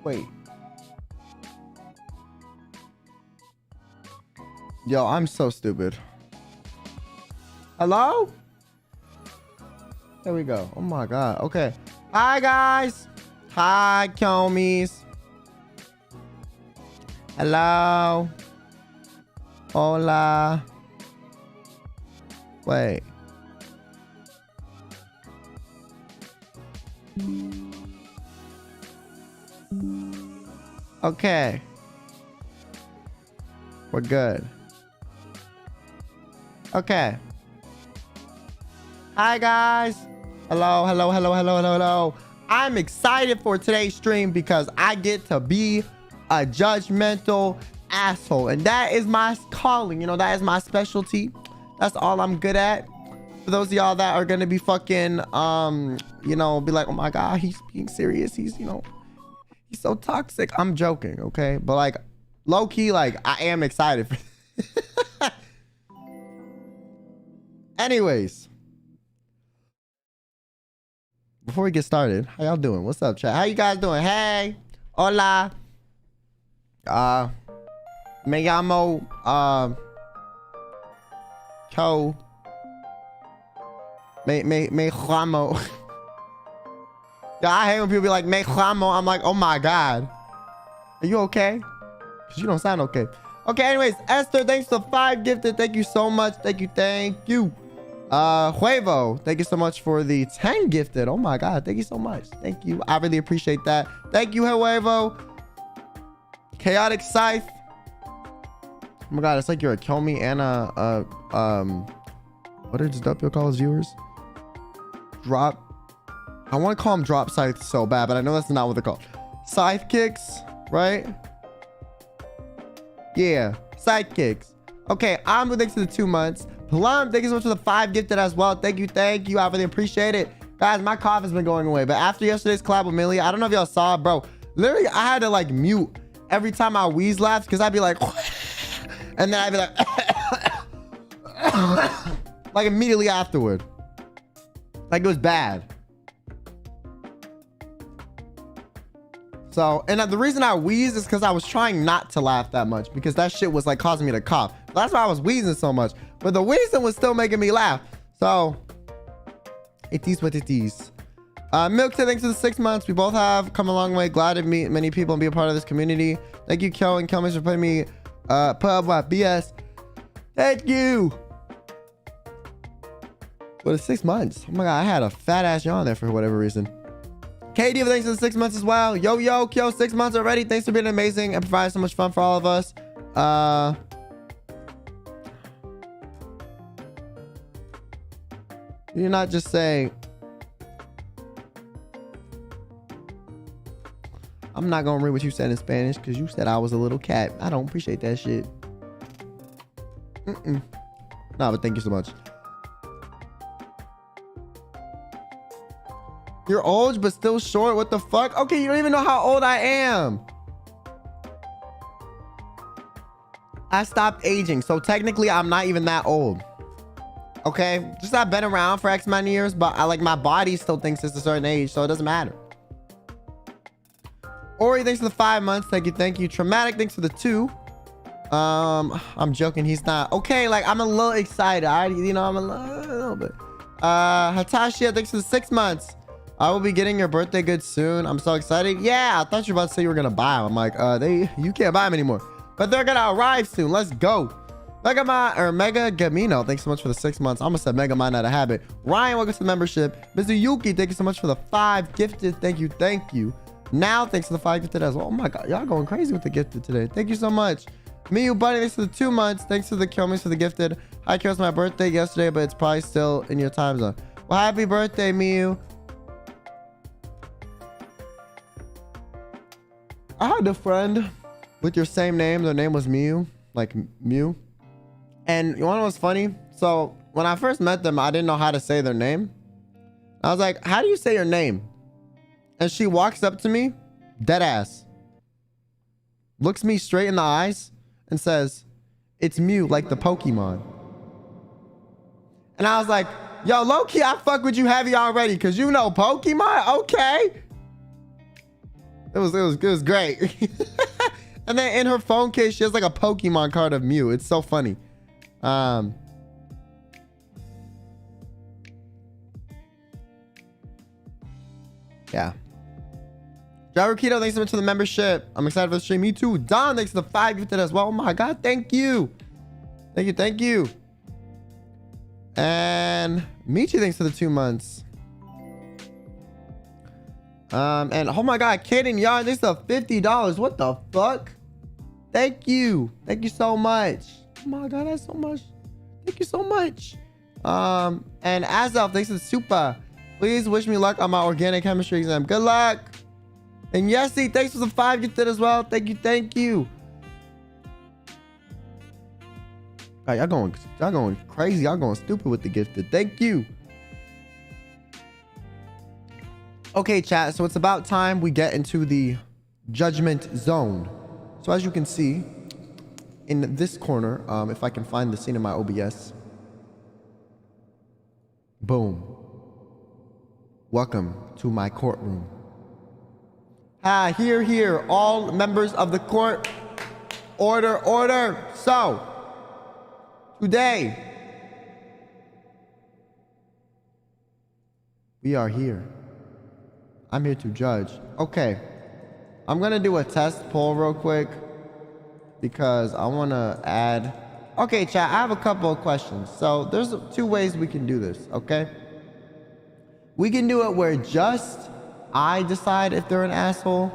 Wait. Yo, I'm so stupid. Hello? There we go. Oh my god. Okay. Hi guys. Hi Kyomis. Hello. Hola. Wait. Okay. We're good. Okay. Hi guys. Hello, hello, hello, hello, hello, hello. I'm excited for today's stream because I get to be a judgmental asshole, and that is my calling. You know, that is my specialty. That's all I'm good at. For those of y'all that are gonna be fucking you know, be like, oh my god, he's being serious, he's, you know, he's so toxic. I'm joking, okay? But like low-key, like I am excited for anyways, before we get started, how y'all doing? What's up, chat? How you guys doing? Hey, hola. Me llamo Kyo. Me llamo. Yeah, I hate when people be like me llamo. I'm like, oh my god, are you okay? Because you don't sound okay. Okay, anyways, Esther, thanks for 5 gifted. Thank you so much. Thank you, thank you. Huevo, thank you so much for the 10 gifted. Oh my god, thank you so much. Thank you, I really appreciate that. Thank you, Huevo. Chaotic Scythe. Oh my god, it's like you're a kill me and what did Dupio call his viewers? Drop. I want to call him drop scythe so bad, but I know that's not what they're called. Scythe kicks, right? Yeah, scythe kicks. Okay, I'm thanks to the 2 months. Plum, thank you so much for the 5 gifted as well. Thank you, thank you. I really appreciate it. Guys, my cough has been going away, but after yesterday's collab with Millie, I don't know if y'all saw it, bro. Literally, I had to like mute every time I wheeze laughed because I'd be like, and then I'd be like, like immediately afterward. Like it was bad. So, and the reason I wheezed is because I was trying not to laugh that much because that shit was like causing me to cough. That's why I was wheezing so much. But the wheezing was still making me laugh. So, it is what it is. Milk, thanks for the 6 months. We both have come a long way. Glad to meet many people and be a part of this community. Thank you, Kyo and Kelmish, for putting me pub what BS. Thank you. But it's 6 months. Oh my god, I had a fat ass yawn there for whatever reason. Katie, thanks for the 6 months as well. Yo, Kyo, 6 months already. Thanks for being amazing and providing so much fun for all of us. You did not just say, I'm not gonna read what you said in Spanish because you said I was a little cat. I don't appreciate that shit. No, but thank you so much. You're old but still short. What the fuck? Okay, you don't even know how old I am. I stopped aging, so technically I'm not even that old. Okay, just I've been around for X amount of years, but I like my body still thinks it's a certain age, so it doesn't matter. Ori, thanks for the 5 months. Thank you. Traumatic, thanks for the 2. I'm joking, he's not. Okay, like I'm a little excited. I'm a little bit. Hatashia, thanks for the 6 months. I will be getting your birthday goods soon. I'm so excited. Yeah, I thought you were about to say you were gonna buy them. I'm like, you can't buy them anymore, but they're gonna arrive soon. Let's go. Mega Gamino, thanks so much for the 6 months. I almost said Mega Mind out of habit. Ryan, welcome to the membership. Mr. Yuki, thank you so much for the 5 gifted. Thank you. Now, thanks for the 5 gifted as well. Oh my god, y'all going crazy with the gifted today. Thank you so much. Miyu Bunny, thanks for the 2 months. Thanks to the Kyomis for the gifted. Hi, Kyo, it's my birthday yesterday, but it's probably still in your time zone. Well, happy birthday, Miyu. I had a friend with your same name. Their name was Miyu, like Mew. And you wanna know what's funny? So when I first met them, I didn't know how to say their name. I was like, how do you say your name? And she walks up to me, dead ass, looks me straight in the eyes and says, it's Mew, like the Pokemon. And I was like, yo, low-key, I fuck with you heavy already because you know Pokemon? Okay. It was great. And then in her phone case, she has like a Pokemon card of Mew. It's so funny. Yeah. Driver Keto, thanks so much for the membership. I'm excited for the stream. Me too. Don, thanks for the 5 gifted as well. Oh my God, thank you. Thank you. And Michi, thanks for the 2 months. And oh my God, Kaden Yarn, thanks for $50. What the fuck? Thank you so much. Oh my God, that's so much. Thank you so much. And Azov, thanks for the supa. Please wish me luck on my organic chemistry exam. Good luck. And Yessie, thanks for the 5 gifted as well. Thank you. All right, y'all going crazy. Y'all going stupid with the gifted. Thank you. Okay, chat. So it's about time we get into the judgment zone. So as you can see in this corner, if I can find the scene in my OBS. Boom. Welcome to my courtroom. Here, all members of the court. Order. So, today, we are here. I'm here to judge. Okay. I'm going to do a test poll real quick because I want to add... Okay, chat, I have a couple of questions. So, there's 2 ways we can do this, okay? We can do it where just I decide if they're an asshole,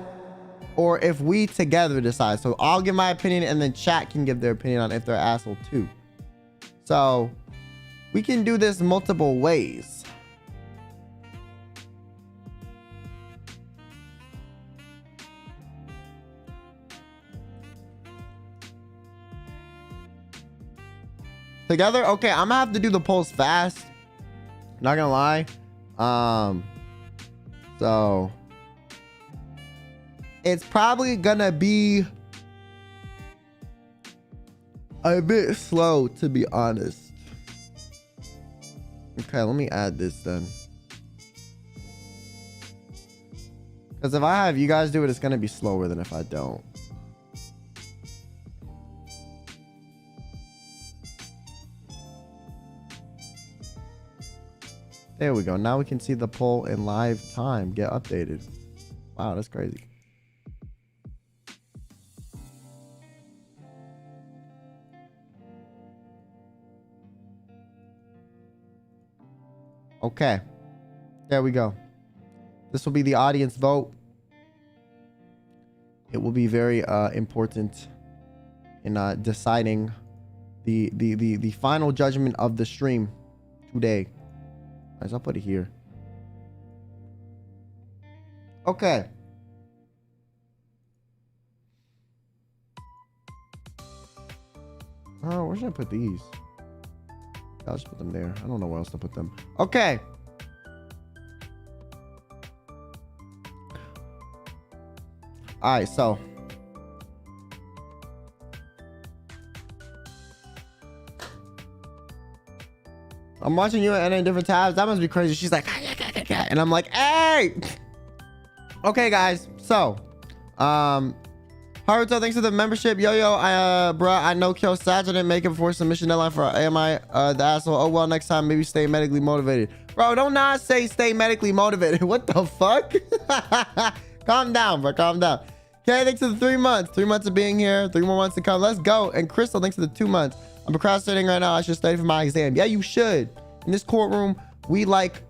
or if we together decide. So I'll give my opinion and then chat can give their opinion on if they're an asshole too. So we can do this multiple ways. Together? Okay, I'm gonna have to do the polls fast. Not gonna lie. So it's probably gonna be a bit slow, to be honest. Okay, let me add this then. Because if I have you guys do it, it's gonna be slower than if I don't. There we go. Now we can see the poll in live time get updated. Wow, that's crazy. Okay. There we go. This will be the audience vote. It will be very important in deciding the final judgment of the stream today. I'll put it here. Okay. Oh, where should I put these? I'll just put them there. I don't know where else to put them. Okay. All right, so I'm watching you and different tabs. That must be crazy. She's like, and I'm like, hey. Okay, guys. So, Haruto, thanks for the membership. Yo, bruh, I know Kyo Saj. I didn't make it before submission deadline for AMI, the asshole. Oh, well, next time, maybe stay medically motivated. Bro, don't not say stay medically motivated. What the fuck? Calm down, bro. Calm down. Okay, thanks for the 3 months. 3 months of being here. 3 more months to come. Let's go. And Crystal, thanks for the 2 months. I'm procrastinating right now. I should study for my exam. Yeah, you should. In this courtroom, we like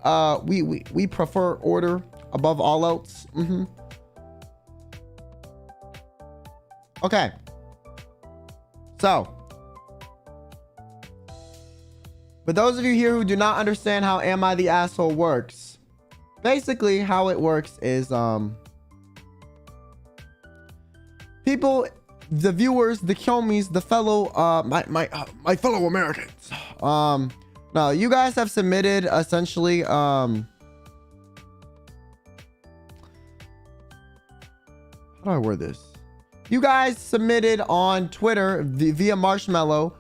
we prefer order above all else. Okay. So, for those of you here who do not understand how Am I the Asshole works, basically how it works is people, the viewers, the Kyomis, the fellow my fellow Americans. Now you guys have submitted essentially how do I word this? You guys submitted on Twitter via Marshmallow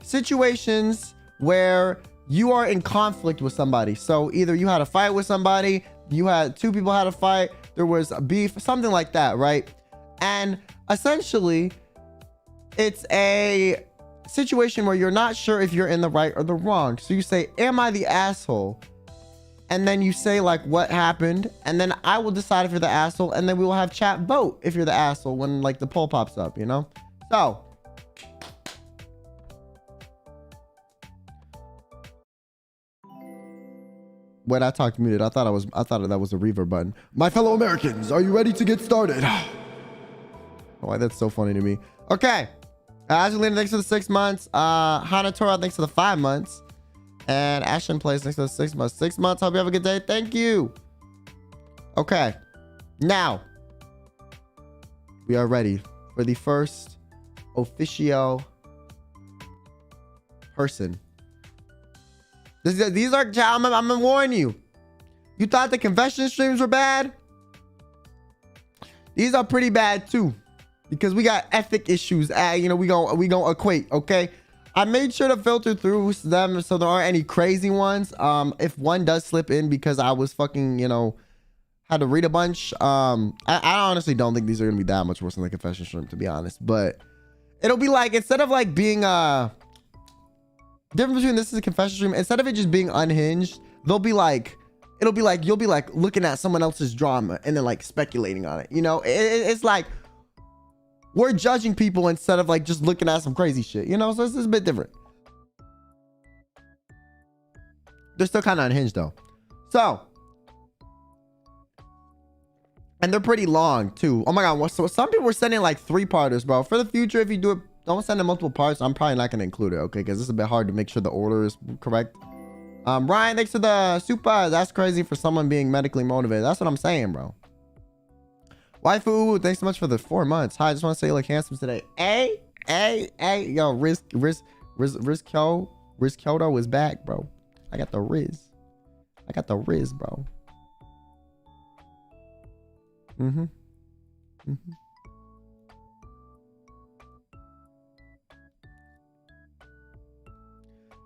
situations where you are in conflict with somebody. So either you had a fight with somebody, you had 2 people had a fight, there was beef, something like that, right? And essentially, it's a situation where you're not sure if you're in the right or the wrong. So you say, am I the asshole? And then you say like what happened, and then I will decide if you're the asshole, and then we will have chat vote if you're the asshole when like the poll pops up, you know? So when I talked muted, I thought that was a reverb button. My fellow Americans, are you ready to get started? Oh, that's so funny to me. Okay. Angelina, thanks for the 6 months. Hanatora, thanks for the 5 months. And Ashton Place, thanks for the 6 months. 6 months. Hope you have a good day. Thank you. Okay. Now, we are ready for the first officio person. These are, I'm gonna warn you. You thought the confession streams were bad? These are pretty bad too, because we got ethic issues. You know, we gonna equate. Okay, I made sure to filter through them so there aren't any crazy ones. If one does slip in because I was fucking, you know, had to read a bunch. I honestly don't think these are gonna be that much worse than the confession stream, to be honest. But it'll be like, instead of like being difference between this is a confession stream, instead of it just being unhinged, they'll be like, it'll be like, you'll be like looking at someone else's drama and then like speculating on it, you know? It's like we're judging people instead of like just looking at some crazy shit, you know? So it's a bit different. They're still kind of unhinged though. So, and they're pretty long too. Oh my god, so some people were sending like 3-parters, bro. For the future, if you do it, don't send in multiple parts. I'm probably not gonna include it, okay? Because it's a bit hard to make sure the order is correct. Ryan, thanks for the supa. That's crazy for someone being medically motivated. That's what I'm saying, bro. Waifu, thanks so much for the 4 months. Hi, I just want to say you look handsome today. Hey, yo, Riz Kyoto is back, bro. I got the Riz, bro.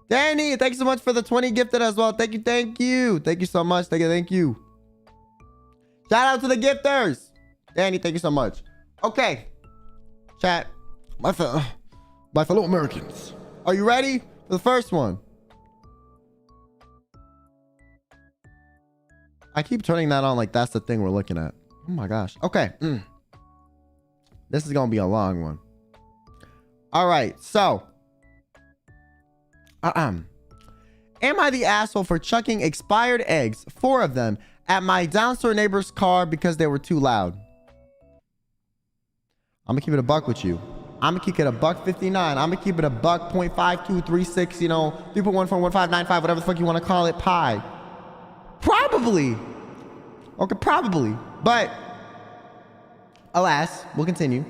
Danny, thank you so much for the 20 gifted as well. Thank you so much. Thank you. Shout out to the gifters. Danny, thank you so much. Okay, chat, my fellow Americans, are you ready for the first one? I keep turning that on like that's the thing we're looking at. Oh my gosh. Okay. This is gonna be a long one. All right, so am I the asshole for chucking expired eggs, 4 of them, at my downstairs neighbor's car because they were too loud? I'm gonna keep it a buck with you. I'm gonna keep it a buck 59. I'm gonna keep it a buck 0.5236, you know, 3.141595, whatever the fuck you want to call it, pi. Probably. Okay, probably. But alas, we'll continue.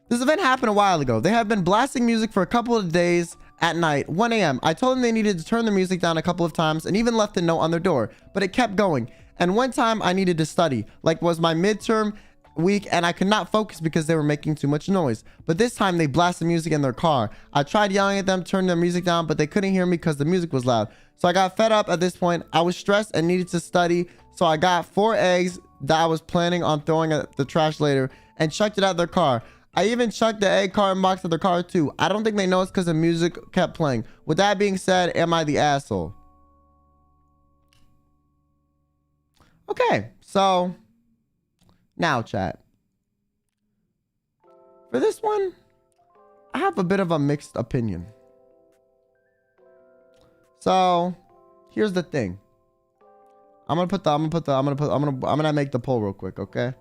This event happened a while ago. They have been blasting music for a couple of days at night, 1 a.m. I told them they needed to turn the music down a couple of times and even left a note on their door, but it kept going. And one time I needed to study, like was my midterm week, and I could not focus because they were making too much noise. But this time they blasted music in their car. I tried yelling at them, turning their music down, but they couldn't hear me because the music was loud. So I got fed up at this point. I was stressed and needed to study. So I got 4 eggs that I was planning on throwing at the trash later and chucked it at their car. I even chucked the egg carton box at their car too. I don't think they know it's because the music kept playing. With that being said, am I the asshole? Okay, so now chat. For this one, I have a bit of a mixed opinion. So here's the thing. I'm gonna make the poll real quick, okay?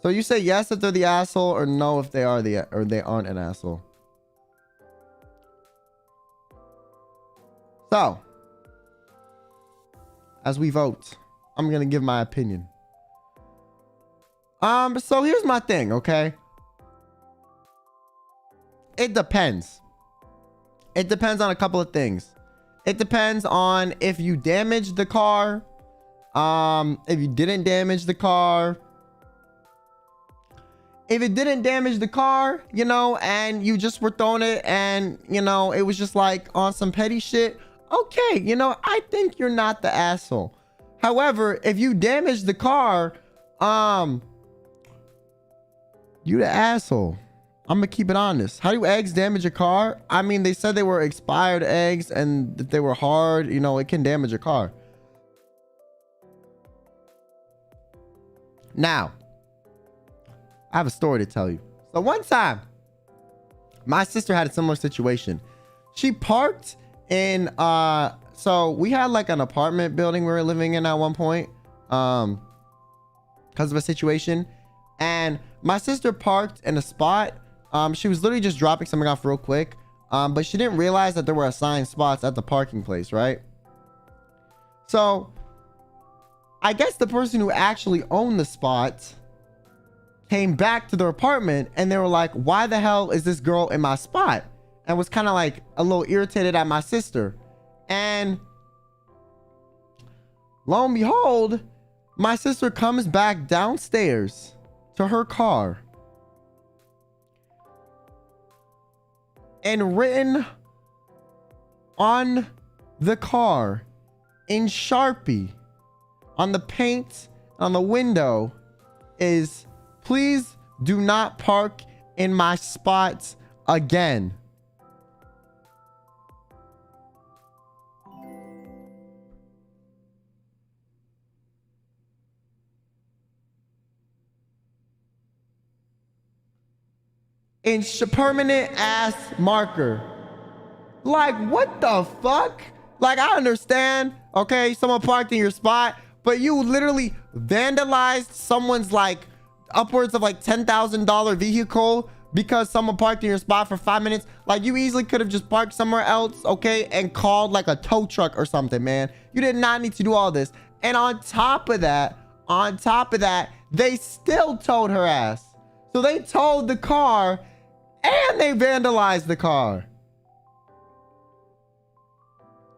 So you say yes if they're the asshole, or no if they are or they aren't an asshole. So as we vote, I'm gonna give my opinion. So here's my thing, okay? It depends. It depends on a couple of things. It depends on if you damaged the car, if you didn't damage the car. if it didn't damage the car, you know, and you just were throwing it and, you know, it was just like on some petty shit, okay, you know, I think you're not the asshole. However, if you damage the car, you the asshole. I'm gonna keep it honest. How do eggs damage a car? I mean, they said they were expired eggs and that they were hard, you know, it can damage a car. Now, I have a story to tell you. So one time, my sister had a similar situation. She parked in, so we had like an apartment building we were living in at one point, because of a situation. And my sister parked in a spot. She was literally just dropping something off real quick. But she didn't realize that there were assigned spots at the parking place, right? So I guess the person who actually owned the spot came back to their apartment and they were like, why the hell is this girl in my spot? And was kind of like a little irritated at my sister. And lo and behold, my sister comes back downstairs to her car. And written on the car in Sharpie on the paint on the window is, please do not park in my spots again. In permanent ass marker. Like, what the fuck? Like, I understand, okay, someone parked in your spot, but you literally vandalized someone's like upwards of like $10,000 vehicle because someone parked in your spot for 5 minutes. Like, you easily could have just parked somewhere else, okay, and called like a tow truck or something, man. You did not need to do all this. And on top of that, they still towed her ass. So they towed the car and they vandalized the car.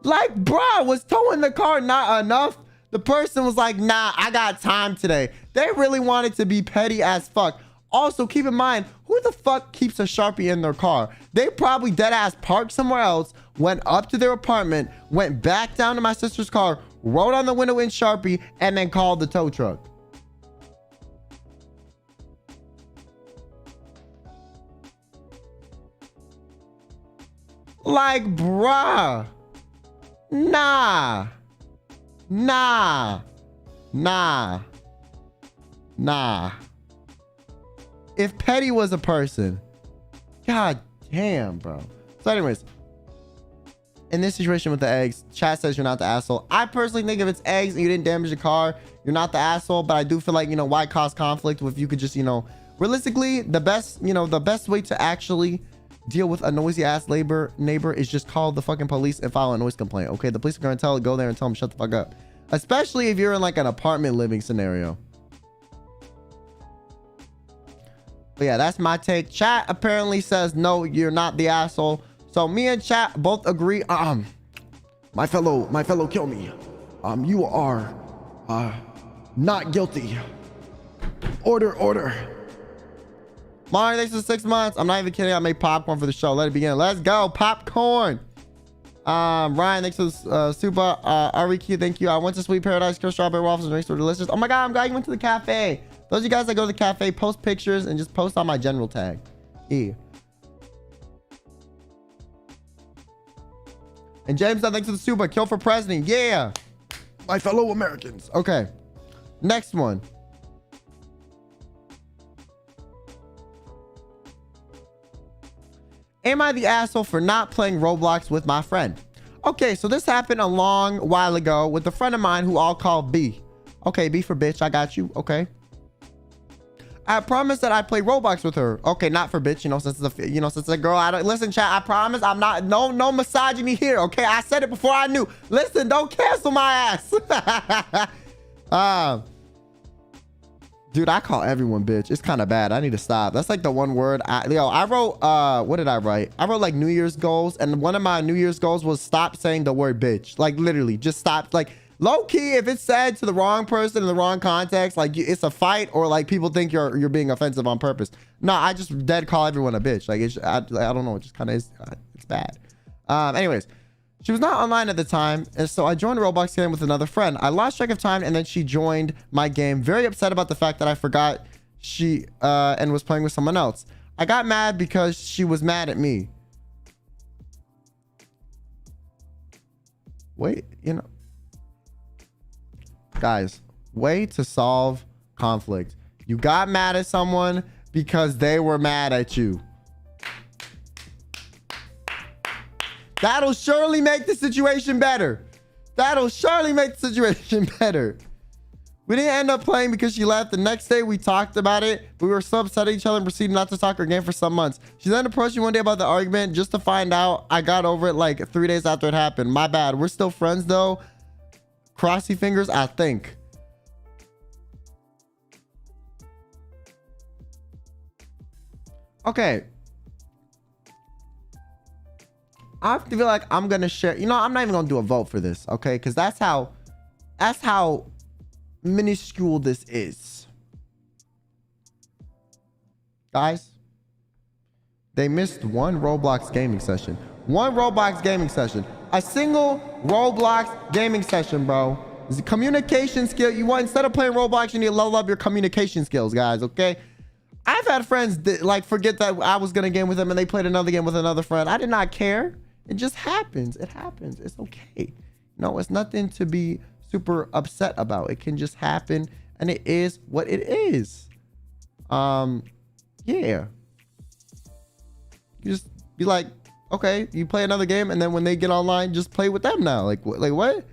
Like, bruh, was towing the car not enough? The person was like, nah, I got time today. They really wanted to be petty as fuck. Also, keep in mind, who the fuck keeps a Sharpie in their car? They probably dead ass parked somewhere else, went up to their apartment, went back down to my sister's car, wrote on the window in Sharpie, and then called the tow truck. Like, bruh. Nah. If petty was a person, god damn, bro. So anyways, in this situation with the eggs, chat says you're not the asshole. I personally think if it's eggs and you didn't damage the car, you're not the asshole. But I do feel like, you know, why cause conflict if you could just, you know, realistically, the best way to actually deal with a noisy ass neighbor is just call the fucking police and file a noise complaint. Okay, the police are gonna go there and tell them shut the fuck up, especially if you're in like an apartment living scenario. But yeah, that's my take. Chat apparently says no, you're not the asshole. So me and chat both agree. My fellow kill me. You are not guilty. Order. Mario, thanks for 6 months. I'm not even kidding. I made popcorn for the show. Let it begin. Let's go. Popcorn. Ryan, thanks for supa. REQ, thank you. I went to Sweet Paradise, Kill Strawberry Waffles, and drinks were delicious. Oh my god, I'm glad you went to the cafe. Those of you guys that go to the cafe, post pictures and just post on my general tag. Yeah. And James, thanks for the supa. Kill for president. Yeah. My fellow Americans. Okay. Next one. Am I the asshole for not playing Roblox with my friend? Okay, so this happened a long while ago with a friend of mine who I'll call B. Okay, B for bitch, I got you. Okay. I promised that I'd play Roblox with her. Okay, not for bitch, you know, since it's a girl. I don't listen, chat. I promise I'm not no misogyny here. Okay, I said it before I knew. Listen, don't cancel my ass. Dude, I call everyone bitch. It's kind of bad. I need to stop. That's like the one word. I wrote, what did I write? I wrote like New Year's goals. And one of my New Year's goals was stop saying the word bitch. Like literally just stop. Like Low key, if it's said to the wrong person in the wrong context, like it's a fight or like people think you're being offensive on purpose. No, I just dead call everyone a bitch. Like I don't know. It just kind of is. It's bad. Anyways, she was not online at the time, and so I joined a Roblox game with another friend. I lost track of time, and then she joined my game, very upset about the fact that I forgot she and was playing with someone else. I got mad because she was mad at me. Wait, you know. Guys, way to solve conflict. You got mad at someone because they were mad at you. That'll surely make the situation better. That'll surely make the situation better. We didn't end up playing because she left. The next day we talked about it. We were so upset at each other and proceeded not to talk again for some months. She then approached me one day about the argument just to find out I got over it like 3 days after it happened. My bad. We're still friends though. Crossy fingers, I think. Okay. I feel like I'm gonna share. You know, I'm not even gonna do a vote for this, okay? Because that's how minuscule this is. Guys, they missed one Roblox gaming session. One Roblox gaming session. A single Roblox gaming session, bro. It's a communication skill. You want, instead of playing Roblox, you need to level up your communication skills, guys, okay? I've had friends that like forget that I was gonna game with them and they played another game with another friend. I did not care. It just happens. It happens. It's okay. No, it's nothing to be super upset about. It can just happen, and it is what it is. Yeah. You just be like, okay, you play another game, and then when they get online, just play with them now. Like what?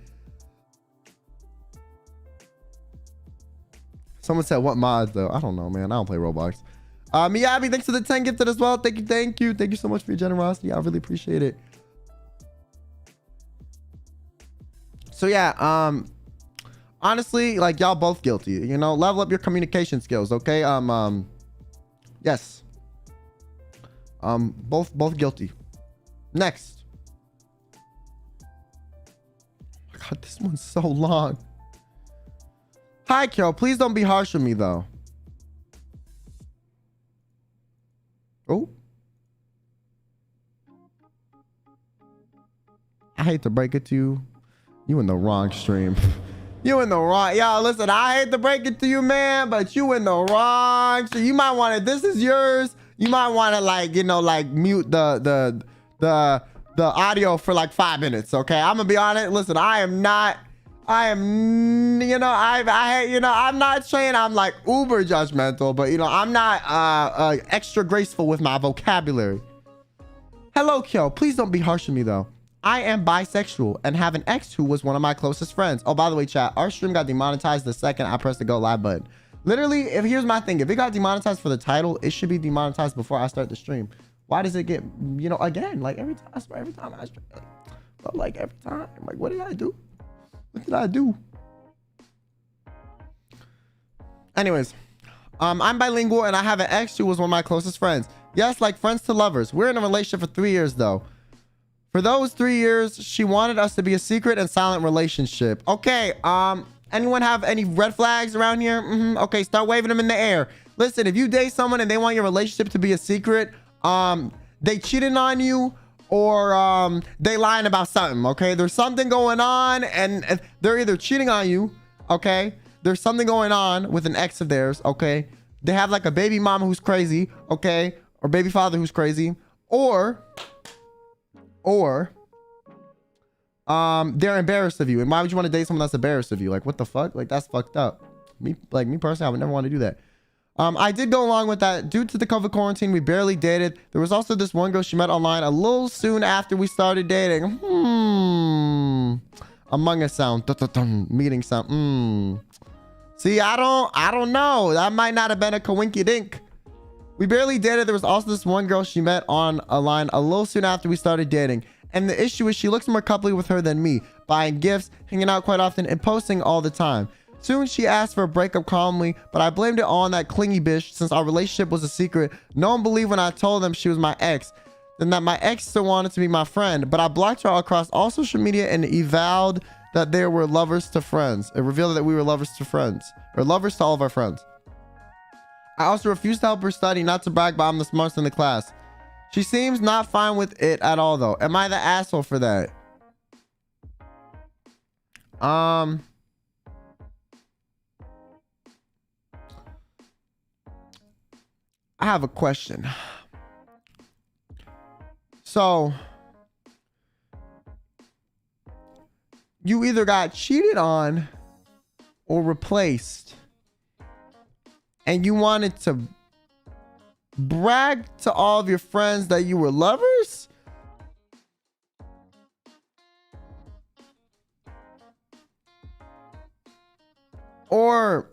Someone said, what mods though? I don't know, man. I don't play Roblox. Miyabi, thanks for the 10 gifted as well. Thank you. Thank you so much for your generosity. I really appreciate it. So yeah, honestly, like y'all both guilty. You know, level up your communication skills, okay? Yes. Both guilty. Next. Oh my God, this one's so long. Hi, Kyo. Please don't be harsh with me, though. Oh. I hate to break it to you. You in the wrong stream. You in the wrong. Yo, listen, I hate to break it to you, man, but you in the wrong stream. You might want to, this is yours. You might want to, like, you know, like mute the audio for like 5 minutes, okay? I'm gonna be honest. Listen, I'm not saying I'm like uber judgmental, but you know, I'm not extra graceful with my vocabulary. Hello, Kyo. Please don't be harsh with me though. I am bisexual and have an ex who was one of my closest friends. Oh, by the way, chat, our stream got demonetized the second I pressed the go live button. Literally, here's my thing. If it got demonetized for the title, it should be demonetized before I start the stream. Why does it get, you know, again, like every time, I swear, every time I stream, but like every time, like, what did I do? What did I do? Anyways, I'm bilingual and I have an ex who was one of my closest friends. Yes, like friends to lovers. We're in a relationship for 3 years though. For those 3 years, she wanted us to be a secret and silent relationship. Okay, anyone have any red flags around here? Okay, start waving them in the air. Listen, if you date someone and they want your relationship to be a secret, they cheating on you, or they lying about something, okay? There's something going on, and they're either cheating on you, okay? There's something going on with an ex of theirs, okay? They have like a baby mama who's crazy, okay? Or baby father who's crazy, or they're embarrassed of you. And why would you want to date someone that's embarrassed of you? Like, what the fuck? Like, that's fucked up. Me personally, I would never want to do that. I did go along with that. Due to the COVID quarantine, we barely dated. There was also this one girl she met online a little soon after we started dating. Among Us sound. Meeting sound. See, I don't know. That might not have been a coinky dink. We barely dated. There was also this one girl she met on a line a little soon after we started dating. And the issue is she looks more coupley with her than me, buying gifts, hanging out quite often, and posting all the time. Soon she asked for a breakup calmly, but I blamed it all on that clingy bitch since our relationship was a secret. No one believed when I told them she was my ex, then that my ex still wanted to be my friend, but I blocked her across all social media and avowed that they were lovers to friends. It revealed that we were lovers to friends, or lovers to all of our friends. I also refused to help her study, not to brag, but I'm the smartest in the class. She seems not fine with it at all, though. Am I the asshole for that? I have a question. So, you either got cheated on or replaced, and you wanted to brag to all of your friends that you were lovers? Or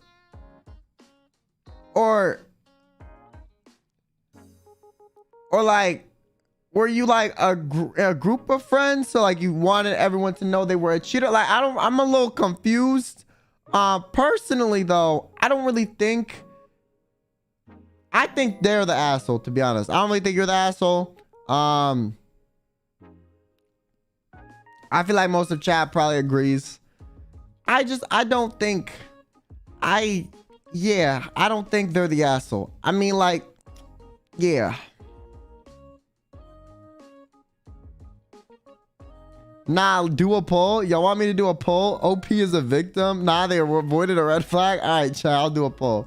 like, were you like a group of friends, so like you wanted everyone to know they were a cheater? Like, I'm a little confused. Personally though, I don't really think, I think they're the asshole, to be honest. I don't really think you're the asshole. I feel like most of chat probably agrees. I don't think, I don't think they're the asshole. I mean, like, yeah. Nah, do a poll. Y'all want me to do a poll? OP is a victim. Nah, they avoided a red flag. All right, chat, I'll do a poll.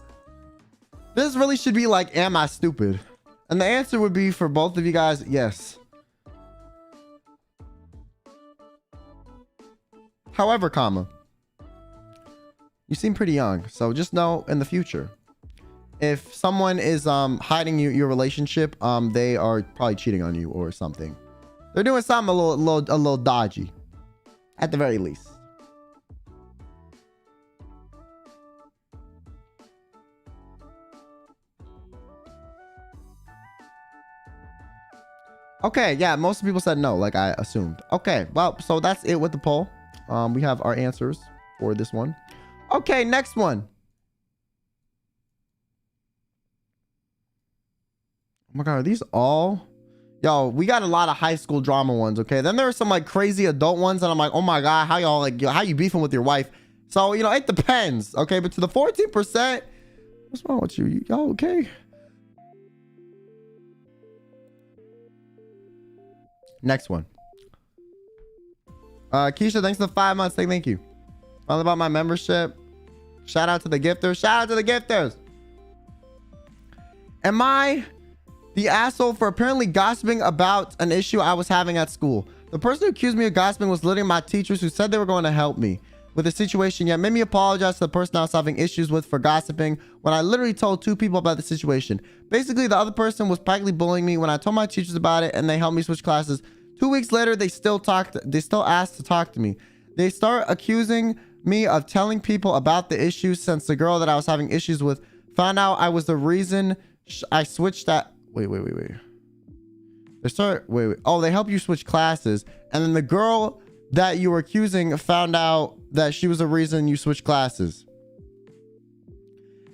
This really should be like, am I stupid? And the answer would be for both of you guys, yes. However, comma, you seem pretty young, so just know in the future, if someone is hiding your relationship, they are probably cheating on you or something. They're doing something a little dodgy, at the very least. Okay, yeah, most people said no, like I assumed. Okay, well, so that's it with the poll. We have our answers for this one. Okay, next one. Oh my God, are these all? Yo, we got a lot of high school drama ones, okay? Then there are some like crazy adult ones, and I'm like, oh my God, how y'all like, how you beefing with your wife? So, you know, it depends, okay? But to the 14%, what's wrong with you? Y'all okay? Next one. Keisha, thanks for the 5 months. Thank you. All about my membership. Shout out to the gifters. Shout out to the gifters. Am I the asshole for apparently gossiping about an issue I was having at school? The person who accused me of gossiping was literally my teachers, who said they were going to help me with the situation, yet made me apologize to the person I was having issues with for gossiping when I literally told 2 people about the situation. Basically, the other person was practically bullying me when I told my teachers about it, and they helped me switch classes. 2 weeks later, they still asked to talk to me. They start accusing me of telling people about the issues, since the girl that I was having issues with found out I was the reason I switched that. Wait. Oh, they help you switch classes, and then the girl that you were accusing found out that she was the reason you switched classes.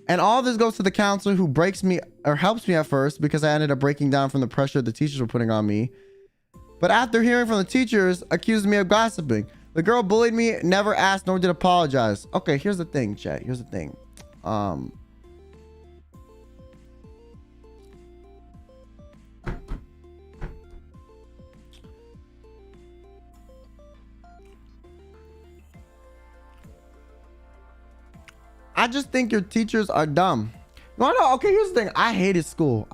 And all this goes to the counselor, who breaks me or helps me at first, because I ended up breaking down from the pressure the teachers were putting on me. But after hearing from the teachers, accused me of gossiping. The girl bullied me, never asked nor did apologize. Okay, here's the thing, chat. Here's the thing. I just think your teachers are dumb. You wanna know? Okay, here's the thing. I hated school.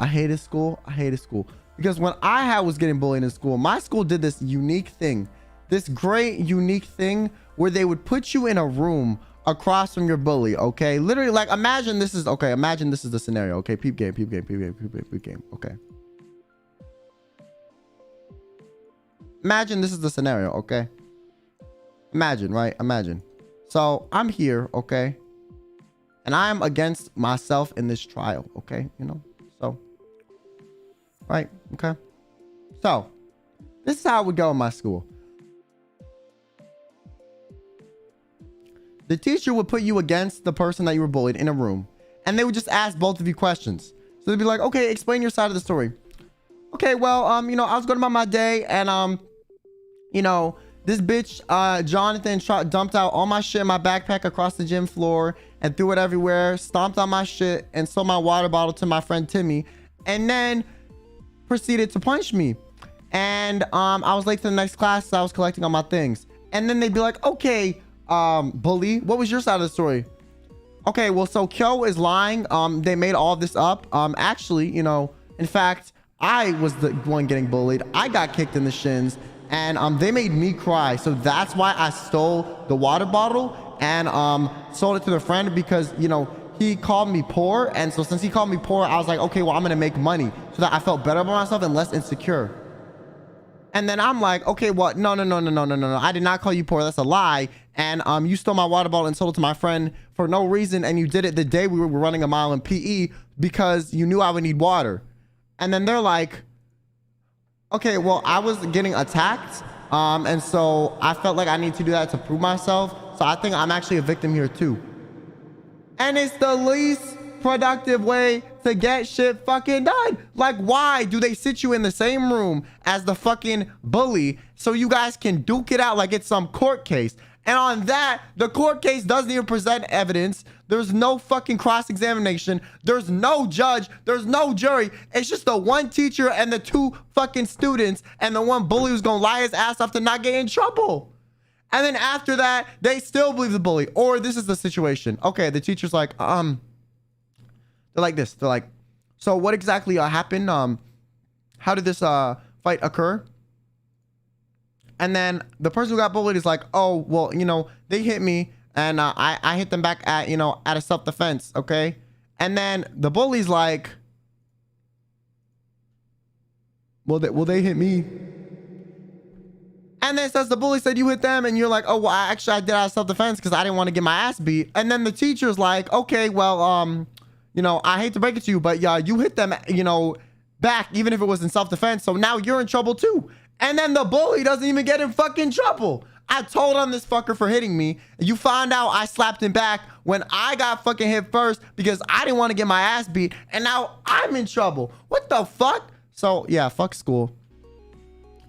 Because when I was getting bullied in school, my school did this unique thing. This great unique thing where they would put you in a room across from your bully, okay? Literally, like, imagine this is the scenario, okay? Peep game, okay? Imagine this is the scenario, okay? Imagine, right? Imagine. So I'm here, okay? And I'm against myself in this trial, okay? You know, so, right, okay? So, this is how it would go in my school. The teacher would put you against the person that you were bullied in a room, and they would just ask both of you questions. So they'd be like, okay, explain your side of the story. Okay, well, you know, I was going about my day, and, you know, This bitch, Jonathan, dumped out all my shit in my backpack across the gym floor and threw it everywhere, stomped on my shit and sold my water bottle to my friend Timmy, and then proceeded to punch me. And I was late to the next class, so I was collecting all my things. And then they'd be like, okay, bully, what was your side of the story? Okay, well, so Kyo is lying. They made all this up. Actually, you know, in fact, I was the one getting bullied. I got kicked in the shins, and they made me cry. So that's why I stole the water bottle and sold it to the friend, because, you know, he called me poor. And so since he called me poor, I was like, okay, well, I'm gonna make money so that I felt better about myself and less insecure. And then I'm like, okay, well, no. I did not call you poor. That's a lie. And you stole my water bottle and sold it to my friend for no reason. And you did it the day we were running a mile in PE because you knew I would need water. And then they're like, okay, well, I was getting attacked. And so I felt like I need to do that to prove myself. So I think I'm actually a victim here too. And it's the least productive way to get shit fucking done. Like, why do they sit you in the same room as the fucking bully so you guys can duke it out like it's some court case? And on that, the court case doesn't even present evidence. There's no fucking cross-examination. There's no judge. There's no jury. It's just the one teacher and the two fucking students and the one bully who's gonna lie his ass off to not get in trouble. And then after that, they still believe the bully. Or this is the situation. Okay, the teacher's like, they're like this. They're like, so what exactly happened? How did this fight occur? And then the person who got bullied is like, oh, well, you know, they hit me and I hit them back at, you know, at a self-defense. Okay. And then the bully's like, well, they hit me. And then says the bully said you hit them, and you're like, oh, well, I did out of self-defense because I didn't want to get my ass beat. And then the teacher's like, okay, well, you know, I hate to break it to you, but yeah, you hit them, you know, back, even if it was in self-defense. So now you're in trouble too. And then the bully doesn't even get in fucking trouble. I told on this fucker for hitting me. You found out I slapped him back when I got fucking hit first because I didn't want to get my ass beat. And now I'm in trouble. What the fuck? So yeah, fuck school.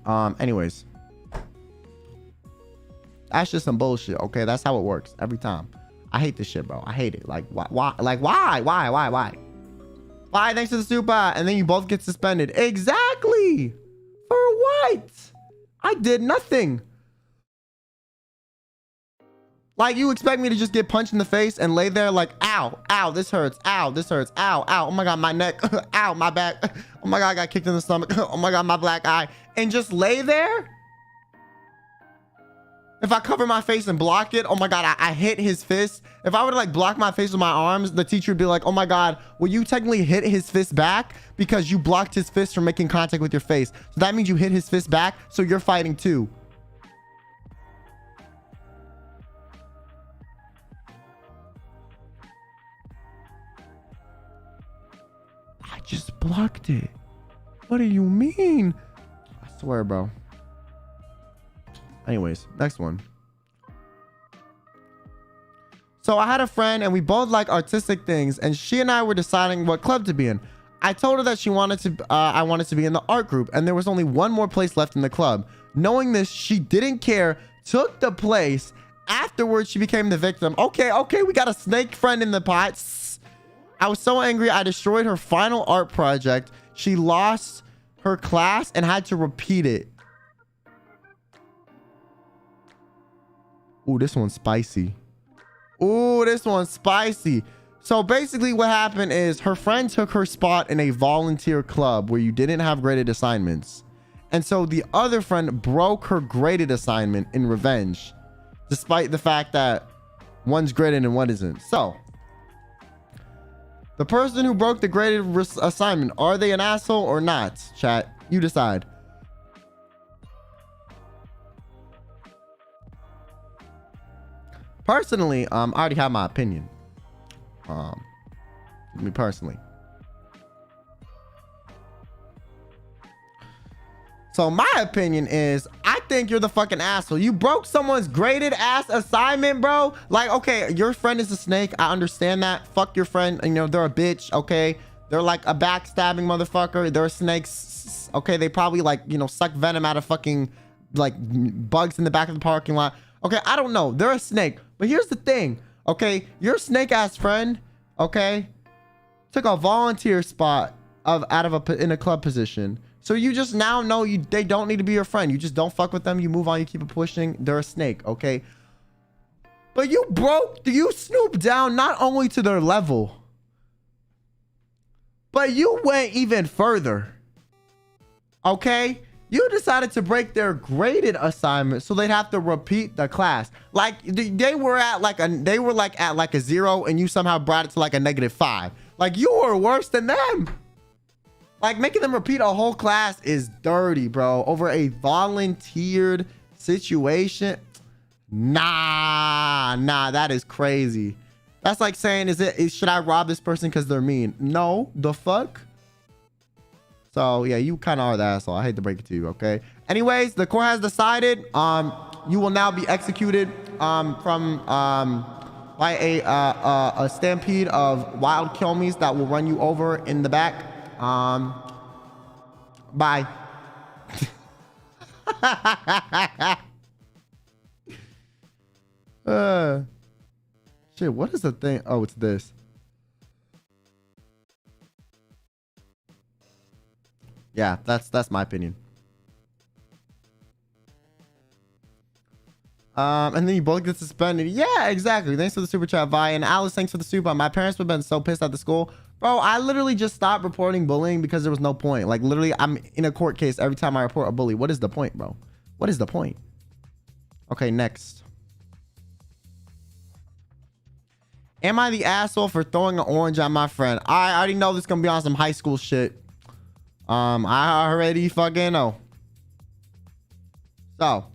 Anyways. That's just some bullshit. Okay, that's how it works every time. I hate this shit, bro. I hate it. Like, why? Like, why? Why? Thanks to the supa. And then you both get suspended. Exactly. For what? I did nothing. Like, you expect me to just get punched in the face and lay there like, ow, ow, this hurts, ow, this hurts, ow, ow, oh my God, my neck, ow, my back, oh my God, I got kicked in the stomach, oh my God, my black eye, and just lay there? If I cover my face and block it, oh my God, I hit his fist. If I were to like block my face with my arms, the teacher would be like, oh my God, well, you technically hit his fist back because you blocked his fist from making contact with your face. So that means you hit his fist back, so you're fighting too. I just blocked it. What do you mean? I swear, bro. Anyways, next one. So I had a friend and we both like artistic things, and she and I were deciding what club to be in. I told her that she wanted to, I wanted to be in the art group, and there was only one more place left in the club. Knowing this, she didn't care, took the place. Afterwards, she became the victim. Okay, we got a snake friend in the pot. I was so angry, I destroyed her final art project. She lost her class and had to repeat it. Ooh, this one's spicy. Ooh, this one's spicy. So basically what happened is her friend took her spot in a volunteer club where you didn't have graded assignments. And so the other friend broke her graded assignment in revenge, despite the fact that one's graded and one isn't. So the person who broke the graded assignment, are they an asshole or not? Chat, you decide. Personally, I already have my opinion. Me personally. So my opinion is, I think you're the fucking asshole. You broke someone's graded ass assignment, bro. Like, okay, your friend is a snake. I understand that. Fuck your friend. You know, they're a bitch, okay? They're like a backstabbing motherfucker. They're snakes. Okay, they probably like, you know, suck venom out of fucking like bugs in the back of the parking lot. Okay, I don't know. They're a snake. But here's the thing. Okay, your snake ass friend, okay, took a volunteer spot in a club position. So you just now know they don't need to be your friend. You just don't fuck with them. You move on. You keep it pushing. They're a snake, okay? But you snooped down not only to their level, but you went even further. Okay? You decided to break their graded assignment so they'd have to repeat the class. Like they were at like a 0 and you somehow brought it to like a -5. Like you were worse than them. Like making them repeat a whole class is dirty, bro. Over a volunteered situation. Nah, that is crazy. That's like saying, should I rob this person because they're mean? No, the fuck? So yeah, you kind of are the asshole. I hate to break it to you, okay? Anyways, the court has decided you will now be executed by a stampede of wild Kyomis that will run you over in the back. Bye. Shit, what is the thing? Oh, it's this. Yeah, that's my opinion. And then you both get suspended. Yeah, exactly. Thanks for the super chat, Vi. And Alice, thanks for the super. My parents would have been so pissed at the school. Bro, I literally just stopped reporting bullying because there was no point. Like, literally, I'm in a court case every time I report a bully. What is the point, bro? What is the point? Okay, next. Am I the asshole for throwing an orange at my friend? I already know this is going to be on some high school shit. I already fucking know. So.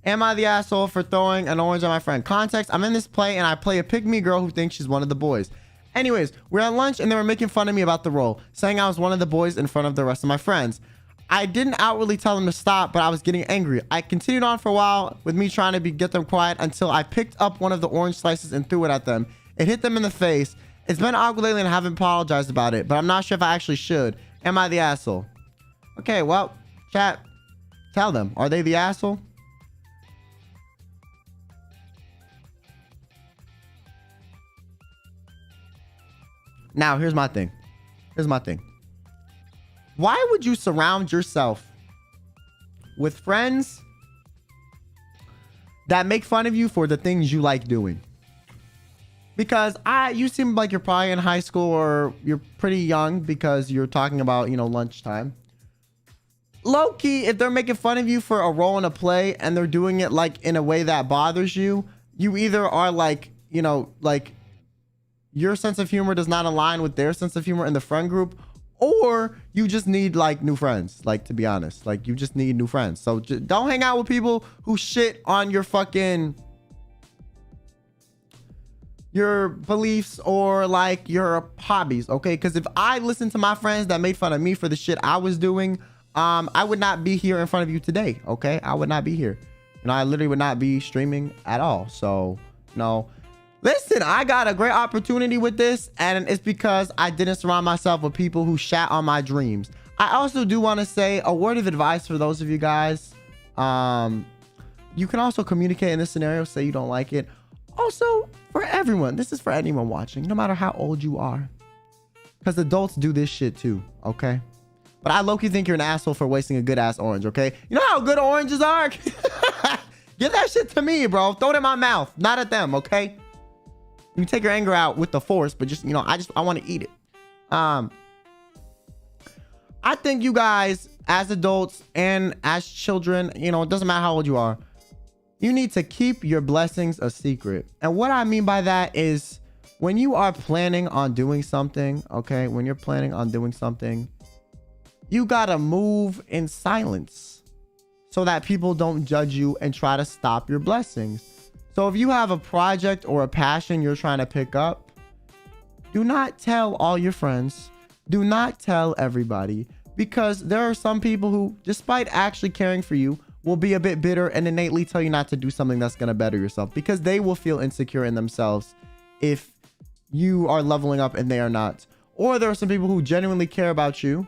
Am I the asshole for throwing an orange at my friend? Context, I'm in this play and I play a pick-me girl who thinks she's one of the boys. Anyways, we're at lunch and they were making fun of me about the role, saying I was one of the boys in front of the rest of my friends. I didn't outwardly tell them to stop, but I was getting angry. I continued on for a while with me trying to get them quiet until I picked up one of the orange slices and threw it at them. It hit them in the face. It's been awkward lately and I haven't apologized about it, but I'm not sure if I actually should. Am I the asshole? Okay, well, chat, tell them. Are they the asshole? Now, here's my thing. Why would you surround yourself with friends that make fun of you for the things you like doing? Because you seem like you're probably in high school or you're pretty young because you're talking about, you know, lunchtime. Low key, if they're making fun of you for a role in a play and they're doing it like in a way that bothers you, you either are like, you know, like your sense of humor does not align with their sense of humor in the friend group, or you just need like new friends. Like, to be honest, like you just need new friends. So don't hang out with people who shit on your beliefs or like your hobbies. Okay. Cause if I listened to my friends that made fun of me for the shit I was doing, I would not be here in front of you today. Okay. I would not be here. You know, I literally would not be streaming at all. So no. Listen, I got a great opportunity with this, and it's because I didn't surround myself with people who shat on my dreams. I also do want to say a word of advice for those of you guys. You can also communicate in this scenario, say you don't like it. Also, for everyone, this is for anyone watching, no matter how old you are. Because adults do this shit too, okay? But I low-key think you're an asshole for wasting a good-ass orange, okay? You know how good oranges are? Give that shit to me, bro. Throw it in my mouth, not at them, okay? You can take your anger out with the force, but just, you know, I want to eat it. I think you guys as adults and as children, you know, it doesn't matter how old you are, you need to keep your blessings a secret. And what I mean by that is when you are planning on doing something, okay, when you're planning on doing something, you got to move in silence so that people don't judge you and try to stop your blessings. So if you have a project or a passion you're trying to pick up, do not tell all your friends. Do not tell everybody, because there are some people who, despite actually caring for you, will be a bit bitter and innately tell you not to do something that's going to better yourself, because they will feel insecure in themselves if you are leveling up and they are not. Or there are some people who genuinely care about you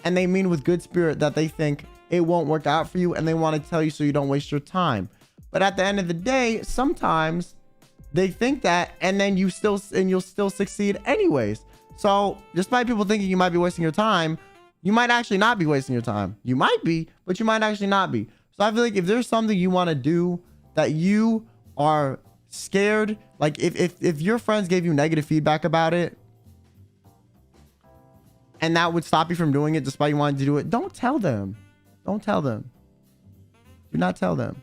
and they mean with good spirit that they think it won't work out for you, and they want to tell you so you don't waste your time. But at the end of the day, sometimes they think that, and then you'll still succeed anyways. So despite people thinking you might be wasting your time, you might actually not be wasting your time. You might be, but you might actually not be. So I feel like if there's something you want to do that you are scared, like if your friends gave you negative feedback about it, and that would stop you from doing it despite you wanting to do it, don't tell them. Don't tell them. Do not tell them.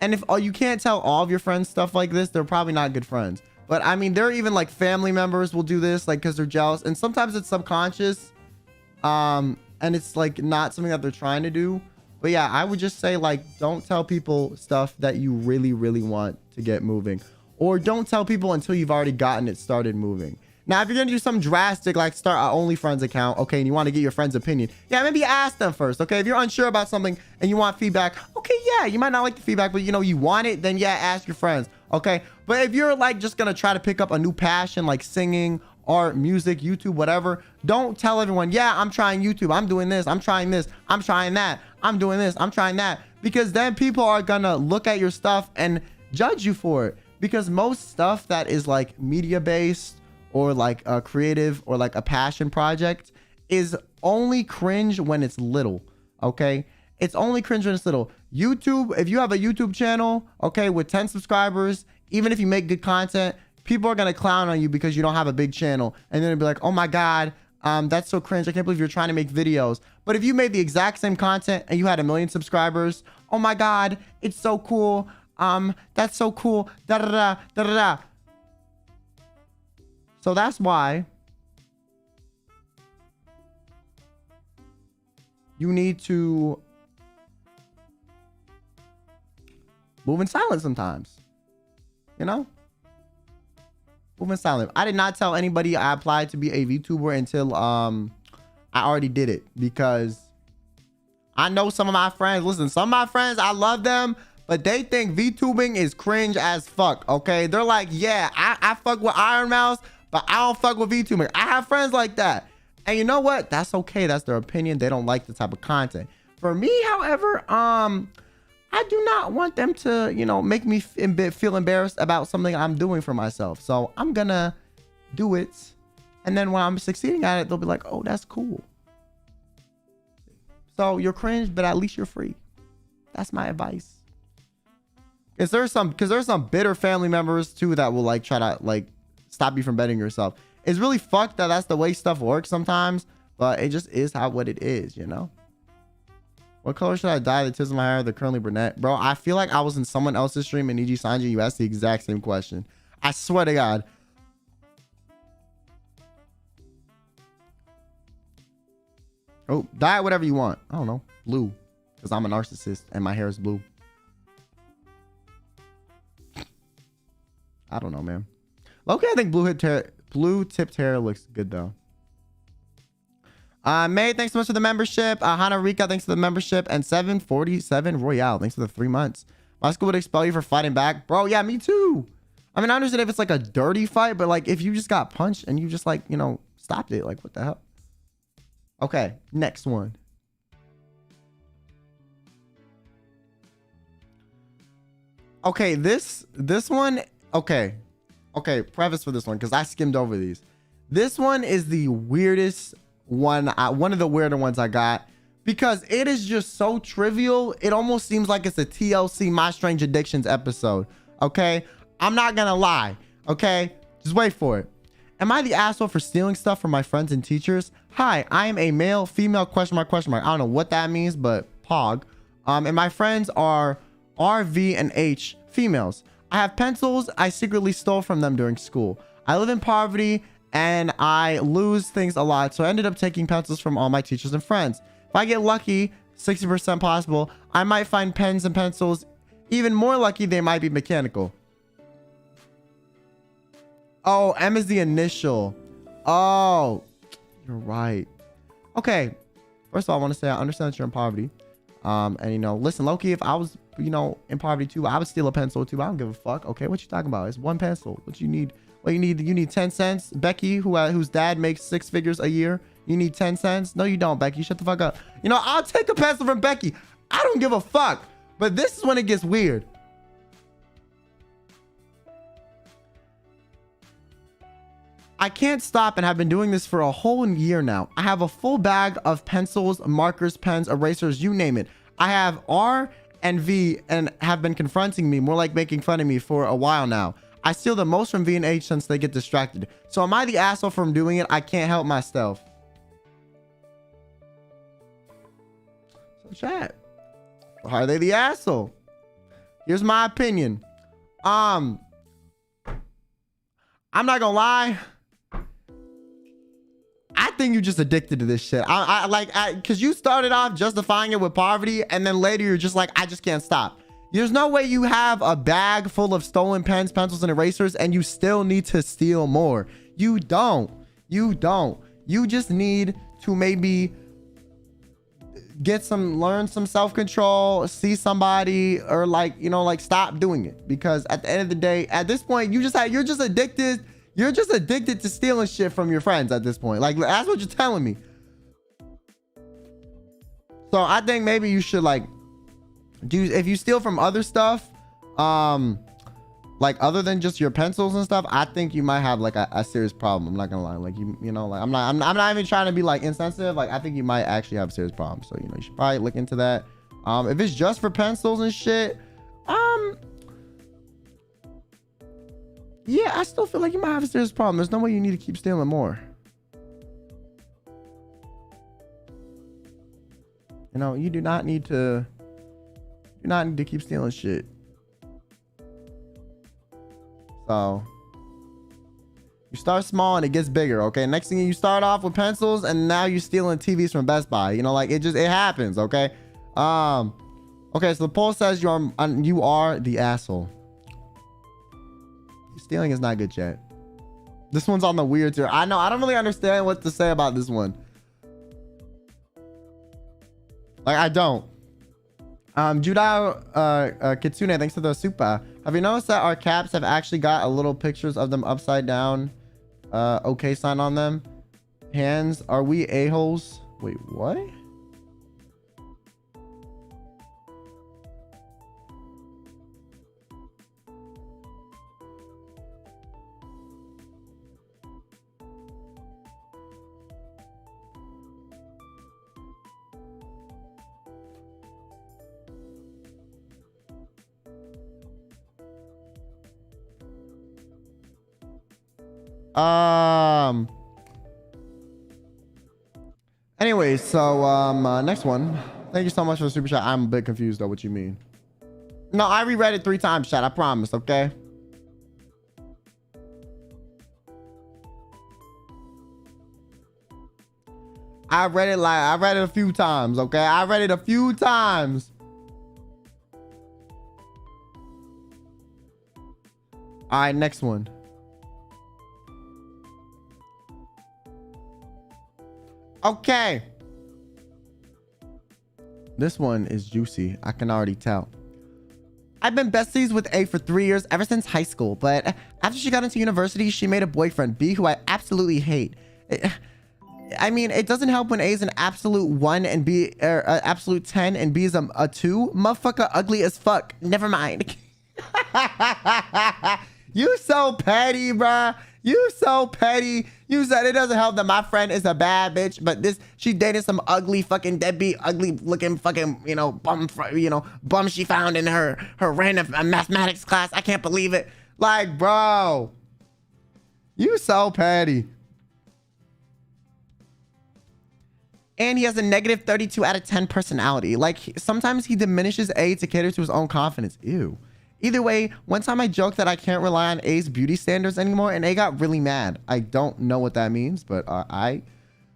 And if you can't tell all of your friends stuff like this, they're probably not good friends. But I mean, there are even like family members will do this, like, because they're jealous, and sometimes it's subconscious, and it's like not something that they're trying to do. But yeah, I would just say, like, don't tell people stuff that you really, really want to get moving, or don't tell people until you've already gotten it started moving. Now, if you're gonna do something drastic, like start an OnlyFriends account, okay, and you want to get your friend's opinion, yeah, maybe ask them first, okay? If you're unsure about something and you want feedback, okay, yeah, you might not like the feedback, but you know you want it, then yeah, ask your friends, okay? But if you're like just gonna try to pick up a new passion, like singing, art, music, YouTube, whatever, don't tell everyone, yeah, I'm trying YouTube, I'm doing this, I'm trying this, I'm trying that, I'm doing this, I'm trying that, because then people are gonna look at your stuff and judge you for it. Because most stuff that is like media based, or like a creative, or like a passion project, is only cringe when it's little, okay? It's only cringe when it's little. YouTube, if you have a YouTube channel, okay, with 10 subscribers, even if you make good content, people are gonna clown on you because you don't have a big channel, and then they'll be like, oh my god, that's so cringe, I can't believe you're trying to make videos. But if you made the exact same content and you had 1 million subscribers, oh my god, it's so cool, that's so cool, da da da da da da. So that's why you need to move in silence sometimes, you know? Move in silence. I did not tell anybody I applied to be a VTuber until I already did it, because I know some of my friends, listen, some of my friends, I love them, but they think VTubing is cringe as fuck, okay? They're like, yeah, I fuck with Iron Mouse, but I don't fuck with VTubing. I have friends like that. And you know what? That's okay. That's their opinion. They don't like the type of content. For me, however, I do not want them to, you know, make me feel embarrassed about something I'm doing for myself. So I'm gonna do it. And then when I'm succeeding at it, they'll be like, oh, that's cool. So you're cringe, but at least you're free. That's my advice. Because there's some bitter family members too that will like try to like stop you from betting yourself. It's really fucked that that's the way stuff works sometimes, but it just is what it is, you know? What color should I dye the tips of my hair? They're currently brunette. Bro, I feel like I was in someone else's stream in NIJISANJI. You asked the exact same question. I swear to God. Oh, dye it whatever you want. I don't know. Blue. Because I'm a narcissist and my hair is blue. I don't know, man. Okay, I think blue tipped hair looks good though. May, thanks so much for the membership. Hana Rika, thanks for the membership. And 747 Royale, thanks for the 3 months. My school would expel you for fighting back. Bro, yeah, me too. I mean, I understand if it's like a dirty fight, but like if you just got punched and you just like, you know, stopped it, like what the hell? Okay, next one. Okay, this one, okay, preface for this one, because I skimmed over these. This one is the weirdest one, one of the weirder ones I got, because it is just so trivial. It almost seems like it's a TLC My Strange Addictions episode. Okay, I'm not gonna lie. Okay, just wait for it. Am I the asshole for stealing stuff from my friends and teachers? Hi, I am a male, female, question mark. I don't know what that means, but pog. And my friends are R, V, and H, females. I have pencils I secretly stole from them during school. I live in poverty and I lose things a lot, so I ended up taking pencils from all my teachers and friends. If I get lucky, 60% possible, I might find pens and pencils. Even more lucky, they might be mechanical. Oh, M is the initial. Oh, you're right. Okay, first of all, I want to say I understand that you're in poverty. And you know, listen, low-key, if I was, you know, in poverty too, I would steal a pencil too. I don't give a fuck. Okay, what you talking about? It's one pencil. What you need? What you need 10 cents. Becky, whose dad makes 6 figures a year, You need 10 cents? No, you don't, Becky. Shut the fuck up. You know, I'll take a pencil from Becky. I don't give a fuck. But this is when it gets weird. I can't stop and have been doing this for a whole year now. I have a full bag of pencils, markers, pens, erasers, you name it. I have R and V and have been confronting me, more like making fun of me for a while now. I steal the most from V and H since they get distracted. So am I the asshole from doing it? I can't help myself. So chat, are they the asshole? Here's my opinion. I'm not gonna lie. I think you're just addicted to this shit. Cause you started off justifying it with poverty, and then later you're just like, I just can't stop. There's no way you have a bag full of stolen pens, pencils, and erasers, and you still need to steal more. You don't. You just need to maybe learn some self-control, see somebody, or stop doing it. Because at the end of the day, at this point, you're just addicted. You're just addicted to stealing shit from your friends at this point. Like, that's what you're telling me. So I think maybe you should if you steal from other stuff, other than just your pencils and stuff, I think you might have a serious problem. I'm not gonna lie. I'm not even trying to be insensitive. I think you might actually have a serious problem. So, you should probably look into that. If it's just for pencils and shit, yeah, I still feel like you might have a serious problem. There's no way you need to keep stealing more. You do not need to keep stealing shit. So you start small and it gets bigger. Okay, next thing you start off with pencils and now you're stealing TVs from Best Buy. It happens. Okay. Okay, so the poll says you are the asshole. Stealing is not good, chat. This one's on the weird tier. I know. I don't really understand what to say about this one. I don't. Judao Kitsune, thanks for the supa. Have you noticed that our caps have actually got a little pictures of them upside down? Okay sign on them. Hands. Are we a-holes? Wait, what? Anyway, so next one. Thank you so much for the super chat. I'm a bit confused though what you mean. No, I reread it 3 times, chat. I promise, okay? I read it a few times, okay? I read it a few times. All right, next one. Okay. This one is juicy. I can already tell. I've been besties with A for 3 years, ever since high school. But after she got into university, she made a boyfriend, B, who I absolutely hate. I mean, it doesn't help when A is an absolute 1 and B, absolute 10 and B is a 2. Motherfucker ugly as fuck. Never mind. You so petty, bruh. You so petty. You said it doesn't help that my friend is a bad bitch, but she dated some ugly fucking deadbeat, ugly looking fucking, bum she found in her random mathematics class. I can't believe it. Like, bro, you so petty. And he has a negative 32 out of 10 personality. Like, sometimes he diminishes A to cater to his own confidence. Ew. Either way, one time I joked that I can't rely on A's beauty standards anymore, and A got really mad. I don't know what that means, but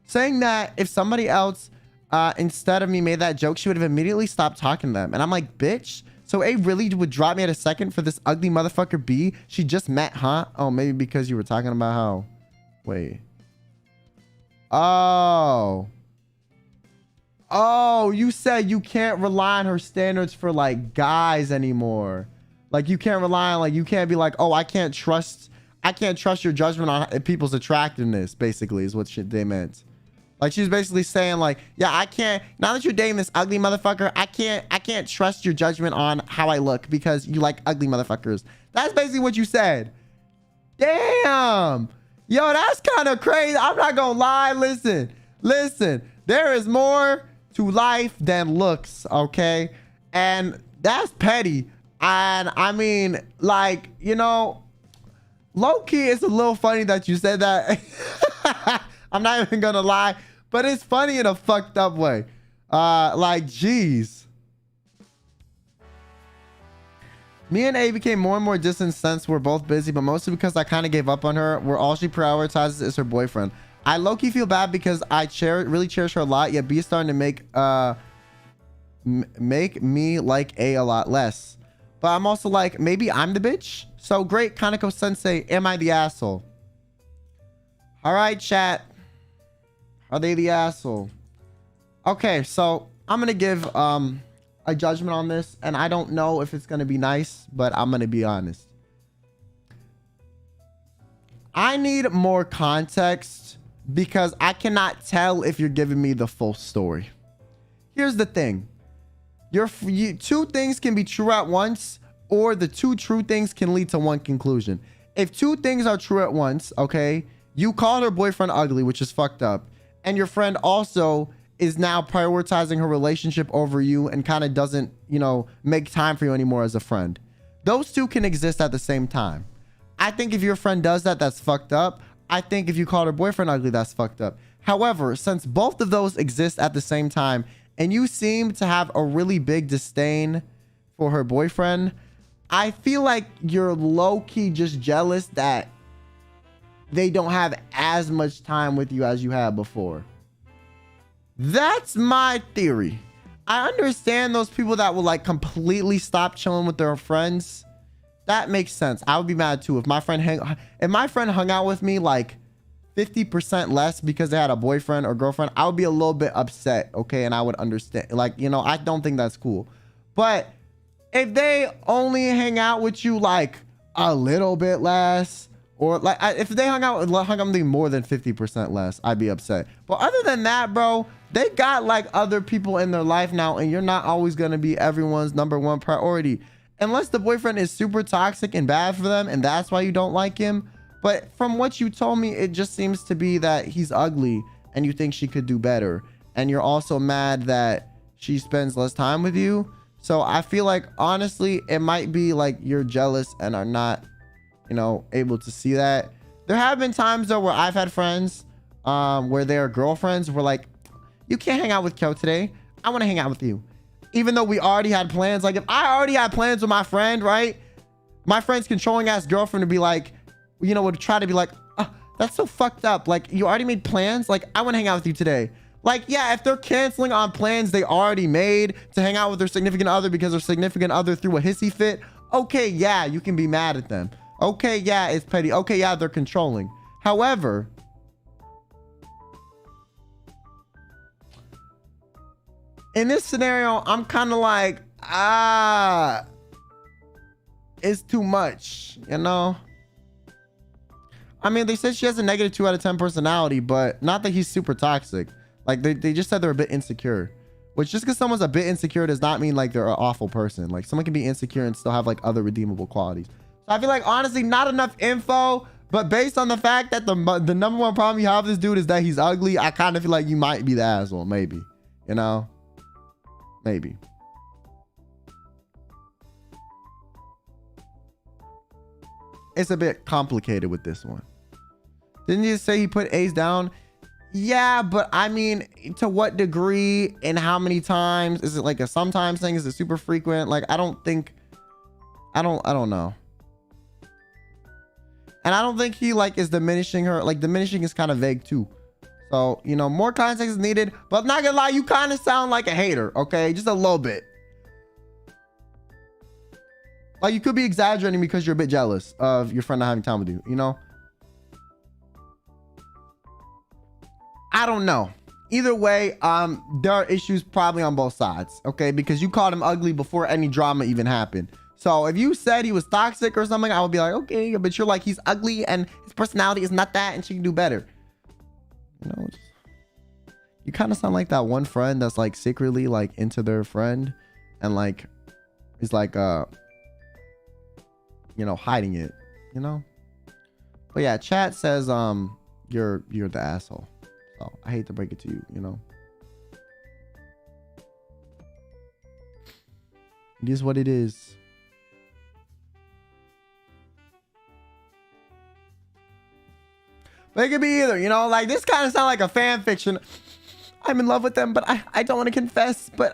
saying that if somebody else instead of me made that joke, she would have immediately stopped talking to them. And I'm like, bitch, so A really would drop me at a second for this ugly motherfucker B she just met, huh? Oh, maybe because you were talking about how... Wait. Oh, you said you can't rely on her standards for, like, guys anymore. Like, you can't rely on, like, you can't be like, oh, I can't trust your judgment on people's attractiveness, basically, is what they meant. Like she's basically saying like, yeah, I can't, now that you're dating this ugly motherfucker, I can't trust your judgment on how I look because you like ugly motherfuckers. That's basically what you said. Damn. Yo, that's kind of crazy. I'm not gonna lie. Listen, there is more to life than looks, okay? And that's petty. And I mean, like, you know, low-key, it's a little funny that you said that. I'm not even gonna lie, but it's funny in a fucked up way. Like, geez. Me and A became more and more distant since we're both busy, but mostly because I kind of gave up on her, where all she prioritizes is her boyfriend. I low-key feel bad because I really cherish her a lot, yet B's starting to make me like A lot less. But I'm also like, maybe I'm the bitch? So great, Kaneko sensei, am I the asshole? All right, chat. Are they the asshole? Okay, so I'm gonna give a judgment on this, and I don't know if it's gonna be nice, but I'm gonna be honest. I need more context because I cannot tell if you're giving me the full story. Here's the thing. Two things can be true at once, or the two true things can lead to one conclusion. If two things are true at once, okay, you called her boyfriend ugly, which is fucked up, and your friend also is now prioritizing her relationship over you and kind of doesn't, you know, make time for you anymore as a friend. Those two can exist at the same time. I think if your friend does that, that's fucked up. I think if you called her boyfriend ugly, that's fucked up. However, since both of those exist at the same time, and you seem to have a really big disdain for her boyfriend, I feel like you're low-key just jealous that they don't have as much time with you as you had before. That's my theory. I understand those people that will like completely stop chilling with their friends. That makes sense. I would be mad too if my friend hung out with me like 50% less because they had a boyfriend or girlfriend. I would be a little bit upset, okay? And I would understand, like, you know, I don't think that's cool. But if they only hang out with you like a little bit less, or like if they hung out with me more than 50% less, I'd be upset. But other than that, bro, they got like other people in their life now, and you're not always gonna be everyone's #1 priority. Unless the boyfriend is super toxic and bad for them, and that's why you don't like him. But from what you told me, it just seems to be that he's ugly and you think she could do better. And you're also mad that she spends less time with you. So I feel like, honestly, it might be like you're jealous and are not, you know, able to see that. There have been times, though, where I've had friends where their girlfriends were like, you can't hang out with Kyo today. I want to hang out with you. Even though we already had plans. Like, if I already had plans with my friend, right? My friend's controlling ass girlfriend to be like, you know, would try to be like, oh, that's so fucked up. Like, you already made plans? Like, I want to hang out with you today. Like, yeah, if they're canceling on plans they already made to hang out with their significant other because their significant other threw a hissy fit, okay, yeah, you can be mad at them. Okay, yeah, it's petty. Okay, yeah, they're controlling. However, in this scenario, I'm kind of like, it's too much, you know? I mean, they said she has a -2 out of 10 personality, but not that he's super toxic. Like, they just said they're a bit insecure. Which, just because someone's a bit insecure does not mean like they're an awful person. Like, someone can be insecure and still have like other redeemable qualities. So I feel like, honestly, not enough info. But based on the fact that the #1 problem you have with this dude is that he's ugly, I kind of feel like you might be the asshole, maybe. You know? Maybe. It's a bit complicated with this one. Didn't you say he put A's down? Yeah, but I mean, to what degree and how many times? Is it like a sometimes thing? Is it super frequent? Like, I don't know. And I don't think he like is diminishing her. Like, diminishing is kind of vague too. So, you know, more context is needed. But I'm not gonna lie, you kind of sound like a hater, okay? Just a little bit. Like, you could be exaggerating because you're a bit jealous of your friend not having time with you, you know? I don't know. Either way, there are issues probably on both sides, okay? Because you called him ugly before any drama even happened. So if you said he was toxic or something, I would be like, okay, but you're like, he's ugly and his personality is not that and she can do better. You know, You kind of sound like that one friend that's like secretly like into their friend and like is like you know, hiding it, you know. But yeah, chat says you're the asshole. So I hate to break it to you, you know. It is what it is. But it could be either, you know, like this kind of sound like a fan fiction. I'm in love with them, but I don't want to confess, but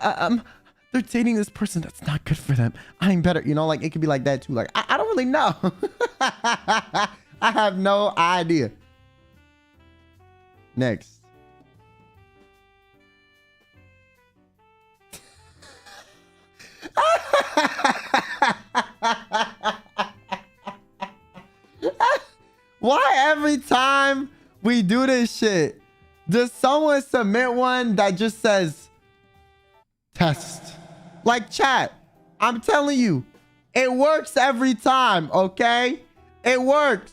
they're dating this person that's not good for them. I'm better, you know, like it could be like that too. Like I don't really know. I have no idea. Next. Why every time we do this shit does someone submit one that just says test? Like, chat, I'm telling you, it works every time, okay? It works.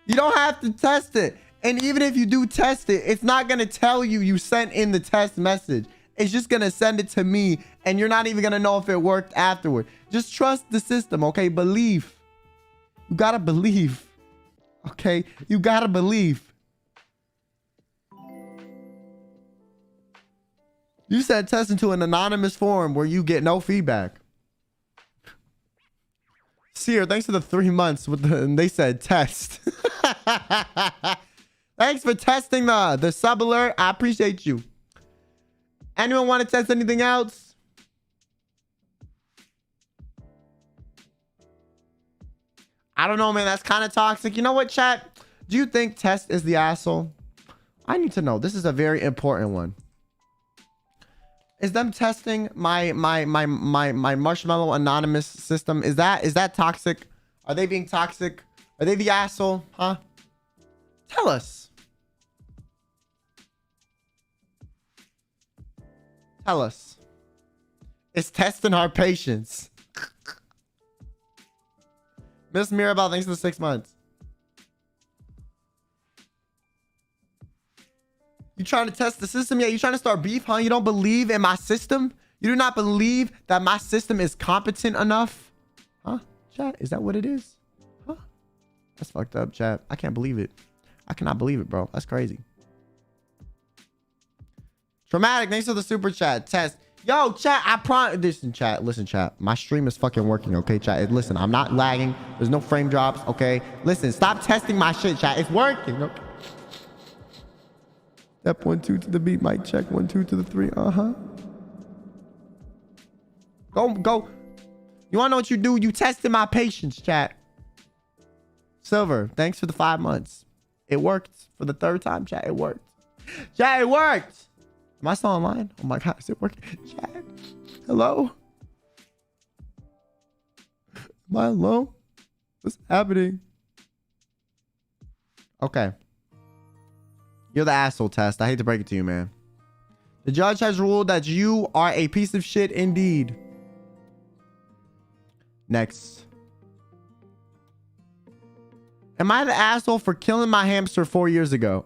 You don't have to test it. And even if you do test it, it's not going to tell you you sent in the test message. It's just going to send it to me, and you're not even going to know if it worked afterward. Just trust the system, okay? Believe. You got to believe. Okay? You got to believe. You said test into an anonymous forum where you get no feedback. Seer, thanks for the 3 months with the, and they said test. Thanks for testing the sub alert. I appreciate you. Anyone want to test anything else? I don't know, man. That's kind of toxic. You know what, chat? Do you think test is the asshole? I need to know. This is a very important one. Is them testing my marshmallow anonymous system? Is that toxic? Are they being toxic? Are they the asshole? Huh? Tell us. Tell us. It's testing our patience. Miss Mirabelle, thanks for the 6 months. You trying to test the system? Yeah, you trying to start beef, huh? You don't believe in my system? You do not believe that my system is competent enough? Huh? Chat, is that what it is? Huh? That's fucked up, chat. I can't believe it. I cannot believe it, bro. That's crazy. Traumatic, thanks for the super chat. Test. Yo, chat, I promise. Listen, chat. My stream is fucking working, okay, chat? Listen, I'm not lagging. There's no frame drops, okay? Listen, stop testing my shit, chat. It's working, okay? Step 1, 2 to the beat. Mic check. 1, 2 to the 3. Uh-huh. Go. You want to know what you do? You tested my patience, chat. Silver, thanks for the 5 months. It worked for the 3rd time, chat. It worked. Chat, it worked. Am I still online? Oh my God, is it working? Chat. Hello? Am I alone? What's happening? Okay. You're the asshole, Test. I hate to break it to you, man. The judge has ruled that you are a piece of shit indeed. Next. Am I the asshole for killing my hamster 4 years ago?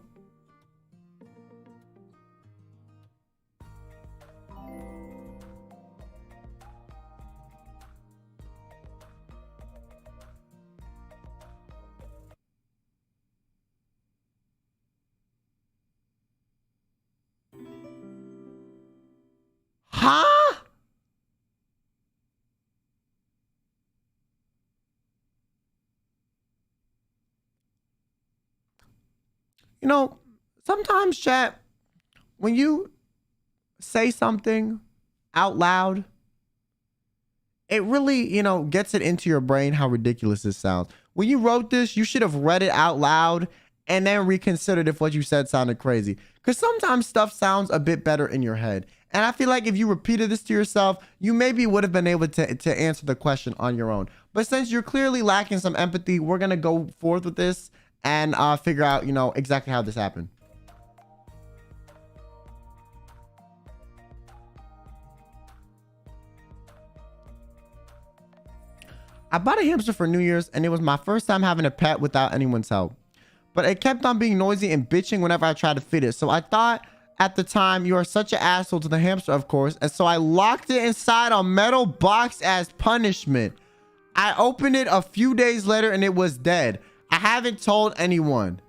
Huh? You know, sometimes, chat, when you say something out loud, it really, you know, gets it into your brain how ridiculous this sounds. When you wrote this, you should have read it out loud and then reconsidered if what you said sounded crazy. Because sometimes stuff sounds a bit better in your head. And I feel like if you repeated this to yourself, you maybe would have been able to answer the question on your own. But since you're clearly lacking some empathy, we're going to go forth with this and figure out, you know, exactly how this happened. I bought a hamster for New Year's and it was my first time having a pet without anyone's help. But it kept on being noisy and bitching whenever I tried to feed it. So I thought at the time. You are such an asshole to the hamster, of course. And so I locked it inside a metal box as punishment. I opened it a few days later and it was dead. I haven't told anyone.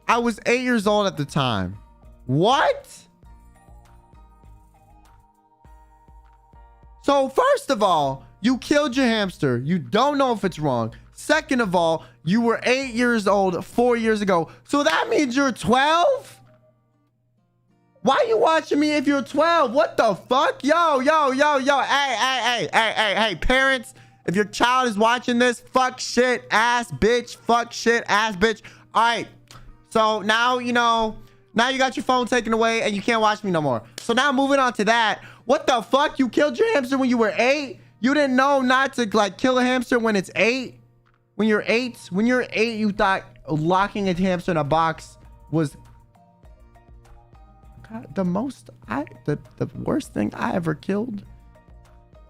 I was 8 years old at the time. What? So first of all, you killed your hamster. You don't know if it's wrong. Second of all, you were 8 years old 4 years ago. So that means you're 12? Why are you watching me if you're 12? What the fuck? Yo. Hey, parents. If your child is watching this, fuck shit ass bitch. Fuck shit ass bitch. All right. So now, you know, now you got your phone taken away and you can't watch me no more. So now moving on to that. What the fuck? You killed your hamster when you were 8? You didn't know not to like kill a hamster when it's 8? When you're 8? When you're 8, you thought locking a hamster in a box was the worst thing I ever killed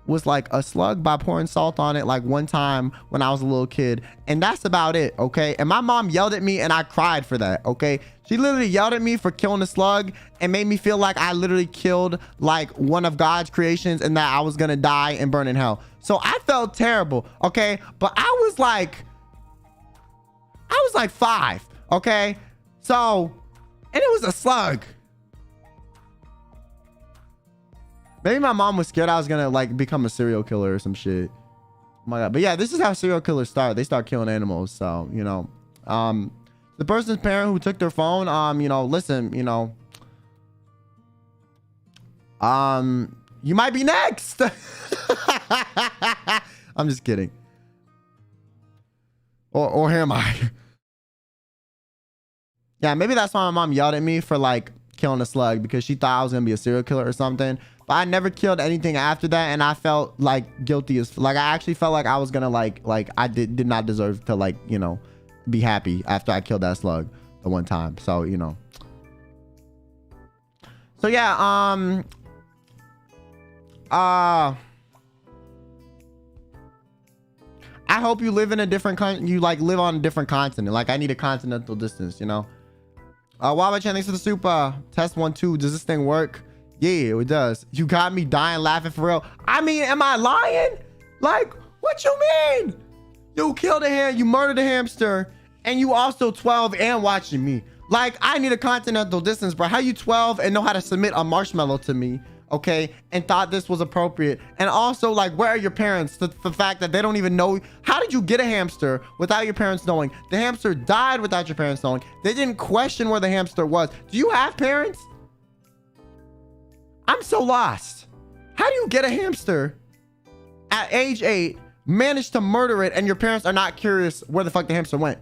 was like a slug by pouring salt on it like one time when I was a little kid, and that's about it. Okay, and my mom yelled at me and I cried for that. Okay, she literally yelled at me for killing a slug and made me feel like I literally killed like one of God's creations and that I was gonna die and burn in hell. So I felt terrible. Okay, but I was like 5. Okay, so and it was a slug. Maybe my mom was scared I was gonna like become a serial killer or some shit. Oh my god. But yeah, this is how serial killers start. They start killing animals. So, you know, the person's parent who took their phone, you know, listen, you know, you might be next. I'm just kidding. Or am I? Yeah, maybe that's why my mom yelled at me for like killing a slug, because she thought I was gonna be a serial killer or something. But I never killed anything after that, and I felt like guilty as like I actually felt like I was gonna like I did not deserve to like, you know, be happy after I killed that slug the one time. So, you know. So yeah, I hope you live in a different you like live on a different continent. Like I need a continental distance, you know. Waba Chan, thanks for the super. Test 1 2. Does this thing work? Yeah, it does. You got me dying laughing for real. I mean, am I lying? Like, what you mean? You killed a ham, you murdered a hamster, and you also 12 and watching me. Like, I need a continental distance, bro. How you 12 and know how to submit a marshmallow to me, okay, and thought this was appropriate? And also, like, where are your parents? The fact that they don't even know. How did you get a hamster without your parents knowing? The hamster died without your parents knowing. They didn't question where the hamster was. Do you have parents? I'm so lost. How do you get a hamster at age 8, manage to murder it, and your parents are not curious where the fuck the hamster went?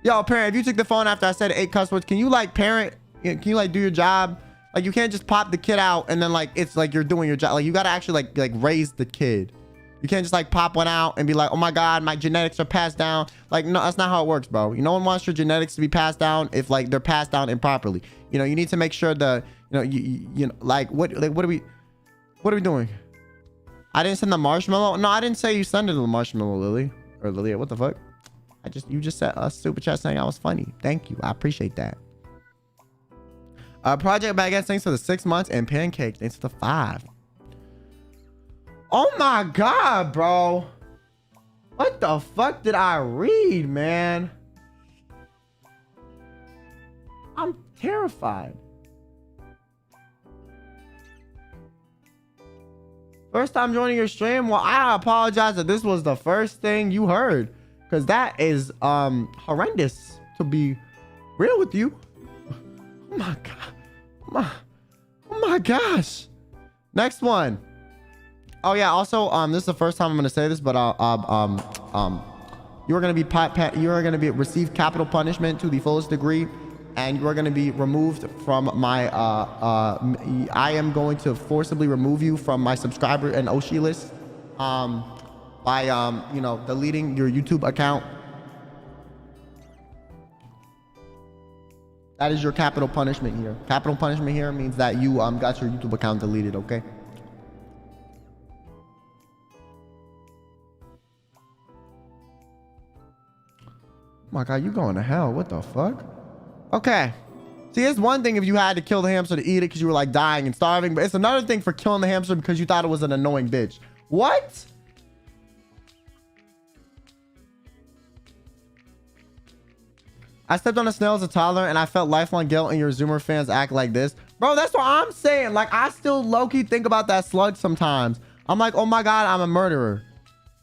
Yo, parent, if you took the phone after I said 8 cuss words, can you like parent? Can you like do your job? Like you can't just pop the kid out and then like it's like you're doing your job. Like you gotta actually like raise the kid. You can't just like pop one out and be like, oh my god, my genetics are passed down. Like, no, that's not how it works, bro. No one wants your genetics to be passed down if like they're passed down improperly. You know, you need to make sure the, you know, you know, like what are we doing? I didn't send the marshmallow. No, I didn't say you sent it the marshmallow, Lily or Lilia. What the fuck? You just said a super chat saying I was funny. Thank you. I appreciate that. Project Baguette, thanks for the 6 months, and Pancake, thanks for the 5. Oh my god, bro. What the fuck did I read, man? I'm terrified. First time joining your stream? Well, I apologize that this was the first thing you heard, because that is horrendous, to be real with you. Oh my god. Oh my gosh. Next one. Oh yeah. Also, this is the first time I'm gonna say this, but you are gonna be receive capital punishment to the fullest degree, and you are gonna be removed from my I am going to forcibly remove you from my subscriber and Oshi list, by you know, deleting your YouTube account. That is your capital punishment here. Capital punishment here means that you got your YouTube account deleted, okay? Oh my God, you going to hell. What the fuck? Okay. See, it's one thing if you had to kill the hamster to eat it because you were like dying and starving, but it's another thing for killing the hamster because you thought it was an annoying bitch. What? I stepped on a snail as a toddler and I felt lifelong guilt, and your Zoomer fans act like this. Bro, that's what I'm saying. Like, I still low-key think about that slug sometimes. I'm like, oh my God, I'm a murderer.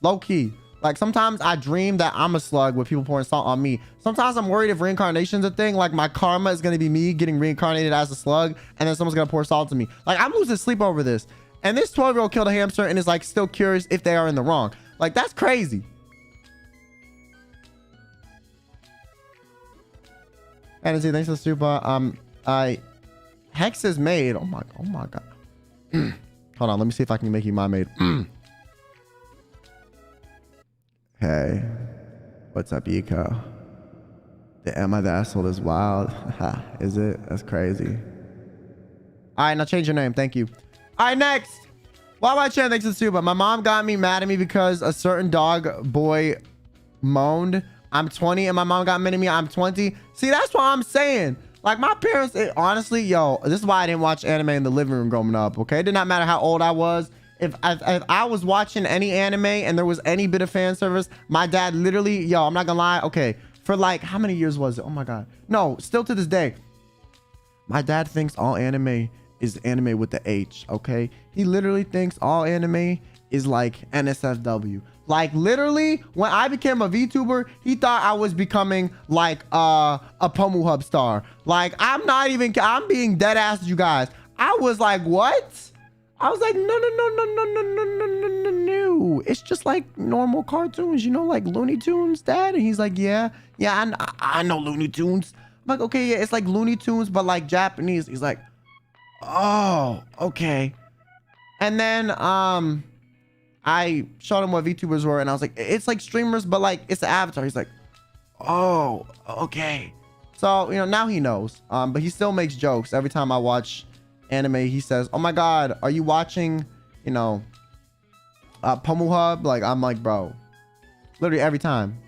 Low-key. Like, sometimes I dream that I'm a slug with people pouring salt on me. Sometimes I'm worried if reincarnation's a thing. Like, my karma is going to be me getting reincarnated as a slug, and then someone's going to pour salt on me. Like, I'm losing sleep over this. And this 12-year-old killed a hamster and is, like, still curious if they are in the wrong. Like, that's crazy. Fantasy, thanks for the super. Hex is made. Oh my God. Hold on, let me see if I can make you my maid. Hey, what's up, Eco? Am I the asshole is wild? Is it? That's crazy. All right, now change your name. Thank you. All right, next. Why my channel? Thanks for the super. My mom got me mad at me because a certain dog boy moaned. I'm 20 and my mom got mad at me. I'm 20. See, that's what I'm saying. Like, my parents, honestly, yo, this is why I didn't watch anime in the living room growing up, okay? It did not matter how old I was. If I was watching any anime and there was any bit of fan service, my dad literally, yo, I'm not gonna lie, okay, for like, how many years was it? Oh my God. No, still to this day, my dad thinks all anime is anime with the H, okay? He literally thinks all anime is like NSFW. Like, literally, when I became a VTuber, he thought I was becoming like a Pomu Hub star. Like, I'm being dead ass, you guys. I was like, what? I was like, no. It's just like normal cartoons, you know, like Looney Tunes, Dad. And he's like, yeah, I know Looney Tunes. I'm like, okay, yeah, it's like Looney Tunes, but like Japanese. He's like, oh, okay. And then, I showed him what VTubers were, and I was like, it's like streamers, but like it's an avatar. He's like, oh, okay. So, you know, now he knows. But he still makes jokes every time I watch anime. He says, oh my God, are you watching, you know, Pomu Hub? Like, I'm like, bro, literally every time,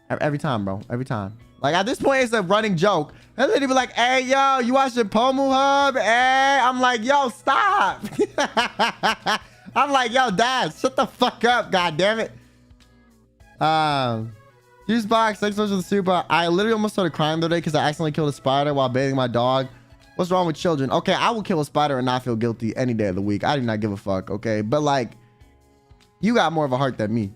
bro, every time. Like, at this point, it's a running joke. And then he'd be like, hey, yo, you watching Pomu Hub? Hey, I'm like, yo, stop. I'm like, yo, Dad, shut the fuck up, god damn it. Juicebox, thanks so much for the super. I literally almost started crying the other day because I accidentally killed a spider while bathing my dog. What's wrong with children? Okay, I will kill a spider and not feel guilty any day of the week. I do not give a fuck, okay? But like, you got more of a heart than me.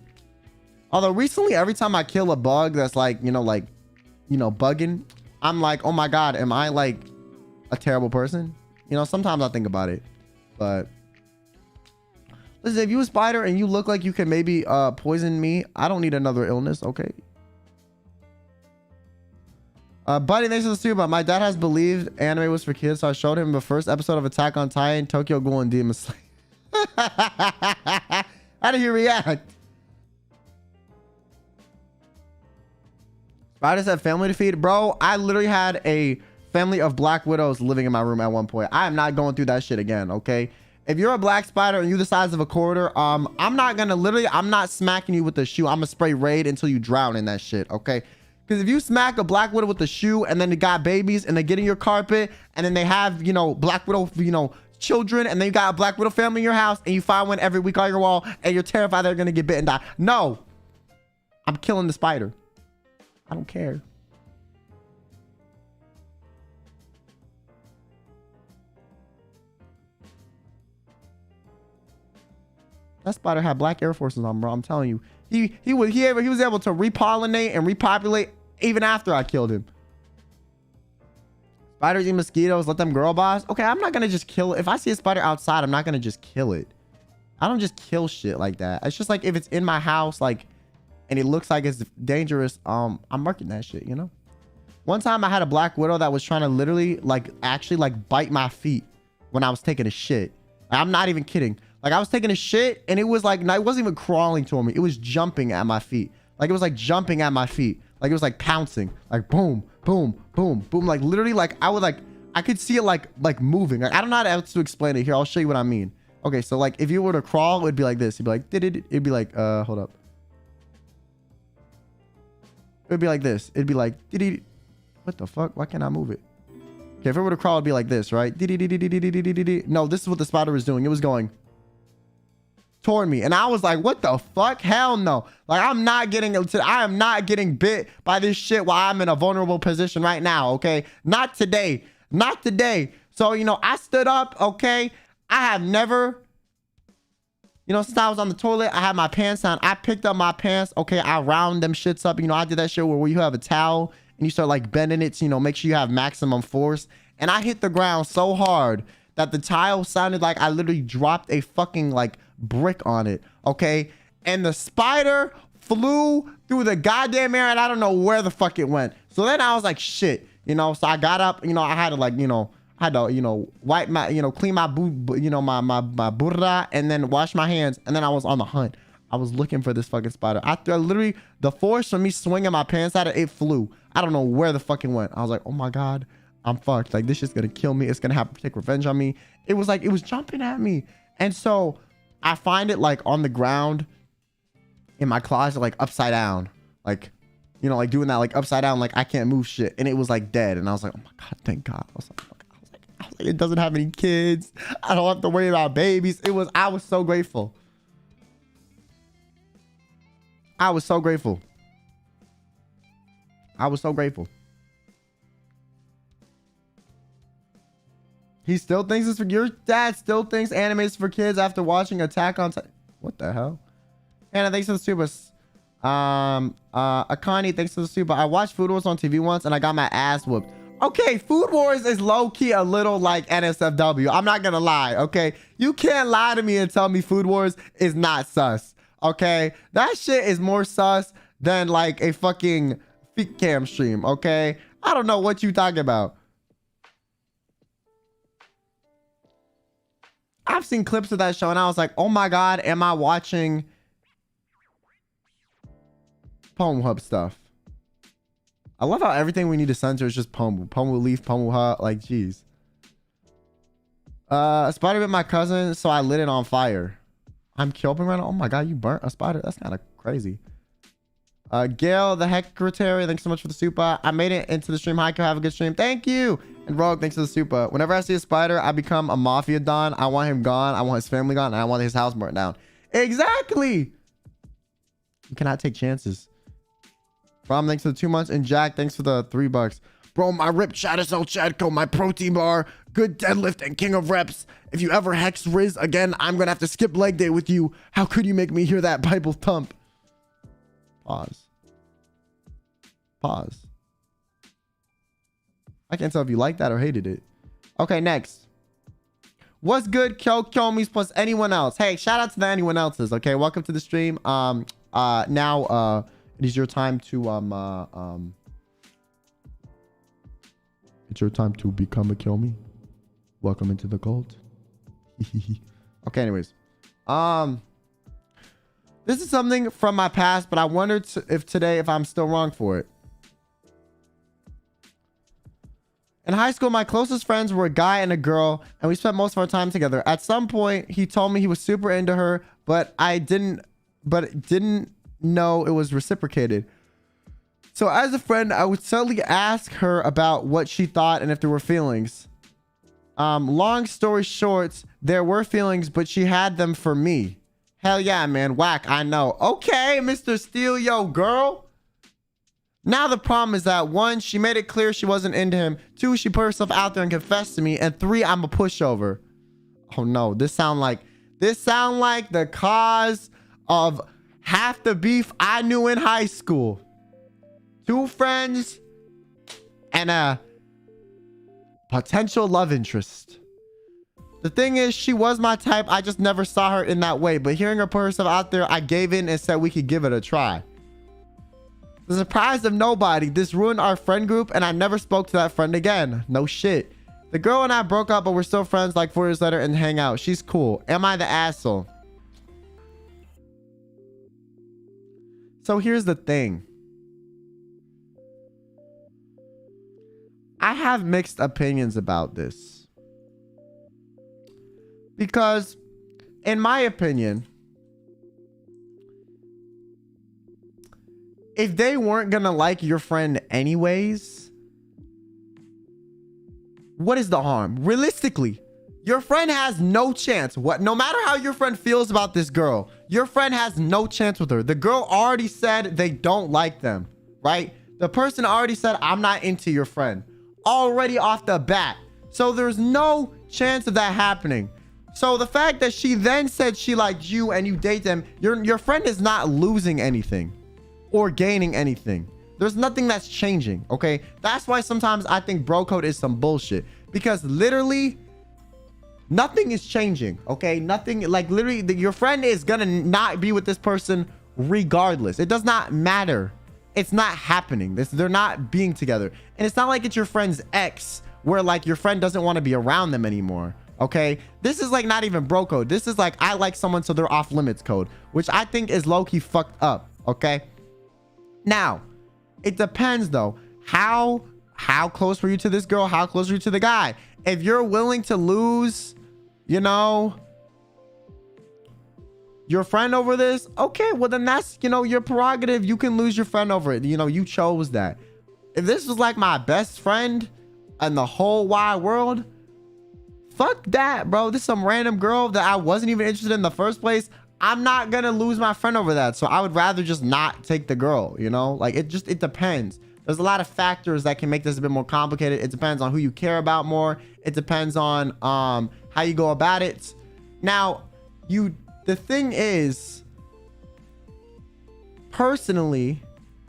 Although recently, every time I kill a bug that's like, bugging, I'm like, oh my God, am I like a terrible person? You know, sometimes I think about it, but listen, if you a spider and you look like you can maybe poison me, I don't need another illness, okay? Buddy, thanks for the super. My dad has believed anime was for kids, so I showed him the first episode of Attack on Titan, Tokyo Ghoul, and Demon Slayer. How did he react? Spiders have family to feed. Bro, I literally had a family of black widows living in my room at one point. I am not going through that shit again, okay? If you're a black spider and you're the size of a quarter, I'm not smacking you with a shoe. I'm gonna spray Raid until you drown in that shit, okay? Because if you smack a black widow with a shoe and then they got babies and they get in your carpet and then they have, black widow, children, and then you got a black widow family in your house and you find one every week on your wall and you're terrified they're gonna get bit and die. No, I'm killing the spider. I don't care. That spider had black Air Forces on, bro. I'm telling you. He was able to repollinate and repopulate even after I killed him. Spiders eat mosquitoes. Let them grow, boss. Okay, I'm not gonna just kill it. If I see a spider outside, I'm not gonna just kill it. I don't just kill shit like that. It's just like if it's in my house, like, and it looks like it's dangerous, I'm marking that shit, you know? One time I had a black widow that was trying to literally, like, actually, like, bite my feet when I was taking a shit. I'm not even kidding. Like, I was taking a shit, and it was like, it wasn't even crawling toward me. It was jumping at my feet. Like, it was like jumping at my feet. Like, it was like pouncing. Like, boom, boom, boom, boom. Like, literally, like, I would, like, I could see it, like moving. Like, I don't know how else to explain it. Here, I'll show you what I mean. Okay, so, like, if you were to crawl, it would be like this. It'd be like, it'd be like, hold up. It'd be like this. It'd be like, what the fuck? Why can't I move it? Okay, if it were to crawl, it'd be like this, right? No, this is what the spider was doing. It was going toward me. And I was like, what the fuck? Hell no. Like, I am not getting bit by this shit while I'm in a vulnerable position right now, okay? Not today. Not today. So, you know, I stood up, okay? I have never, you know, since I was on the toilet, I had my pants on. I picked up my pants, okay? I round them shits up. You know, I did that shit where you have a towel and you start like bending it to, you know, make sure you have maximum force. And I hit the ground so hard that the tile sounded like I literally dropped a fucking like brick on it, okay? And the spider flew through the goddamn air and I don't know where the fuck it went. So then I was like, shit, you know, so I got up, you know, I had to like, you know, wipe my, you know, clean my my burra and then wash my hands. And then I was on the hunt. I was looking for this fucking spider. I literally, the force from me swinging my pants at it, it flew. I don't know where the fuck it went. I was like, oh my God, I'm fucked. Like, this shit's gonna kill me. It's gonna have to take revenge on me. It was like, it was jumping at me. And so I find it like on the ground in my closet, like upside down, like, you know, like doing that, like upside down, like I can't move shit. And it was like dead. And I was like, oh my God, thank God. I was like, it doesn't have any kids. I don't have to worry about babies. I was so grateful. I was so grateful. I was so grateful. He still thinks it's for your dad still thinks anime is for kids after watching Attack on Titan. What the hell? Hannah, thanks for the super. Akani, thanks for the super. I watched Food Wars on TV once and I got my ass whooped. Okay, Food Wars is low-key a little like NSFW. I'm not gonna lie, okay? You can't lie to me and tell me Food Wars is not sus, okay? That shit is more sus than like a fucking feet cam stream, okay? I don't know what you talking about. I've seen clips of that show and I was like, oh my God, am I watching Pornhub stuff? I love how everything we need to censor is just Pomu. Pomu leaf, Pomu hut, like, jeez. A spider bit my cousin, so I lit it on fire. I'm Kyoping right now. Oh my God, you burnt a spider. That's kind of crazy. Gail, the secretary, thanks so much for the super. I made it into the stream. Hi, have a good stream. Thank you. And Rogue, thanks for the super. Whenever I see a spider, I become a mafia don. I want him gone. I want his family gone. And I want his house burnt down. Exactly. You cannot take chances. Rom, thanks for the 2 months. And Jack, thanks for the $3. Bro, my rip chat is El Chadco, my protein bar, good deadlift, and king of reps. If you ever hex Riz again, I'm gonna have to skip leg day with you. How could you make me hear that Bible thump? Pause. Pause. I can't tell if you liked that or hated it. Okay, next. What's good, Kyo Kyomis plus anyone else? Hey, shout out to the anyone else's. Okay, welcome to the stream. It is your time to it's your time to become a Kyomi. Welcome into the cult. Okay, anyways. This is something from my past, but I wondered if I'm still wrong for it. In high school, my closest friends were a guy and a girl, and we spent most of our time together. At some point, he told me he was super into her, but didn't know it was reciprocated. So as a friend, I would subtly ask her about what she thought and if there were feelings. Long story short, there were feelings, but she had them for me. Hell yeah, man. Whack, I know. Okay, Mr. Steal Yo Girl. Now the problem is that 1, she made it clear she wasn't into him. 2, she put herself out there and confessed to me. And 3, I'm a pushover. Oh no, this sound like the cause of half the beef I knew in high school. 2 friends and a potential love interest. The thing is, she was my type. I just never saw her in that way. But hearing her put herself out there, I gave in and said we could give it a try. The surprise of nobody, this ruined our friend group and I never spoke to that friend again. No shit. The girl and I broke up, but we're still friends like 4 years later and hang out. She's cool. Am I the asshole? So here's the thing. I have mixed opinions about this. Because, in my opinion, if they weren't gonna like your friend anyways, what is the harm? Realistically, your friend has no chance. No matter how your friend feels about this girl, your friend has no chance with her. The girl already said they don't like them, right? The person already said, I'm not into your friend. Already off the bat. So there's no chance of that happening. So the fact that she then said she liked you and you date them, your friend is not losing anything or gaining anything. There's nothing that's changing, okay? That's why sometimes I think bro code is some bullshit, because literally nothing is changing, okay? Nothing, like literally your friend is gonna not be with this person regardless. It does not matter. It's not happening. They're not being together. And it's not like it's your friend's ex where like your friend doesn't want to be around them anymore. Okay, this is like not even bro code. This is like I like someone so they're off limits code, which I think is low-key fucked up. Okay, now it depends though. How close were you to this girl? How close were you to the guy? If you're willing to lose, you know, your friend over this, okay, well then that's, you know, your prerogative. You can lose your friend over it. You know, you chose that. If this was like my best friend in the whole wide world, fuck that, bro. This is some random girl that I wasn't even interested in the first place. I'm not gonna lose my friend over that. So I would rather just not take the girl, you know? Like it depends. There's a lot of factors that can make this a bit more complicated. It depends on who you care about more. It depends on how you go about it. Now, the thing is, personally,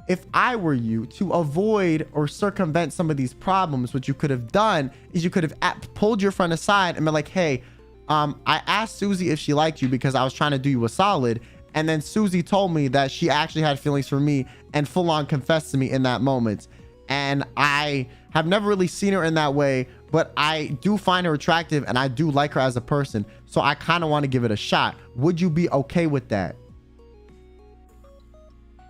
if I were you, to avoid or circumvent some of these problems, what you could have done is you could have pulled your friend aside and been like, hey, I asked Susie if she liked you because I was trying to do you a solid. And then Susie told me that she actually had feelings for me and full on confessed to me in that moment. And I have never really seen her in that way, but I do find her attractive and I do like her as a person. So I kind of want to give it a shot. Would you be okay with that?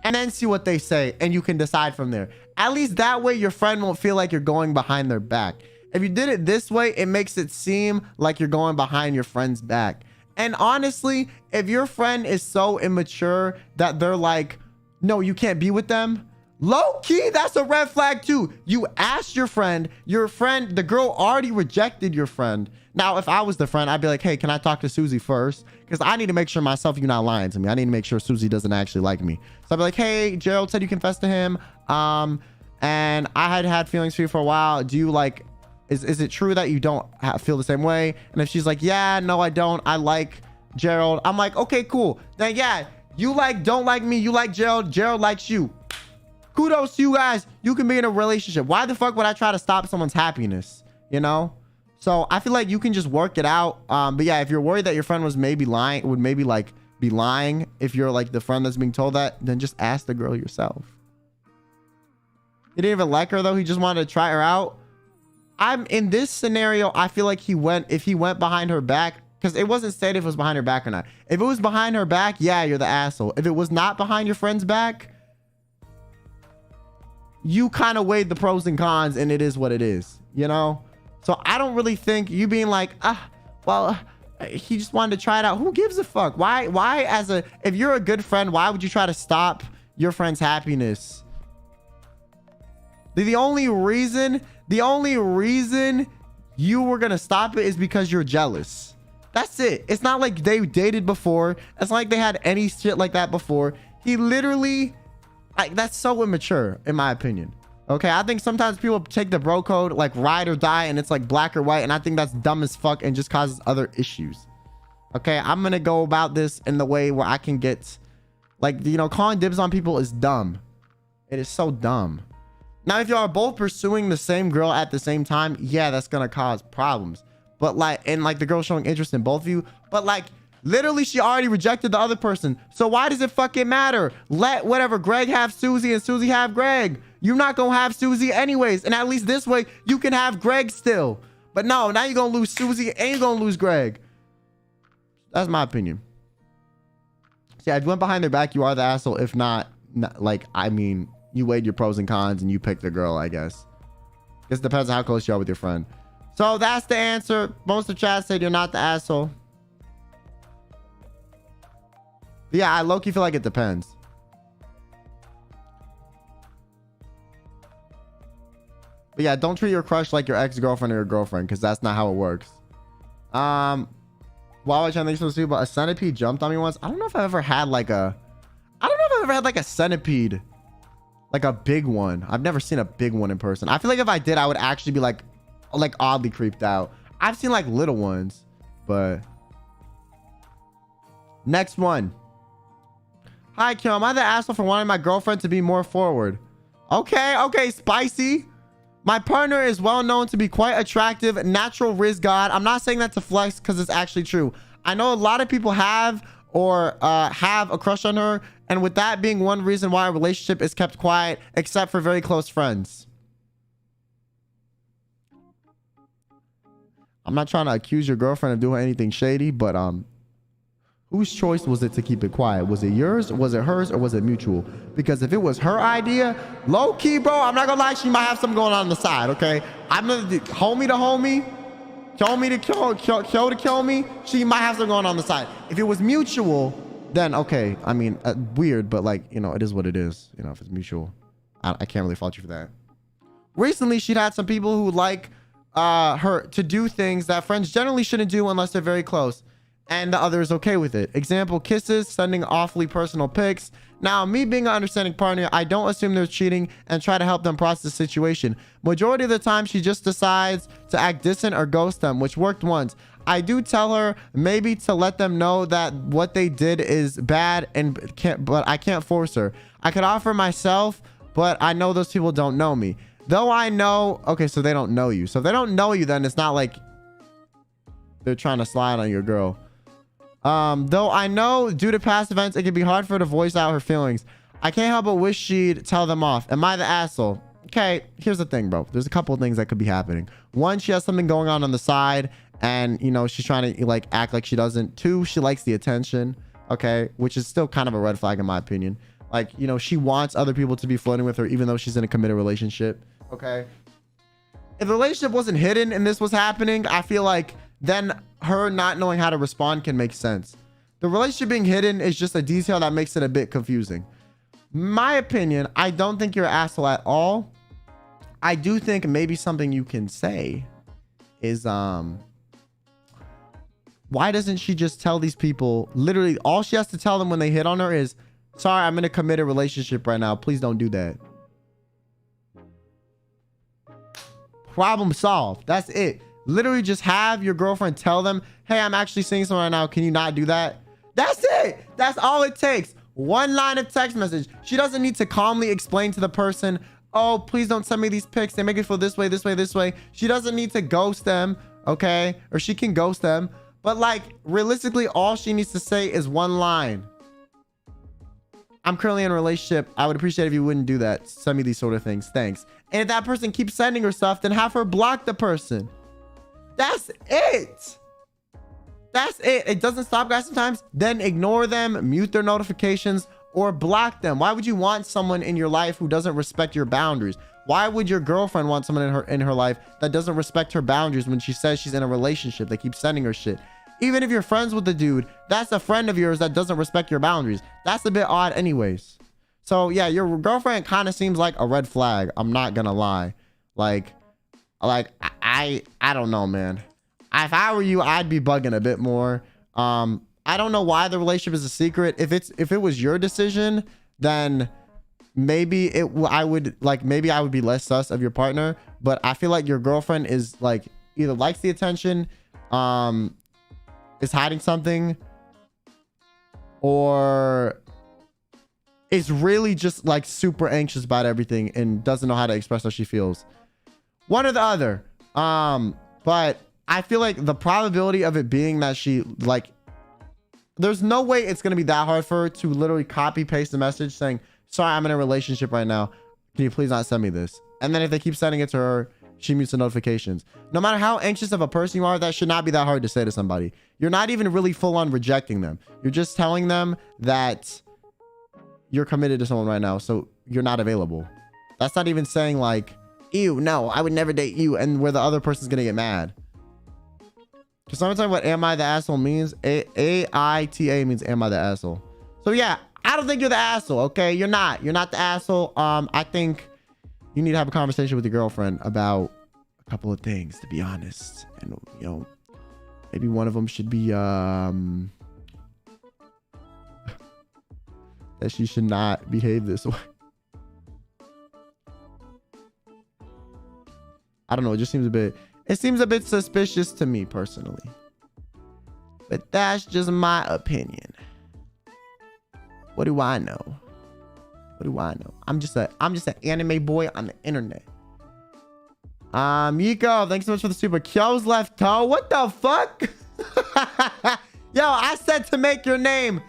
And then see what they say and you can decide from there. At least that way your friend won't feel like you're going behind their back. If you did it this way, it makes it seem like you're going behind your friend's back. And honestly, if your friend is so immature that they're like, no, you can't be with them, low key, that's a red flag too. You asked your friend, the girl already rejected your friend. Now, if I was the friend, I'd be like, hey, can I talk to Susie first? Because I need to make sure myself you're not lying to me. I need to make sure Susie doesn't actually like me. So I'd be like, hey, Gerald said you confessed to him. And I had feelings for you for a while. Do you like, is it true that you don't feel the same way? And if she's like, yeah, no, I don't. I like Gerald. I'm like, okay, cool. Then yeah, you don't like me. You like Gerald. Gerald likes you. Kudos to you guys. You can be in a relationship. Why the fuck would I try to stop someone's happiness? You know? So I feel like you can just work it out. But yeah, if you're worried that your friend was maybe lying, would maybe like be lying, if you're like the friend that's being told that, then just ask the girl yourself. He didn't even like her though. He just wanted to try her out. I'm in this scenario. I feel like if he went behind her back, because it wasn't stated if it was behind her back or not. If it was behind her back, yeah, you're the asshole. If it was not behind your friend's back, you kind of weighed the pros and cons and it is what it is, you know? So I don't really think you being like, he just wanted to try it out. Who gives a fuck? Why if you're a good friend, why would you try to stop your friend's happiness? The only reason you were gonna stop it is because you're jealous. That's it. It's not like they dated before. It's not like they had any shit like that before. He literally, like, that's so immature in my opinion. Okay, I think sometimes people take the bro code like ride or die and it's like black or white, and I think that's dumb as fuck and just causes other issues. Okay, I'm gonna go about this in the way where I can get, like, you know, calling dibs on people is dumb. It is so dumb. Now, if y'all are both pursuing the same girl at the same time, yeah, that's gonna cause problems. But like, and like the girl showing interest in both of you, but like literally she already rejected the other person. So why does it fucking matter? Let whatever, Greg have Susie and Susie have Greg. You're not gonna have Susie anyways. And at least this way you can have Greg still. But no, now you're gonna lose Susie and you're gonna lose Greg. That's my opinion. See, if you went behind their back, you are the asshole. If not, like, I mean, you weighed your pros and cons and you picked the girl, I guess. It depends on how close you are with your friend. So that's the answer. Most of the chat said you're not the asshole. But yeah, I low-key feel like it depends. But yeah, don't treat your crush like your ex-girlfriend or your girlfriend, because that's not how it works. While I was trying to think of something, but a centipede jumped on me once. I don't know if I've ever had like a... I don't know if I've ever had like a centipede. Like a big one. I've never seen a big one in person. I feel like if I did, I would actually be like oddly creeped out. I've seen like little ones, but... Next one. Hi, Kyo. Am I the asshole for wanting my girlfriend to be more forward? Okay, spicy. My partner is well known to be quite attractive, natural riz god. I'm not saying that to flex because it's actually true. I know a lot of people have or have a crush on her, and with that being one reason why a relationship is kept quiet, except for very close friends. I'm not trying to accuse your girlfriend of doing anything shady, but whose choice was it to keep it quiet? Was it yours, was it hers, or was it mutual? Because if it was her idea, low key, bro, I'm not gonna lie, she might have something going on the side, okay? I'm gonna do homie to homie, kill me to kill me. She might have something going on the side. If it was mutual, then okay. I mean, weird, but like, you know, it is what it is. You know, if it's mutual, I can't really fault you for that. Recently, she'd had some people who like her to do things that friends generally shouldn't do unless they're very close, and the other is okay with it. Example, kisses, sending awfully personal pics. Now, me being an understanding partner, I don't assume they're cheating and try to help them process the situation. Majority of the time, she just decides to act distant or ghost them, which worked once. I do tell her maybe to let them know that what they did is bad, but I can't force her. I could offer myself, but I know those people don't know me. Though I know, okay, so they don't know you. So if they don't know you, then it's not like they're trying to slide on your girl. Though I know due to past events, it can be hard for her to voice out her feelings. I can't help but wish she'd tell them off. Am I the asshole? Okay, here's the thing, bro. There's a couple of things that could be happening. One, she has something going on the side, and, you know, she's trying to, like, act like she doesn't. Two, she likes the attention, okay? Which is still kind of a red flag in my opinion. Like, you know, she wants other people to be flirting with her even though she's in a committed relationship, okay? If the relationship wasn't hidden and this was happening, I feel like then her not knowing how to respond can make sense. The relationship being hidden is just a detail that makes it a bit confusing. My opinion, I don't think you're an asshole at all. I do think maybe something you can say is, why doesn't she just tell these people, literally all she has to tell them when they hit on her is, sorry, I'm in a committed relationship right now. Please don't do that. Problem solved. That's it. Literally just have your girlfriend tell them, hey, I'm actually seeing someone right now. Can you not do that? That's it. That's all it takes. One line of text message. She doesn't need to calmly explain to the person, oh, please don't send me these pics. They make it feel this way, this way, this way. She doesn't need to ghost them, okay? Or she can ghost them. But like, realistically, all she needs to say is one line. I'm currently in a relationship. I would appreciate if you wouldn't do that. Send me these sort of things. Thanks. And if that person keeps sending her stuff, then have her block the person. That's it. That's it. It doesn't stop, guys, sometimes. Then ignore them, mute their notifications, or block them. Why would you want someone in your life who doesn't respect your boundaries? Why would your girlfriend want someone in her life that doesn't respect her boundaries when she says she's in a relationship? They keep sending her shit. Even if you're friends with the dude, that's a friend of yours that doesn't respect your boundaries. That's a bit odd anyways. So yeah, your girlfriend kind of seems like a red flag. I'm not gonna lie. Like I don't know, man. If I were you, I'd be bugging a bit more. I don't know why the relationship is a secret. If it was your decision, then maybe I would be less sus of your partner. But I feel like your girlfriend is like either likes the attention, is hiding something, or is really just like super anxious about everything and doesn't know how to express how she feels. One or the other. But I feel like the probability of it being that she like, there's no way it's going to be that hard for her to literally copy paste the message saying, sorry, I'm in a relationship right now. Can you please not send me this? And then if they keep sending it to her, she mutes the notifications. No matter how anxious of a person you are, that should not be that hard to say to somebody. You're not even really full on rejecting them. You're just telling them that you're committed to someone right now, so you're not available. That's not even saying like, ew, no, I would never date you, and where the other person's gonna get mad. Because sometimes what am I the asshole means, AITA means am I the asshole. So yeah, I don't think you're the asshole, okay? You're not the asshole. I think you need to have a conversation with your girlfriend about a couple of things, to be honest. And you know, maybe one of them should be that she should not behave this way. I don't know, it just seems a bit suspicious to me personally. But that's just my opinion. What do I know? What do I know? I'm just an anime boy on the internet. Miko, thanks so much for the super. Kyo's left toe. What the fuck? Yo, I said to make your name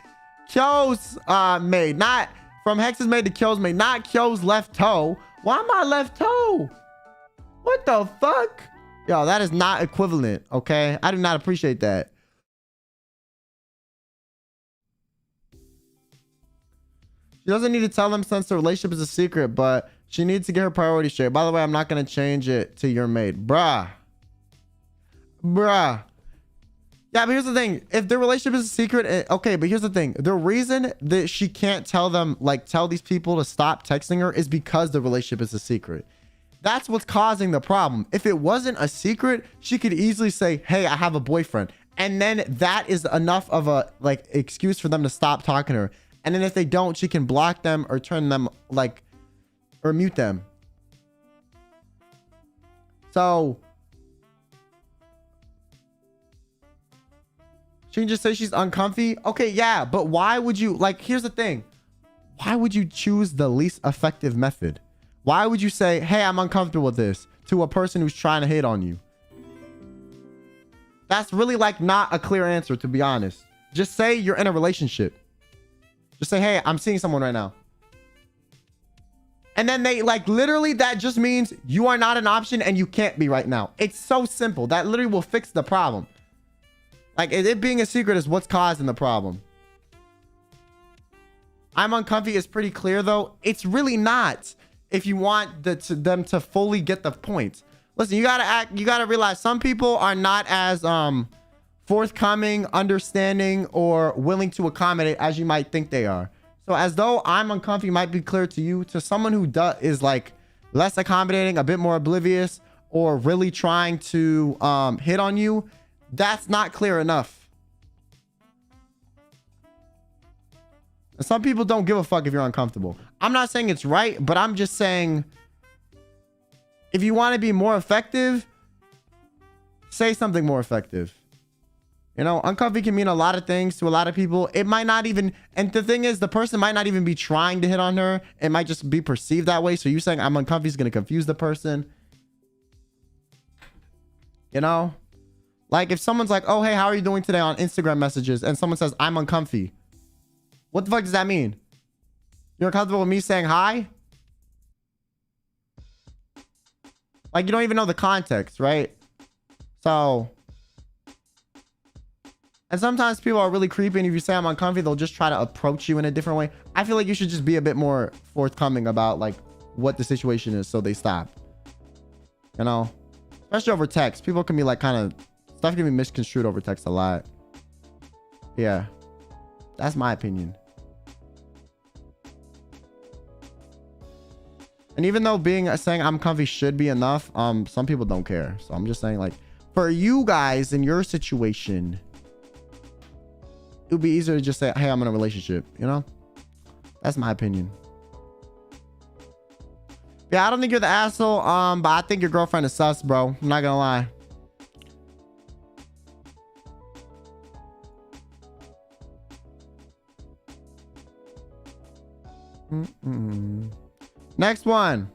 Kyo's maid, not from Hex's maid to Kyo's maid, not Kyo's left toe. Why am I left toe? What the fuck? Yo, that is not equivalent, okay? I do not appreciate that. She doesn't need to tell them since the relationship is a secret, but she needs to get her priorities straight. By the way, I'm not going to change it to your maid. Bruh. Yeah, but here's the thing. If the relationship is a secret, okay, but here's the thing. The reason that she can't tell them, like, tell these people to stop texting her is because the relationship is a secret. That's what's causing the problem. If it wasn't a secret, she could easily say, hey, I have a boyfriend. And then that is enough of a, like, excuse for them to stop talking to her. And then if they don't, she can block them or turn them, like, or mute them. So she can just say she's uncomfy. Okay, yeah, but why would you, like, here's the thing. Why would you choose the least effective method? Why would you say, hey, I'm uncomfortable with this to a person who's trying to hit on you? That's really like not a clear answer, to be honest. Just say you're in a relationship. Just say, hey, I'm seeing someone right now. And then they like literally that just means you are not an option and you can't be right now. It's so simple. That literally will fix the problem. Like it being a secret is what's causing the problem. I'm uncomfy is pretty clear though. It's really not if you want them to fully get the point. Listen, you gotta realize some people are not as forthcoming, understanding, or willing to accommodate as you might think they are. So as though I'm uncomfy might be clear to you, to someone who is like less accommodating, a bit more oblivious, or really trying to hit on you, that's not clear enough. And some people don't give a fuck if you're uncomfortable. I'm not saying it's right, but I'm just saying if you want to be more effective, say something more effective. You know, uncomfy can mean a lot of things to a lot of people. It might not even, and the thing is, the person might not even be trying to hit on her. It might just be perceived that way. So you saying I'm uncomfy is going to confuse the person. You know, like if someone's like, oh, hey, how are you doing today on Instagram messages? And someone says, I'm uncomfy. What the fuck does that mean? You're uncomfortable with me saying hi? Like, you don't even know the context, right? So, and sometimes people are really creepy, and if you say I'm uncomfy, they'll just try to approach you in a different way. I feel like you should just be a bit more forthcoming about like what the situation is so they stop. You know? Especially over text. People can be like kind of, stuff can be misconstrued over text a lot. Yeah. That's my opinion. And even though saying I'm comfy should be enough, some people don't care. So I'm just saying, like, for you guys in your situation, it would be easier to just say, hey, I'm in a relationship, you know? That's my opinion. Yeah, I don't think you're the asshole, but I think your girlfriend is sus, bro. I'm not gonna lie. Next one.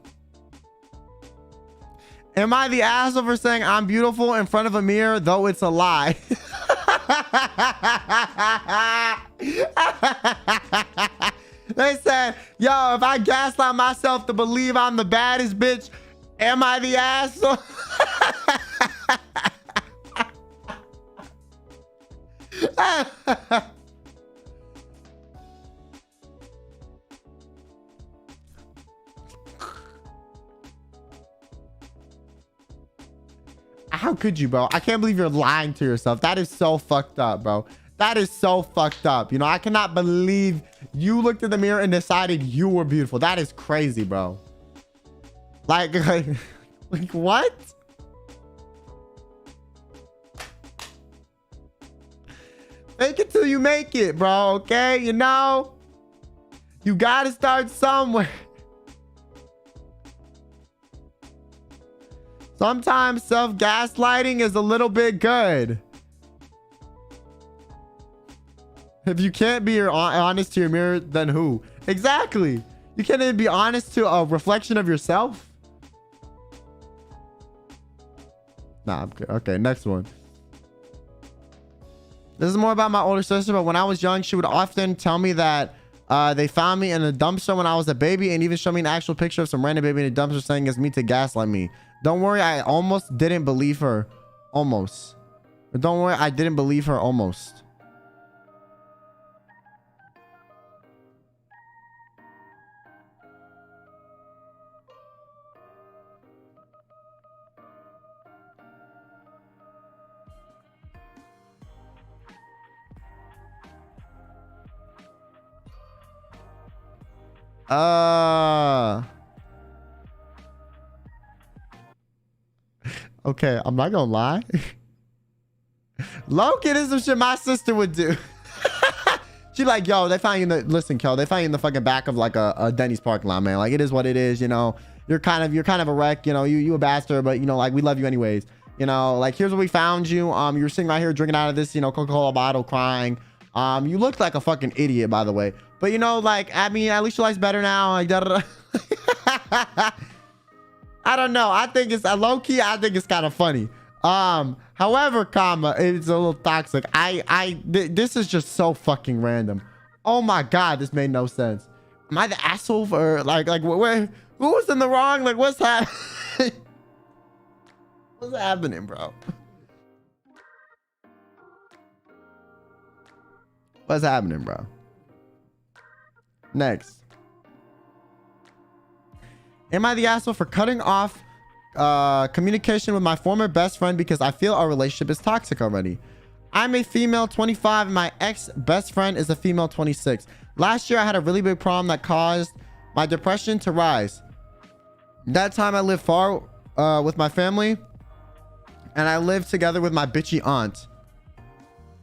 Am I the asshole for saying I'm beautiful in front of a mirror, though it's a lie? They said, yo, if I gaslight myself to believe I'm the baddest bitch, am I the asshole? How could you, bro? I can't believe you're lying to yourself. That is so fucked up, bro. That is so fucked up. You know, I cannot believe you looked in the mirror and decided you were beautiful. That is crazy, bro. Like what? Fake it till you make it, bro. Okay, you know, you gotta start somewhere. Sometimes self-gaslighting is a little bit good. If you can't be honest to your mirror, then who? Exactly. You can't even be honest to a reflection of yourself. Nah, I'm good. Okay, next one. This is more about my older sister, but when I was young, she would often tell me that they found me in a dumpster when I was a baby, and even show me an actual picture of some random baby in a dumpster saying it's me to gaslight me. Don't worry, I almost didn't believe her. Almost. But don't worry, I didn't believe her almost. Okay, I'm not gonna lie. Loki, this is some shit my sister would do. She like, yo, they found you in the, listen, Kel, they found you in the fucking back of like a Denny's parking lot, man. Like, it is what it is, you know. You're kind of a wreck, you know. You a bastard, but you know, like, we love you anyways. You know, like, here's where we found you. You were sitting right here drinking out of this, you know, Coca-Cola bottle, crying. You looked like a fucking idiot, by the way. But you know, like, I mean, at least your life's better now. Like, da, da, da. I don't know. I think it's low key. I think it's kind of funny. However, comma, it's a little toxic. This is just so fucking random. Oh my god, this made no sense. Am I the asshole for like where? Who was in the wrong? Like, what's happening? What's happening, bro? What's happening, bro? Next. Am I the asshole for cutting off communication with my former best friend because I feel our relationship is toxic already? I'm a female 25 and my ex best friend is a female 26. Last year I had a really big problem that caused my depression to rise. That time I lived far with my family and I lived together with my bitchy aunt.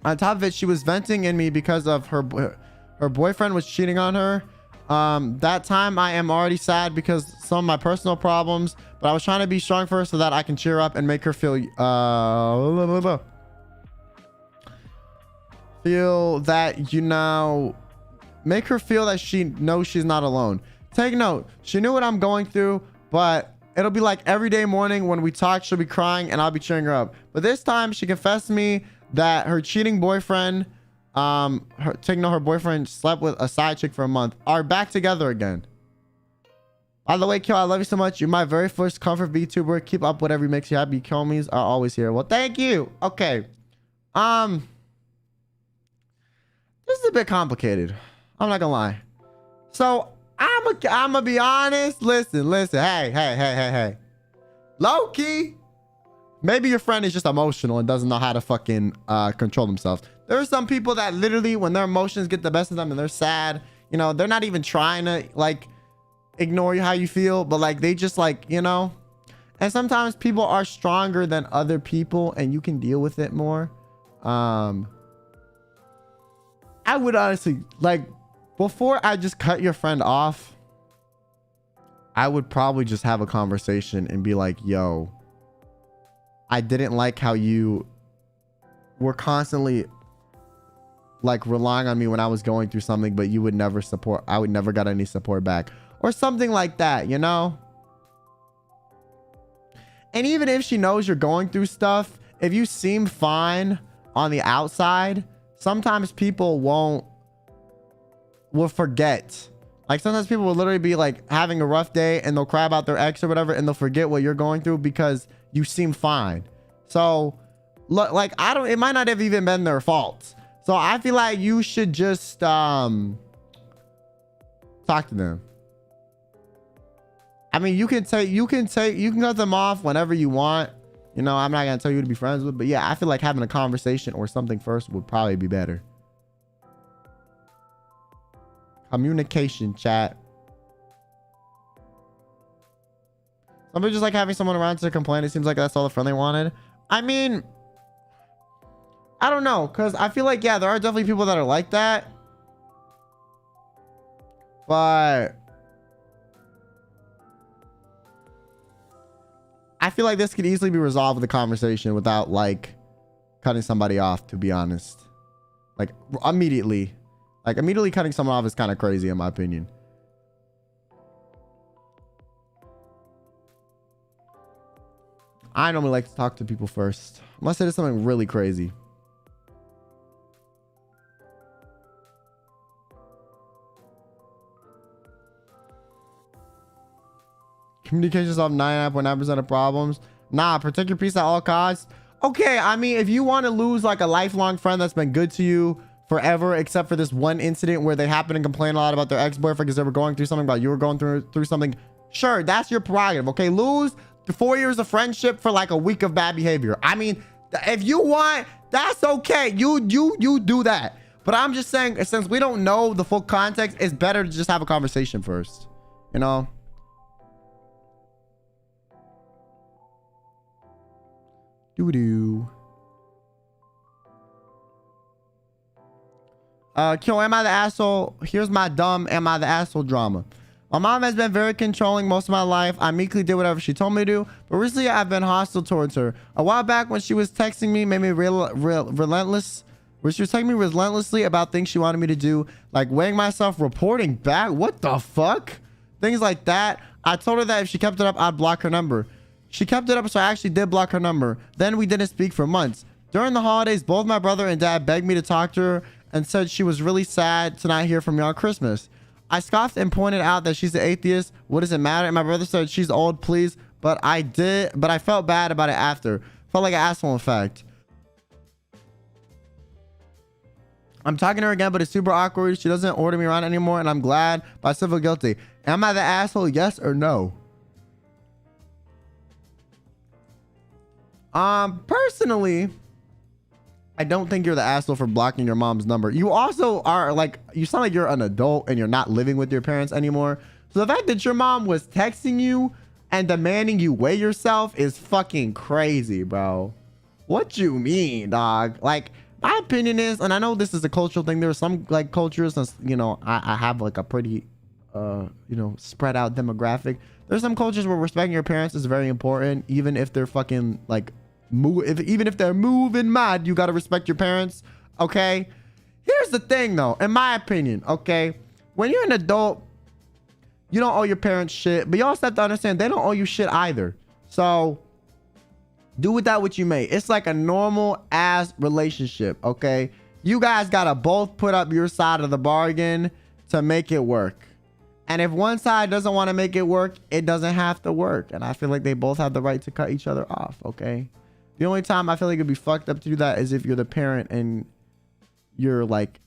On top of it, she was venting in me because of her boyfriend was cheating on her. That time I am already sad because some of my personal problems, but I was trying to be strong for her so that I can cheer up and make her feel that, you know, make her feel that she knows she's not alone. Take note, she knew what I'm going through, but it'll be like every day morning when we talk, she'll be crying and I'll be cheering her up. But this time she confessed to me that her cheating boyfriend, her boyfriend slept with a side chick for a month, are back together again. By the way, Kyo, I love you so much. You're my very first comfort VTuber. Keep up whatever makes you happy. Kyo me's are always here. Well, thank you. Okay. This is a bit complicated. I'm not gonna lie. So I'm gonna be honest. Listen. Hey. Low key, maybe your friend is just emotional and doesn't know how to fucking control themselves. There are some people that literally, when their emotions get the best of them and they're sad, you know, they're not even trying to like ignore how you feel, but like they just like, you know. And sometimes people are stronger than other people and you can deal with it more. I would honestly, like, before I just cut your friend off, I would probably just have a conversation and be like, yo, I didn't like how you were constantly like relying on me when I was going through something, but you would never support. I would never got any support back or something like that, you know? And even if she knows you're going through stuff, if you seem fine on the outside, sometimes people will forget. Like sometimes people will literally be like having a rough day and they'll cry about their ex or whatever, and they'll forget what you're going through because you seem fine. So look, like it might not have even been their fault. So I feel like you should just talk to them. I mean, you can cut them off whenever you want. You know, I'm not gonna tell you to be friends with, but yeah, I feel like having a conversation or something first would probably be better. Communication, chat. Somebody just like having someone around to complain. It seems like that's all the friend they wanted. I mean, I don't know, because I feel like, yeah, there are definitely people that are like that. But I feel like this could easily be resolved with a conversation without like cutting somebody off, to be honest. Like immediately. Like immediately cutting someone off is kind of crazy in my opinion. I normally like to talk to people first, unless it is something really crazy. Communication solves 99.9% of problems. Nah, protect your peace at all costs. Okay, I mean, if you want to lose like a lifelong friend that's been good to you forever, except for this one incident where they happen to complain a lot about their ex-boyfriend because they were going through something, about you were going through something, sure, that's your prerogative. Okay, lose the 4 years of friendship for like a week of bad behavior. I mean, if you want, that's okay. You do that. But I'm just saying, since we don't know the full context, it's better to just have a conversation first, you know? Doo-doo. Kyo, am I the asshole? Here's my dumb am I the asshole drama. My mom has been very controlling most of my life. I meekly did whatever she told me to do, but recently I've been hostile towards her. A while back when she was texting me, made me relentless. Where she was texting me relentlessly about things she wanted me to do, like weighing myself, reporting back. What the fuck? Things like that. I told her that if she kept it up, I'd block her number. She kept it up, so I actually did block her number. Then we didn't speak for months. During the holidays, both my brother and dad begged me to talk to her and said she was really sad to not hear from me on Christmas. I scoffed and pointed out that she's an atheist. What does it matter? And my brother said she's old, please. But I felt bad about it after. Felt like an asshole, in fact. I'm talking to her again, but it's super awkward. She doesn't order me around anymore, and I'm glad, but I still feel guilty. Am I the asshole? Yes or no? Personally, I don't think you're the asshole for blocking your mom's number. You also are like, you sound like you're an adult and you're not living with your parents anymore. So the fact that your mom was texting you and demanding you weigh yourself is fucking crazy, bro. What you mean, dog? Like, my opinion is, and I know this is a cultural thing. There are some like cultures, you know, I have like a pretty, you know, spread out demographic. There's some cultures where respecting your parents is very important, even if they're fucking like, even if they're moving mad, you got to respect your parents. Okay. Here's the thing though, in my opinion. Okay. When you're an adult, you don't owe your parents shit, but you also have to understand they don't owe you shit either. So do with that what you may. It's like a normal ass relationship. Okay. You guys got to both put up your side of the bargain to make it work. And if one side doesn't want to make it work, it doesn't have to work. And I feel like they both have the right to cut each other off. Okay. The only time I feel like it'd be fucked up to do that is if you're the parent and you're like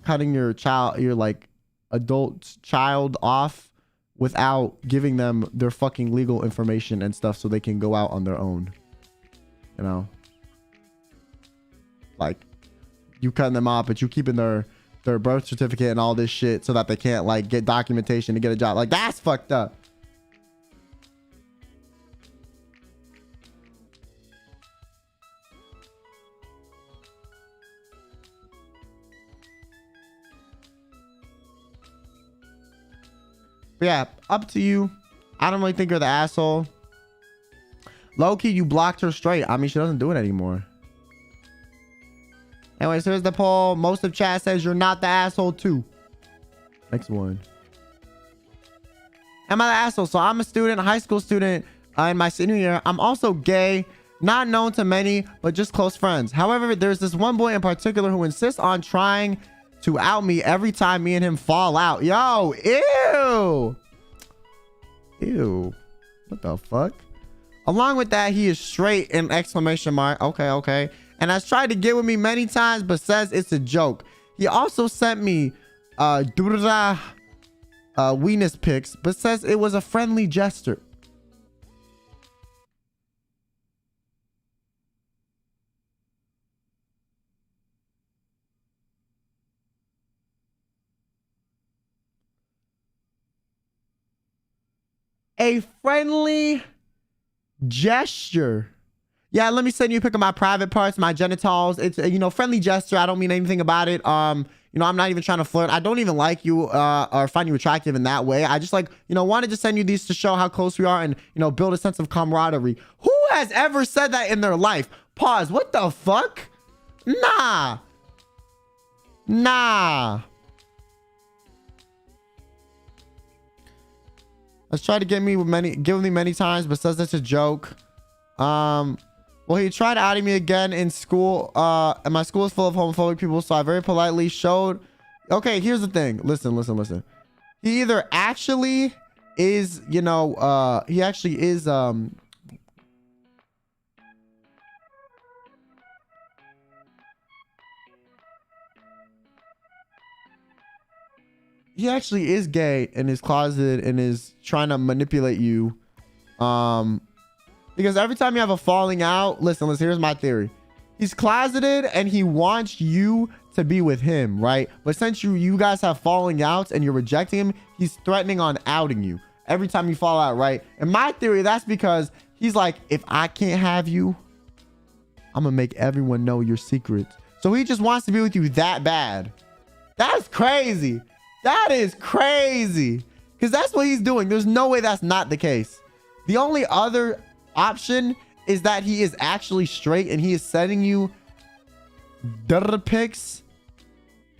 cutting your child, your like adult child off without giving them their fucking legal information and stuff so they can go out on their own. You know, like you cutting them off, but you keeping their birth certificate and all this shit so that they can't like get documentation to get a job. Like that's fucked up. But yeah, up to you. I don't really think you're the asshole. Low-key, you blocked her straight. I mean, she doesn't do it anymore. Anyways, here's the poll. Most of chat says you're not the asshole too. Next one. Am I the asshole? So I'm a student, a high school student in my senior year. I'm also gay, not known to many, but just close friends. However, there's this one boy in particular who insists on trying to out me every time me and him fall out. Yo, ew. Ew. What the fuck? Along with that, he is straight in exclamation mark. Okay. And has tried to get with me many times, but says it's a joke. He also sent me weenus pics, but says it was a friendly gesture. A friendly gesture. Yeah, let me send you a pic of my private parts, my genitals. It's a, friendly gesture. I don't mean anything about it. I'm not even trying to flirt. I don't even like you or find you attractive in that way. I just wanted to send you these to show how close we are and, build a sense of camaraderie. Who has ever said that in their life? Pause. What the fuck? Nah. Has tried to give me many times, but says it's a joke. Well, he tried outing me again in school. And my school is full of homophobic people, so I very politely showed. Okay, here's the thing. Listen. He either actually is, he actually is, he actually is gay and is closeted and is trying to manipulate you. Because every time you have a falling out, listen, here's my theory. He's closeted and he wants you to be with him, right? But since you guys have falling outs and you're rejecting him, he's threatening on outing you every time you fall out, right? In my theory, that's because he's like, if I can't have you, I'm gonna make everyone know your secrets. So he just wants to be with you that bad. That's crazy. That is crazy. Because that's what he's doing. There's no way that's not the case. The only other option is that he is actually straight and he is sending you pics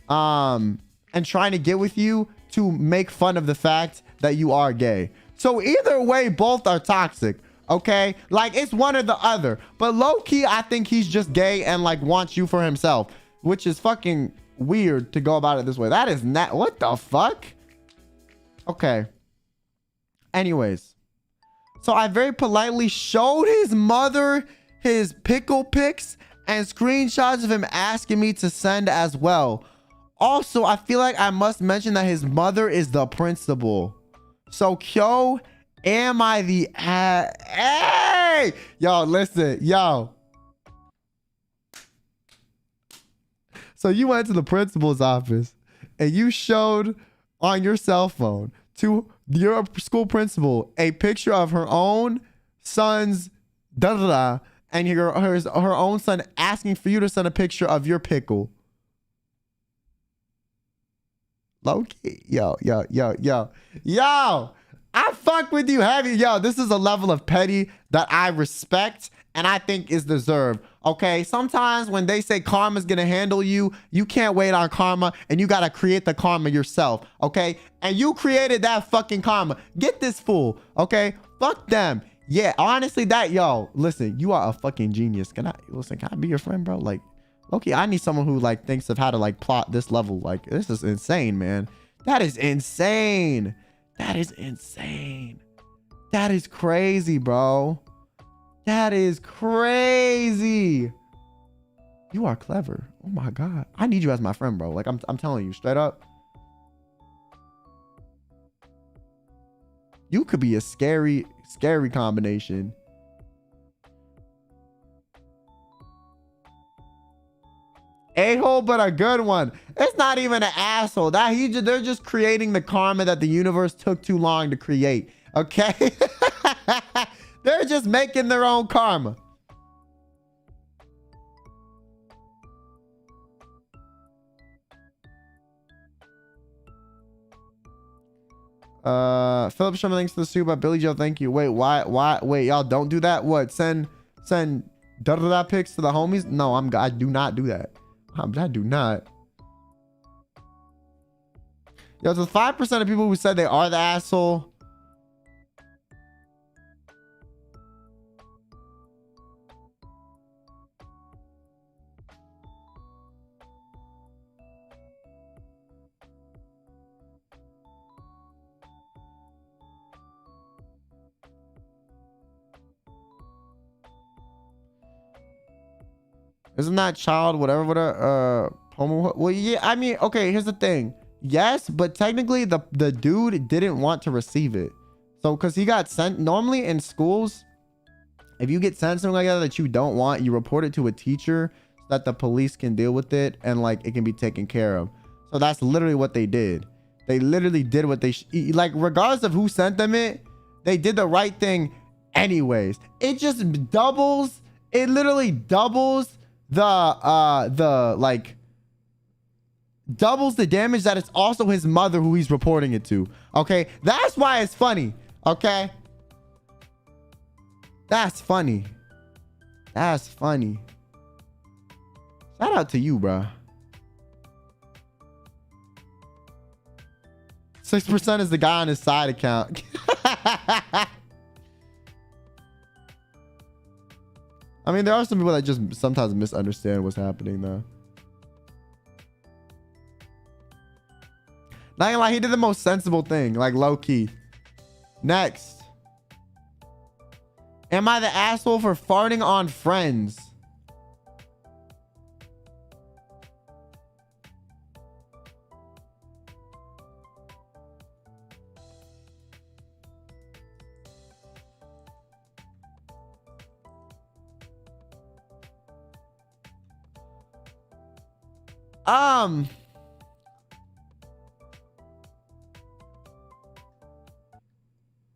and trying to get with you to make fun of the fact that you are gay. So either way, both are toxic. Okay, it's one or the other. But low-key, I think he's just gay and wants you for himself, which is fucking weird to go about it this way. That is not, what the fuck? Okay, anyways, so I very politely showed his mother his pickle pics and screenshots of him asking me to send as well. Also, I feel like I must mention that his mother is the principal. So Kyo, am I the hey, yo, listen, yo. So you went to the principal's office and you showed on your cell phone to your school principal a picture of her own son's and her own son asking for you to send a picture of your pickle. Low-key. Yo. I fuck with you heavy. Yo, this is a level of petty that I respect and I think is deserved. Okay, sometimes when they say karma's gonna handle you, you can't wait on karma and you gotta create the karma yourself. Okay, and you created that fucking karma. Get this fool. Okay, fuck them. Yeah, honestly, yo, listen, you are a fucking genius. Can I be your friend, bro? Okay, I need someone who thinks of how to plot this level. This is insane, man. That is insane. That is insane. That is crazy, bro. That is crazy. You are clever. Oh my God. I need you as my friend, bro. I'm telling you straight up. You could be a scary combination. A-hole, but a good one. It's not even an asshole. They're just creating the karma that the universe took too long to create. Okay? They're just making their own karma. Philip Sherman, thanks for the supa. Billy Joe, thank you. Wait, why? Wait, y'all don't do that. What? Send pics to the homies? No, I do not do that. I do not. Yo, the 5% of people who said they are the asshole. Isn't that child whatever homo? Well, yeah, I mean, okay, here's the thing. Yes, but technically the dude didn't want to receive it. So because he got sent, normally in schools, if you get sent something like that you don't want, you report it to a teacher so that the police can deal with it and like it can be taken care of. So that's literally what they did. They literally did what they like, regardless of who sent them it, they did the right thing anyways. It just doubles, it literally doubles the like doubles the damage that it's also his mother who he's reporting it to. Okay, that's why it's funny. Okay, that's funny. That's funny. Shout out to you, bro. 6% is the guy on his side account. I mean, there are some people that just sometimes misunderstand what's happening, though. Not gonna lie, he did the most sensible thing, like low key. Next. Am I the asshole for farting on friends?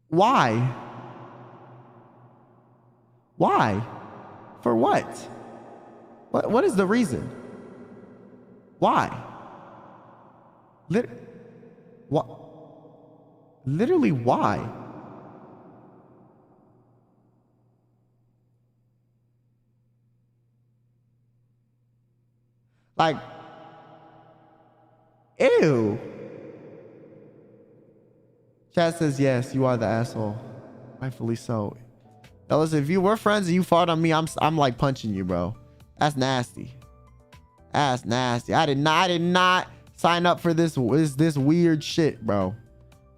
Why? Why? For what? What is the reason? Why? What? Literally, why? Like, ew. Chat says, yes, you are the asshole. Rightfully so. Now listen, if you were friends and you fought on me, I'm like punching you, bro. That's nasty. That's nasty. I did not sign up for this weird shit, bro.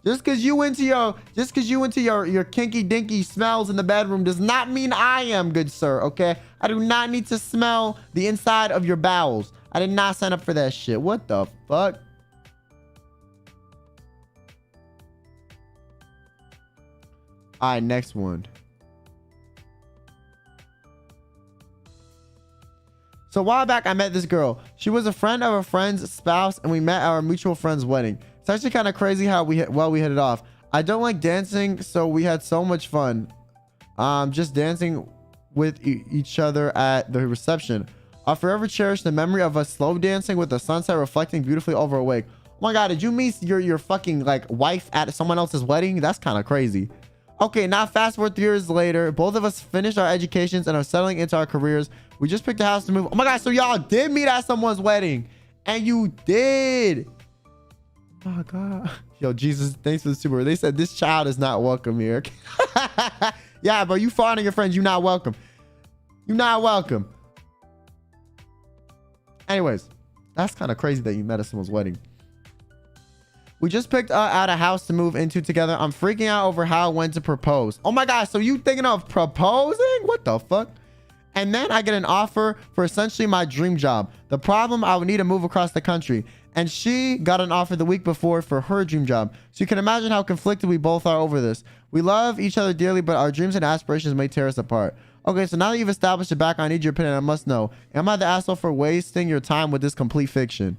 Just because you into your kinky dinky smells in the bedroom does not mean I am, good sir. Okay, I do not need to smell the inside of your bowels. I did not sign up for that shit. What the fuck? All right, next one. So a while back, I met this girl. She was a friend of a friend's spouse, and we met at our mutual friend's wedding. It's actually kind of crazy how we hit it off. I don't like dancing, so we had so much fun. Just dancing with each other at the reception. I'll forever cherish the memory of us slow dancing with the sunset reflecting beautifully over a wake. Oh my god, did you meet your fucking like wife at someone else's wedding? That's kind of crazy. Okay, now fast forward 3 years later, both of us finished our educations and are settling into our careers. We just picked a house to move. Oh my god, so y'all did meet at someone's wedding, and you did. Oh my god. Yo, Jesus, thanks for the super. They said this child is not welcome here. Yeah, bro, you farting on your friends. You're not welcome. You're not welcome. Anyways, that's kind of crazy that you met at someone's wedding. We just picked out a house to move into together. I'm freaking out over how I went to propose. Oh my gosh, so you thinking of proposing? What the fuck? And then I get an offer for essentially my dream job. The problem, I would need to move across the country. And she got an offer the week before for her dream job. So you can imagine how conflicted we both are over this. We love each other dearly, but our dreams and aspirations may tear us apart. Okay, so now that you've established your background, I need your opinion. I must know. Am I the asshole for wasting your time with this complete fiction?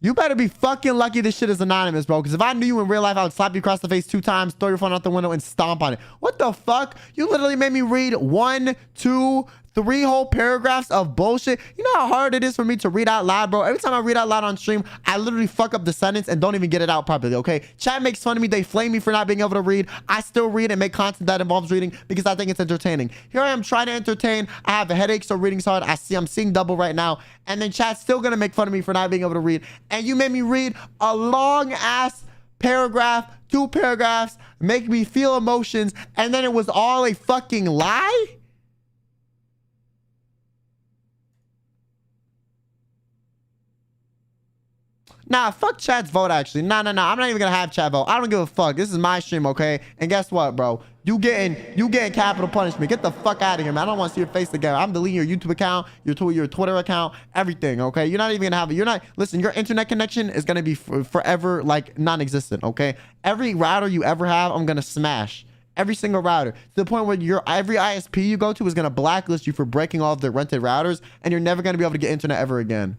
You better be fucking lucky this shit is anonymous, bro. Because if I knew you in real life, I would slap you across the face 2 times, throw your phone out the window, and stomp on it. What the fuck? You literally made me read 1, 2, 3 whole paragraphs of bullshit. You know how hard it is for me to read out loud, bro? Every time I read out loud on stream, I literally fuck up the sentence and don't even get it out properly, okay? Chat makes fun of me. They flame me for not being able to read. I still read and make content that involves reading because I think it's entertaining. Here I am trying to entertain. I have a headache, so reading's hard. I'm seeing double right now. And then chat's still gonna make fun of me for not being able to read. And you made me read a long ass paragraph, 2 paragraphs, make me feel emotions, and then it was all a fucking lie? Nah, fuck chat's vote, actually. Nah. I'm not even gonna have chat vote. I don't give a fuck. This is my stream, okay? And guess what, bro? You getting capital punishment. Get the fuck out of here, man. I don't want to see your face again. I'm deleting your YouTube account, your Twitter account, everything, okay? You're not even gonna have it. Listen, your internet connection is gonna be forever, like, non-existent, okay? Every router you ever have, I'm gonna smash. Every single router. To the point where every ISP you go to is gonna blacklist you for breaking all of their rented routers, and you're never gonna be able to get internet ever again.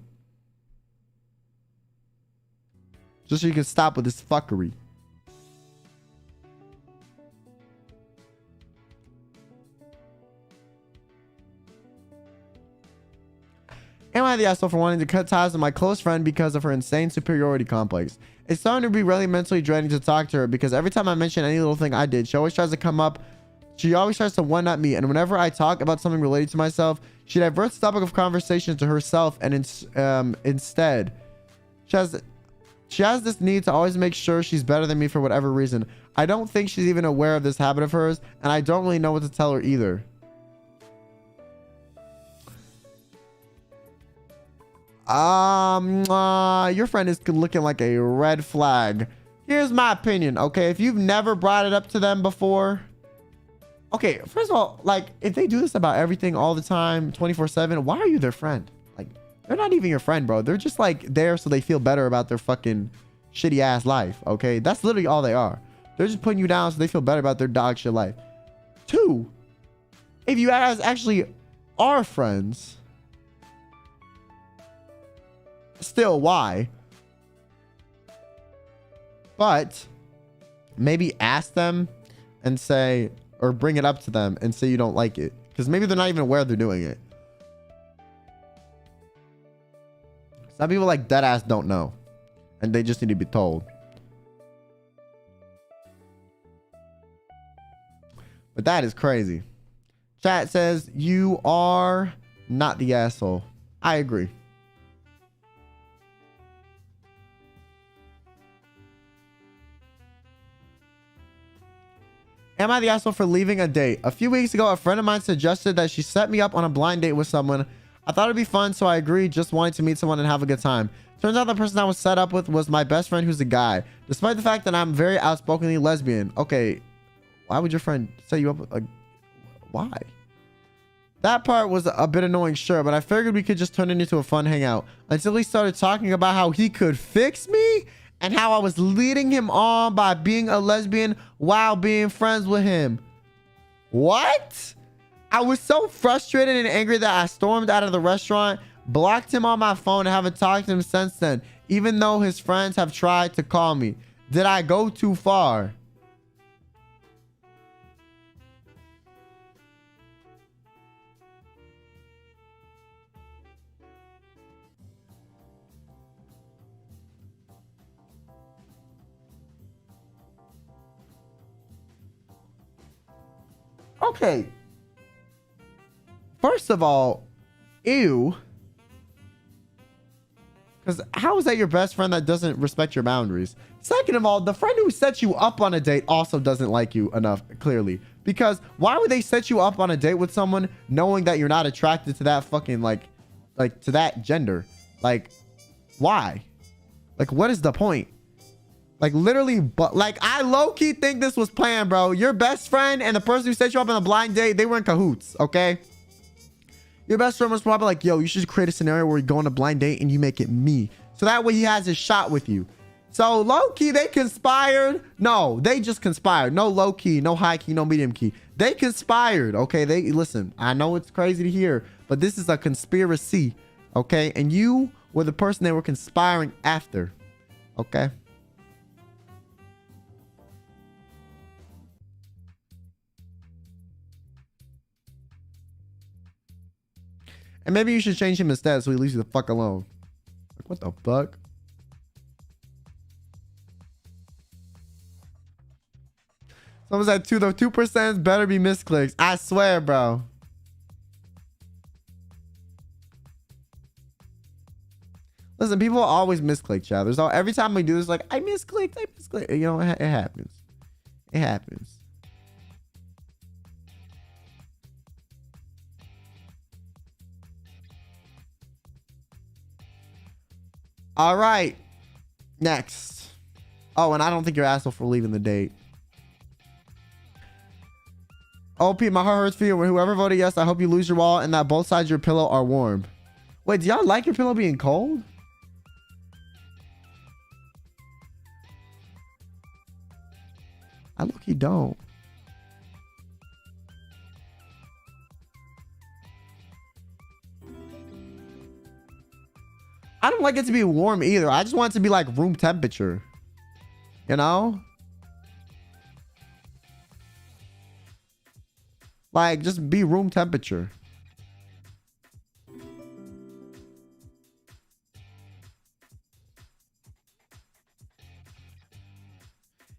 Just so you can stop with this fuckery. Am I the asshole for wanting to cut ties with my close friend because of her insane superiority complex? It's starting to be really mentally draining to talk to her because every time I mention any little thing I did, she always tries to come up. She always tries to one-up me, and whenever I talk about something related to myself, she diverts the topic of conversation to herself, and instead, she has this need to always make sure she's better than me for whatever reason. I don't think she's even aware of this habit of hers, and I don't really know what to tell her either. Your friend is looking like a red flag. Here's my opinion, okay? If you've never brought it up to them before, okay, first of all, like, if they do this about everything all the time, 24/7, why are you their friend? Like, they're not even your friend, bro. They're just like there so they feel better about their fucking shitty ass life, okay? That's literally all they are. They're just putting you down so they feel better about their dog shit life. 2, if you guys actually are friends, still, why? But maybe ask them and say, or bring it up to them and say you don't like it, because maybe they're not even aware they're doing it. Some people like dead ass don't know, and they just need to be told. But that is crazy. Chat says you are not the asshole. I agree. Am I the asshole for leaving a date? A few weeks ago, a friend of mine suggested that she set me up on a blind date with someone. I thought it'd be fun, so I agreed, just wanting to meet someone and have a good time. Turns out the person I was set up with was my best friend, who's a guy. Despite the fact that I'm very outspokenly lesbian. Okay, why would your friend set you up with why? That part was a bit annoying, sure, but I figured we could just turn it into a fun hangout. Until he started talking about how he could fix me and how I was leading him on by being a lesbian while being friends with him. What? I was so frustrated and angry that I stormed out of the restaurant, blocked him on my phone, and haven't talked to him since then, even though his friends have tried to call me. Did I go too far? Okay. First of all, ew. Because how is that your best friend that doesn't respect your boundaries? Second of all, the friend who sets you up on a date also doesn't like you enough, clearly. Because why would they set you up on a date with someone knowing that you're not attracted to that fucking, like to that gender? Like, why? Like, what is the point? Like, literally, but like, I low-key think this was planned, bro. Your best friend and the person who set you up on a blind date, they were in cahoots, okay? Your best friend was probably like, yo, you should create a scenario where you go on a blind date and you make it me. So that way he has his shot with you. So low-key, they conspired. No, they just conspired. No low-key, no high-key, no medium-key. They conspired, okay? Listen, I know it's crazy to hear, but this is a conspiracy, okay? And you were the person they were conspiring after. Okay. And maybe you should change him instead so he leaves you the fuck alone. Like, what the fuck? Someone said 2 though. 2% better be misclicks. I swear, bro. Listen, people always misclick, chat. There's all every time we do this, like, I misclicked. You know, it happens. It happens. All right. Next. Oh, and I don't think you're asshole for leaving the date. OP, my heart hurts for you. Whoever voted yes, I hope you lose your wallet and that both sides of your pillow are warm. Wait, do y'all like your pillow being cold? I look-y don't. I don't like it to be warm either. I just want it to be like room temperature. You know? Like, just be room temperature.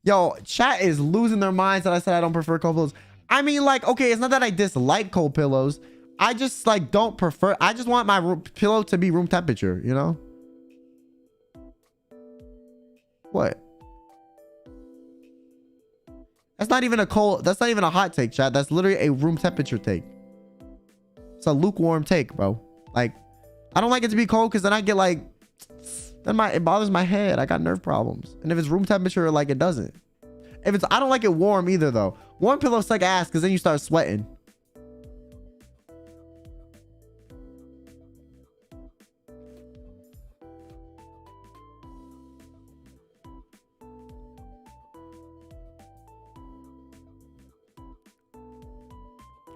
Yo, chat is losing their minds that I said I don't prefer cold pillows. I mean, like, okay, it's not that I dislike cold pillows. I just, like, don't prefer. I just want my pillow to be room temperature, you know? What? That's not even a cold. That's not even a hot take, chat. That's literally a room temperature take. It's a lukewarm take, bro. Like, I don't like it to be cold because then I get like, then it bothers my head. I got nerve problems. And if it's room temperature, like, it doesn't. If it's, I don't like it warm either though. Warm pillows suck ass because then you start sweating.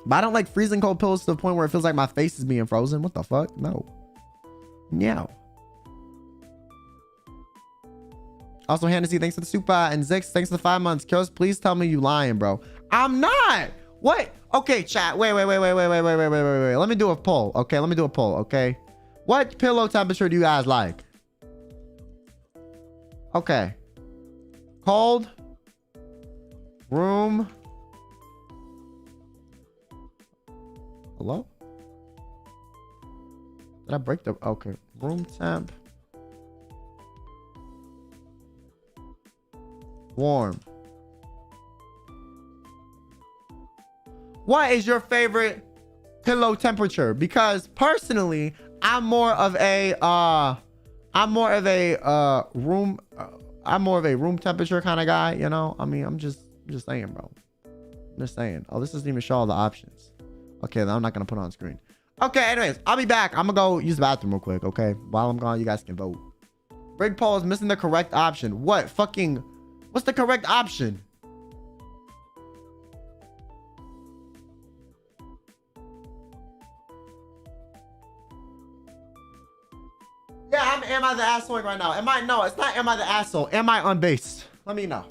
But I don't like freezing cold pillows to the point where it feels like my face is being frozen. What the fuck? No. Meow. Also, Hennessy, thanks for the supa. And Zix, thanks for the 5 months. Kyos, please tell me you lying, bro. I'm not. What? Okay, chat. Wait. Let me do a poll. Okay, let me do a poll. Okay. What pillow temperature do you guys like? Okay. Cold. Room. Hello? Did I break the... Okay. Room temp. Warm. What is your favorite pillow temperature? Because personally, I'm more of a room temperature kind of guy, you know? I mean, I'm just saying, bro. I'm just saying. Oh, this doesn't even show all the options. Okay, then I'm not gonna put it on screen. Okay, anyways, I'll be back. I'm gonna go use the bathroom real quick, okay? While I'm gone, you guys can vote. Brig poll is missing the correct option. What? Fucking... What's the correct option? Yeah, am I the asshole right now? Am I? No, it's not am I the asshole. Am I unbased? Let me know.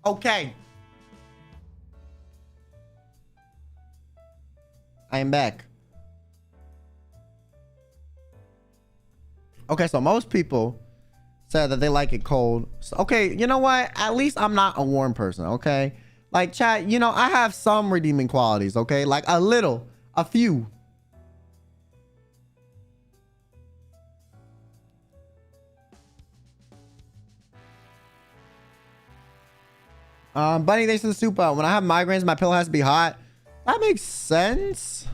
Okay. I am back. Okay, so most people said that they like it cold. So, okay, you know what? At least I'm not a warm person, okay? Like, chat, you know, I have some redeeming qualities, okay? Like a little, a few. Bunny, thanks for the super. When I have migraines, my pillow has to be hot. That makes sense.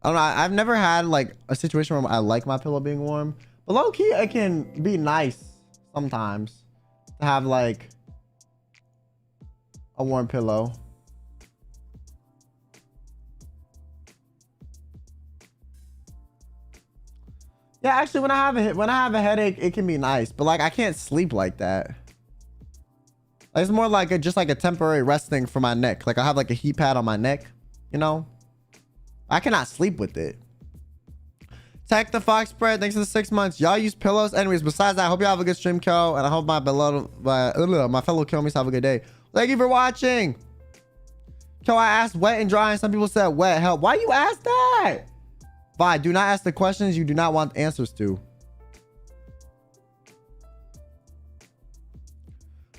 I don't know. I've never had like a situation where I like my pillow being warm. But low key, it can be nice sometimes to have like a warm pillow. Yeah, actually, when I have a headache, it can be nice. But like, I can't sleep like that. It's more like just like a temporary resting for my neck. Like I have like a heat pad on my neck, you know? I cannot sleep with it. Tech the Fox Spread, thanks for the 6 months. Y'all use pillows. Anyways, besides that, I hope you have a good stream, Kyo. And I hope my fellow Kyomis have a good day. Thank you for watching. Kyo, I asked wet and dry, and some people said wet. Help. Why you ask that? Vi, do not ask the questions you do not want answers to.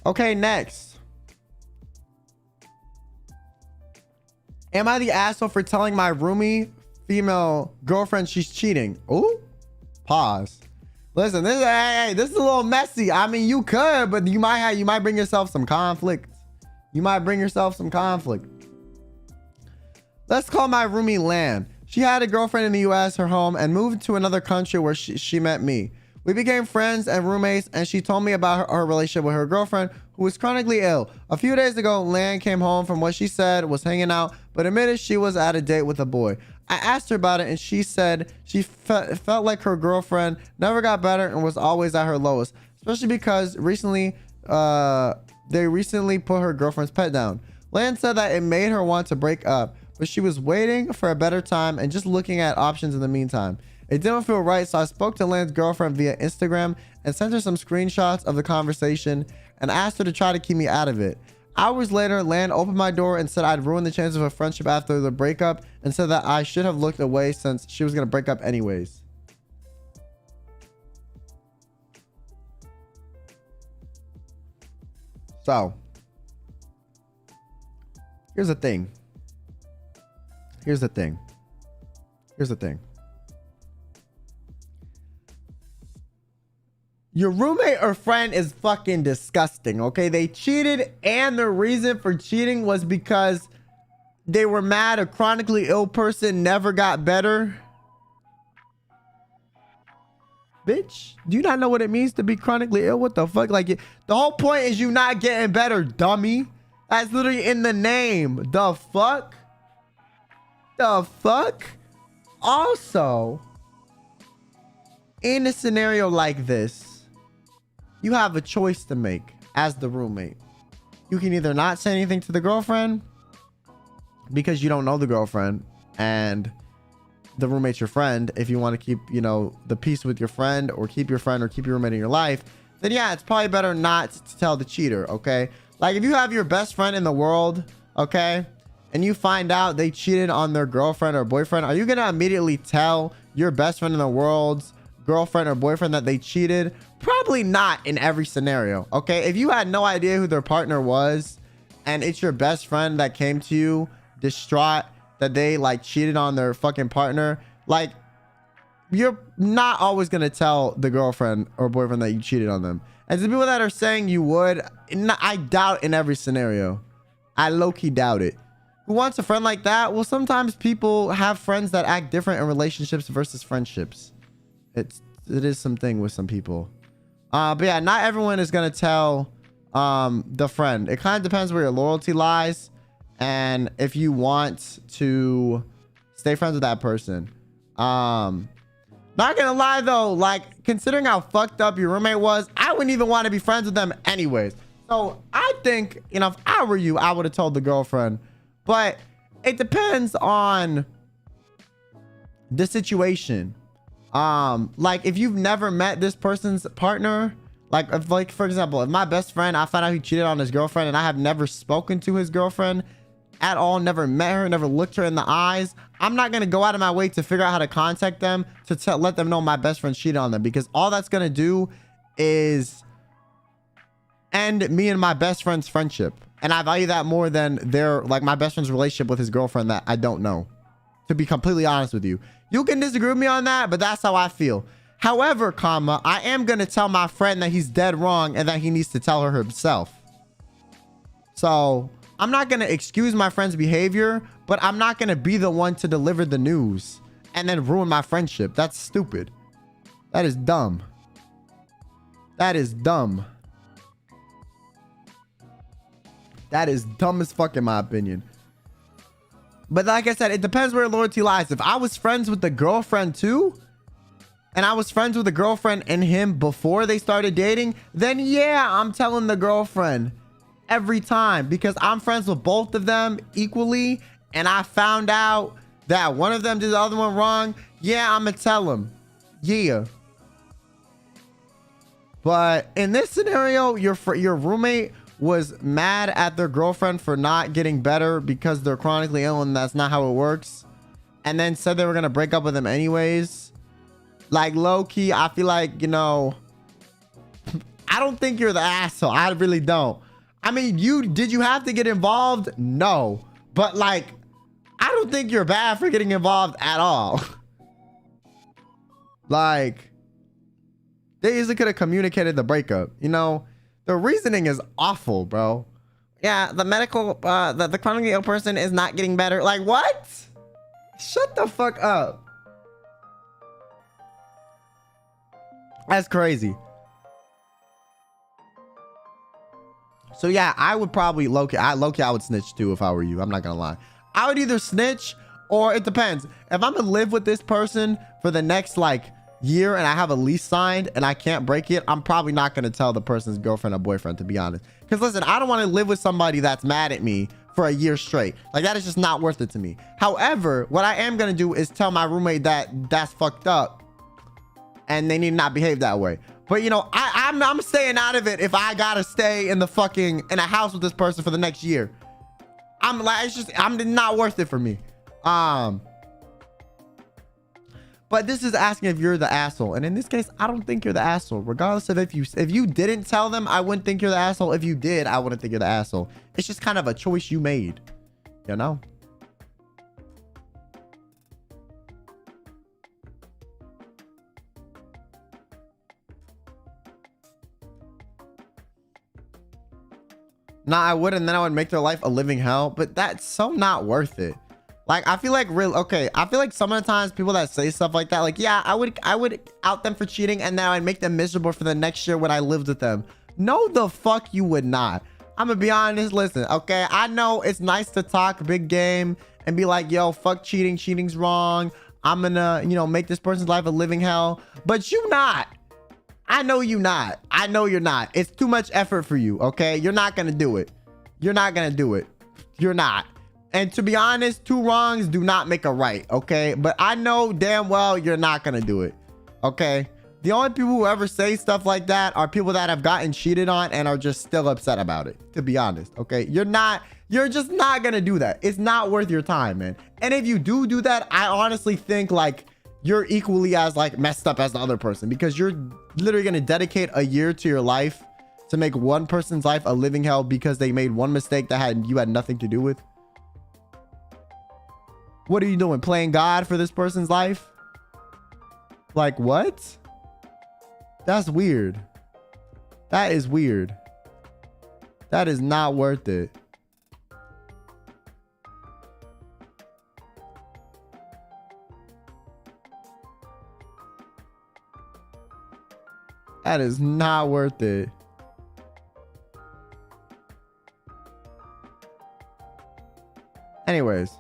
Okay, next. Am I the asshole for telling my roomie female girlfriend she's cheating? Ooh, pause. Listen, this is a little messy. I mean, you could, but you might bring yourself some conflict. You might bring yourself some conflict. Let's call my roomie Lan. She had a girlfriend in the US, her home, and moved to another country where she met me. We became friends and roommates, and she told me about her relationship with her girlfriend, who was chronically ill. A few days ago, Lan came home from what she said was hanging out, but admitted she was at a date with a boy. I asked her about it, and she said she felt like her girlfriend never got better and was always at her lowest, especially because they recently put her girlfriend's pet down. Lan said that it made her want to break up, but she was waiting for a better time and just looking at options in the meantime. It didn't feel right, so I spoke to Lan's girlfriend via Instagram and sent her some screenshots of the conversation and asked her to try to keep me out of it. Hours later, Lan opened my door and said I'd ruined the chance of a friendship after the breakup, and said that I should have looked away since she was going to break up anyways. So, here's the thing. Here's the thing. Here's the thing. Your roommate or friend is fucking disgusting, okay? They cheated, and the reason for cheating was because they were mad a chronically ill person never got better. Bitch, do you not know what it means to be chronically ill? What the fuck? Like, the whole point is you not getting better, dummy. That's literally in the name. The fuck? The fuck? Also, in a scenario like this, you have a choice to make as the roommate. You can either not say anything to the girlfriend because you don't know the girlfriend and the roommate's your friend. If you want to keep, you know, the peace with your friend, or keep your friend or keep your roommate in your life, then yeah, it's probably better not to tell the cheater, okay? Like if you have your best friend in the world, okay, and you find out they cheated on their girlfriend or boyfriend, are you gonna immediately tell your best friend in the world's girlfriend or boyfriend that they cheated? Probably not in every scenario, okay? If you had no idea who their partner was and it's your best friend that came to you distraught that they like cheated on their fucking partner, like you're not always gonna tell the girlfriend or boyfriend that you cheated on them. And the people that are saying you would, I doubt in every scenario. I low-key doubt it. Who wants a friend like that? Well, sometimes people have friends that act different in relationships versus friendships. It is something with some people. But yeah, not everyone is gonna tell the friend. It kind of depends where your loyalty lies and if you want to stay friends with that person. Not gonna lie though, like considering how fucked up your roommate was, I wouldn't even want to be friends with them anyways. So I think, you know, if I were you, I would have told the girlfriend. But it depends on the situation. Like if you've never met this person's partner, Like, if, like, for example, if my best friend, I found out he cheated on his girlfriend and I have never spoken to his girlfriend at all, never met her, never looked her in the eyes, I'm not going to go out of my way to figure out how to contact them to let them know my best friend cheated on them, because all that's going to do is end me and my best friend's friendship. And I value that more than my best friend's relationship with his girlfriend that I don't know, to be completely honest with you. You can disagree with me on that, but that's how I feel. However, comma, I am going to tell my friend that he's dead wrong and that he needs to tell her himself. So I'm not going to excuse my friend's behavior, but I'm not going to be the one to deliver the news and then ruin my friendship. That's stupid. That is dumb. That is dumb. That is dumb as fuck in my opinion. But like I said, it depends where loyalty lies. If I was friends with the girlfriend too, and I was friends with the girlfriend and him before they started dating, then yeah, I'm telling the girlfriend every time, because I'm friends with both of them equally, and I found out that one of them did the other one wrong. Yeah, I'm gonna tell him. Yeah. But in this scenario, your roommate was mad at their girlfriend for not getting better because they're chronically ill and that's not how it works, and then said they were gonna break up with him anyways. Like, low-key, I feel like, you know, I don't think you're the asshole. I really don't. I mean, did you have to get involved? No. But, like, I don't think you're bad for getting involved at all. Like, they easily could have communicated the breakup. You know, the reasoning is awful, bro. Yeah, the medical, the chronically ill person is not getting better. Like, what? Shut the fuck up. That's crazy. So yeah, I would probably low-key I would snitch too if I were you. I'm not gonna lie. I would either snitch, or it depends. If I'm gonna live with this person for the next like year and I have a lease signed and I can't break it, I'm probably not gonna tell the person's girlfriend or boyfriend, to be honest. Because listen, I don't want to live with somebody that's mad at me for a year straight. Like, that is just not worth it to me. However, what I am gonna do is tell my roommate that that's fucked up and they need to not behave that way. But you know, I'm staying out of it if I gotta stay in a house with this person for the next year. I'm like, I'm not worth it for me. But this is asking if you're the asshole, and in this case, I don't think you're the asshole. Regardless of if you didn't tell them, I wouldn't think you're the asshole. If you did, I wouldn't think you're the asshole. It's just kind of a choice you made, you know. Nah, I would, and then I would make their life a living hell. But that's so not worth it. Like, I feel like I feel like some of the times people that say stuff like that, like, yeah, I would out them for cheating and then I'd make them miserable for the next year when I lived with them. No, the fuck you would not. I'm gonna be honest. Listen, okay, I know it's nice to talk big game and be like, yo, fuck cheating. Cheating's wrong. I'm gonna, you know, make this person's life a living hell. But you not. I know you not. I know you're not. It's too much effort for you, okay? You're not gonna do it. You're not gonna do it. You're not. And to be honest, two wrongs do not make a right, okay? But I know damn well you're not gonna do it, okay? The only people who ever say stuff like that are people that have gotten cheated on and are just still upset about it, to be honest, okay? You're just not gonna do that. It's not worth your time, man. And if you do that, I honestly think like you're equally as like messed up as the other person, because you're literally going to dedicate a year to your life to make one person's life a living hell because they made one mistake that you had nothing to do with. What are you doing? Playing God for this person's life? Like, what? That's weird. That is weird. That is not worth it. That is not worth it. Anyways.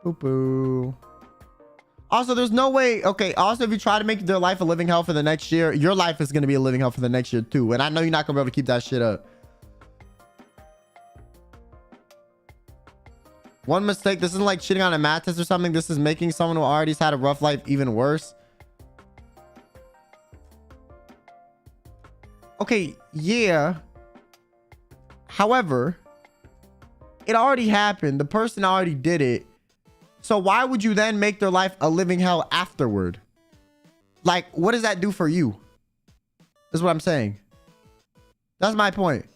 Boo-boo. Also, there's no way. Okay, also, if you try to make their life a living hell for the next year, your life is going to be a living hell for the next year too. And I know you're not going to be able to keep that shit up. One mistake. This isn't like cheating on a math test or something. This is making someone who already had a rough life even worse. Okay, yeah. However, it already happened. The person already did it. So why would you then make their life a living hell afterward? Like, what does that do for you? That's what I'm saying. That's my point.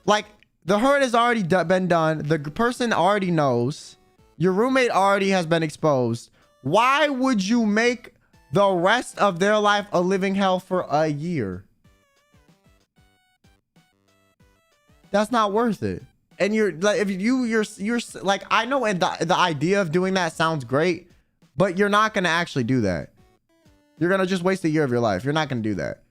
Like, the hurt has already been done. The person already knows. Your roommate already has been exposed. Why would you make the rest of their life a living hell for a year? That's not worth it. And you're like, if you're like, I know, and the idea of doing that sounds great, but you're not going to actually do that. You're going to just waste a year of your life. You're not going to do that.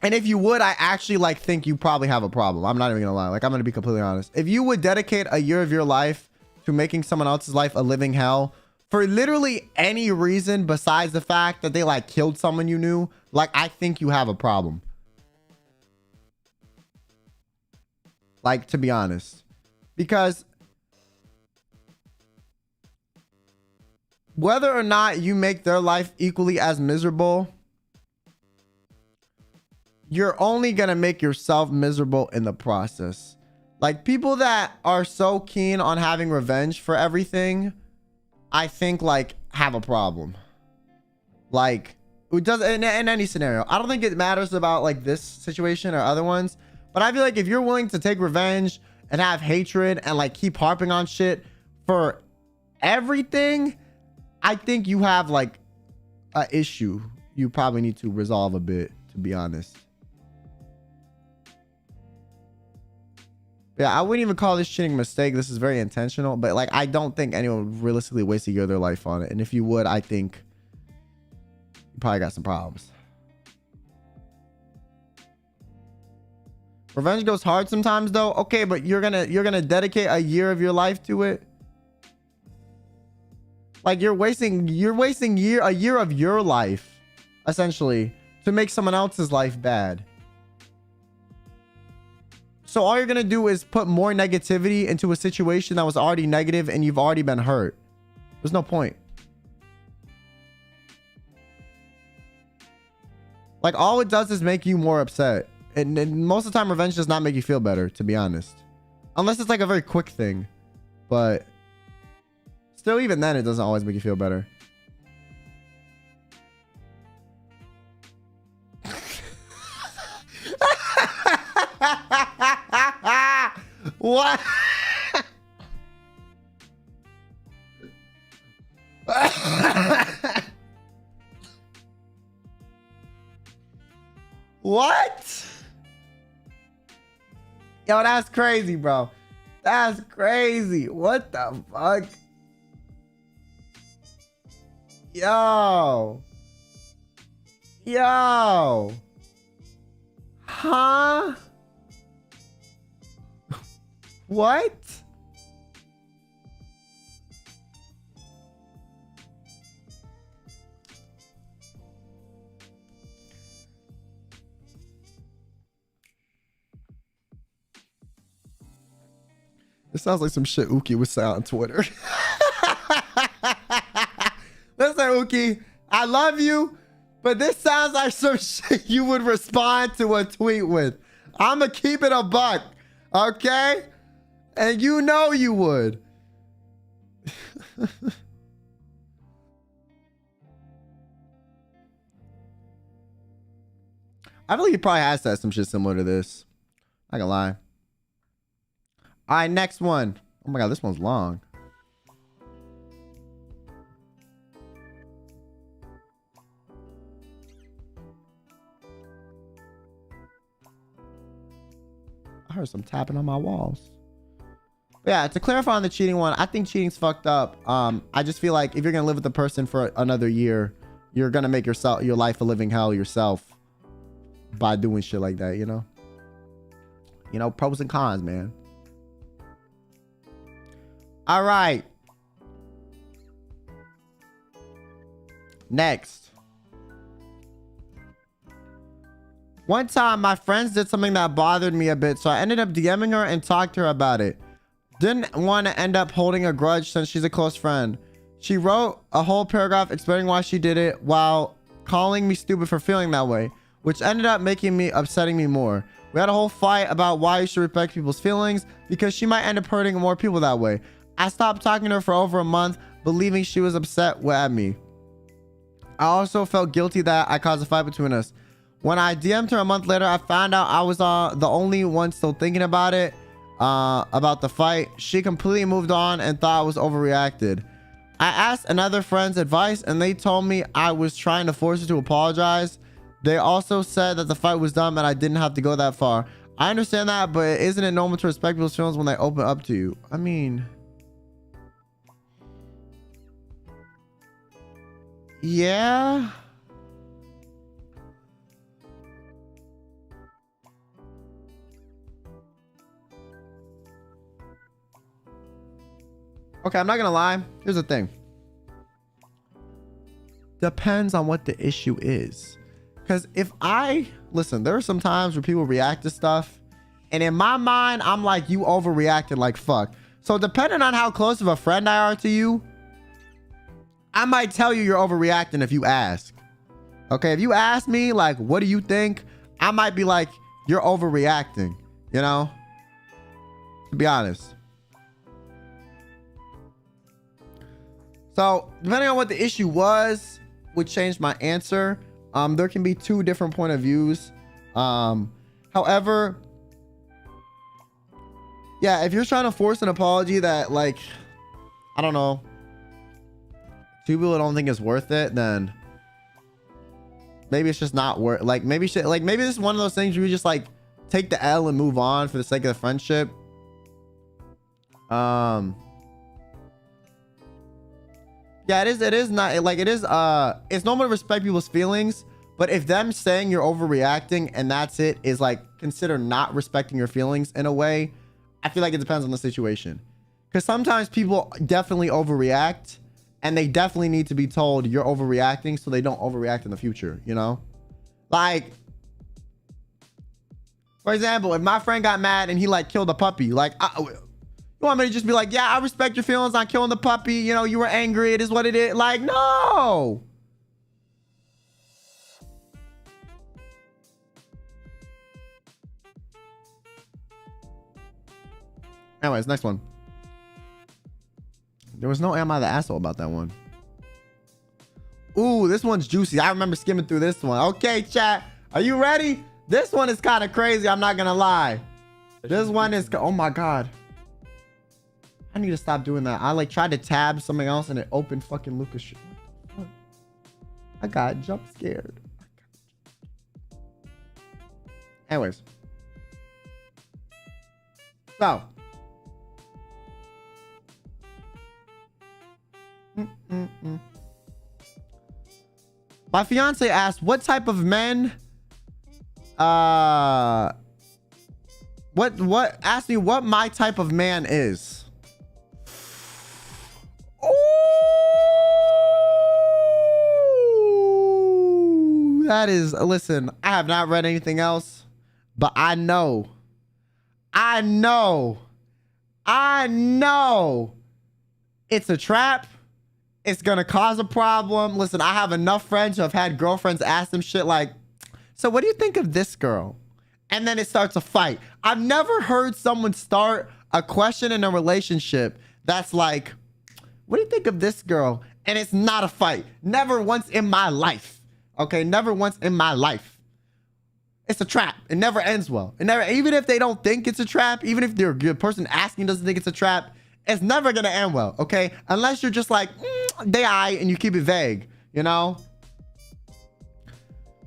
And if you would, I actually like think you probably have a problem. I'm not even gonna lie. Like, I'm gonna be completely honest. If you would dedicate a year of your life to making someone else's life a living hell for literally any reason besides the fact that they like killed someone you knew, like, I think you have a problem. Like, to be honest, because whether or not you make their life equally as miserable, you're only gonna make yourself miserable in the process. Like, people that are so keen on having revenge for everything, I think, like, have a problem. Like, it does in any scenario. I don't think it matters about like this situation or other ones, but I feel like if you're willing to take revenge and have hatred and like keep harping on shit for everything, I think you have like an issue you probably need to resolve a bit, to be honest. Yeah, I wouldn't even call this cheating a mistake. This is very intentional, but like, I don't think anyone would realistically waste a year of their life on it. And if you would, I think you probably got some problems. Revenge goes hard sometimes though. Okay, but you're gonna dedicate a year of your life to it. Like, you're wasting a year of your life essentially to make someone else's life bad. So all you're gonna do is put more negativity into a situation that was already negative and you've already been hurt. There's no point. Like, all it does is make you more upset. And most of the time, revenge does not make you feel better, to be honest. Unless it's like a very quick thing. But still, even then, it doesn't always make you feel better. What? What? Yo, that's crazy, bro. That's crazy. What the fuck? Yo. Yo. Huh? What? This sounds like some shit Uki would say on Twitter. Listen, Uki, I love you, but this sounds like some shit you would respond to a tweet with. I'ma keep it a buck, okay? And you know you would. I feel like he probably has said some shit similar to this. Not gonna lie. All right, next one. Oh my god, this one's long. I heard some tapping on my walls. But yeah, to clarify on the cheating one, I think cheating's fucked up. I just feel like if you're gonna live with the person for another year, you're gonna make your life a living hell yourself by doing shit like that, you know? You know, pros and cons, man. All right. Next. One time, my friends did something that bothered me a bit, so I ended up DMing her and talked to her about it. Didn't want to end up holding a grudge since she's a close friend. She wrote a whole paragraph explaining why she did it while calling me stupid for feeling that way, which ended up upsetting me more. We had a whole fight about why you should respect people's feelings because she might end up hurting more people that way. I stopped talking to her for over a month, believing she was upset at me. I also felt guilty that I caused a fight between us. When I DM'd her a month later, I found out I was the only one still thinking about it, about the fight. She completely moved on and thought I was overreacted. I asked another friend's advice and they told me I was trying to force her to apologize. They also said that the fight was dumb and I didn't have to go that far. I understand that, but isn't it normal to respect people's feelings when they open up to you? I mean, yeah. Okay, I'm not gonna lie. Here's the thing. Depends on what the issue is. Because if listen, there are some times where people react to stuff, and in my mind, I'm like, you overreacted like fuck. So depending on how close of a friend I are to you, I might tell you you're overreacting if you ask. Okay, if you ask me, like, what do you think? I might be like, you're overreacting, you know? To be honest. So depending on what the issue was, would change my answer. There can be two different point of views. However, yeah, if you're trying to force an apology that, like, I don't know, two people don't think it's worth it, then maybe it's just not worth. Like maybe maybe this is one of those things where you just like take the L and move on for the sake of the friendship. Yeah, it is not like it is. It's normal to respect people's feelings, but if them saying you're overreacting and that's it is like consider not respecting your feelings in a way, I feel like it depends on the situation. Because sometimes people definitely overreact and they definitely need to be told you're overreacting so they don't overreact in the future, you know? Like, for example, if my friend got mad and he like killed a puppy, like, you want me to just be like, yeah, I respect your feelings on killing the puppy. You know, you were angry. It is what it is. Like, no. Anyways, next one. There was no am I the asshole about that one. Ooh, this one's juicy. I remember skimming through this one. Okay, chat. Are you ready? This one is kind of crazy. I'm not going to lie. This one is, oh my God. I need to stop doing that. I like tried to tab something else and it opened fucking Lucas shit. What the fuck? I got jump scared. Anyways. So. My fiance asked what type of men asked me what my type of man is. Oh, that is, listen, I have not read anything else, but I know it's a trap. It's gonna cause a problem. Listen, I have enough friends who have had girlfriends ask them shit like, so what do you think of this girl? And then it starts a fight. I've never heard someone start a question in a relationship that's like, what do you think of this girl? And it's not a fight. Never once in my life. Okay, never once in my life. It's a trap. It never ends well. It never, even if they don't think it's a trap, even if the person asking doesn't think it's a trap, it's never gonna end well, okay? Unless you're just like, they aight, and you keep it vague, you know?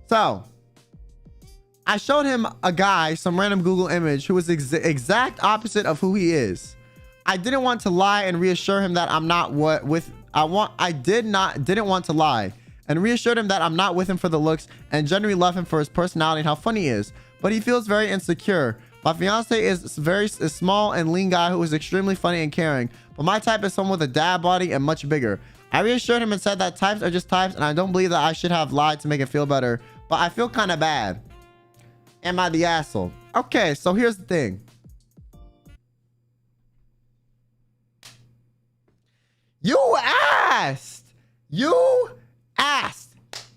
So, I showed him a guy, some random Google image, who was the exact opposite of who he is. I didn't want to lie and reassure him that I'm not didn't want to lie and reassured him that I'm not with him for the looks and genuinely love him for his personality and how funny he is. But he feels very insecure. My fiance is a small and lean guy who is extremely funny and caring, but my type is someone with a dad body and much bigger. I reassured him and said that types are just types and I don't believe that I should have lied to make it feel better, but I feel kind of bad. Am I the asshole? Okay, so here's the thing. You asked.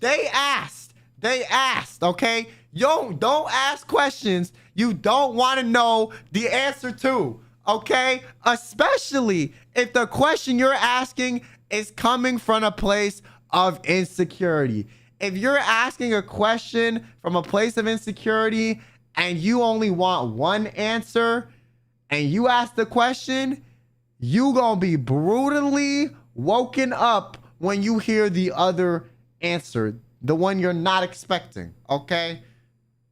They asked, okay? Yo, don't ask questions you don't want to know the answer to, okay? Especially if the question you're asking is coming from a place of insecurity. If you're asking a question from a place of insecurity and you only want one answer and you ask the question, you gonna be brutally woken up when you hear the other answer, the one you're not expecting, okay?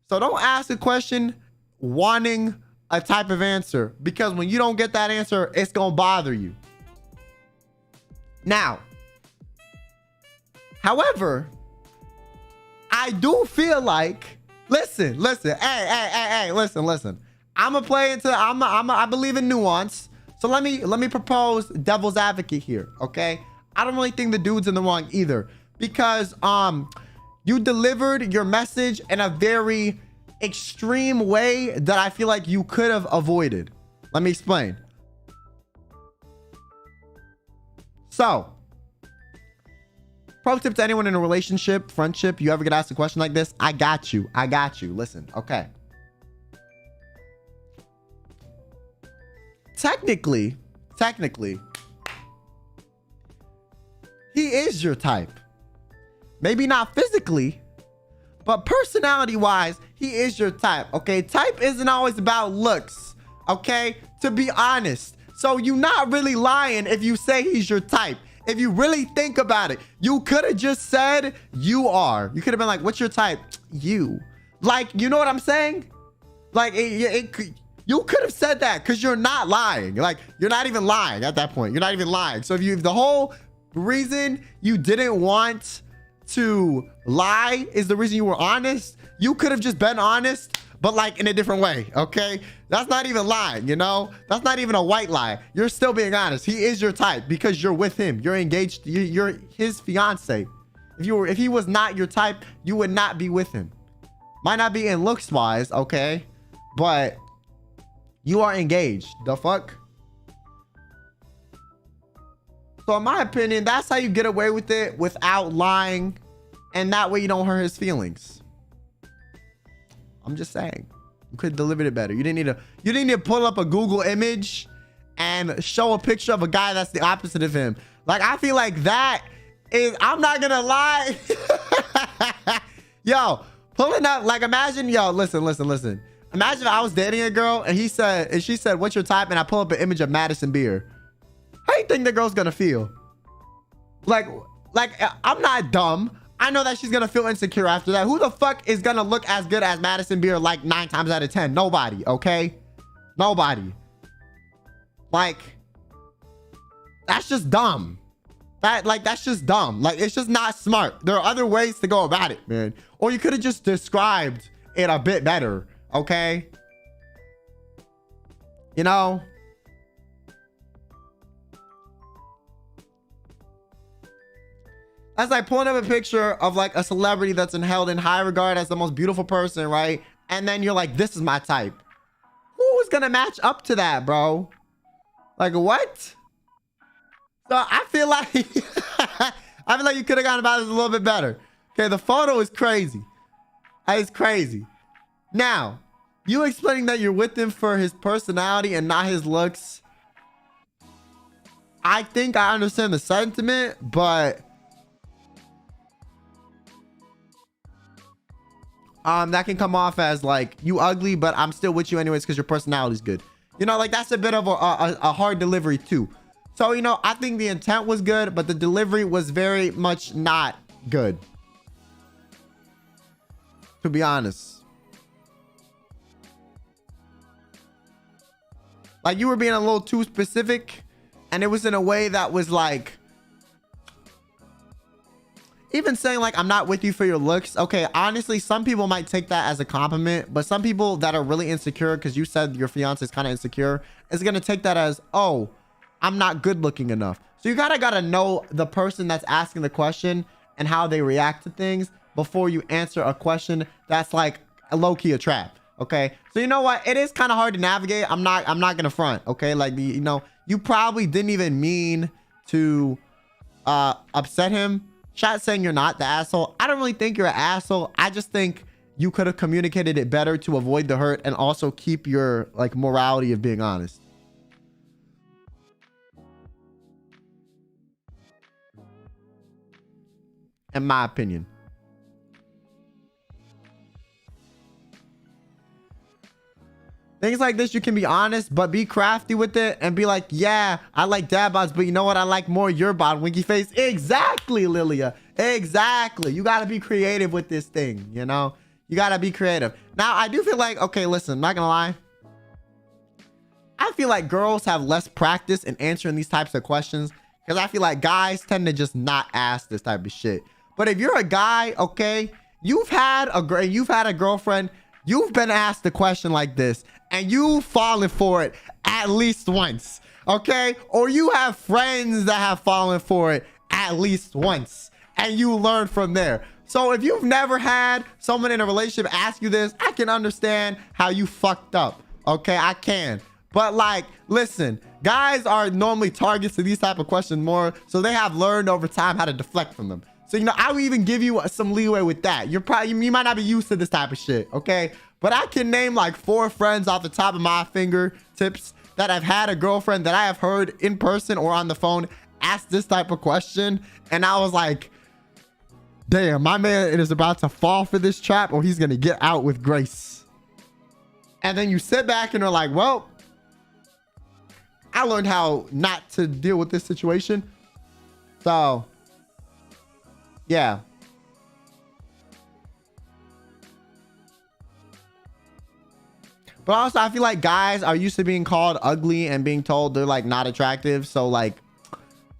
So don't ask a question wanting a type of answer, because when you don't get that answer, it's gonna bother you. Now, however, I do feel like, listen, hey, listen. I believe in nuance. So let me propose devil's advocate here, okay? I don't really think the dude's in the wrong either, because you delivered your message in a very extreme way that I feel like you could have avoided. Let me explain. So, pro tip to anyone in a relationship, friendship, you ever get asked a question like this, I got you. Listen, okay. Technically, he is your type. Maybe not physically, but personality-wise, he is your type, okay? Type isn't always about looks, okay? To be honest. So you're not really lying if you say he's your type. If you really think about it, you could have just said you are. You could have been like, what's your type? You. Like, you know what I'm saying? Like, you could have said that because you're not lying. Like, you're not even lying at that point. You're not even lying. So if the whole reason you didn't want to lie is the reason you were honest, you could have just been honest, but like in a different way, okay? That's not even lying, you know? That's not even a white lie. You're still being honest. He is your type because you're with him. You're engaged. You're his fiance. If he was not your type, you would not be with him. Might not be in looks wise, okay? But you are engaged. The fuck? So in my opinion, that's how you get away with it without lying. And that way you don't hurt his feelings. I'm just saying. You could have delivered it better. You didn't need to pull up a Google image and show a picture of a guy that's the opposite of him. Like, I feel like that is, I'm not gonna lie. Yo, pulling up, like, imagine, yo, listen. Imagine if I was dating a girl and she said, what's your type? And I pull up an image of Madison Beer. How do you think the girl's gonna feel? Like, I'm not dumb. I know that she's gonna feel insecure after that. Who the fuck is gonna look as good as Madison Beer like 9 times out of 10? Nobody, okay? Nobody. Like, that's just dumb. That's just dumb. Like, it's just not smart. There are other ways to go about it, man. Or you could have just described it a bit better, okay? You know? That's like pulling up a picture of like a celebrity that's held in high regard as the most beautiful person, right? And then you're like, this is my type. Who is gonna match up to that, bro? Like, what? So I feel like you could have gone about this a little bit better. Okay, the photo is crazy. It's crazy. Now, you explaining that you're with him for his personality and not his looks. I think I understand the sentiment, but that can come off as like, you ugly, but I'm still with you anyways because your personality is good. You know, like, that's a bit of a hard delivery too. So, you know, I think the intent was good, but the delivery was very much not good, to be honest. Like, you were being a little too specific, and it was in a way that was like, even saying like, I'm not with you for your looks. Okay, honestly, some people might take that as a compliment, but some people that are really insecure because you said your fiance is kind of insecure is going to take that as, oh, I'm not good looking enough. So you kind of got to know the person that's asking the question and how they react to things before you answer a question that's like a low-key a trap. Okay, so you know what, it is kind of hard to navigate. I'm not gonna front. Okay, like, you know, you probably didn't even mean to upset him, Chat saying you're not the asshole. I don't really think you're an asshole. I just think you could have communicated it better to avoid the hurt and also keep your like morality of being honest. In my opinion. Things like this, you can be honest, but be crafty with it and be like, yeah, I like dad bods, but you know what? I like more your bod, winky face. Exactly, Lilia. Exactly. You got to be creative with this thing, you know? You got to be creative. Now, I do feel like, okay, listen, I'm not going to lie. I feel like girls have less practice in answering these types of questions because I feel like guys tend to just not ask this type of shit. But if you're a guy, okay, you've had a girlfriend, you've been asked a question like this and you've fallen for it at least once, okay? Or you have friends that have fallen for it at least once and you learn from there. So if you've never had someone in a relationship ask you this, I can understand how you fucked up, okay? I can. But like, listen, guys are normally targets to these type of questions more, so they have learned over time how to deflect from them. So, you know, I would even give you some leeway with that. You might not be used to this type of shit, okay? But I can name like 4 friends off the top of my fingertips that have had a girlfriend that I have heard in person or on the phone ask this type of question. And I was like, damn, my man is about to fall for this trap or he's going to get out with grace. And then you sit back and are like, well, I learned how not to deal with this situation. So, yeah. But also, I feel like guys are used to being called ugly and being told they're like not attractive. So like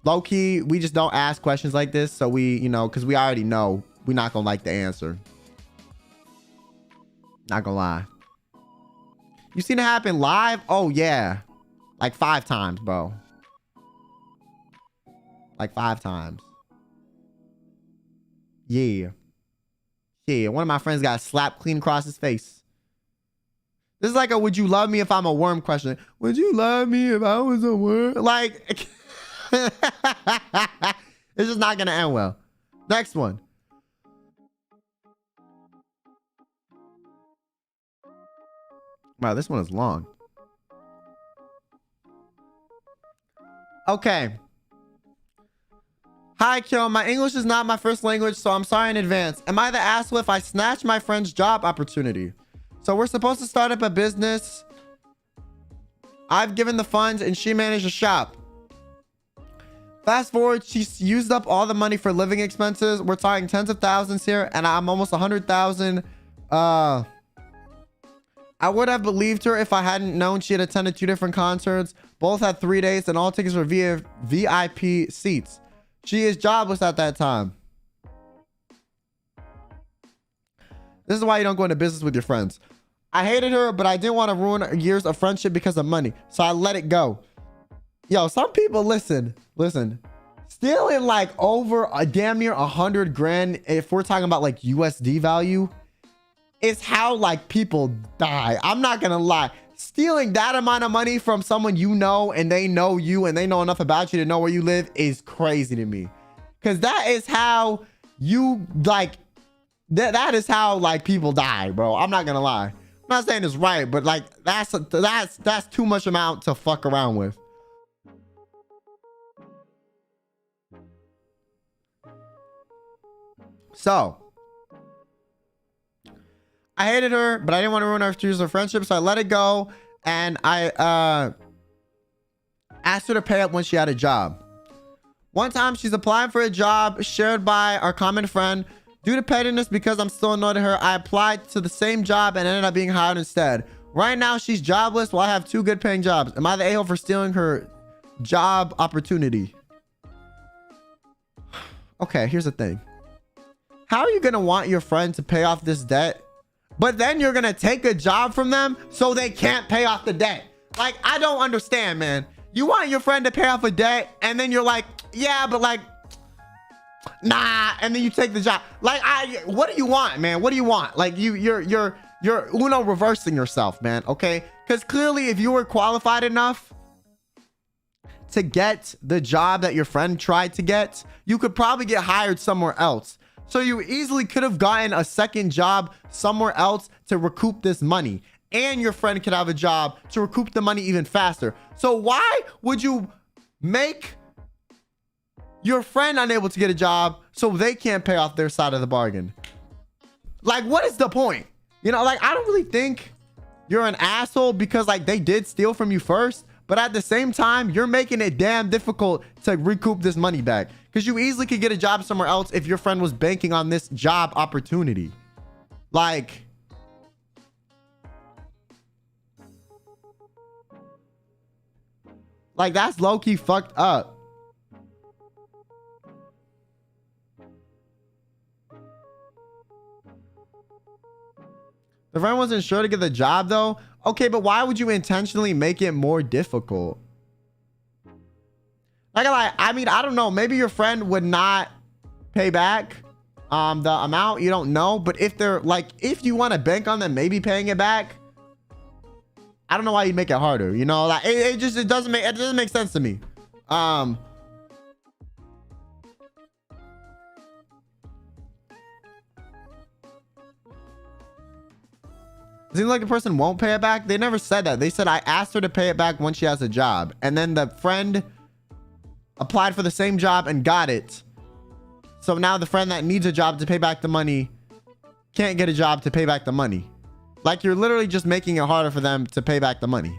low key, we just don't ask questions like this. So we, you know, because we already know we're not going to like the answer. Not gonna lie. You seen it happen live? Oh, yeah. Like 5 times, bro. Like 5 times. Yeah. Yeah, one of my friends got slapped clean across his face. This is like a would you love me if I'm a worm question. Would you love me if I was a worm? Like, it's just not going to end well. Next one. Wow, this one is long. Okay. Hi, Kyo. My English is not my first language, so I'm sorry in advance. Am I the asshole if I snatch my friend's job opportunity? So we're supposed to start up a business. I've given the funds and she managed a shop. Fast forward, she's used up all the money for living expenses. We're talking tens of thousands here, and I'm almost 100,000. I would have believed her if I hadn't known she had attended 2 different concerts. Both had 3 days, and all tickets were via VIP seats. She is jobless at that time. This is why you don't go into business with your friends. I hated her, but I didn't want to ruin years of friendship because of money, so I let it go. Yo, some people, listen. Stealing like over a damn near 100 grand, if we're talking about like USD value, is how like people die. I'm not gonna lie. Stealing that amount of money from someone you know and they know you and they know enough about you to know where you live is crazy to me. Because that is how you like, that is how like people die, bro. I'm not gonna lie. I'm not saying it's right, but like that's too much amount to fuck around with. So I hated her, but I didn't want to ruin our 2 years of friendship, so I let it go. And I asked her to pay up when she had a job. One time, she's applying for a job shared by our common friend. Due to pettiness, because I'm still annoyed at her, I applied to the same job and ended up being hired instead. Right now, she's jobless while I have 2 good paying jobs. Am I the a-hole for stealing her job opportunity? Okay, here's the thing. How are you going to want your friend to pay off this debt, but then you're going to take a job from them so they can't pay off the debt? Like, I don't understand, man. You want your friend to pay off a debt, and then you're like, yeah, but like, nah, and then you take the job. Like, what do you want, man? What do you want? Like, you're Uno reversing yourself, man, okay? Because clearly, if you were qualified enough to get the job that your friend tried to get, you could probably get hired somewhere else. So you easily could have gotten a second job somewhere else to recoup this money. And your friend could have a job to recoup the money even faster. So why would you make your friend unable to get a job so they can't pay off their side of the bargain? Like, what is the point? You know, like, I don't really think you're an asshole because, like, they did steal from you first. But at the same time, you're making it damn difficult to recoup this money back. Because you easily could get a job somewhere else if your friend was banking on this job opportunity. Like, that's low-key fucked up. The friend wasn't sure to get the job, though. Okay, but why would you intentionally make it more difficult? Like, I mean, I don't know. Maybe your friend would not pay back the amount. You don't know. But if they're like, if you want to bank on them maybe paying it back, I don't know why you make it harder. You know, like it doesn't make sense to me. It seems like the person won't pay it back. They never said that. They said, I asked her to pay it back when she has a job. And then the friend applied for the same job and got it. So now the friend that needs a job to pay back the money can't get a job to pay back the money. Like, you're literally just making it harder for them to pay back the money.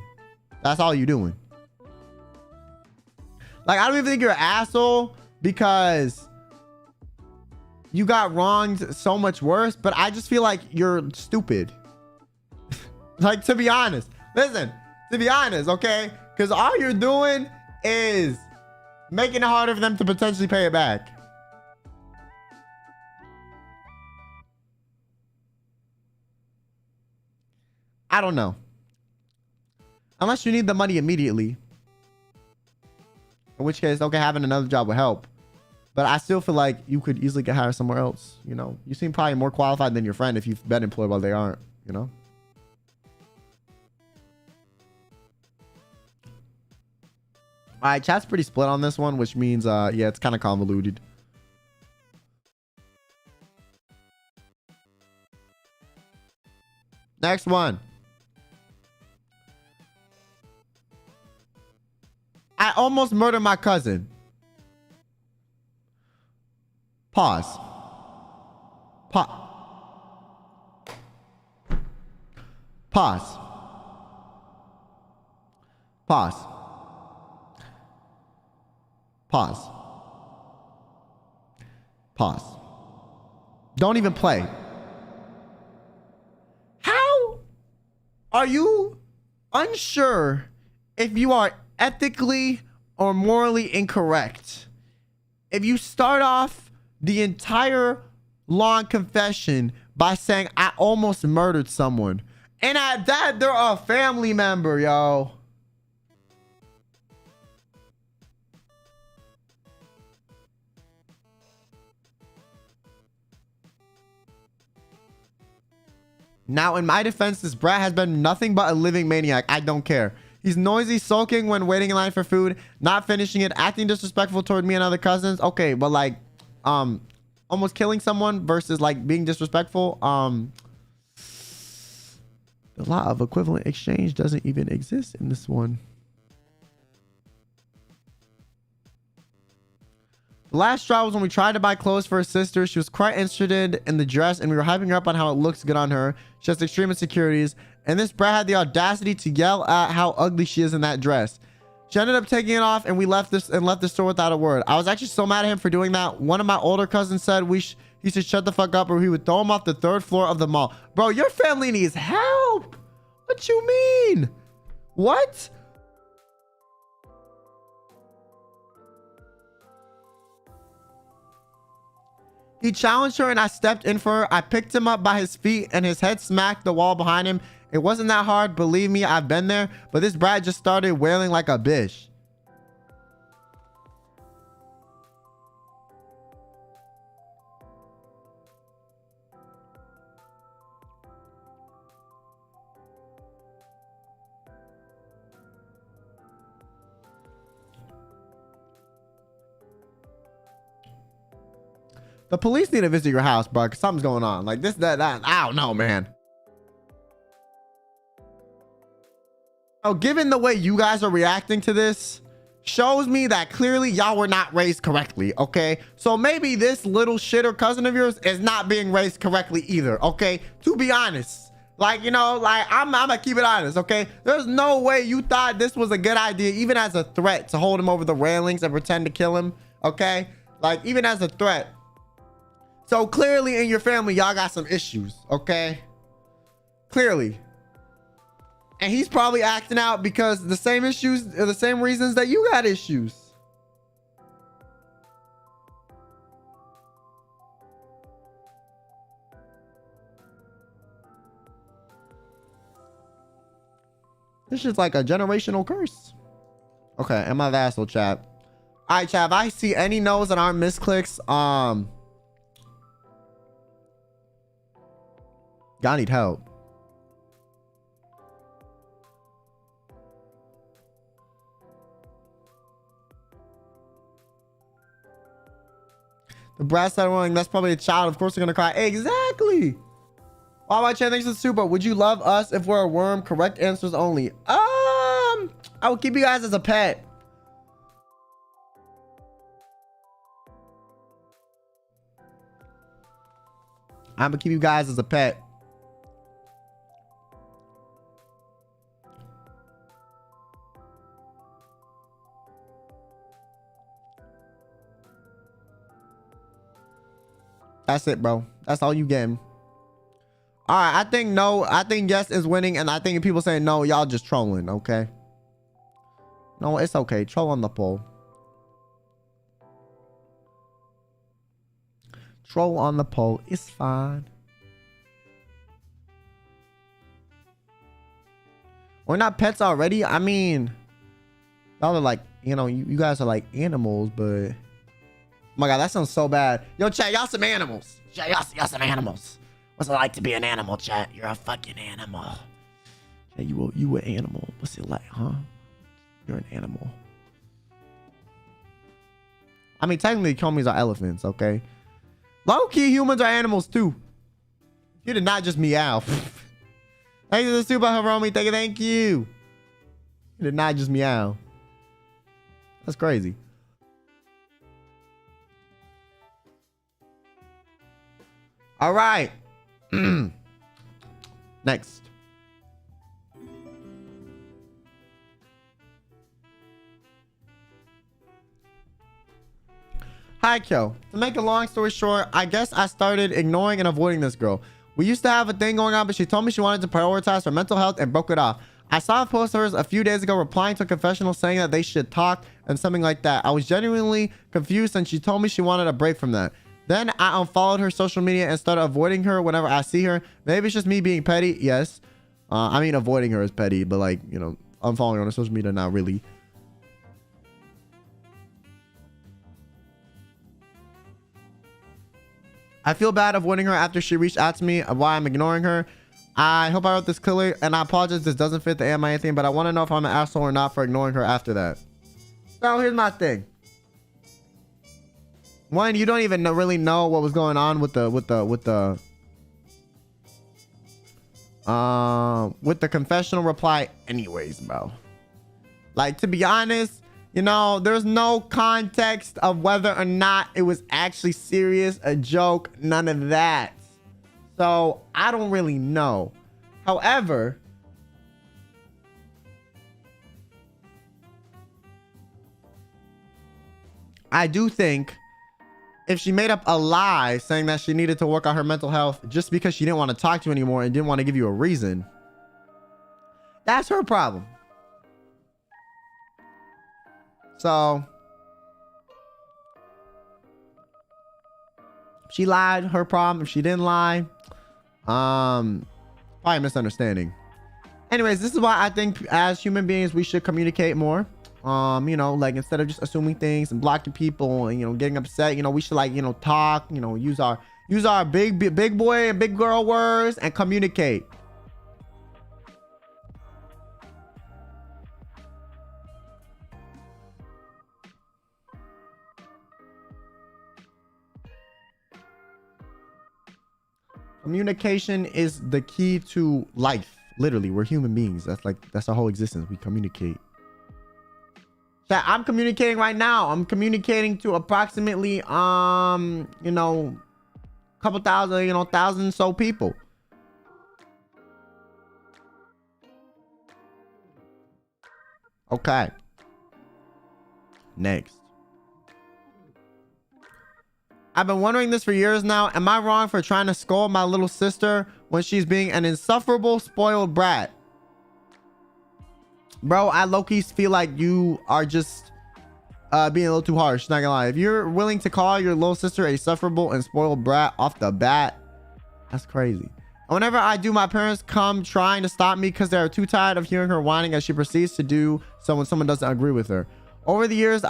That's all you're doing. Like, I don't even think you're an asshole because you got wronged so much worse. But I just feel like you're stupid. Like, to be honest, listen, to be honest, okay? Because all you're doing is making it harder for them to potentially pay it back. I don't know. Unless you need the money immediately. In which case, okay, having another job would help. But I still feel like you could easily get hired somewhere else. You know, you seem probably more qualified than your friend if you've been employed while they aren't, you know? All right, chat's pretty split on this one, which means, yeah, it's kind of convoluted. Next one. I almost murdered my cousin. Pause. Pause. Pause. Pause. Pause. Don't even play. How are you unsure if you are ethically or morally incorrect? If you start off the entire long confession by saying, I almost murdered someone, and at that, they're a family member, yo. Now, in my defense, this brat has been nothing but a living maniac. I don't care. He's noisy, sulking when waiting in line for food, not finishing it, acting disrespectful toward me and other cousins. Okay, but like, almost killing someone versus like being disrespectful. The law of equivalent exchange doesn't even exist in this one. The last straw was when we tried to buy clothes for her sister. She was quite interested in the dress and we were hyping her up on how it looks good on her. She has extreme insecurities. And this brat had the audacity to yell at how ugly she is in that dress. She ended up taking it off and we left the store without a word. I was actually so mad at him for doing that. One of my older cousins said he should shut the fuck up or he would throw him off the 3rd floor of the mall. Bro, your family needs help. What you mean? What? He challenged her and I stepped in for her. I picked him up by his feet and his head smacked the wall behind him. It wasn't that hard. Believe me, I've been there. But this brat just started wailing like a bitch. The police need to visit your house, bro, because something's going on. Like this, that, I don't know, man. Oh, given the way you guys are reacting to this, shows me that clearly y'all were not raised correctly, okay? So maybe this little shitter cousin of yours is not being raised correctly either, okay? To be honest. Like, you know, like, I'm gonna keep it honest, okay? There's no way you thought this was a good idea, even as a threat, to hold him over the railings and pretend to kill him, okay? Like, even as a threat. So clearly in your family, y'all got some issues, okay? Clearly. And he's probably acting out because the same issues are the same reasons that you got issues. This shit's like a generational curse. Okay, and my vassal, chat. All right, chat, if I see any no's that aren't misclicks, y'all need help. The brass side rolling, that's probably a child. Of course they're gonna cry. Exactly. Why my chat, thanks for the super. Would you love us if we're a worm? Correct answers only. I will keep you guys as a pet. I'm gonna keep you guys as a pet. That's it, bro. That's all you getting. All right, I think no. I think yes is winning, and I think if people say no, y'all just trolling, okay? No, it's okay. Troll on the poll. Troll on the poll. It's fine. We're not pets already. I mean, y'all are like, you know, you guys are like animals, but oh my god, that sounds so bad. Yo, chat, y'all some animals. Chat, y'all some animals. What's it like to be an animal, chat? You're a fucking animal. Yeah, you an animal. What's it like, huh? You're an animal. I mean, technically, commies are elephants, okay? Low-key, humans are animals, too. You did not just meow. Thank you to the super Hiromi. Thank you. You did not just meow. That's crazy. All right. Next. Hi, Kyo. To make a long story short, I guess I started ignoring and avoiding this girl. We used to have a thing going on, but she told me she wanted to prioritize her mental health and broke it off. I saw a post of hers a few days ago replying to a confessional saying that they should talk and something like that. I was genuinely confused and she told me she wanted a break from that. Then I unfollowed her social media and started avoiding her whenever I see her. Maybe it's just me being petty. Yes. I mean, avoiding her is petty, but like, you know, unfollowing her on social media, not really. I feel bad avoiding her after she reached out to me of why I'm ignoring her. I hope I wrote this clearly, and I apologize if this doesn't fit the AMI thing, but I want to know if I'm an asshole or not for ignoring her after that. So here's my thing. One, you don't even really know what was going on with the confessional reply anyways, bro. Like, to be honest, you know, there's no context of whether or not it was actually serious, a joke, none of that. So I don't really know. However, I do think if she made up a lie saying that she needed to work on her mental health just because she didn't want to talk to you anymore and didn't want to give you a reason, that's her problem. So if she lied, her problem. If she didn't lie, probably a misunderstanding. Anyways, this is why I think as human beings we should communicate more. You know, like instead of just assuming things and blocking people and, you know, getting upset, you know, we should, like, you know, talk, you know, use our big boy and big girl words and communicate. Communication is the key to life. Literally, we're human beings. That's our whole existence. We communicate. Chat, I'm communicating right now. I'm communicating to approximately, you know, couple thousand, you know, thousand so people. Okay. Next. I've been wondering this for years now. Am I wrong for trying to scold my little sister when she's being an insufferable, spoiled brat? Bro, I low-key feel like you are just being a little too harsh. Not gonna lie. If you're willing to call your little sister a sufferable and spoiled brat off the bat, that's crazy. Whenever I do, my parents come trying to stop me because they're too tired of hearing her whining as she proceeds to do so when someone doesn't agree with her. Over the years,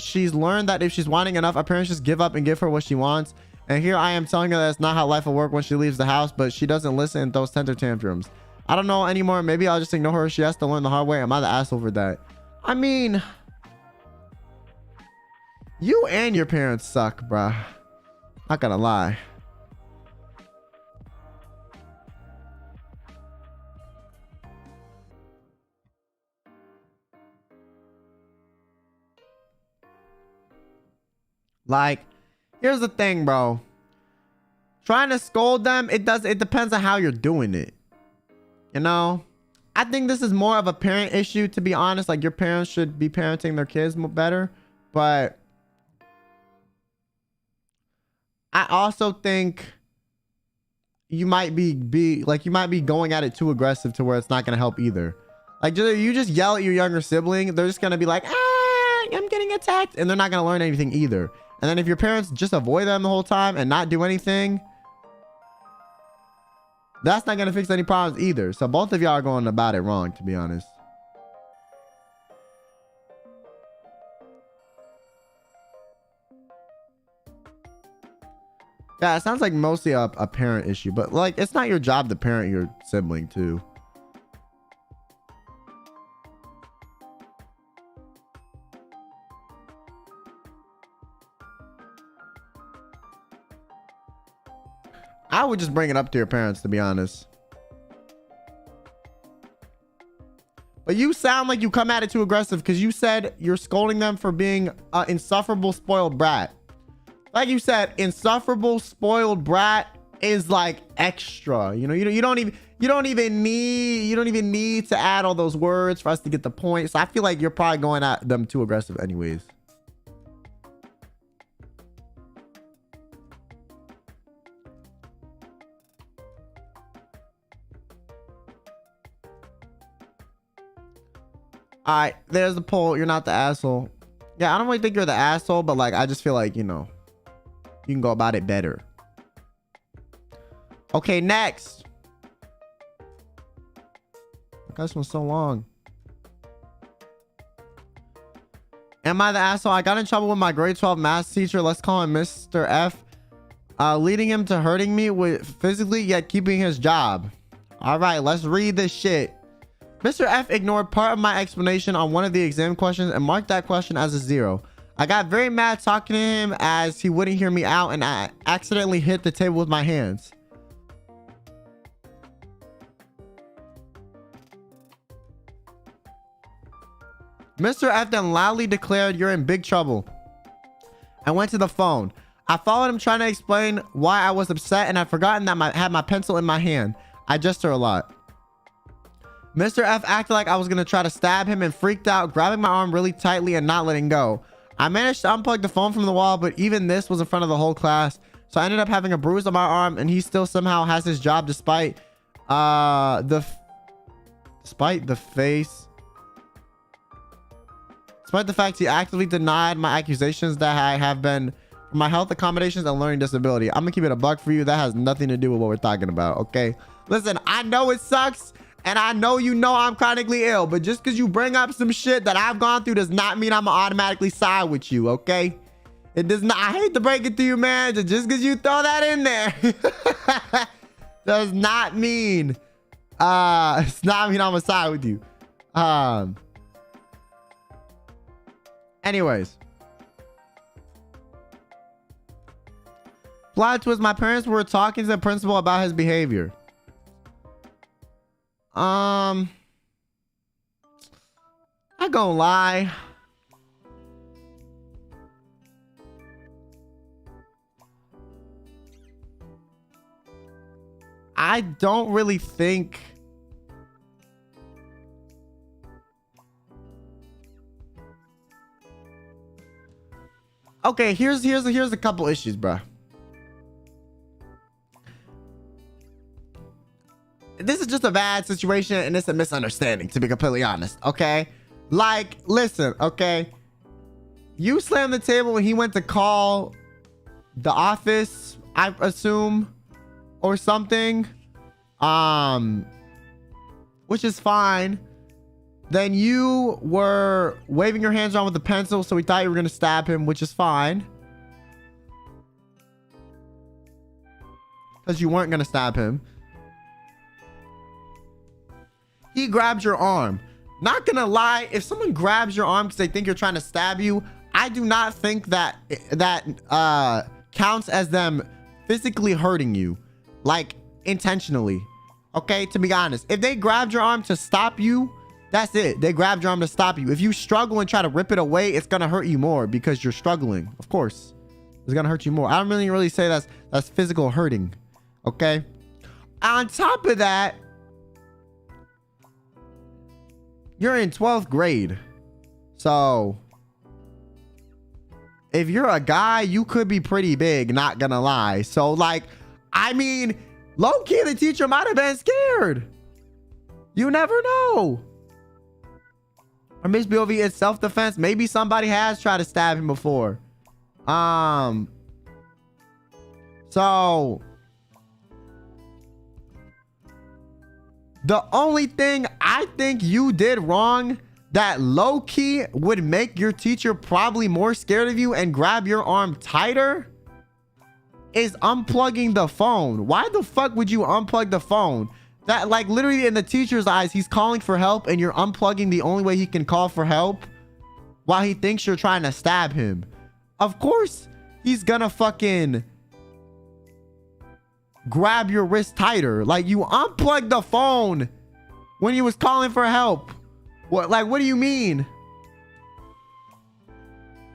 she's learned that if she's whining enough, our parents just give up and give her what she wants. And here I am telling her that's not how life will work when she leaves the house, but she doesn't listen and throws temper tantrums. I don't know anymore. Maybe I'll just ignore her. She has to learn the hard way. Am I the asshole for that? I mean, you and your parents suck, bruh. Not gonna lie. Like, here's the thing, bro. Trying to scold them, it depends on how you're doing it. You know? I think this is more of a parent issue, to be honest. Like, your parents should be parenting their kids better. But I also think you might be going at it too aggressive to where it's not gonna help either. Like, you just yell at your younger sibling, they're just gonna be like, ah, I'm getting attacked, and they're not gonna learn anything either. And then if your parents just avoid them the whole time and not do anything, that's not going to fix any problems either. So both of y'all are going about it wrong, to be honest. Yeah, it sounds like mostly a parent issue, but like, it's not your job to parent your sibling too. I would just bring it up to your parents, to be honest. But you sound like you come at it too aggressive because you said you're scolding them for being an insufferable, spoiled brat. Like you said, insufferable, spoiled brat is like extra. You know, you don't even need to add all those words for us to get the point. So I feel like you're probably going at them too aggressive anyways. All right, there's the poll. You're not the asshole. Yeah, I don't really think you're the asshole, but like, I just feel like, you know, you can go about it better. Okay, next. This one's so long. Am I the asshole? I got in trouble with my grade 12 math teacher. Let's call him Mr. F. Leading him to hurting me with physically yet keeping his job. All right, let's read this shit. Mr. F ignored part of my explanation on one of the exam questions and marked that question as a 0. I got very mad talking to him as he wouldn't hear me out, and I accidentally hit the table with my hands. Mr. F then loudly declared, "You're in big trouble." I went to the phone. I followed him trying to explain why I was upset, and I'd forgotten that I had my pencil in my hand. I gestured a lot. Mr. F acted like I was going to try to stab him and freaked out, grabbing my arm really tightly and not letting go. I managed to unplug the phone from the wall, but even this was in front of the whole class. So I ended up having a bruise on my arm, and he still somehow has his job despite the fact he actively denied my accusations that I have been for my health accommodations and learning disability. I'm gonna keep it a buck for you. That has nothing to do with what we're talking about, okay? Listen, I know it sucks, and I know you know I'm chronically ill, but just because you bring up some shit that I've gone through does not mean I'm gonna automatically side with you, okay? It does not. I hate to break it to you, man. Just because you throw that in there does not mean it's not mean I'm gonna side with you. Anyways, Plot twist, my parents were talking to the principal about his behavior. I gonna lie. I don't really think okay, here's a couple issues, bruh. This is just a bad situation and it's a misunderstanding, to be completely honest, okay? Like, listen, okay? You slammed the table when he went to call the office, I assume, or something, which is fine. Then you were waving your hands around with a pencil, so we thought you were gonna stab him, which is fine, because you weren't gonna stab him. He grabbed your arm. Not gonna lie, if someone grabs your arm because they think you're trying to stab you, I do not think that counts as them physically hurting you, like intentionally. Okay, to be honest, if they grabbed your arm to stop you, that's it. They grabbed your arm to stop you. If you struggle and try to rip it away, it's gonna hurt you more because you're struggling. Of course, it's gonna hurt you more. I don't really say that's physical hurting. Okay. On top of that, you're in 12th grade. So if you're a guy, you could be pretty big, not gonna lie. So like, I mean, low-key, the teacher might have been scared. You never know. Or Miss BOV, it's self-defense. Maybe somebody has tried to stab him before. So the only thing I think you did wrong that low-key would make your teacher probably more scared of you and grab your arm tighter is unplugging the phone. Why the fuck would you unplug the phone? That, like, literally in the teacher's eyes, he's calling for help and you're unplugging the only way he can call for help while he thinks you're trying to stab him. Of course, he's gonna fucking grab your wrist tighter. Like, you unplugged the phone when he was calling for help. What do you mean?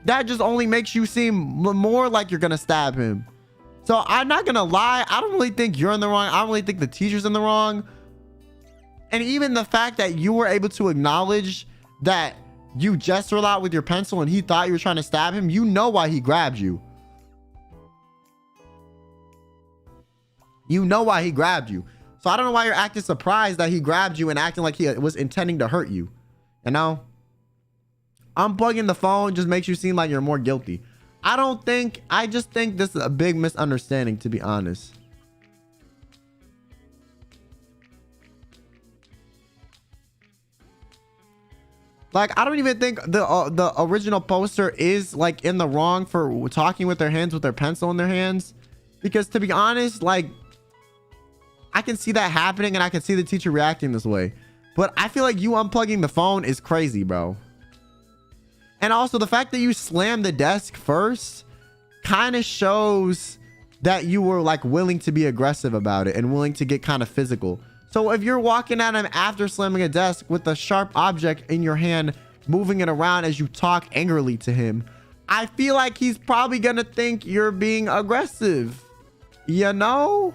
That just only makes you seem more like you're gonna stab him. So I'm not gonna lie, I don't really think you're in the wrong. I don't really think the teacher's in the wrong. And even the fact that you were able to acknowledge that you gestured a lot with your pencil and he thought you were trying to stab him, you know why he grabbed you. You know why he grabbed you. So I don't know why you're acting surprised that he grabbed you and acting like he was intending to hurt you. You know? Unplugging the phone just makes you seem like you're more guilty. I just think this is a big misunderstanding, to be honest. Like, I don't even think the original poster is like in the wrong for talking with their hands with their pencil in their hands. Because to be honest, like, I can see that happening and I can see the teacher reacting this way. But I feel like you unplugging the phone is crazy, bro. And also the fact that you slammed the desk first kind of shows that you were like willing to be aggressive about it and willing to get kind of physical. So if you're walking at him after slamming a desk with a sharp object in your hand, moving it around as you talk angrily to him, I feel like he's probably gonna think you're being aggressive, you know?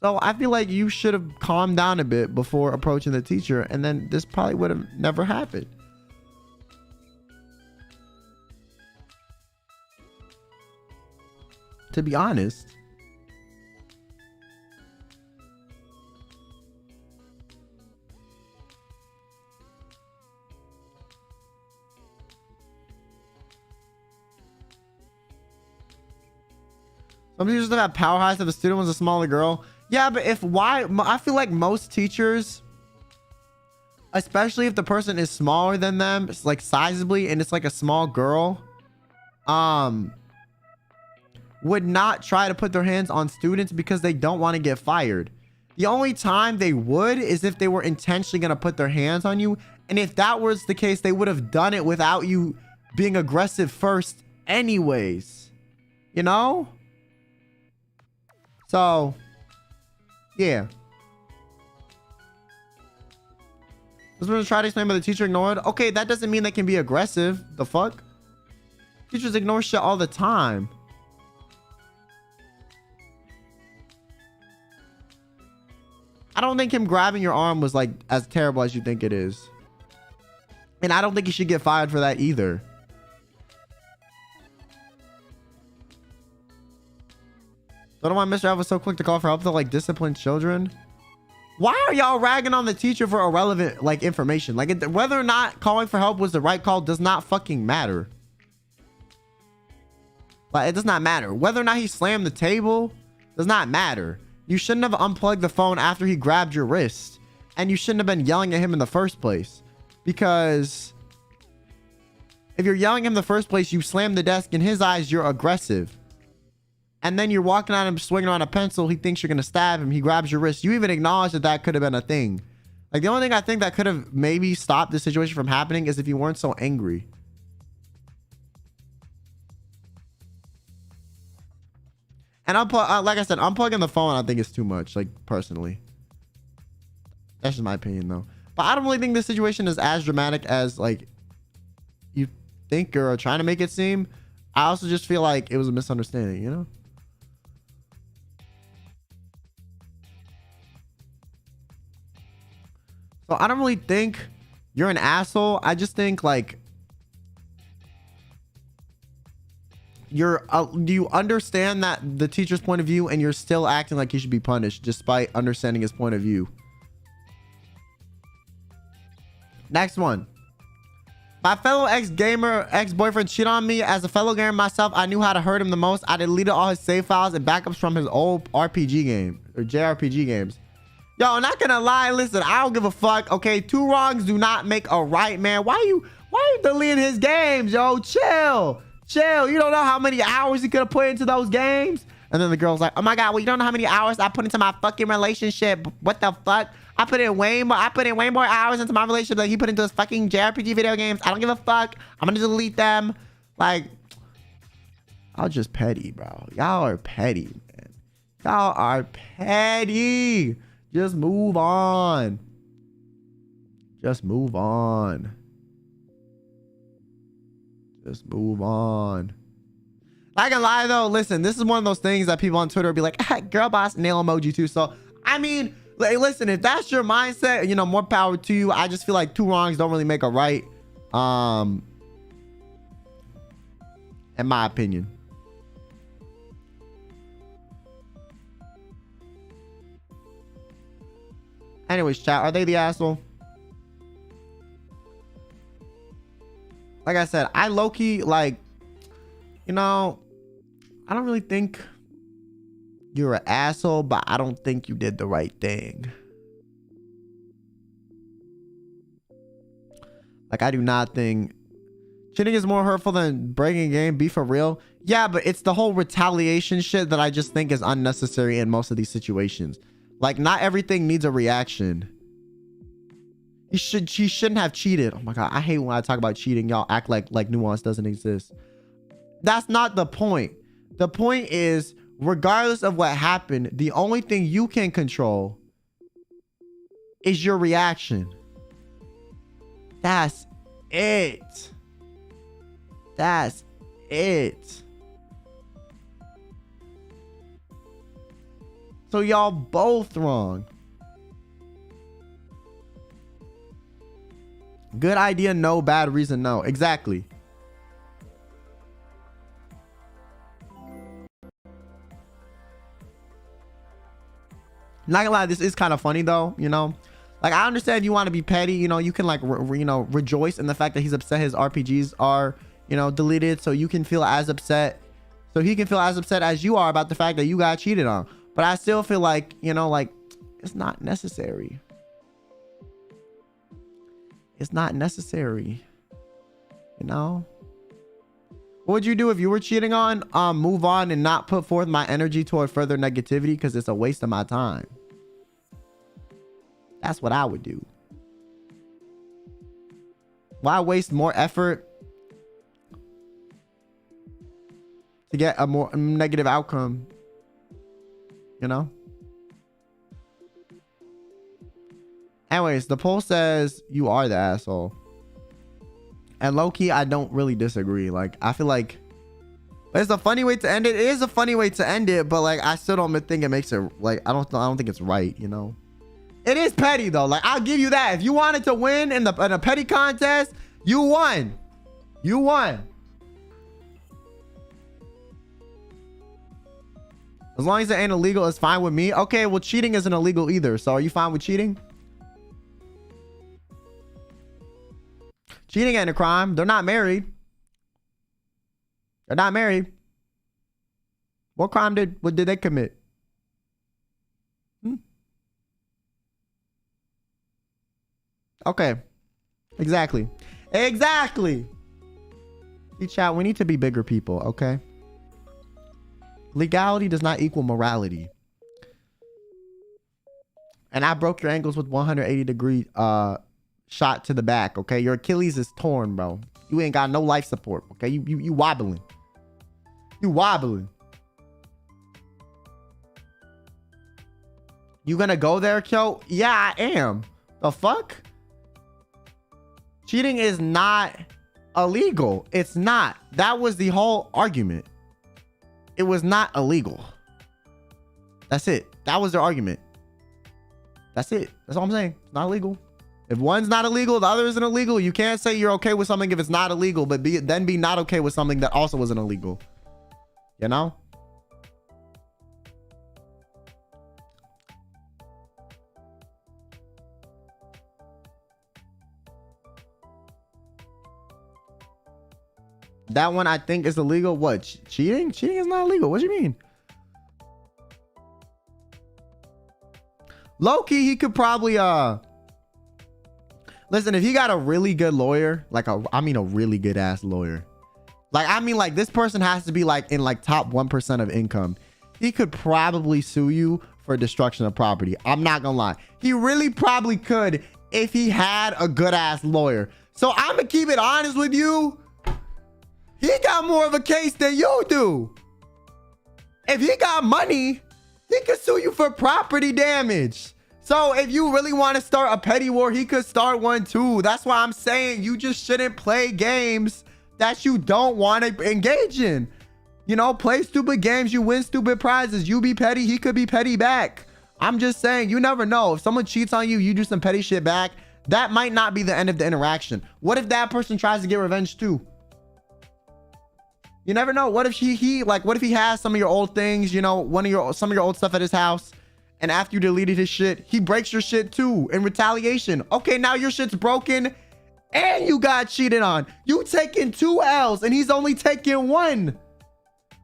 So I feel like you should have calmed down a bit before approaching the teacher, and then this probably would have never happened. To be honest. Some teachers have had power highs if the student was a smaller girl. Yeah, but I feel like most teachers, especially if the person is smaller than them, it's like sizably, and it's like a small girl, would not try to put their hands on students because they don't want to get fired. The only time they would is if they were intentionally going to put their hands on you And if that was the case, they would have done it without you being aggressive first anyways. You know? So, yeah. Was going to try to explain, but the teacher ignored. Okay, that doesn't mean they can be aggressive. The fuck? Teachers ignore shit all the time. I don't think him grabbing your arm was like as terrible as you think it is. And I don't think he should get fired for that either. Don't know why Mr. F was so quick to call for help to like discipline children. Why are y'all ragging on the teacher for irrelevant like information? Like whether or not calling for help was the right call does not fucking matter. Like it does not matter. Whether or not he slammed the table does not matter. You shouldn't have unplugged the phone after he grabbed your wrist. And you shouldn't have been yelling at him in the first place. Because if you're yelling at him in the first place, you slam the desk. In his eyes, you're aggressive. And then you're walking on him swinging on a pencil. He thinks you're going to stab him. He grabs your wrist. You even acknowledge that that could have been a thing. Like the only thing I think that could have maybe stopped the situation from happening is if you weren't so angry. And like I said, unplugging the phone, I think is too much, like personally. That's just my opinion though. But I don't really think this situation is as dramatic as like you think or are trying to make it seem. I also just feel like it was a misunderstanding, you know? So I don't really think you're an asshole. I just think like do you understand that the teacher's point of view and you're still acting like he should be punished despite understanding his point of view? Next one. My fellow ex-boyfriend cheated on me. As a fellow gamer myself, I knew how to hurt him the most. I deleted all his save files and backups from his old RPG game or JRPG games. Yo, I'm not gonna lie. Listen, I don't give a fuck. Okay, two wrongs do not make a right, man. Why you deleting his games, yo? Chill. You don't know how many hours he could have put into those games. And then the girl's like, oh my god, well, you don't know how many hours I put into my fucking relationship. What the fuck? I put in way more hours into my relationship than he put into his fucking JRPG video games. I don't give a fuck. I'm gonna delete them. Like, y'all just petty, bro. Y'all are petty, man. Y'all are petty. Just move on. Just move on. Just move on. Not gonna lie though, listen, this is one of those things that people on Twitter will be like, girl boss, nail emoji too. So I mean, like, listen, if that's your mindset, you know, more power to you. I just feel like two wrongs don't really make a right. In my opinion. Anyways, chat, are they the asshole? Like I said, I low-key, like, you know, I don't really think you're an asshole, but I don't think you did the right thing. Like, I do not think cheating is more hurtful than breaking a game. Be for real. Yeah, but it's the whole retaliation shit that I just think is unnecessary in most of these situations. Like, not everything needs a reaction. She shouldn't have cheated. Oh my god, I hate when I talk about cheating. Y'all act like nuance doesn't exist. That's not the point. The point is, regardless of what happened, the only thing you can control is your reaction. That's it. That's it. So y'all both wrong. Good idea, no. Bad reason, no. Exactly. Not gonna lie, this is kind of funny though, you know? Like, I understand you want to be petty, you know, you can like, you know, rejoice in the fact that he's upset his RPGs are, you know, deleted, so you can feel as upset, so he can feel as upset as you are about the fact that you got cheated on. But I still feel like, you know, like, it's not necessary. It's not necessary, you know? What would you do if you were cheating on? Move on and not put forth my energy toward further negativity because it's a waste of my time. That's what I would do. Why waste more effort to get a more negative outcome? You know? Anyways, the poll says you are the asshole. And low-key, I don't really disagree. Like, I feel like it's a funny way to end it. It is a funny way to end it, but like, I still don't think it makes it like, I don't think it's right, you know? It is petty though. Like, I'll give you that. If you wanted to win in a petty contest, you won. You won. As long as it ain't illegal, it's fine with me. Okay, well, cheating isn't illegal either. So are you fine with cheating? Cheating ain't a crime. They're not married. They're not married. What crime did they commit? Okay. Exactly. Exactly. See, chat, we need to be bigger people, okay? Legality does not equal morality. And I broke your ankles with 180-degree shot to the back, okay? Your Achilles is torn, bro. You ain't got no life support, okay? You wobbling. You wobbling. You gonna go there, Kyo? Yeah, I am. The fuck? Cheating is not illegal. It's not. That was the whole argument. It was not illegal. That's it. That was their argument. That's it. That's all I'm saying. It's not illegal. If one's not illegal, the other isn't illegal. You can't say you're okay with something if it's not illegal, but then be not okay with something that also wasn't illegal. You know? That one I think is illegal. What? Cheating? Cheating is not illegal. What do you mean? Low-key, he could probably listen, if he got a really good lawyer, like a really good ass lawyer. Like this person has to be like in like top 1% of income. He could probably sue you for destruction of property. I'm not gonna lie. He really probably could if he had a good ass lawyer. So I'm gonna keep it honest with you. He got more of a case than you do. If he got money, he could sue you for property damage. So if you really want to start a petty war, he could start one too. That's why I'm saying you just shouldn't play games that you don't want to engage in. You know, play stupid games, you win stupid prizes. You be petty, he could be petty back. I'm just saying, you never know. If someone cheats on you, you do some petty shit back. That might not be the end of the interaction. What if that person tries to get revenge too? You never know. What if what if he has some of your old things, you know, some of your old stuff at his house, and after you deleted his shit, he breaks your shit too in retaliation. Okay, now your shit's broken and you got cheated on. You taking 2 L's and he's only taking 1.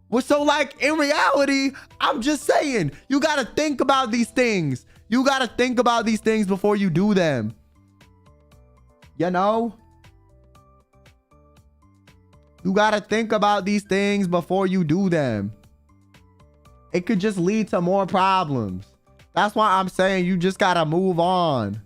Well, so like in reality, I'm just saying, you got to think about these things. You got to think about these things before you do them. You know? You got to think about these things before you do them. It could just lead to more problems. That's why I'm saying you just got to move on.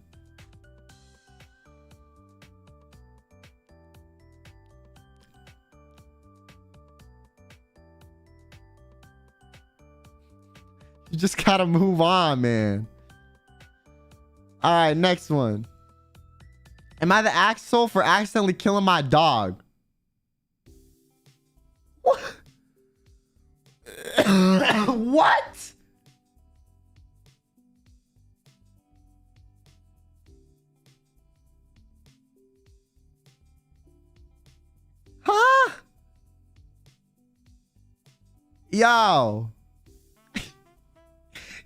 You just got to move on, man. All right, next one. Am I the asshole for accidentally killing my dog? What? What? Huh? Yo.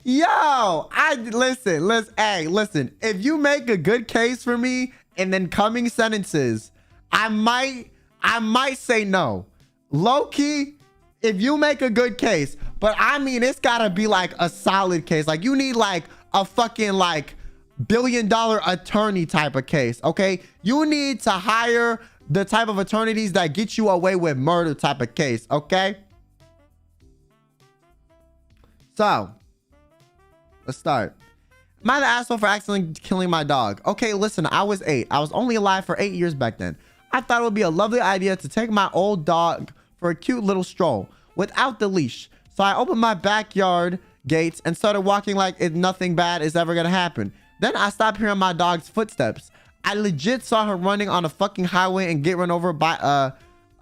Yo, listen. If you make a good case for me in then coming sentences, I might say no. Low key, if you make a good case, but I mean, it's gotta be like a solid case. Like you need like a fucking like $1 billion attorney type of case. Okay. You need to hire the type of attorneys that get you away with murder type of case. Okay. So let's start. Am I the asshole for accidentally killing my dog? Okay, listen, I was 8. I was only alive for 8 years back then. I thought it would be a lovely idea to take my old dog for a cute little stroll without the leash. So I opened my backyard gates and started walking like nothing bad is ever gonna happen. Then I stopped hearing my dog's footsteps. I legit saw her running on a fucking highway and get run over by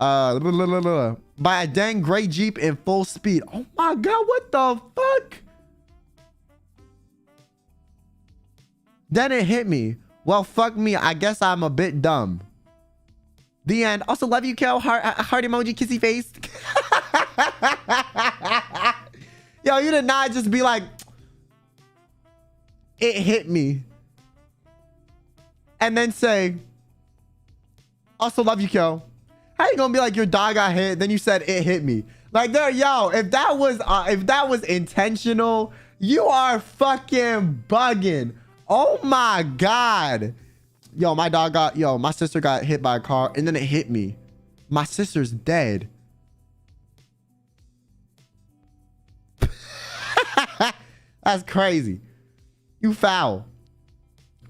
a dang gray Jeep in full speed. Oh my God, what the fuck? Then it hit me. Well, fuck me. I guess I'm a bit dumb. The end. Also, love you, Kyo. Heart emoji, kissy face. Yo, you did not just be like, it hit me. And then say, also love you, Kyo. How you gonna be like your dog got hit? Then you said it hit me. Like there, yo, if that was intentional, you are fucking bugging. Oh my God. Yo, my sister got hit by a car and then it hit me. My sister's dead. That's crazy. You foul.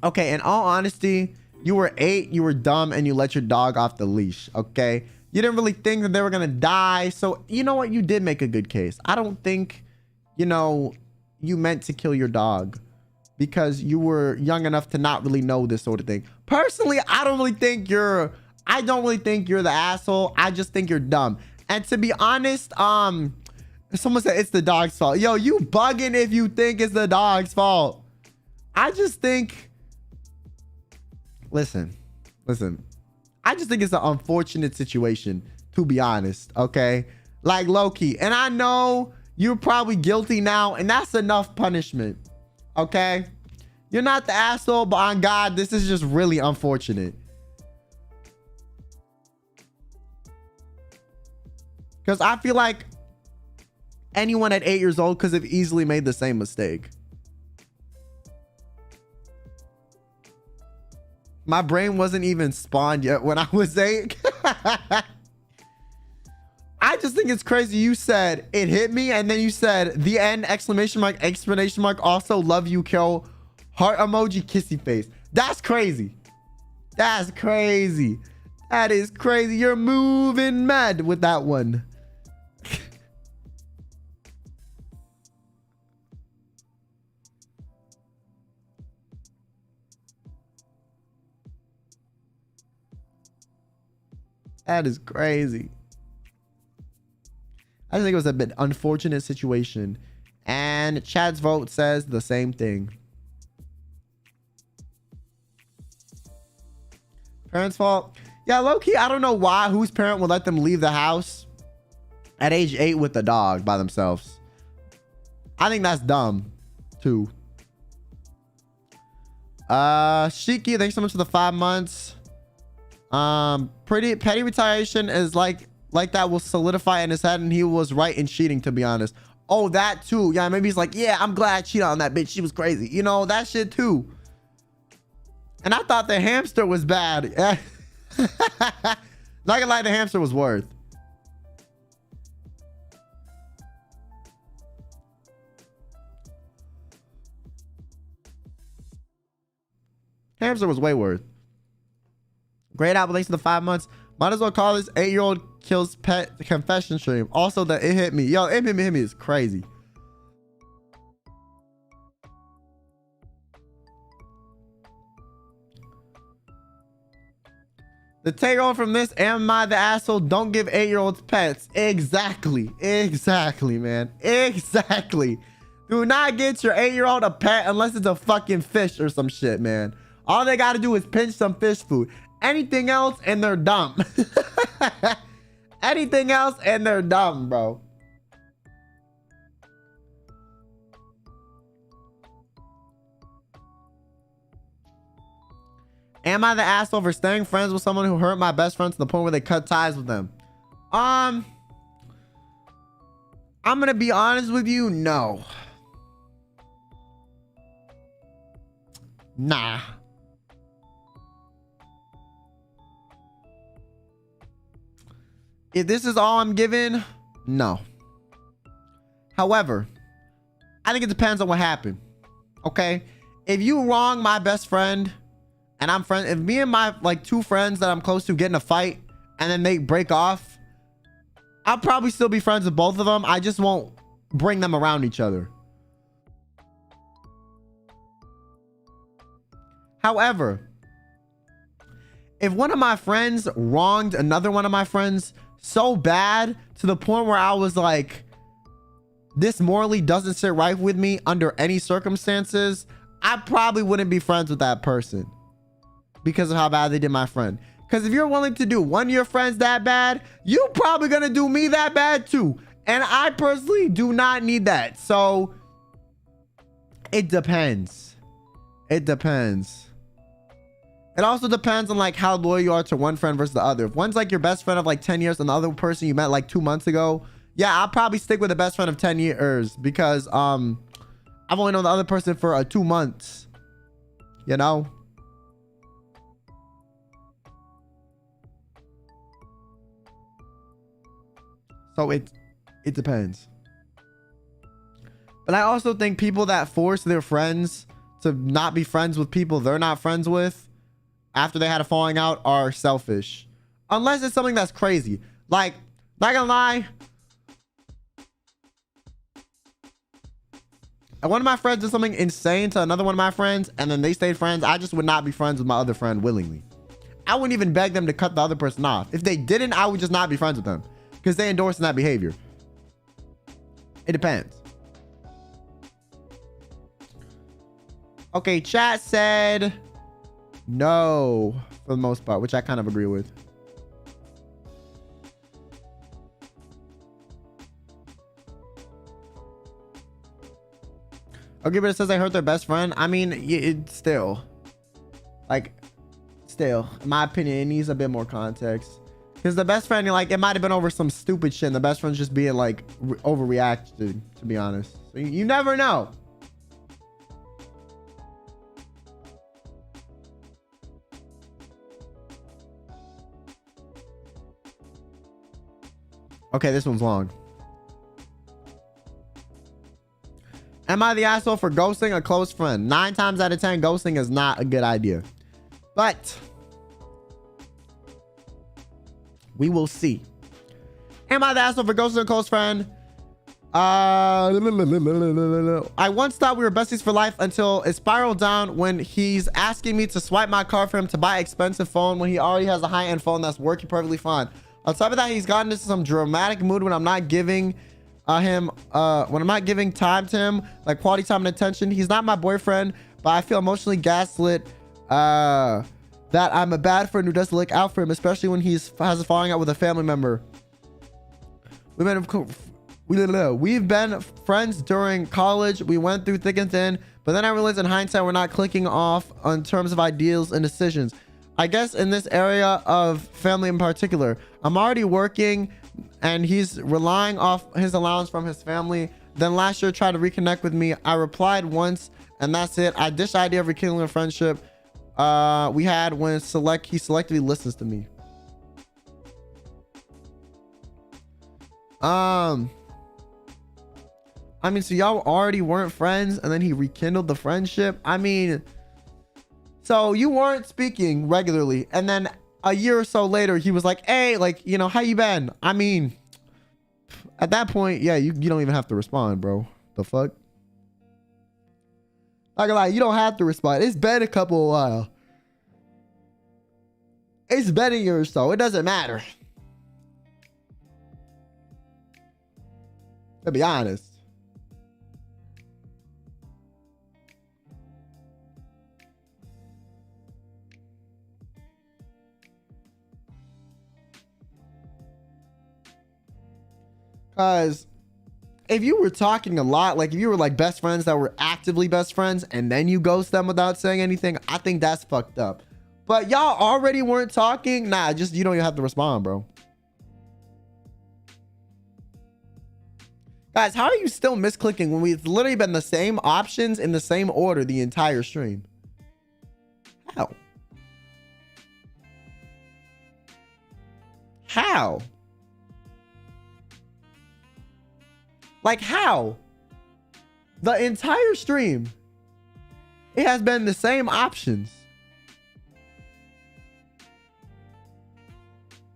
Okay, in all honesty, you were 8, you were dumb, and you let your dog off the leash, okay? You didn't really think that they were gonna die, so you know what? You did make a good case. I don't think, you know, you meant to kill your dog because you were young enough to not really know this sort of thing. Personally, I don't really think you're the asshole. I just think you're dumb. And to be honest, someone said it's the dog's fault. Yo, you bugging if you think it's the dog's fault. I just think, listen. I just think it's an unfortunate situation, to be honest, okay? Like low-key. And I know you're probably guilty now, and that's enough punishment, okay? You're not the asshole, but on God, this is just really unfortunate. Because I feel like anyone at 8 years old could have easily made the same mistake. My brain wasn't even spawned yet when I was 8. I just think it's crazy. You said it hit me, and then you said the end, exclamation mark, also love you, Kyo, heart emoji, kissy face. That's crazy. That's crazy. That is crazy. You're moving mad with that one. That is crazy. I think it was a bit unfortunate situation. And Chad's vote says the same thing. Parents' fault. Yeah, low-key, I don't know whose parent would let them leave the house at age 8 with the dog by themselves. I think that's dumb, too. Shiki, thanks so much for the 5 months. Pretty petty retaliation is like that will solidify in his head, and he was right in cheating, to be honest. Oh, that too. Yeah, maybe he's like, yeah, I'm glad I cheated on that bitch. She was crazy. You know, that shit too. And I thought the hamster was bad. Not gonna lie, the hamster was worth. Hamster was way worth. Great apple, thanks for the 5 months. Might as well call this 8-year-old kills pet confession stream. Also, that it hit me. Yo, it hit me is crazy. The take-home from this, am I the asshole? Don't give 8-year-olds pets. Exactly, man. Exactly. Do not get your 8-year-old a pet unless it's a fucking fish or some shit, man. All they gotta do is pinch some fish food. Anything else and they're dumb. Anything else and they're dumb, bro. Am I the asshole for staying friends with someone who hurt my best friend to the point where they cut ties with them? I'm gonna be honest with you, no. Nah. If this is all I'm given, no. However, I think it depends on what happened. Okay? if you wrong my best friend and I'm friend, if me and my like 2 friends that I'm close to get in a fight and then they break off, I'll probably still be friends with both of them. I just won't bring them around each other. However, if one of my friends wronged another one of my friends so bad to the point where I was like, this morally doesn't sit right with me under any circumstances, I probably wouldn't be friends with that person because of how bad they did my friend. Because if you're willing to do one of your friends that bad, you probably gonna do me that bad too. And I personally do not need that. So it depends. It depends. It also depends on like how loyal you are to one friend versus the other. If one's like your best friend of like 10 years and the other person you met like 2 months ago, yeah, I'll probably stick with the best friend of 10 years because I've only known the other person for 2 months, you know? So it depends. But I also think people that force their friends to not be friends with people they're not friends with after they had a falling out are selfish. Unless it's something that's crazy. Like, not gonna lie, and one of my friends did something insane to another one of my friends and then they stayed friends, I just would not be friends with my other friend willingly. I wouldn't even beg them to cut the other person off. If they didn't, I would just not be friends with them because they endorsing that behavior. It depends. Okay, chat said no for the most part, which I kind of agree with. Okay, but it says I hurt their best friend. I mean, it's still, like, still, in my opinion, it needs a bit more context. Because the best friend, like, it might have been over some stupid shit. And the best friend's just being, like, overreacted, to be honest. So you never know. Okay, this one's long. Am I the asshole for ghosting a close friend? 9 times out of 10, ghosting is not a good idea. But we will see. Am I the asshole for ghosting a close friend? I once thought we were besties for life until it spiraled down when he's asking me to swipe my card for him to buy an expensive phone when he already has a high-end phone that's working perfectly fine. On top of that, he's gotten into some dramatic mood when I'm not giving time to him, like quality time and attention. He's not my boyfriend, but I feel emotionally gaslit that I'm a bad friend who doesn't look out for him, especially when he has a falling out with a family member. We've been friends during college. We went through thick and thin, but then I realized in hindsight we're not clicking off on terms of ideals and decisions. I guess in this area of family in particular, I'm already working and he's relying off his allowance from his family. Then last year tried to reconnect with me. I replied once and that's it. I ditched the idea of rekindling a friendship we had when he selectively listens to me. I mean, so y'all already weren't friends and then he rekindled the friendship. I mean, so you weren't speaking regularly and then a year or so later he was like, hey, like, you know, how you been? I mean, at that point, yeah, you don't even have to respond, bro. The fuck? Not gonna lie, you don't have to respond. It's been a couple of while. It's been a year or so. It doesn't matter. To be honest. Because if you were talking a lot, like if you were like best friends that were actively best friends and then you ghost them without saying anything, I think that's fucked up. But y'all already weren't talking. Nah, just you don't even have to respond, bro. Guys, how are you still misclicking when we've literally been the same options in the same order the entire stream? How? How? Like how? The entire stream. It has been the same options.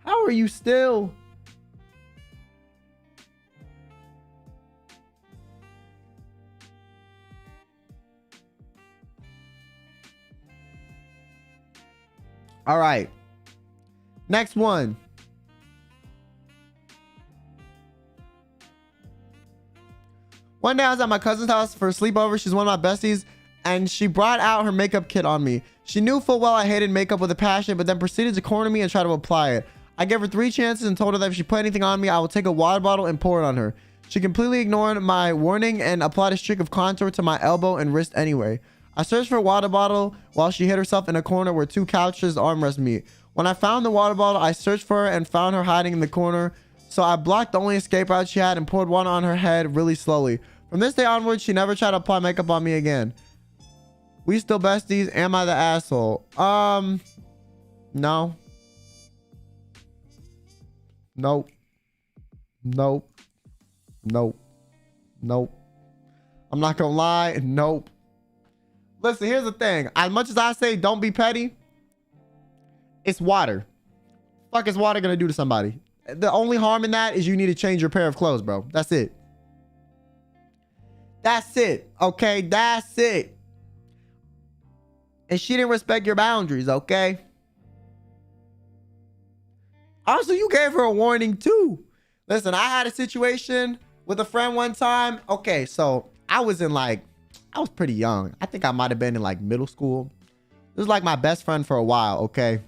How are you still? All right. Next one. One day I was at my cousin's house for a sleepover. She's one of my besties, and she brought out her makeup kit on me. She knew full well I hated makeup with a passion, but then proceeded to corner me and try to apply it. I gave her 3 chances and told her that if she put anything on me, I will take a water bottle and pour it on her. She completely ignored my warning and applied a streak of contour to my elbow and wrist anyway. I searched for a water bottle while she hid herself in a corner where 2 couches armrest meet. When I found the water bottle, I searched for her and found her hiding in the corner. So I blocked the only escape route she had and poured water on her head really slowly. From this day onward, she never tried to apply makeup on me again. We still besties. Am I the asshole? No. Nope. Nope. Nope. Nope. I'm not gonna lie. Nope. Listen, here's the thing. As much as I say don't be petty, it's water. Fuck is water gonna do to somebody? The only harm in that is you need to change your pair of clothes, bro. That's it. That's it. Okay, that's it. And she didn't respect your boundaries, okay? Also, you gave her a warning too. Listen, I had a situation with a friend one time. Okay, so I was pretty young. I think I might have been in like middle school. This was like my best friend for a while, okay?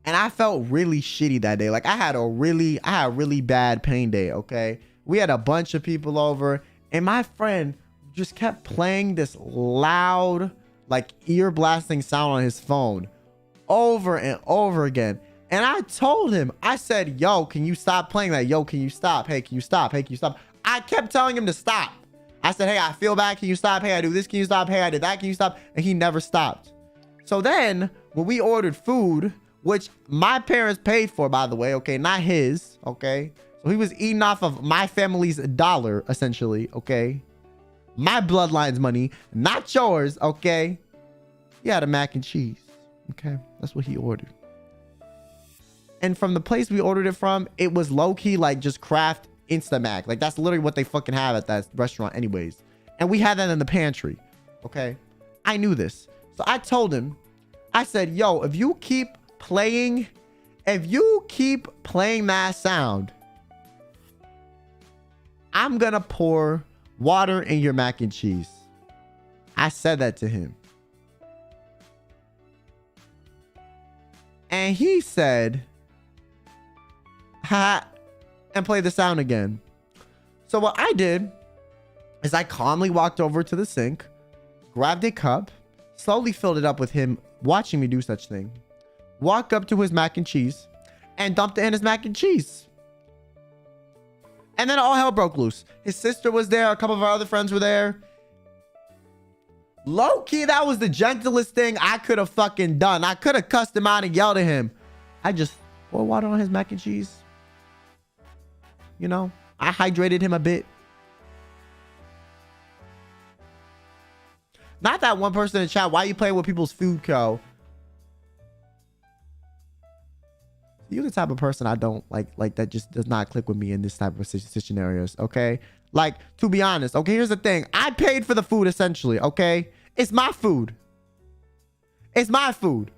And I felt really shitty that day. Like I had a really bad pain day, okay? We had a bunch of people over, and my friend just kept playing this loud, like ear blasting sound on his phone over and over again. And I told him, I said, yo, can you stop playing that? Yo, can you stop? Hey, can you stop? Hey, can you stop? I kept telling him to stop. I said, hey, I feel bad. Can you stop? Hey, I do this. Can you stop? Hey, I did that. Can you stop? And he never stopped. So then when we ordered food, which my parents paid for, by the way, okay, not his, okay? So he was eating off of my family's dollar, essentially, okay? My bloodline's money, not yours, okay? He had a mac and cheese, okay? That's what he ordered. And from the place we ordered it from, it was low-key like just Kraft Instamac. Like that's literally what they fucking have at that restaurant anyways. And we had that in the pantry, okay? I knew this. So I told him, I said, yo, if you keep playing that sound, I'm gonna pour water in your mac and cheese. I said that to him. And he said, ha, and play the sound again. So what I did is I calmly walked over to the sink, grabbed a cup, slowly filled it up with him watching me do such thing, walked up to his mac and cheese and dumped it in his mac and cheese. And then all hell broke loose. His sister was there. A couple of our other friends were there. Low-key, that was the gentlest thing I could have fucking done. I could have cussed him out and yelled at him. I just poured water on his mac and cheese. You know, I hydrated him a bit. Not that one person in the chat, why are you playing with people's food, Kyo? You're the type of person I don't like that just does not click with me in this type of scenarios, okay? Like, to be honest, okay, here's the thing. I paid for the food, essentially, okay? It's my food. It's my food,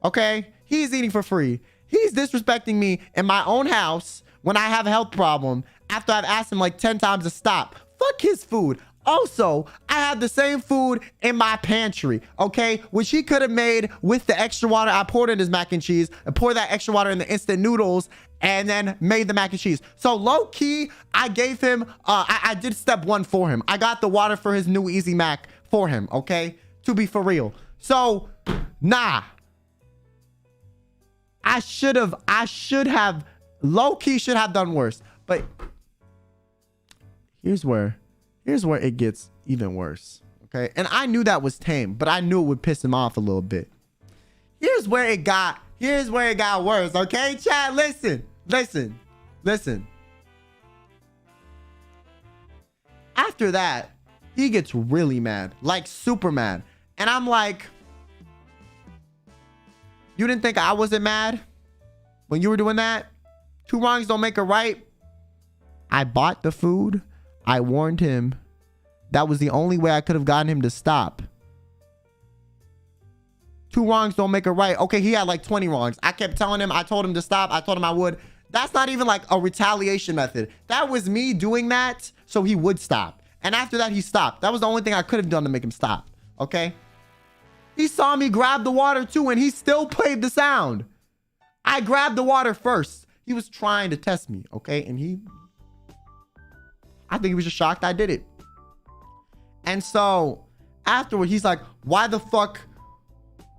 okay? He's eating for free. He's disrespecting me in my own house when I have a health problem after I've asked him like 10 times to stop. Fuck his food. Also, I have the same food in my pantry, okay? Which he could have made with the extra water I poured in his mac and cheese and poured that extra water in the instant noodles and then made the mac and cheese. So low key, I gave him, I did step 1 for him. I got the water for his new Easy Mac for him, okay? To be for real. So, nah. I should have, low key should have done worse. But here's where it gets even worse, okay? And I knew that was tame, but I knew it would piss him off a little bit. Here's where it got worse, okay? Chat, listen. After that, he gets really mad, like super mad. And I'm like, you didn't think I wasn't mad when you were doing that? 2 wrongs don't make a right. I bought the food. I warned him. That was the only way I could have gotten him to stop. 2 wrongs don't make a right. Okay, he had like 20 wrongs. I kept telling him, I told him to stop. I told him I would. That's not even like a retaliation method. That was me doing that so he would stop. And after that, he stopped. That was the only thing I could have done to make him stop. Okay? He saw me grab the water too, and he still played the sound. I grabbed the water first. He was trying to test me, okay? And I think he was just shocked I did it. And so afterward, he's like, why the fuck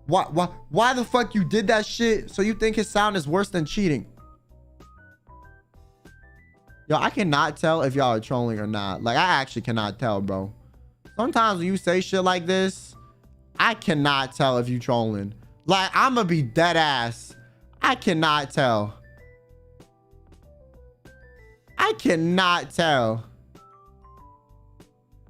you did that shit? So you think his sound is worse than cheating? Yo, I cannot tell if y'all are trolling or not. Like, I actually cannot tell, bro. Sometimes when you say shit like this, I cannot tell if you trolling. Like, I'm gonna be dead ass. I cannot tell. I cannot tell.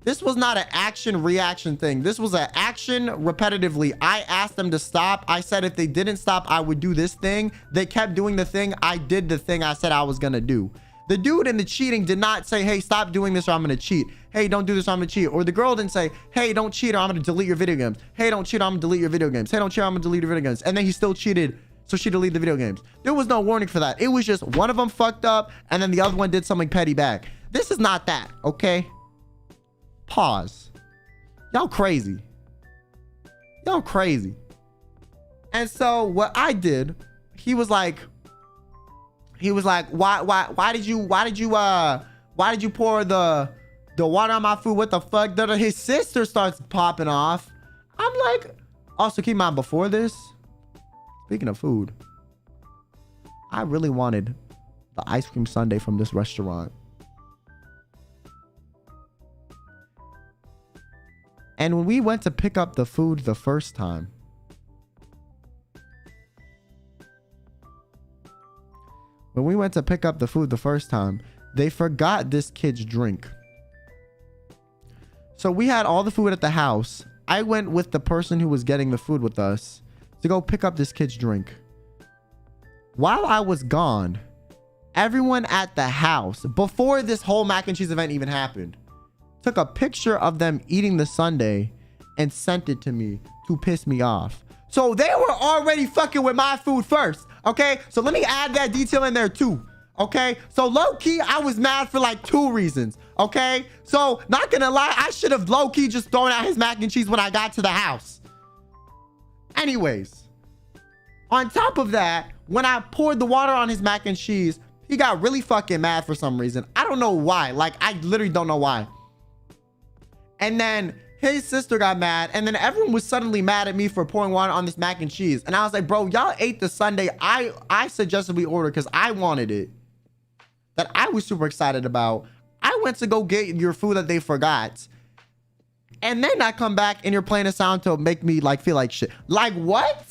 This was not an action reaction thing. This was an action repetitively. I asked them to stop. I said if they didn't stop, I would do this thing. They kept doing the thing. I did the thing I said I was gonna do. The dude in the cheating did not say, hey, stop doing this or I'm gonna cheat. Hey, don't do this or I'm gonna cheat. Or the girl didn't say, hey, don't cheat or I'm gonna delete your video games. Hey, don't cheat or I'm gonna delete your video games. Hey, don't cheat or I'm gonna delete your video games. And then he still cheated, so she deleted the video games. There was no warning for that. It was just one of them fucked up and then the other one did something petty back. This is not that, okay? Pause. Y'all crazy. Y'all crazy. And so what I did, he was like, why did you pour the water on my food? What the fuck? His sister starts popping off. I'm like, also keep in mind, before this, speaking of food, I really wanted the ice cream sundae from this restaurant. And when we went to pick up the food the first time, they forgot this kid's drink. So we had all the food at the house. I went with the person who was getting the food with us to go pick up this kid's drink. While I was gone, everyone at the house, before this whole mac and cheese event even happened, took a picture of them eating the sundae and sent it to me to piss me off. So they were already fucking with my food first, okay? So let me add that detail in there too, okay? So low-key, I was mad for like 2 reasons, okay? So not gonna lie, I should have low-key just thrown out his mac and cheese when I got to the house. Anyways, on top of that, when I poured the water on his mac and cheese, he got really fucking mad for some reason. I don't know why. Like, I literally don't know why. And then his sister got mad, and then everyone was suddenly mad at me for pouring water on this mac and cheese. And I was like, bro, y'all ate the sundae I suggested we order because I wanted it, that I was super excited about. I went to go get your food that they forgot, and then I come back and you're playing a sound to make me like feel like shit. Like, what?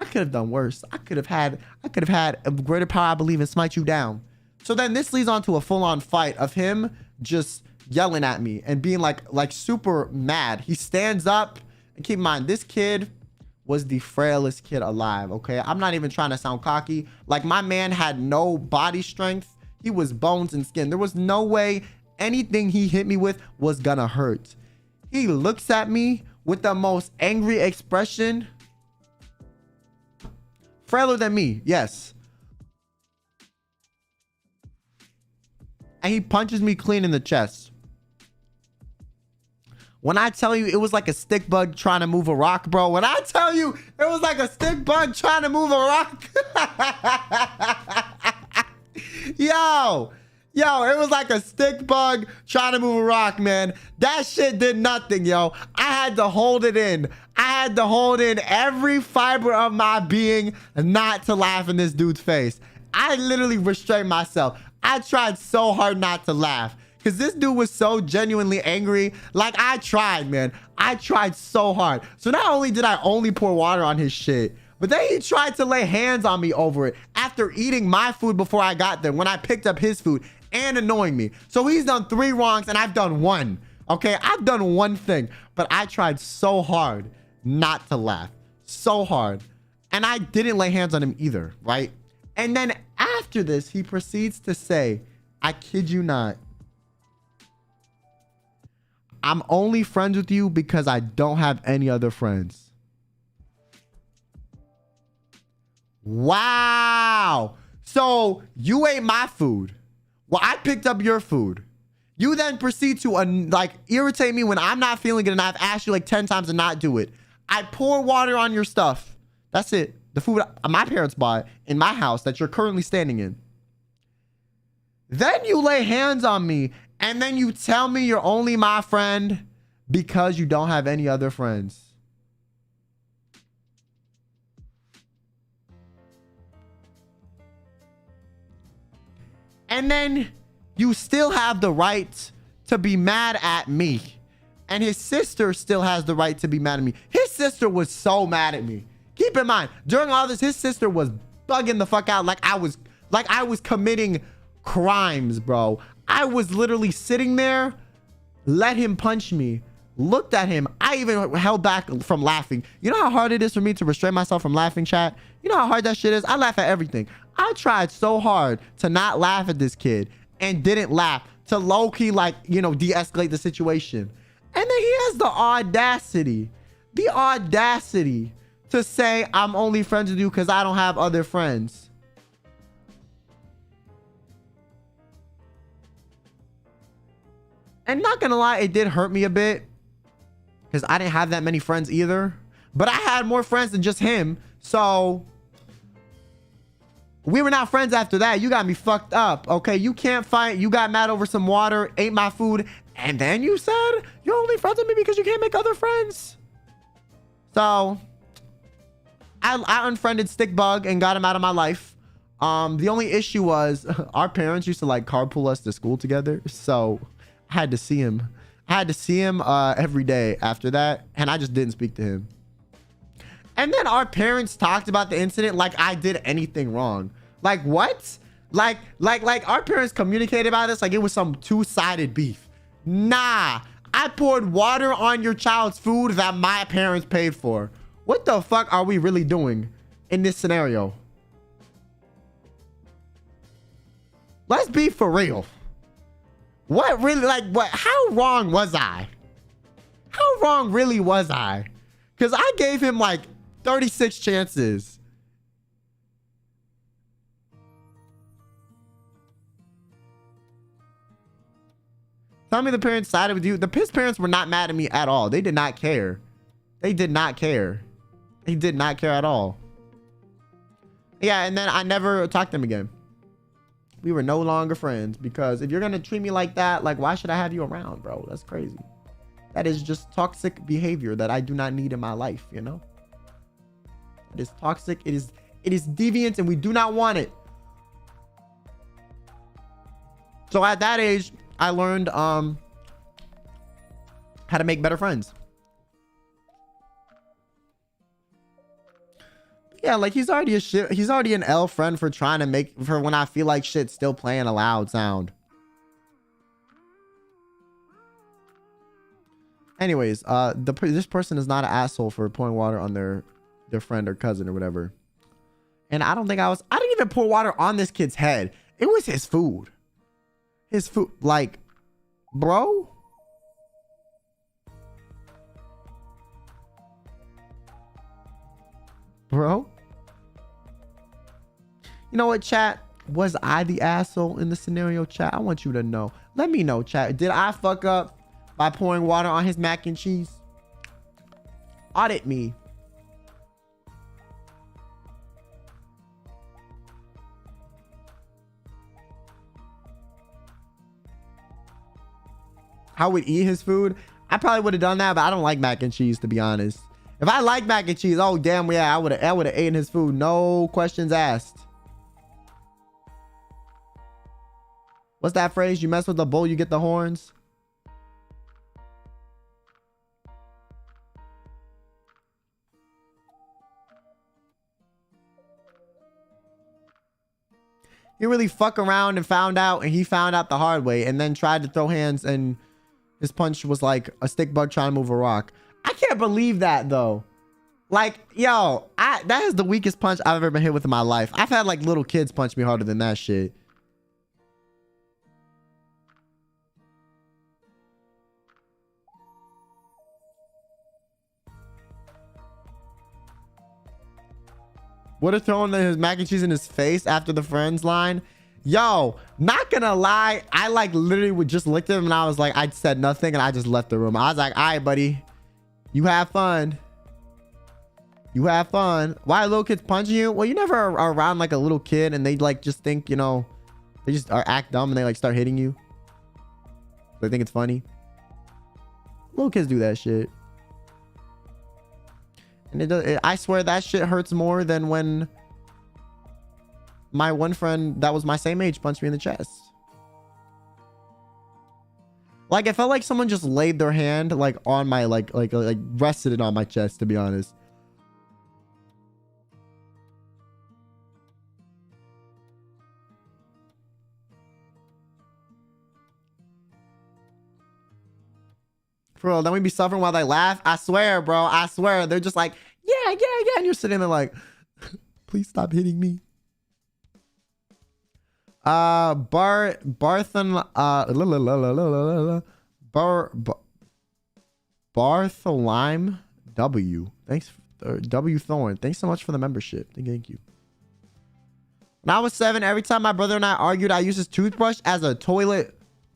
I could have done worse. I could have had a greater power I believe and smite you down. So then this leads on to a full-on fight of him just yelling at me and being like super mad. He stands up, and keep in mind, this kid was the frailest kid alive, okay? I'm not even trying to sound cocky. Like, my man had no body strength. He was bones and skin. There was no way anything he hit me with was gonna hurt. He looks at me with the most angry expression. Frailer than me, yes. And he punches me clean in the chest. When I tell you it was like a stick bug trying to move a rock, bro. When I tell you it was like a stick bug trying to move a rock. Yo, it was like a stick bug trying to move a rock, man. That shit did nothing, yo. I had to hold it in. I had to hold in every fiber of my being not to laugh in this dude's face. I literally restrained myself. I tried so hard not to laugh because this dude was so genuinely angry. Like, I tried, man. I tried so hard. So not only did I only pour water on his shit, but then he tried to lay hands on me over it after eating my food before I got there when I picked up his food. and annoying me. So he's done 3 wrongs and I've done 1. Okay, I've done 1 thing, but I tried so hard not to laugh. So hard. And I didn't lay hands on him either, right? And then after this, he proceeds to say, I kid you not, I'm only friends with you because I don't have any other friends. Wow. So you ate my food. Well, I picked up your food. You then proceed to like irritate me when I'm not feeling good and I've asked you like 10 times to not do it. I pour water on your stuff. That's it. The food my parents bought in my house that you're currently standing in. Then you lay hands on me and then you tell me you're only my friend because you don't have any other friends. And then you still have the right to be mad at me. And his sister still has the right to be mad at me. His sister was so mad at me. Keep in mind, during all this, his sister was bugging the fuck out like I was committing crimes, bro. I was literally sitting there, let him punch me, looked at him. I even held back from laughing. You know how hard it is for me to restrain myself from laughing, chat? You know how hard that shit is? I laugh at everything. I tried so hard to not laugh at this kid and didn't laugh, to low-key, like, you know, de-escalate the situation. And then he has the audacity to say, I'm only friends with you because I don't have other friends. And not gonna lie, it did hurt me a bit because I didn't have that many friends either. But I had more friends than just him. So we were not friends after that. You got me fucked up. Okay, you can't fight. You got mad over some water, ate my food, and then you said you're only friends with me because you can't make other friends. So I unfriended Stickbug and got him out of my life. The only issue was our parents used to like carpool us to school together. So I had to see him. Every day after that. And I just didn't speak to him. And then our parents talked about the incident like I did anything wrong. Like what? Like our parents communicated about this like it was some two-sided beef. Nah, I poured water on your child's food that my parents paid for. What the fuck are we really doing in this scenario? Let's be for real. What really, like, what? How wrong was I? How wrong really was I? Because I gave him like 36 chances. Tell me the parents sided with you. The piss parents were not mad at me at all. They did not care. They did not care. They did not care at all. Yeah, and then I never talked to them again. We were no longer friends because if you're going to treat me like that, like, why should I have you around, bro? That's crazy. That is just toxic behavior that I do not need in my life, you know? It is toxic. It is deviant and we do not want it. So at that age, I learned how to make better friends. Yeah, like he's already an L friend for trying to make for when I feel like shit's still playing a loud sound. Anyways, this person is not an asshole for pouring water on their friend or cousin or whatever. And I didn't even pour water on this kid's head. It was his food. His food, like, bro. Bro. You know what, chat? Was I the asshole in the scenario, chat? I want you to know. Let me know, chat. Did I fuck up by pouring water on his mac and cheese? Audit me. I would eat his food. I probably would have done that, but I don't like mac and cheese, to be honest. If I like mac and cheese, oh damn, yeah, I would have eaten his food. No questions asked. What's that phrase? You mess with the bull, you get the horns. He really fuck around and found out, and he found out the hard way, and then tried to throw hands, and his punch was like a stick bug trying to move a rock. I can't believe that though. Like, yo, that is the weakest punch I've ever been hit with in my life. I've had like little kids punch me harder than that shit. Would have thrown his mac and cheese in his face after the friends line. Yo, not gonna lie, I like literally would just looked at him and I was like, I said nothing and I just left the room. I was like, all right, buddy, you have fun. You have fun. Why are little kids punching you? Well, you never are around like a little kid and they like just think, you know, they just act dumb and they like start hitting you. They think it's funny. Little kids do that shit. And I swear that shit hurts more than when my one friend that was my same age punched me in the chest. Like, it felt like someone just laid their hand like on my like rested it on my chest, to be honest. For real, then we be suffering while they laugh. I swear, bro. I swear. They're just like, yeah. And you're sitting there like, please stop hitting me. Bartholomew W. Thanks, W Thorn. Thanks so much for the membership. Thank you. When I was 7, every time my brother and I argued, I used his toothbrush as a toilet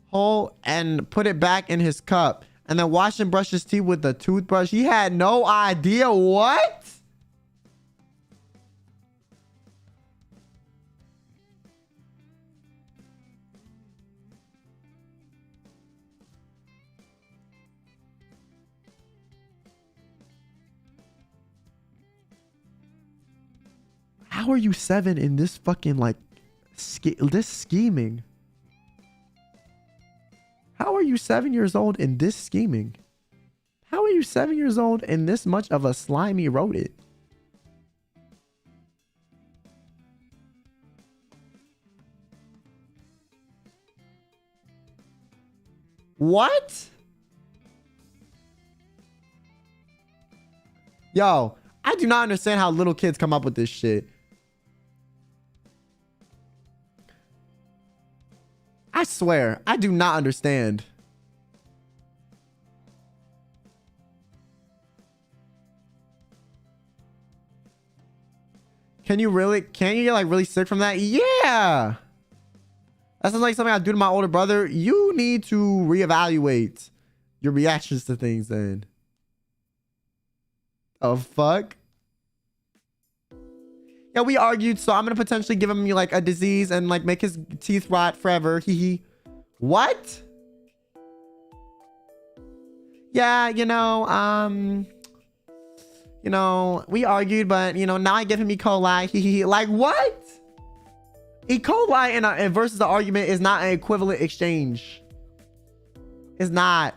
hole and put it back in his cup. And then wash and brush his teeth with the toothbrush. He had no idea. What? How are you 7 in this fucking like this scheming? How are you 7 years old in this scheming? How are you 7 years old in this much of a slimy rodent? What? Yo, I do not understand how little kids come up with this shit. I swear, I do not understand. Can you get like really sick from that? Yeah. That sounds like something I do to my older brother. You need to reevaluate your reactions to things then. Oh, fuck. Yeah, we argued, so I'm gonna potentially give him like a disease and like make his teeth rot forever. Hee. What? Yeah, you know, we argued, but you know, now I give him E. coli. Hee. Like what? E. coli and versus the argument is not an equivalent exchange. It's not.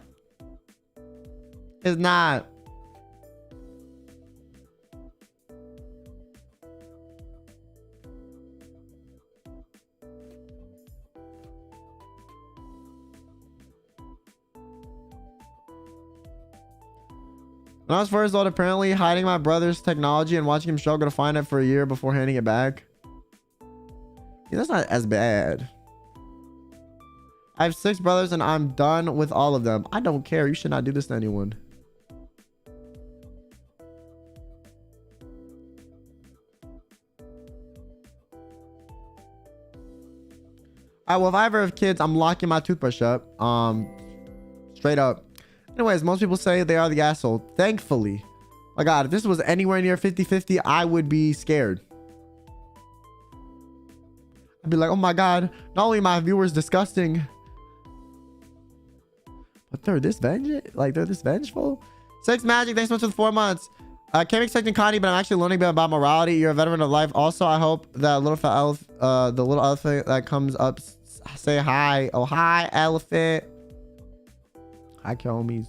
It's not. When I was first old, apparently hiding my brother's technology and watching him struggle to find it for a year before handing it back. Yeah, that's not as bad. I have 6 brothers and I'm done with all of them. I don't care. You should not do this to anyone. Alright, well, if I ever have kids, I'm locking my toothbrush up. Straight up. Anyways, most people say they are the asshole. Thankfully. My God, if this was anywhere near 50-50, I would be scared. I'd be like, oh my God, not only are my viewers disgusting, but they're this vengeful. 6 Magic, thanks so much for the 4 months. I came expecting Connie, but I'm actually learning a bit about morality. You're a veteran of life. Also, I hope that little fat elephant, the little elephant that comes up, say hi. Oh, hi, elephant. Hi, homies.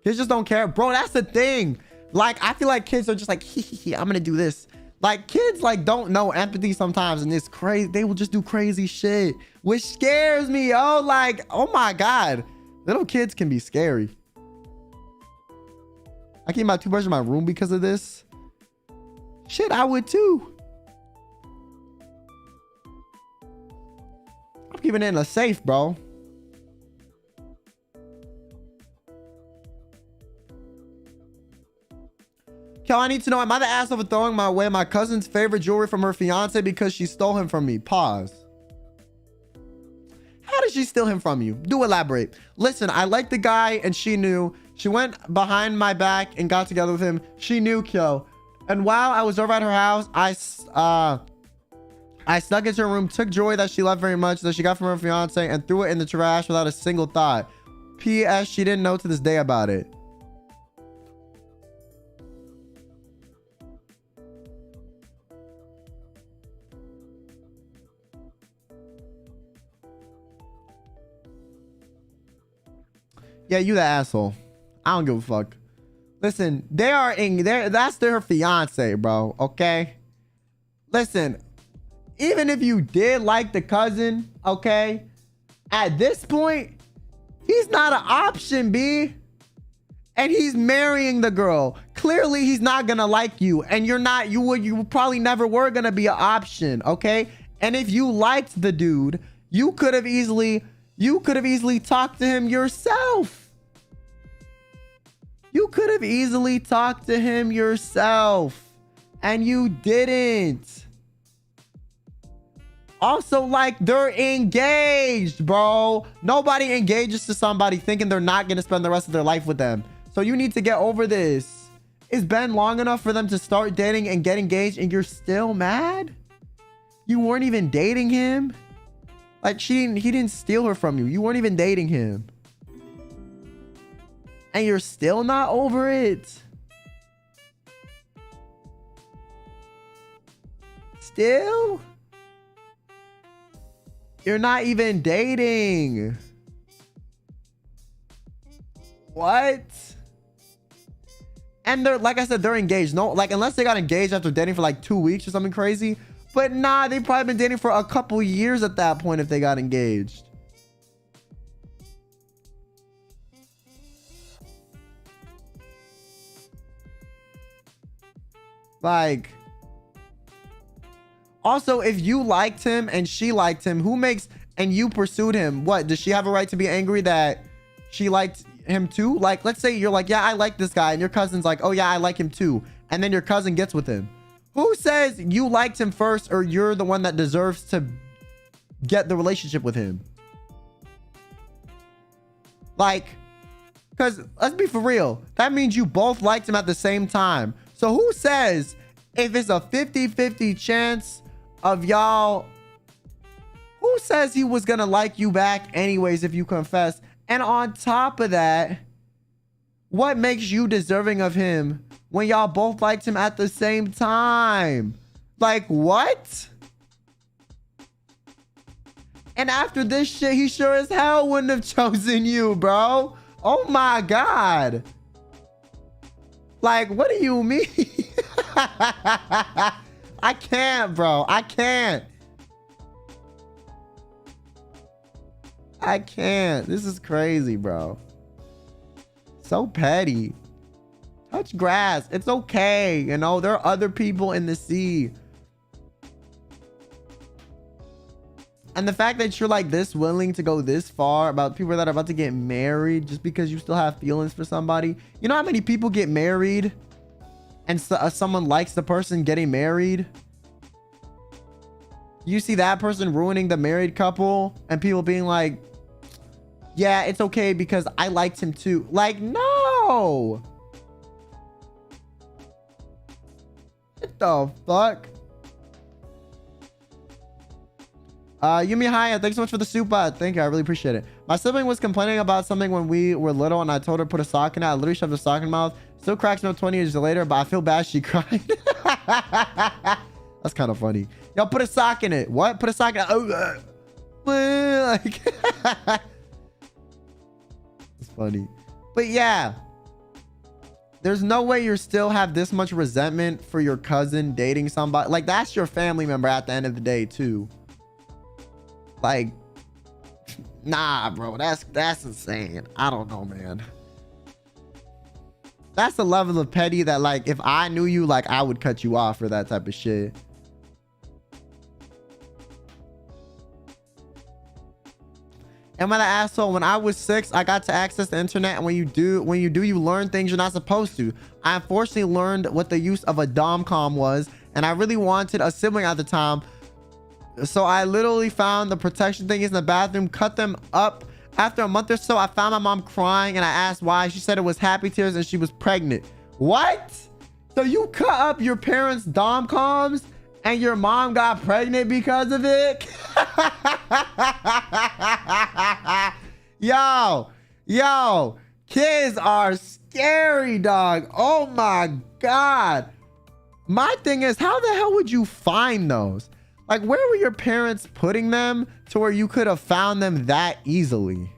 Kids just don't care. Bro, that's the thing. Like, I feel like kids are just like, I'm gonna do this. Like, kids, like, don't know empathy sometimes, and it's crazy. They will just do crazy shit, which scares me. Oh, like, oh my God. Little kids can be scary. I keep my toothbrush in my room because of this. Shit, I would too. I'm keeping it in a safe, bro. Kyo, I need to know, am I the asshole for throwing away my cousin's favorite jewelry from her fiance because she stole him from me? Pause. How did she steal him from you? Do elaborate. Listen, I like the guy and she knew. She went behind my back and got together with him. She knew, Kyo. And while I was over at her house, I snuck into her room, took jewelry that she loved very much that she got from her fiance and threw it in the trash without a single thought. P.S. She didn't know to this day about it. Yeah, you the asshole. I don't give a fuck. Listen, they are in there. That's their fiance, bro. Okay. Listen, even if you did like the cousin, okay, at this point, he's not an option, B. And he's marrying the girl. Clearly, he's not gonna like you, and you probably never were gonna be an option, okay? And if you liked the dude, you could have easily talked to him yourself. You could have easily talked to him yourself, and you didn't. Also, like, they're engaged, bro. Nobody engages to somebody thinking they're not going to spend the rest of their life with them. So you need to get over this. It's been long enough for them to start dating and get engaged, and you're still mad? You weren't even dating him? Like, he didn't steal her from you. You weren't even dating him. And you're still not over it? Still? You're not even dating. What? And they're, like I said, they're engaged. No, like, unless they got engaged after dating for like 2 weeks or something crazy. But nah, they've probably been dating for a couple years at that point if they got engaged. Like, also, if you liked him and she liked him, and you pursued him, what, does she have a right to be angry that she liked him too? Like, let's say you're like, yeah, I like this guy, and your cousin's like, oh yeah, I like him too, and then your cousin gets with him. Who says you liked him first, or you're the one that deserves to get the relationship with him? Like, because let's be for real, that means you both liked him at the same time. So who says if it's a 50-50 chance of y'all, who says he was gonna like you back anyways if you confess? And on top of that, what makes you deserving of him when y'all both liked him at the same time? Like, what? And after this shit, he sure as hell wouldn't have chosen you, bro. Oh my God. Like, what do you mean? I can't, bro. I can't. I can't. This is crazy, bro. So petty. Touch grass. It's okay. You know, there are other people in the sea. And the fact that you're like this willing to go this far about people that are about to get married just because you still have feelings for somebody. You know how many people get married and someone likes the person getting married? You see that person ruining the married couple and people being like, yeah, it's okay because I liked him too. Like, no. What the fuck? Yumi Haya, thanks so much for the supa. Thank you, I really appreciate it. My sibling was complaining about something when we were little and I told her to put a sock in it. I literally shoved a sock in her mouth. Still cracks me up 20 years later, but I feel bad she cried. That's kind of funny. Yo, put a sock in it. What? Put a sock in it. Oh, like, it's funny. But yeah, There's no way you still have this much resentment for your cousin dating somebody. Like, that's your family member at the end of the day too. Like, nah, bro, that's insane. I don't know, man. That's the level of petty that, like, if I knew you, like, I would cut you off for that type of shit. Am I the asshole? When I was 6, I got to access the internet, and when you do, you learn things you're not supposed to. I unfortunately learned what the use of a dom-com was, and I really wanted a sibling at the time. So I literally found the protection things in the bathroom, cut them up. After a month or so, I found my mom crying, and I asked why. She said it was happy tears and she was pregnant. What? So you cut up your parents' dom-coms and your mom got pregnant because of it? Yo, kids are scary, dog. Oh my God. My thing is, how the hell would you find those? Like, where were your parents putting them to where you could have found them that easily?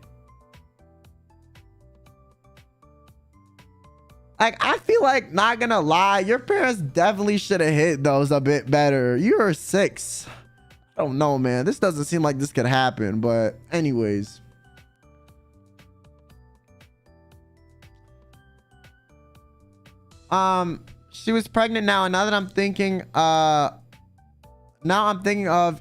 Like, I feel like, not gonna lie, your parents definitely should have hid those a bit better. You were 6. I don't know, man. This doesn't seem like this could happen, but anyways. She was pregnant now, and now that I'm thinking, of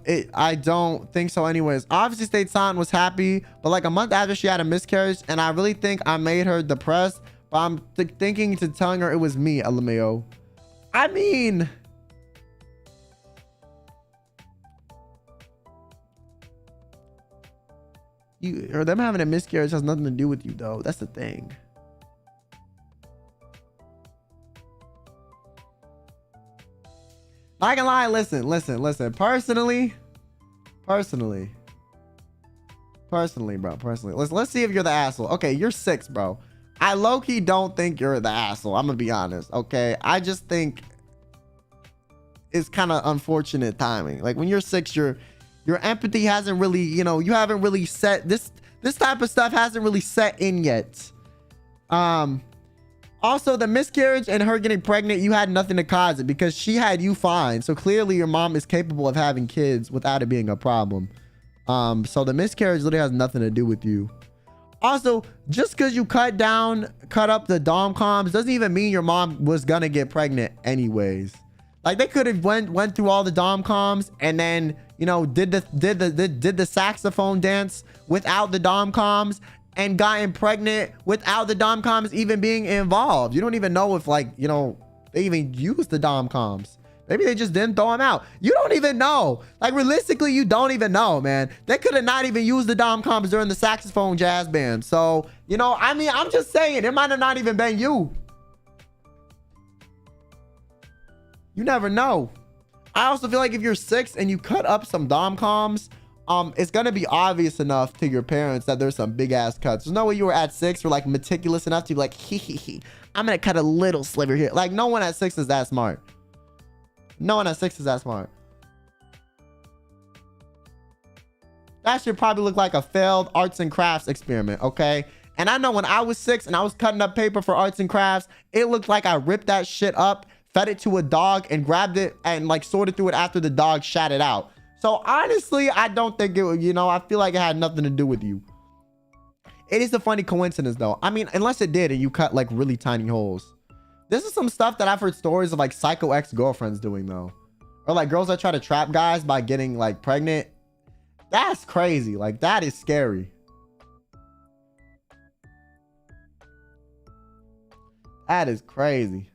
it, I don't think so anyways. Obviously, stayed silent, was happy, but like a month after she had a miscarriage, and I really think I made her depressed, but I'm thinking to telling her it was me, LMAO. I mean, you or them having a miscarriage has nothing to do with you, though. That's the thing. Not gonna lie, listen. Personally, bro. Let's see if you're the asshole. Okay, you're 6, bro. I low-key don't think you're the asshole. I'm gonna be honest. Okay, I just think it's kind of unfortunate timing. Like, when you're 6, your empathy hasn't really, you haven't really set this type of stuff hasn't really set in yet. Also, the miscarriage and her getting pregnant, you had nothing to cause it because she had you fine. So clearly your mom is capable of having kids without it being a problem. So the miscarriage literally has nothing to do with you. Also, just because you cut up the dom-coms doesn't even mean your mom was gonna get pregnant anyways. Like, they could have went through all the dom-coms and then, did the saxophone dance without the dom-coms and gotten pregnant without the dom-coms even being involved. You don't even know if, like, they even used the dom-coms. Maybe they just didn't throw them out. You don't even know. Like, realistically, you don't even know, man. They could have not even used the dom-coms during the saxophone jazz band. So, I mean, I'm just saying, it might have not even been you. You never know. I also feel like if you're 6 and you cut up some dom-coms, it's gonna be obvious enough to your parents that there's some big ass cuts. There's no way you were at 6 or like meticulous enough to be like, I'm gonna cut a little sliver here. Like, no one at 6 is that smart. No one at 6 is that smart. That should probably look like a failed arts and crafts experiment, okay? And I know when I was 6 and I was cutting up paper for arts and crafts, it looked like I ripped that shit up, fed it to a dog, and grabbed it and like sorted through it after the dog shat it out. So honestly, I don't think it would, I feel like it had nothing to do with you. It is a funny coincidence though. I mean, unless it did and you cut like really tiny holes. This is some stuff that I've heard stories of like psycho ex-girlfriends doing though. Or like girls that try to trap guys by getting like pregnant. That's crazy. Like, that is scary. That is crazy.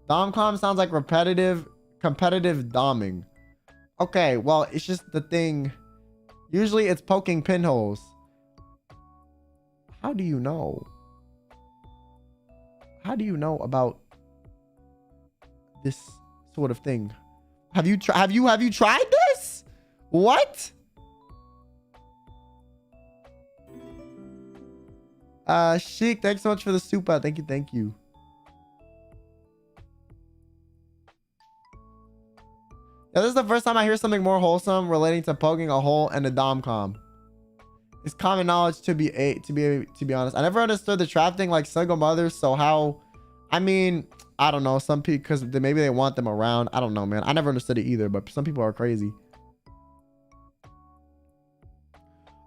Dom-com sounds like competitive doming. Okay, well, it's just the thing. Usually it's poking pinholes. How do you know? How do you know about this sort of thing? Have you tried this? What? Sheik, thanks so much for the supa. Thank you. Yeah, this is the first time I hear something more wholesome relating to poking a hole in a dom-com. It's common knowledge to be honest. I never understood the trap thing, like single mothers. So how? I mean, I don't know. Some people, because maybe they want them around. I don't know, man. I never understood it either. But some people are crazy.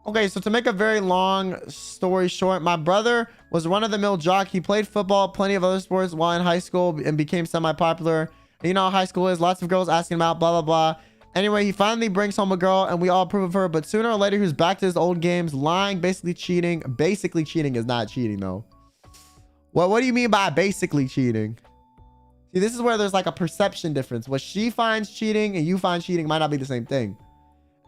Okay, so to make a very long story short, my brother was run-of-the-mill jock. He played football, plenty of other sports while in high school, and became semi-popular. You know how high school is. Lots of girls asking him out, blah, blah, blah. Anyway, he finally brings home a girl, and we all approve of her. But sooner or later, he was back to his old games, lying, basically cheating. Basically cheating is not cheating, though. What do you mean by basically cheating? See, this is where there's like a perception difference. What she finds cheating and you find cheating might not be the same thing.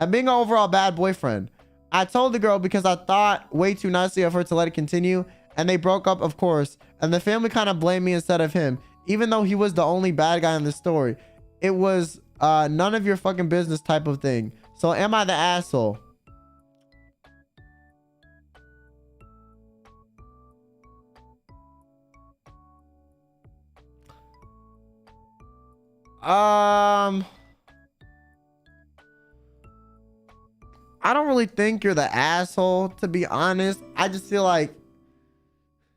And being an overall bad boyfriend. I told the girl because I thought way too nicely of her to let it continue. And they broke up, of course. And the family kind of blamed me instead of him. Even though he was the only bad guy in the story. It was none of your fucking business type of thing. So am I the asshole? I don't really think you're the asshole, to be honest. I just feel like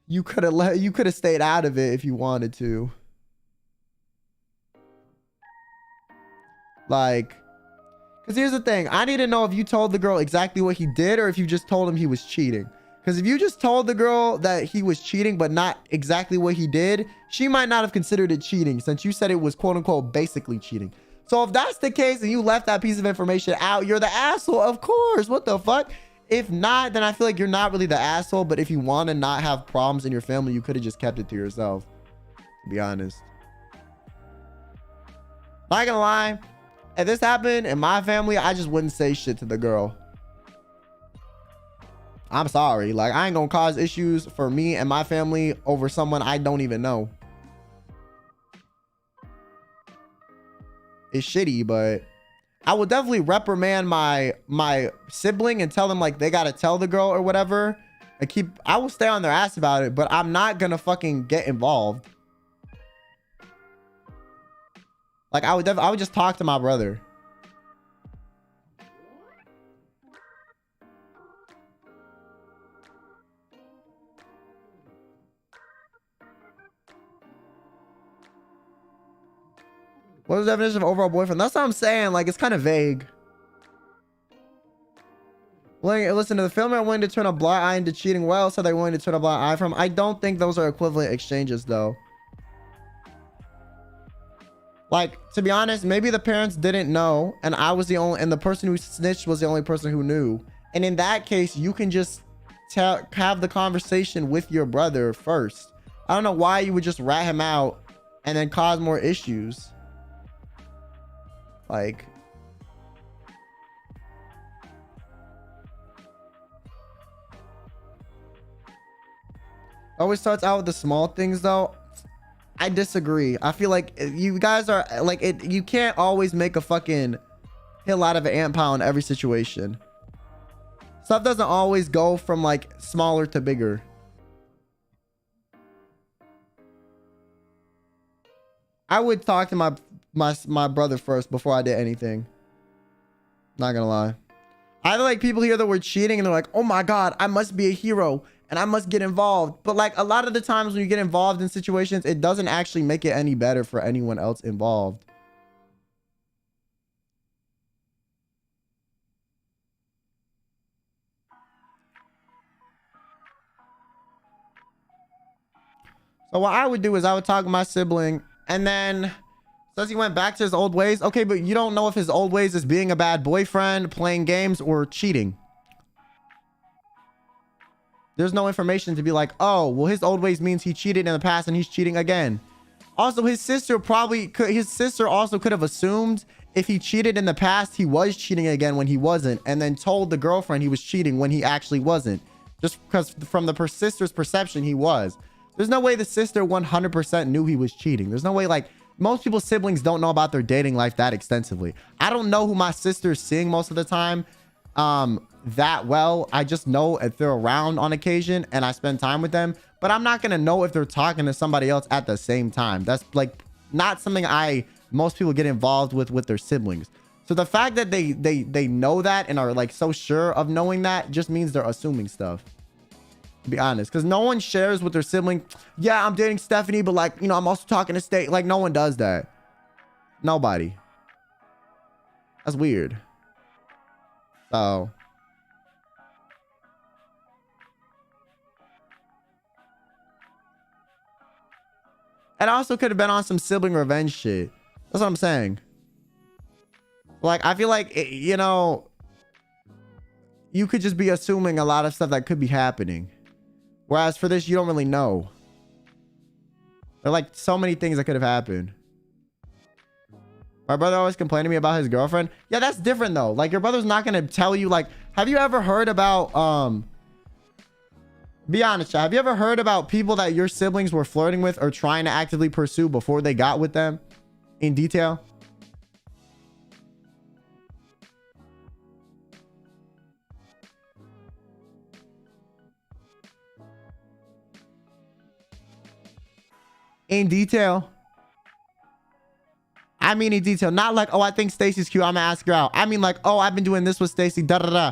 you could have stayed out of it if you wanted to. Like, because here's the thing. I need to know if you told the girl exactly what he did or if you just told him he was cheating. Because if you just told the girl that he was cheating but not exactly what he did, she might not have considered it cheating since you said it was quote unquote basically cheating. So if that's the case and you left that piece of information out, you're the asshole, of course. What the fuck? If not, then I feel like you're not really the asshole. But if you want to not have problems in your family, you could have just kept it to yourself, to be honest. Not gonna lie. If this happened in my family, I just wouldn't say shit to the girl. I'm sorry. Like, I ain't gonna cause issues for me and my family over someone I don't even know. It's shitty, but I will definitely reprimand my sibling and tell them like they gotta tell the girl or whatever. And I will stay on their ass about it, but I'm not gonna fucking get involved. Like, I would just talk to my brother. What is the definition of overall boyfriend? That's what I'm saying. Like, it's kind of vague. Listen, to the film are willing to turn a blind eye into cheating. Well, so they're willing to turn a blind eye from. I don't think those are equivalent exchanges, though. Like, to be honest, maybe the parents didn't know, and I was the only, and the person who snitched was the only person who knew. And in that case, you can just have the conversation with your brother first. I don't know why you would just rat him out and then cause more issues. Like, always starts out with the small things, though. I disagree. I feel like you guys are like it. You can't always make a fucking hill out of an ant pile in every situation. Stuff doesn't always go from like smaller to bigger. I would talk to my brother first before I did anything. Not gonna lie. I feel like people hear the word cheating and they're like, oh my God, I must be a hero and I must get involved. But like a lot of the times when you get involved in situations, it doesn't actually make it any better for anyone else involved. So what I would do is I would talk to my sibling, and then says he went back to his old ways. Okay, but you don't know if his old ways is being a bad boyfriend, playing games, or cheating. There's no information to be like, oh, well, his old ways means he cheated in the past and he's cheating again. Also, his sister also could have assumed if he cheated in the past, he was cheating again when he wasn't, and then told the girlfriend he was cheating when he actually wasn't. Just because from the sister's perception, he was. There's no way the sister 100% knew he was cheating. There's no way, like, most people's siblings don't know about their dating life that extensively. I don't know who my sister's seeing most of the time that well. I just know if they're around on occasion and I spend time with them, but I'm not gonna know if they're talking to somebody else at the same time. That's like not something most people get involved with their siblings. So the fact that they know that and are like so sure of knowing that just means they're assuming stuff. To be honest, because no one shares with their sibling. Yeah, I'm dating Stephanie, but like, you know, I'm also talking to State. Like, no one does that. Nobody. That's weird. So. It also could have been on some sibling revenge shit. That's what I'm saying. Like, I feel like, you know, you could just be assuming a lot of stuff that could be happening. Whereas for this, you don't really know. There are like so many things that could have happened. My brother always complained to me about his girlfriend. Yeah, that's different though. Like, your brother's not going to tell you, like, have you ever heard about, be honest, chat, have you ever heard about people that your siblings were flirting with or trying to actively pursue before they got with them in detail? In detail. I mean in detail. Not like, oh, I think Stacy's cute, I'm gonna ask her out. I mean like, oh, I've been doing this with Stacy, da da da.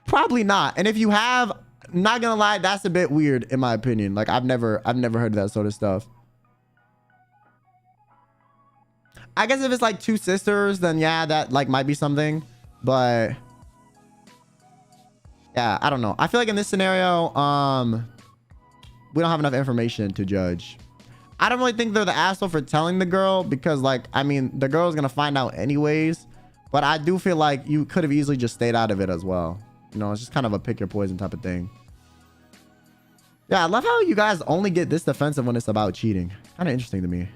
Probably not. And if you have, not gonna lie, that's a bit weird in my opinion. Like, I've never heard of that sort of stuff. I guess if it's like two sisters, then yeah, that like might be something. But yeah, I don't know. I feel like in this scenario, we don't have enough information to judge. I don't really think they're the asshole for telling the girl because, like, I mean, the girl's gonna find out anyways. But I do feel like you could have easily just stayed out of it as well. You know, it's just kind of a pick your poison type of thing. Yeah, I love how you guys only get this defensive when it's about cheating. Kind of interesting to me.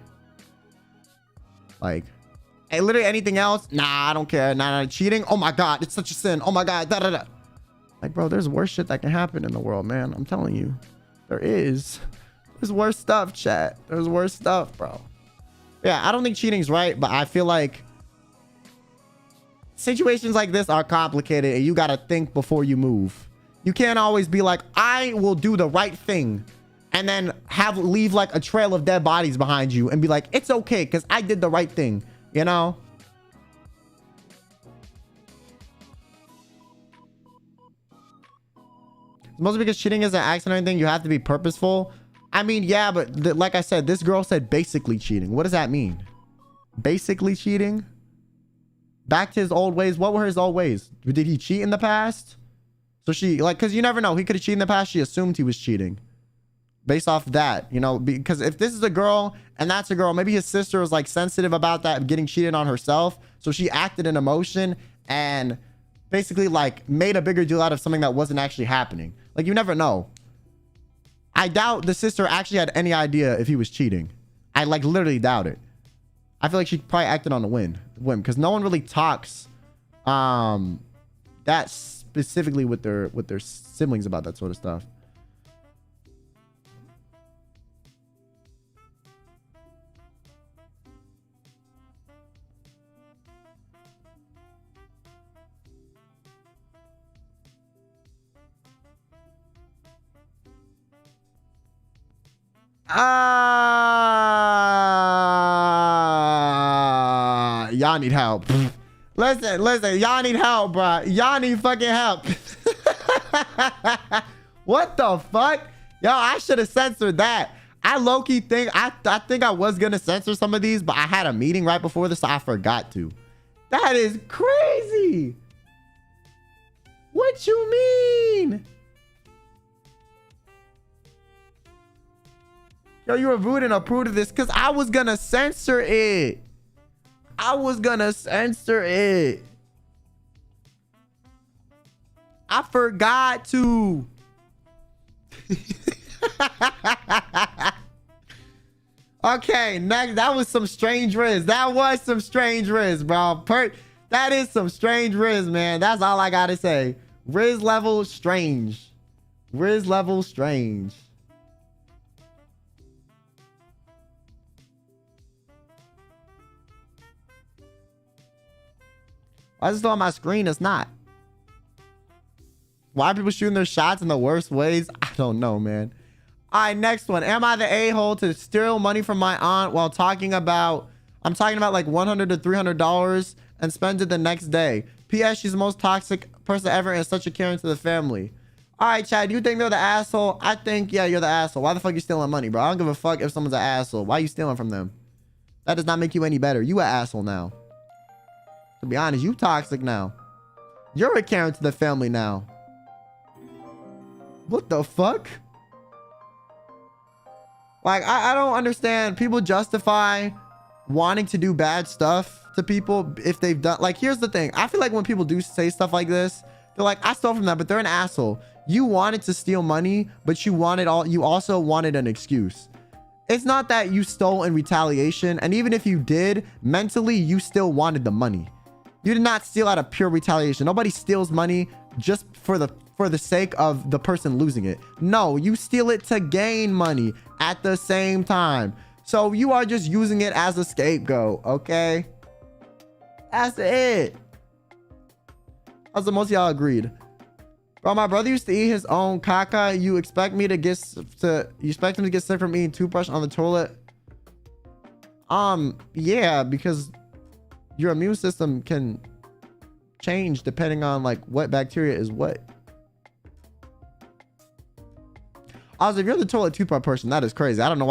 Like, hey, literally anything else? Nah, I don't care. Nah, cheating? Oh my God, it's such a sin. Oh my God, da da da. Like, bro, there's worse shit that can happen in the world, man. I'm telling you. There is. There's worse stuff, chat. There's worse stuff, bro. Yeah, I don't think cheating's right, but I feel like situations like this are complicated and you got to think before you move. You can't always be like, I will do the right thing and then leave like a trail of dead bodies behind you and be like, it's okay because I did the right thing, you know? Mostly because cheating is an accident or anything, you have to be purposeful. I mean, yeah, but like I said, this girl said basically cheating. What does that mean? Basically cheating? Back to his old ways. What were his old ways? Did he cheat in the past? So she, like, because you never know. He could have cheated in the past. She assumed he was cheating. Based off that, you know, because if this is a girl and that's a girl, maybe his sister was like sensitive about that, getting cheated on herself. So she acted in emotion and basically like made a bigger deal out of something that wasn't actually happening. Like, you never know. I doubt the sister actually had any idea if he was cheating. I like literally doubt it. I feel like she probably acted on a whim because no one really talks that specifically with their siblings about that sort of stuff. Y'all need help. Listen, y'all need help, bro. Y'all need fucking help. What the fuck? Yo, I should have censored that. I low-key think I think I was gonna censor some of these, but I had a meeting right before this, so I forgot to. That is crazy. What you mean? Yo, you were rude and approved of this because I was gonna censor it. I was gonna censor it. I forgot to. Okay, next. That was some strange riz. That was some strange riz, bro. That is some strange riz, man. That's all I gotta say. Riz level strange. Riz level strange. Why is it still on my screen? It's not. Why are people shooting their shots in the worst ways? I don't know, man. All right, next one. Am I the a-hole to steal money from my aunt while I'm talking about like $100 to $300 and spends it the next day. P.S. She's the most toxic person ever and such a caring to the family. All right, Chad, you think they're the asshole? I think, yeah, you're the asshole. Why the fuck you stealing money, bro? I don't give a fuck if someone's an asshole. Why are you stealing from them? That does not make you any better. You an asshole now. To be honest, you toxic now. You're a Karen to the family now. What the fuck? Like, I don't understand. People justify wanting to do bad stuff to people if they've done... Like, here's the thing. I feel like when people do say stuff like this, they're like, I stole from them, but they're an asshole. You wanted to steal money, but you also wanted an excuse. It's not that you stole in retaliation. And even if you did, mentally, you still wanted the money. You did not steal out of pure retaliation. Nobody steals money just for the sake of the person losing it. No, you steal it to gain money at the same time. So you are just using it as a scapegoat, okay? That's it. That's the most of y'all agreed. Bro, my brother used to eat his own caca. You expect him to get sick from eating toothbrush on the toilet? Yeah, because your immune system can change depending on like what bacteria is what. Also, if you're the toilet toothbrush person, that is crazy. I don't know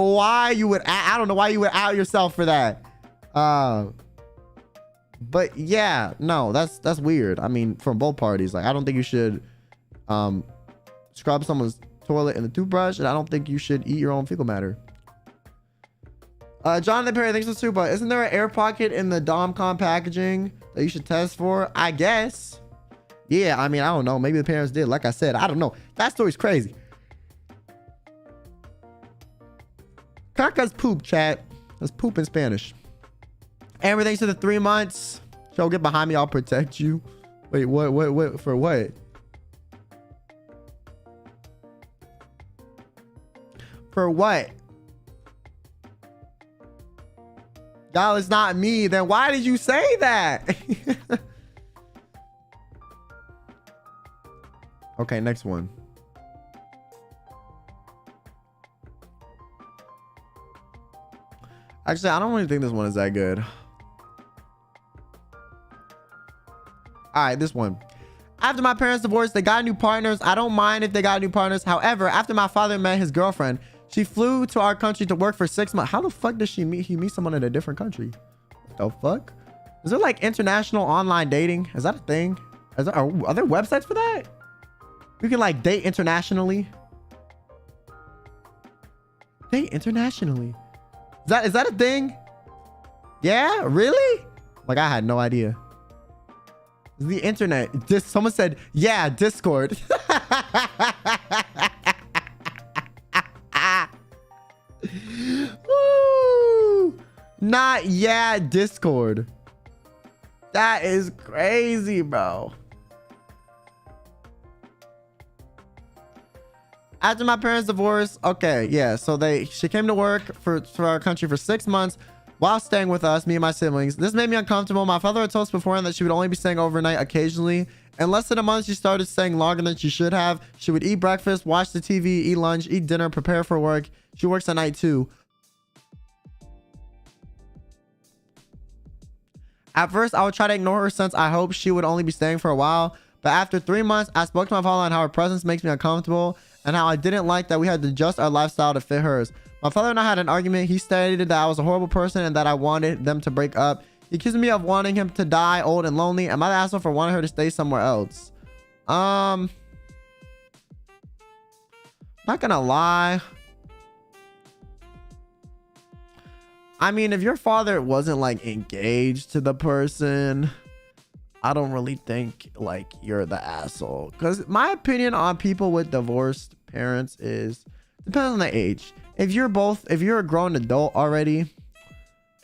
why you would out yourself for that. But yeah, no, that's weird. I mean, from both parties. Like, I don't think you should scrub someone's toilet in the toothbrush, and I don't think you should eat your own fecal matter. Jonathan Perry, thanks for Supa. Isn't there an air pocket in the DOMCON packaging that you should test for? I guess. Yeah, I mean, I don't know. Maybe the parents did. Like I said, I don't know. That story's crazy. Caca's poop, chat. That's poop in Spanish. Amber, thanks for the 3 months. Joe, get behind me. I'll protect you. Wait, what? For what? For what? Y'all, it's not me. Then why did you say that? Okay, next one. Actually, I don't really think this one is that good. All right, this one. After my parents divorced, they got new partners. I don't mind if they got new partners. However, after my father met his girlfriend, she flew to our country to work for 6 months. How the fuck does he meet someone in a different country? What the fuck? Is there like international online dating? Is that a thing? Are there websites for that? You can like date internationally. Date internationally. Is that a thing? Yeah, really? Like, I had no idea. The internet. Someone said, yeah, Discord. Woo! Not yeah, Discord. That is crazy, bro. After my parents' divorce, okay, yeah, so she came to work for our country for 6 months while staying with us, me and my siblings. This made me uncomfortable. My father had told us beforehand that she would only be staying overnight occasionally. In less than a month, she started staying longer than she should have. She would eat breakfast, watch the TV, eat lunch, eat dinner, prepare for work. She works at night too. At first, I would try to ignore her since I hoped she would only be staying for a while. But after 3 months, I spoke to my father on how her presence makes me uncomfortable and how I didn't like that we had to adjust our lifestyle to fit hers. My father and I had an argument. He stated that I was a horrible person and that I wanted them to break up. He accused me of wanting him to die old and lonely. Am I the asshole for wanting her to stay somewhere else? Not gonna lie. I mean, if your father wasn't like engaged to the person, I don't really think like you're the asshole. Because my opinion on people with divorced parents is depends on the age. If you're a grown adult already,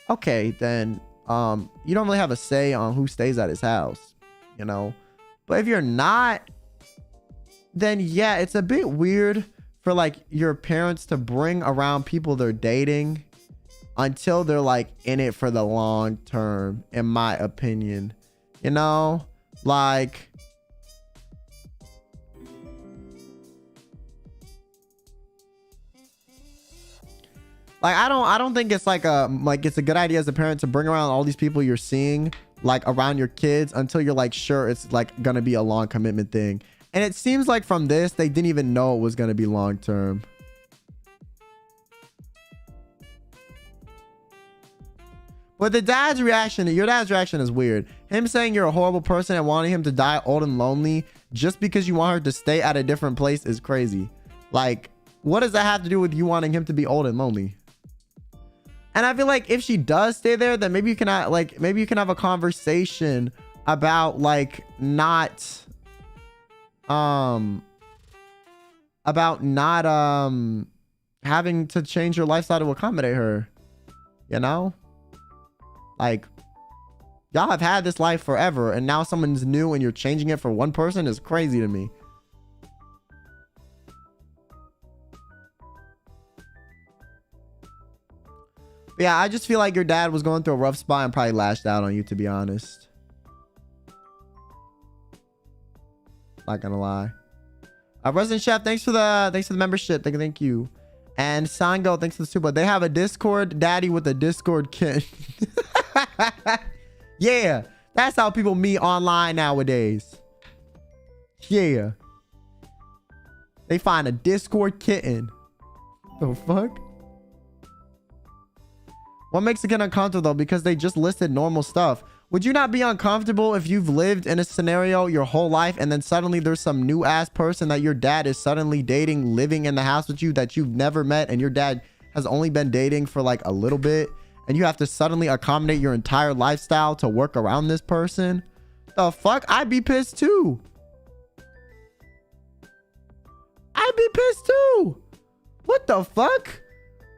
okay, then you don't really have a say on who stays at his house, you know. But if you're not, then yeah, it's a bit weird for like your parents to bring around people they're dating until they're like in it for the long term, in my opinion. You know, like Like, I don't think it's like it's a good idea as a parent to bring around all these people you're seeing like around your kids until you're like sure it's like gonna be a long commitment thing. And it seems like from this they didn't even know it was gonna be long term. But your dad's reaction is weird. Him saying you're a horrible person and wanting him to die old and lonely just because you want her to stay at a different place is crazy. Like, what does that have to do with you wanting him to be old and lonely? And I feel like if she does stay there, then maybe you can have a conversation about like not having to change your lifestyle to accommodate her. You know? Like, y'all have had this life forever and now someone's new and you're changing it for one person is crazy to me. But yeah, I just feel like your dad was going through a rough spot and probably lashed out on you, to be honest. Not gonna lie. Resident Chef, thanks for the membership. Thank you. And Sango, thanks for the super. They have a Discord daddy with a Discord kid. Yeah, that's how people meet online nowadays. Yeah. They find a Discord kitten. The fuck? What makes it get uncomfortable though? Because they just listed normal stuff. Would you not be uncomfortable if you've lived in a scenario your whole life and then suddenly there's some new ass person that your dad is suddenly dating, living in the house with you that you've never met, and your dad has only been dating for like a little bit, and you have to suddenly accommodate your entire lifestyle to work around this person? The fuck? I'd be pissed too. I'd be pissed too. What the fuck?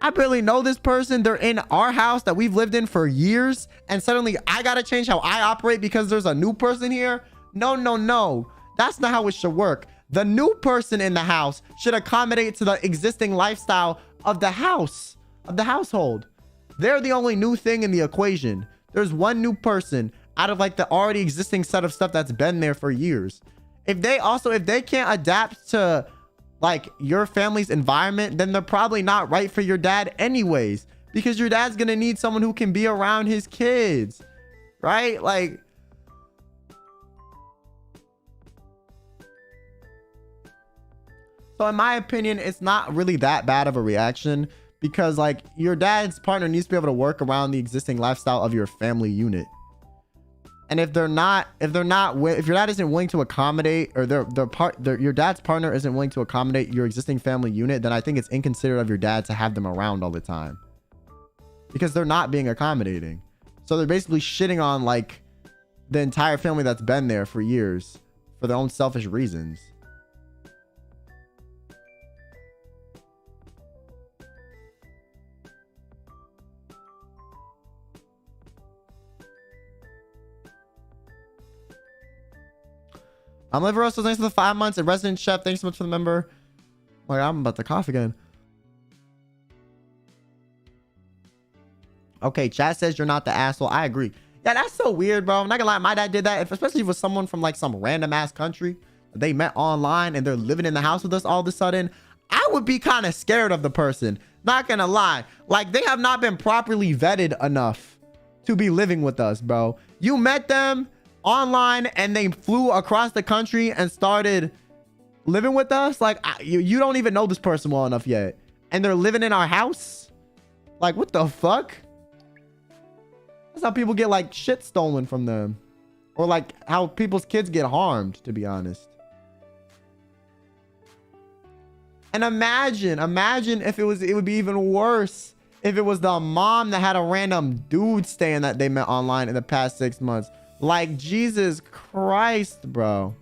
I barely know this person. They're in our house that we've lived in for years, and suddenly I gotta change how I operate because there's a new person here? No. That's not how it should work. The new person in the house should accommodate to the existing lifestyle of the house, of the household. They're the only new thing in the equation. There's one new person out of like the already existing set of stuff that's been there for years. If they can't adapt to like your family's environment, then they're probably not right for your dad anyways, because your dad's gonna need someone who can be around his kids, right? Like, so in my opinion, it's not really that bad of a reaction, because like your dad's partner needs to be able to work around the existing lifestyle of your family unit. And if your dad isn't willing to accommodate, or your dad's partner isn't willing to accommodate your existing family unit, then I think it's inconsiderate of your dad to have them around all the time, because they're not being accommodating. So they're basically shitting on like the entire family that's been there for years for their own selfish reasons. I'm Liveros, thanks for the 5 months. And Resident Chef, thanks so much for the member. Oh my God, I'm about to cough again. Okay, chat says you're not the asshole. I agree. Yeah, that's so weird, bro. I'm not gonna lie, my dad did that, especially with someone from like some random ass country that they met online and they're living in the house with us all of a sudden. I would be kind of scared of the person. Not gonna lie. Like, they have not been properly vetted enough to be living with us, bro. You met them online and they flew across the country and started living with us. Like, you don't even know this person well enough yet, and they're living in our house. Like, what the fuck? That's how people get like shit stolen from them, or like how people's kids get harmed, to be honest. And imagine if it would be even worse if it was the mom that had a random dude staying that they met online in the past 6 months. Like, Jesus Christ, bro.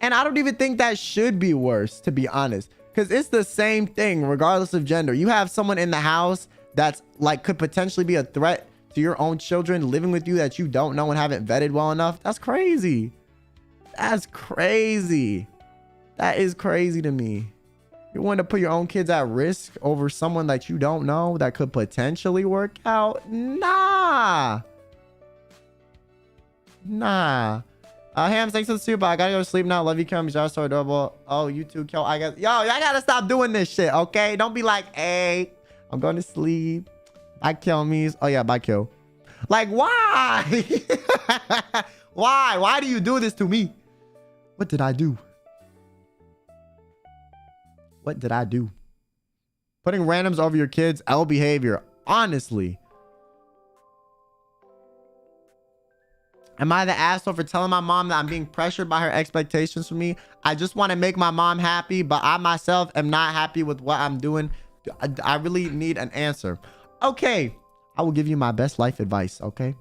And I don't even think that should be worse, to be honest, because it's the same thing regardless of gender. You have someone in the house that's like could potentially be a threat to your own children living with you that you don't know and haven't vetted well enough. That's crazy. That's crazy. That is crazy to me. You want to put your own kids at risk over someone that you don't know that could potentially work out? Nah. Ham, thanks for the super. I gotta go to sleep now. Love you, Kim. You're so adorable. Oh, you too, Kyo. I guess. Yo, y'all gotta stop doing this shit, okay? Don't be like, hey, I'm going to sleep. Bye, Kyo me's. Oh, yeah, bye, Kyo. Like, why? Why? Why do you do this to me? What did I do? What did I do? Putting randoms over your kids, L behavior. Honestly. Am I the asshole for telling my mom that I'm being pressured by her expectations from me? I just want to make my mom happy, but I myself am not happy with what I'm doing. I really need an answer. Okay. I will give you my best life advice, okay?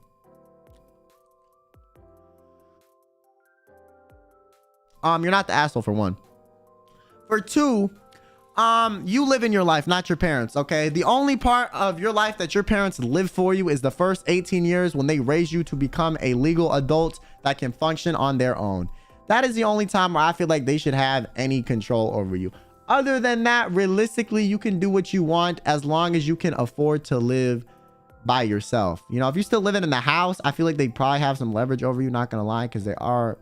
You're not the asshole for one. For two, you live in your life, not your parents, okay? The only part of your life that your parents live for you is the first 18 years when they raise you to become a legal adult that can function on their own. That is the only time where I feel like they should have any control over you. Other than that, realistically, you can do what you want as long as you can afford to live by yourself. You know, if you're still living in the house, I feel like they probably have some leverage over you, not gonna lie, because they are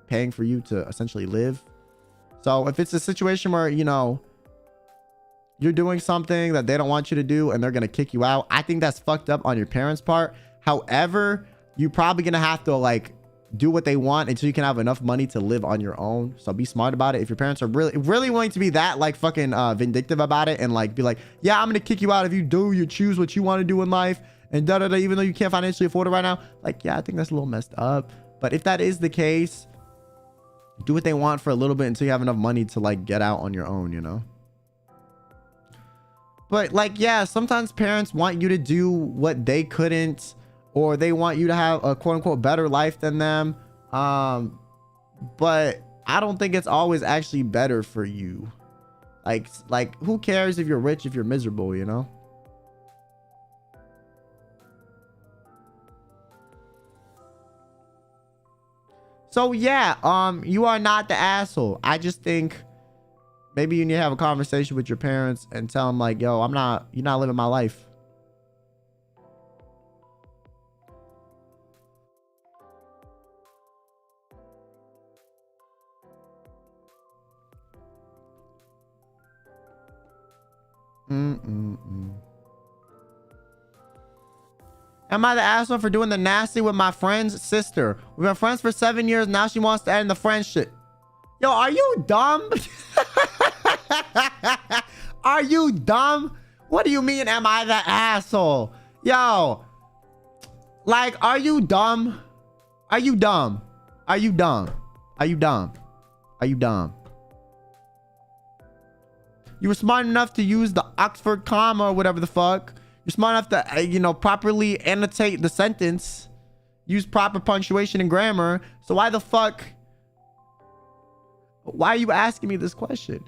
paying for you to essentially live. So if it's a situation where, you know, you're doing something that they don't want you to do and they're going to kick you out, I think that's fucked up on your parents' part. However, you're probably going to have to like do what they want until you can have enough money to live on your own. So be smart about it. If your parents are really willing to be that like fucking vindictive about it and like be like, yeah, I'm going to kick you out if you choose what you want to do in life and even though you can't financially afford it right now. Like, yeah, I think that's a little messed up. But if that is the case, do what they want for a little bit until you have enough money to like get out on your own, you know? But like, yeah, sometimes parents want you to do what they couldn't, or they want you to have a quote unquote better life than them. But I don't think it's always actually better for you. Like who cares if you're rich, if you're miserable, you know? So yeah, you are not the asshole. I just think maybe you need to have a conversation with your parents and tell them like, yo, you're not living my life. Am I the asshole for doing the nasty with my friend's sister? We've been friends for 7 years. Now she wants to end the friendship. Yo, are you dumb? Are you dumb? What do you mean, am I the asshole? Yo, like, are you dumb? Are you dumb? Are you dumb? Are you dumb? Are you dumb? You were smart enough to use the Oxford comma or whatever the fuck. You're smart enough to, you know, properly annotate the sentence. Use proper punctuation and grammar. So why the fuck? Why are you asking me this question?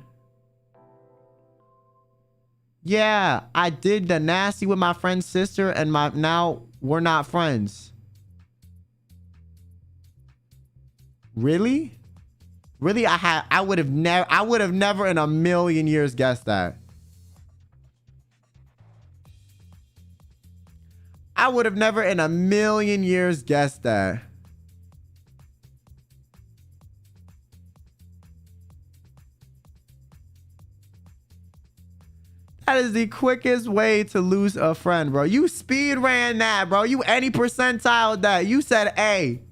Yeah, I did the nasty with my friend's sister and now we're not friends. Really? Really? I would have never in a million years guessed that. I would have never in a million years guessed that. That is the quickest way to lose a friend, bro. You speed ran that, bro. You any percentile that. You said, hey,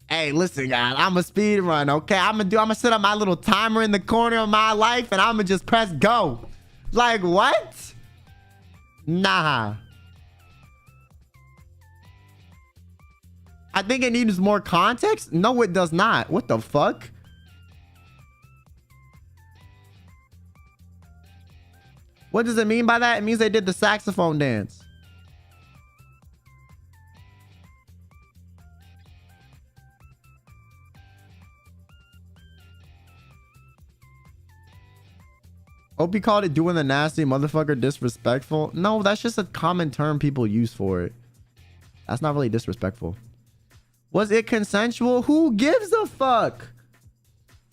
listen, guys, I'm a speed run, okay? I'm gonna set up my little timer in the corner of my life and I'm gonna just press go. Like, what? Nah. I think it needs more context. No, it does not. What the fuck? What does it mean by that? It means they did the saxophone dance. Opie called it doing the nasty motherfucker disrespectful. No, that's just a common term people use for it. That's not really disrespectful. Was it consensual? Who gives a fuck?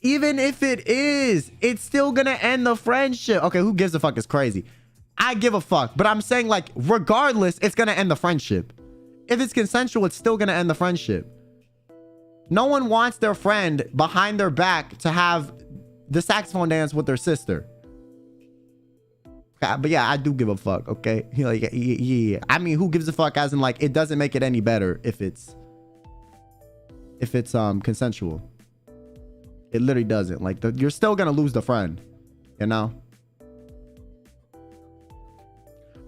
Even if it is, it's still gonna end the friendship. Okay, who gives a fuck is crazy. I give a fuck, but I'm saying like, regardless, it's gonna end the friendship. If it's consensual, it's still gonna end the friendship. No one wants their friend behind their back to have the saxophone dance with their sister. But yeah, I do give a fuck, okay? Like, yeah. I mean, who gives a fuck, as in, like, it doesn't make it any better if it's consensual. It literally doesn't. Like, you're still gonna lose the friend, you know?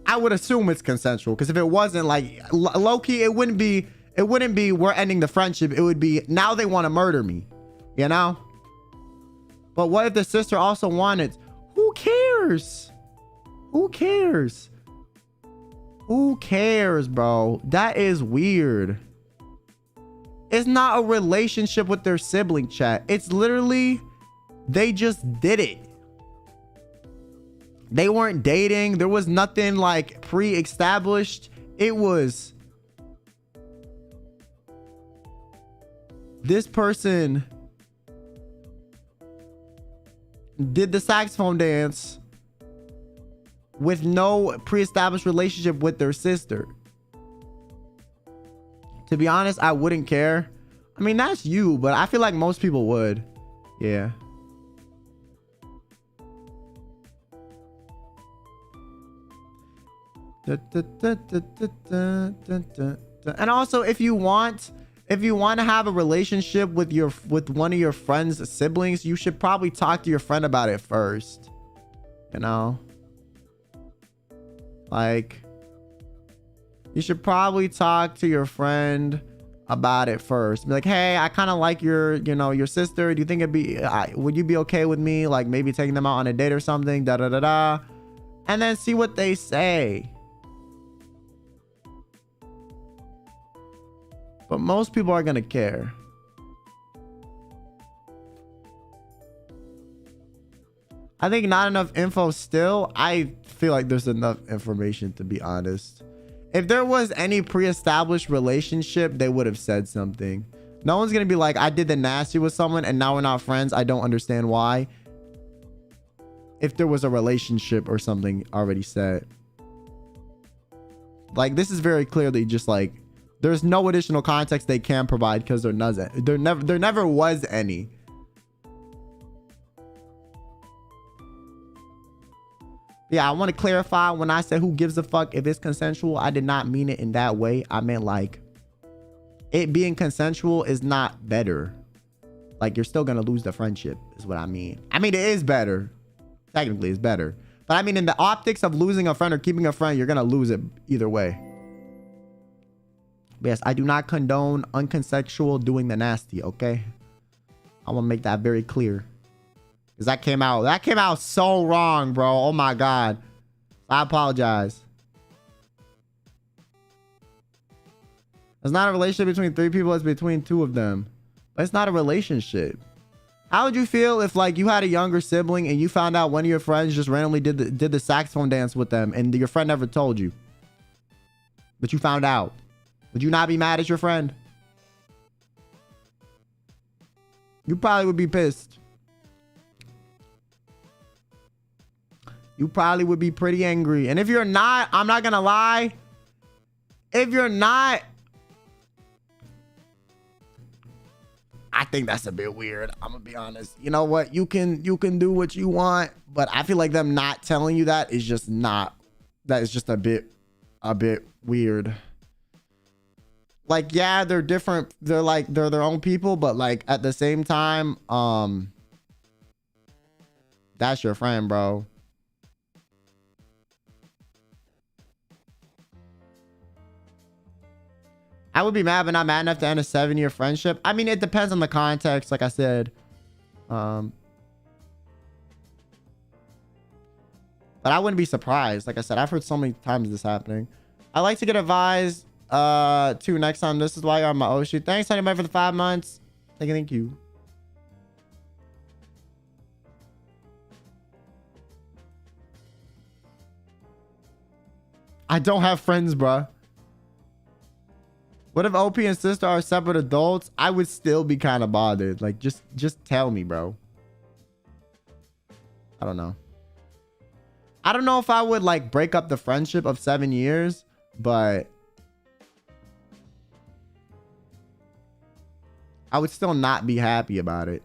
I would assume it's consensual, because if it wasn't, like, low-key, it wouldn't be we're ending the friendship. It would be, now they want to murder me, you know? But what if the sister also wanted? Who cares? Who cares? Who cares, bro? That is weird. It's not a relationship with their sibling, chat. It's literally, they just did it. They weren't dating. There was nothing like pre-established. It was, this person did the saxophone dance with no pre-established relationship with their sister. To be honest, I wouldn't care. I mean, that's you, but I feel like most people would. Yeah. And also, if you want to have a relationship with one of your friend's siblings, you should probably talk to your friend about it first, you know? Like, you should probably talk to your friend about it first. Be like, hey, I kind of like your sister. Do you think would you be okay with me, like, maybe taking them out on a date or something? Da da da da. And then see what they say. But most people are gonna care. I think not enough info still. I feel like there's enough information, to be honest. If there was any pre-established relationship, they would have said something. No one's gonna be like, I did the nasty with someone and now we're not friends. I don't understand why. If there was a relationship or something already set. Like, this is very clearly just like, there's no additional context they can provide because there never was any. Yeah, I want to clarify, when I said who gives a fuck if it's consensual, I did not mean it in that way. I meant like, it being consensual is not better. Like, you're still gonna lose the friendship is what I mean. I mean, it is better. Technically, it's better. But I mean, in the optics of losing a friend or keeping a friend, you're gonna lose it either way. But yes, I do not condone unconsensual doing the nasty, okay? I want to make that very clear. Because that came out so wrong, bro. Oh my God. I apologize. It's not a relationship between 3 people, it's between 2 of them. But it's not a relationship. How would you feel if, like, you had a younger sibling and you found out one of your friends just randomly did the saxophone dance with them and your friend never told you? But you found out. Would you not be mad at your friend? You probably would be pissed. You probably would be pretty angry. And if you're not, I'm not gonna lie. If you're not, I think that's a bit weird. I'm gonna be honest. You know what? You can do what you want, but I feel like them not telling you that is just not. That is just a bit weird. Like, yeah, they're different. They're their own people, but like at the same time, that's your friend, bro. I would be mad, but not mad enough to end a 7-year friendship. I mean, it depends on the context, like I said. But I wouldn't be surprised. Like I said, I've heard so many times this happening. I like to get advised to next time. This is why you're on my oh shoot. Thanks, honey, for the 5 months. Thank you. I don't have friends, bruh. What if OP and sister are separate adults? I would still be kind of bothered. Like, just tell me, bro. I don't know. I don't know if I would like break up the friendship of 7 years, but I would still not be happy about it.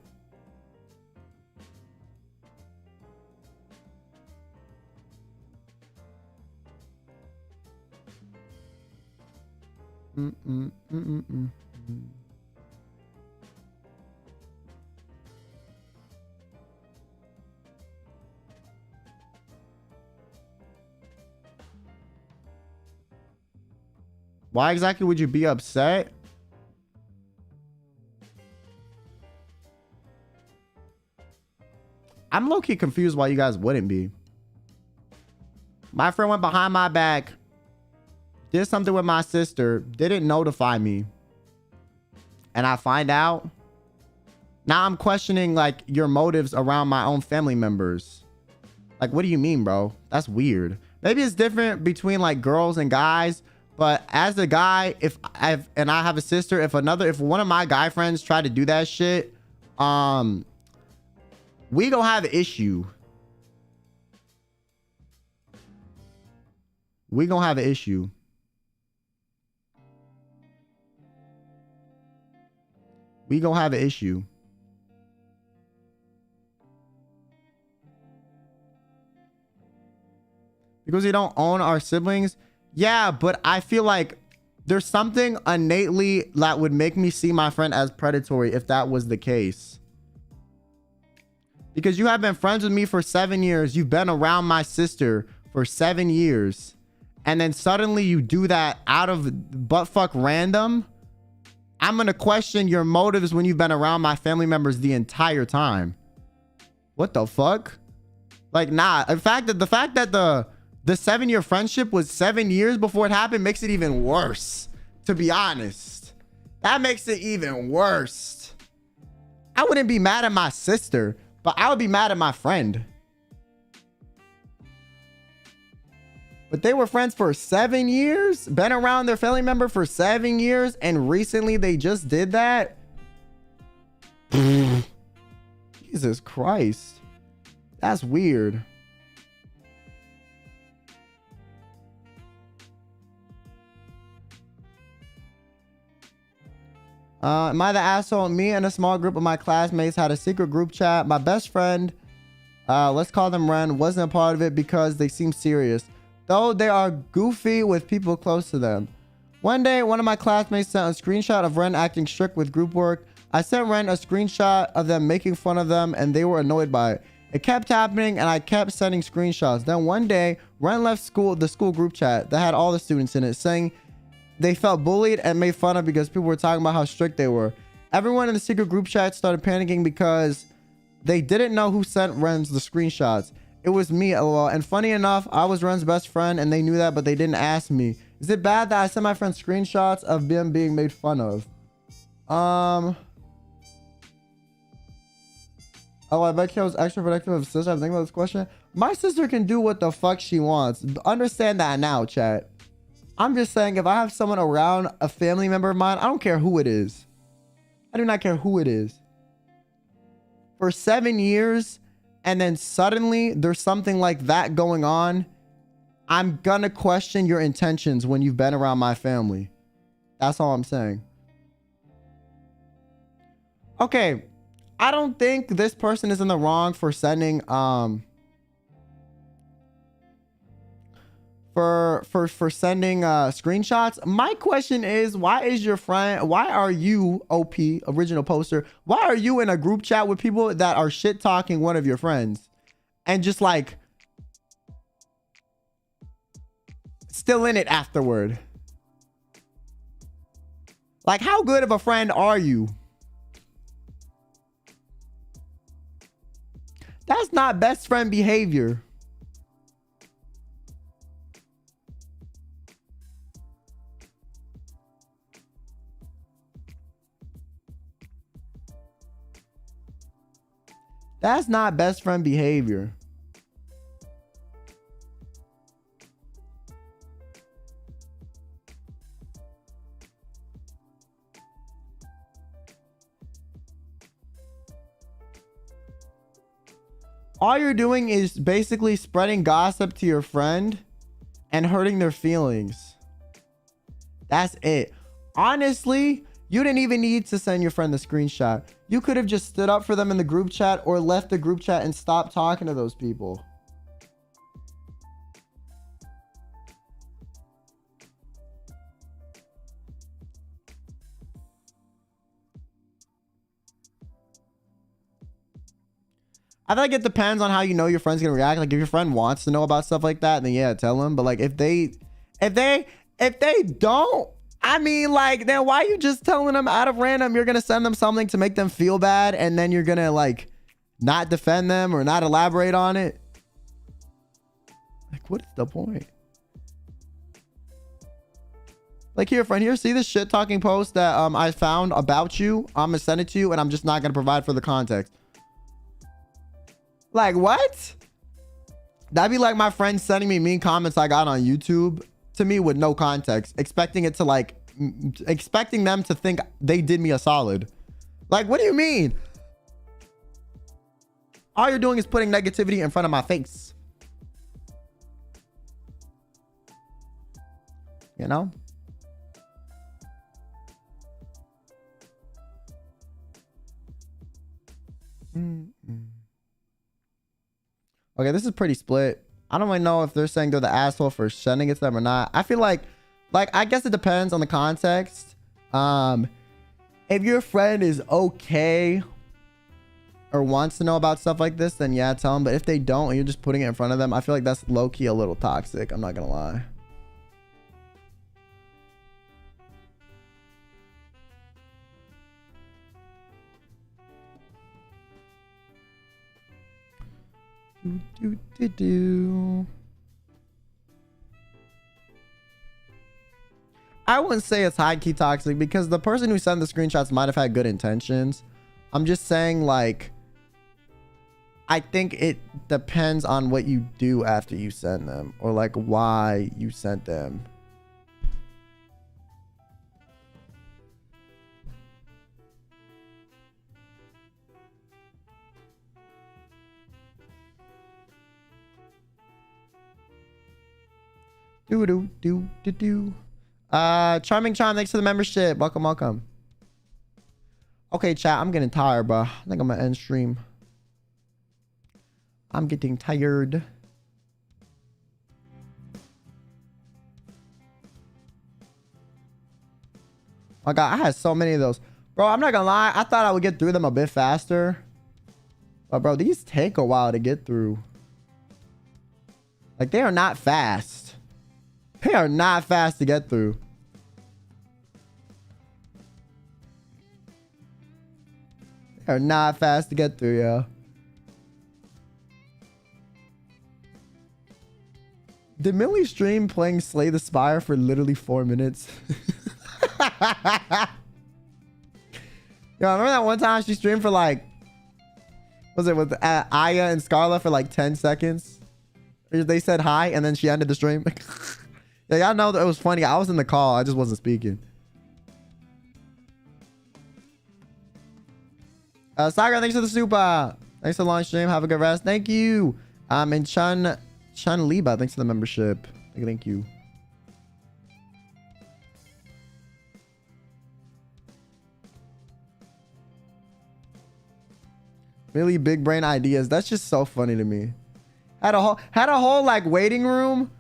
Why exactly would you be upset? I'm low-key confused why you guys wouldn't be. My friend went behind my back, did something with my sister, didn't notify me, and I find out. Now I'm questioning like your motives around my own family members. Like, what do you mean, bro? That's weird. Maybe it's different between like girls and guys, but as a guy, if I have a sister, if one of my guy friends try to do that shit, we don't have an issue. We gonna have an issue. We gonna have an issue. Because we don't own our siblings. Yeah, but I feel like there's something innately that would make me see my friend as predatory if that was the case. Because you have been friends with me for 7 years. You've been around my sister for 7 years. And then suddenly you do that out of buttfuck random. I'm going to question your motives when you've been around my family members the entire time. What the fuck? Like, nah. In fact, the fact that the 7-year friendship was 7 years before it happened makes it even worse, to be honest. That makes it even worse. I wouldn't be mad at my sister, but I would be mad at my friend. But they were friends for 7 years, been around their family member for 7 years, and recently they just did that. Jesus Christ. That's weird. Am I the asshole? Me and a small group of my classmates had a secret group chat. My best friend, let's call them Ren, wasn't a part of it because they seem serious, though they are goofy with people close to them. One day, one of my classmates sent a screenshot of Ren acting strict with group work. I sent Ren a screenshot of them making fun of them, and they were annoyed by it. It kept happening, and I kept sending screenshots. Then one day, Ren left the school group chat that had all the students in it, saying they felt bullied and made fun of because people were talking about how strict they were. Everyone in the secret group chat started panicking because they didn't know who sent Ren's the screenshots. It was me, lol. And funny enough, I was Ren's best friend and they knew that, but they didn't ask me. Is it bad that I sent my friend screenshots of them being made fun of? Oh, I bet Kyo's extra protective of sister. I'm thinking about this question. My sister can do what the fuck she wants. Understand that now, chat. I'm just saying, if I have someone around a family member of mine, I don't care who it is. I do not care who it is. For 7 years, and then suddenly there's something like that going on, I'm gonna question your intentions when you've been around my family. That's all I'm saying. Okay, I don't think this person is in the wrong for sending for sending screenshots. My question is, why are you, OP, original poster, why are you in a group chat with people that are shit talking one of your friends and just like still in it afterward? Like, how good of a friend are you? That's not best friend behavior. That's not best friend behavior. All you're doing is basically spreading gossip to your friend and hurting their feelings. That's it. Honestly, You didn't even need to send your friend the screenshot. You could have just stood up for them in the group chat or left the group chat and stopped talking to those people. I feel like it depends on how you know your friend's gonna react. Like if your friend wants to know about stuff like that, then yeah, tell them. But like if they don't, I mean, like, then why are you just telling them out of random you're gonna send them something to make them feel bad, and then you're gonna like not defend them or not elaborate on it? Like, what is the point? Like, here, friend, here, see this shit talking post that I found about you? I'm gonna send it to you, and I'm just not gonna provide further context. Like, what? That'd be like my friend sending me mean comments I got on YouTube to me with no context, expecting it to like, expecting them to think they did me a solid. Like, what do you mean? All you're doing is putting negativity in front of my face. You know? Okay, this is pretty split. I don't really know if they're saying they're the asshole for sending it to them or not. I feel like I guess it depends on the context. If your friend is okay or wants to know about stuff like this, then yeah, tell them. But if they don't and you're just putting it in front of them, I feel like that's low-key a little toxic. I'm not gonna lie. I wouldn't say it's high-key toxic because the person who sent the screenshots might have had good intentions. I'm just saying, like, I think it depends on what you do after you send them or like why you sent them. Charming Charm, thanks for the membership. Welcome, welcome. Okay, chat, I'm getting tired, bro. I think I'm gonna end stream. I'm getting tired. Oh god, I had so many of those. Bro, I'm not gonna lie. I thought I would get through them a bit faster. But bro, these take a while to get through. Like, they are not fast. They are not fast to get through. They are not fast to get through, yo. Did Millie stream playing Slay the Spire for literally 4 minutes? Yo, remember that one time she streamed for like, was it with Aya and Scarlet for like 10 seconds? They said hi and then she ended the stream. Yeah, y'all know that it was funny. I was in the call. I just wasn't speaking. Saga, thanks for the super. Thanks for the long stream. Have a good rest. Thank you. And Chun Liba, thanks for the membership. Thank you. Really big brain ideas. That's just so funny to me. Had a whole like waiting room.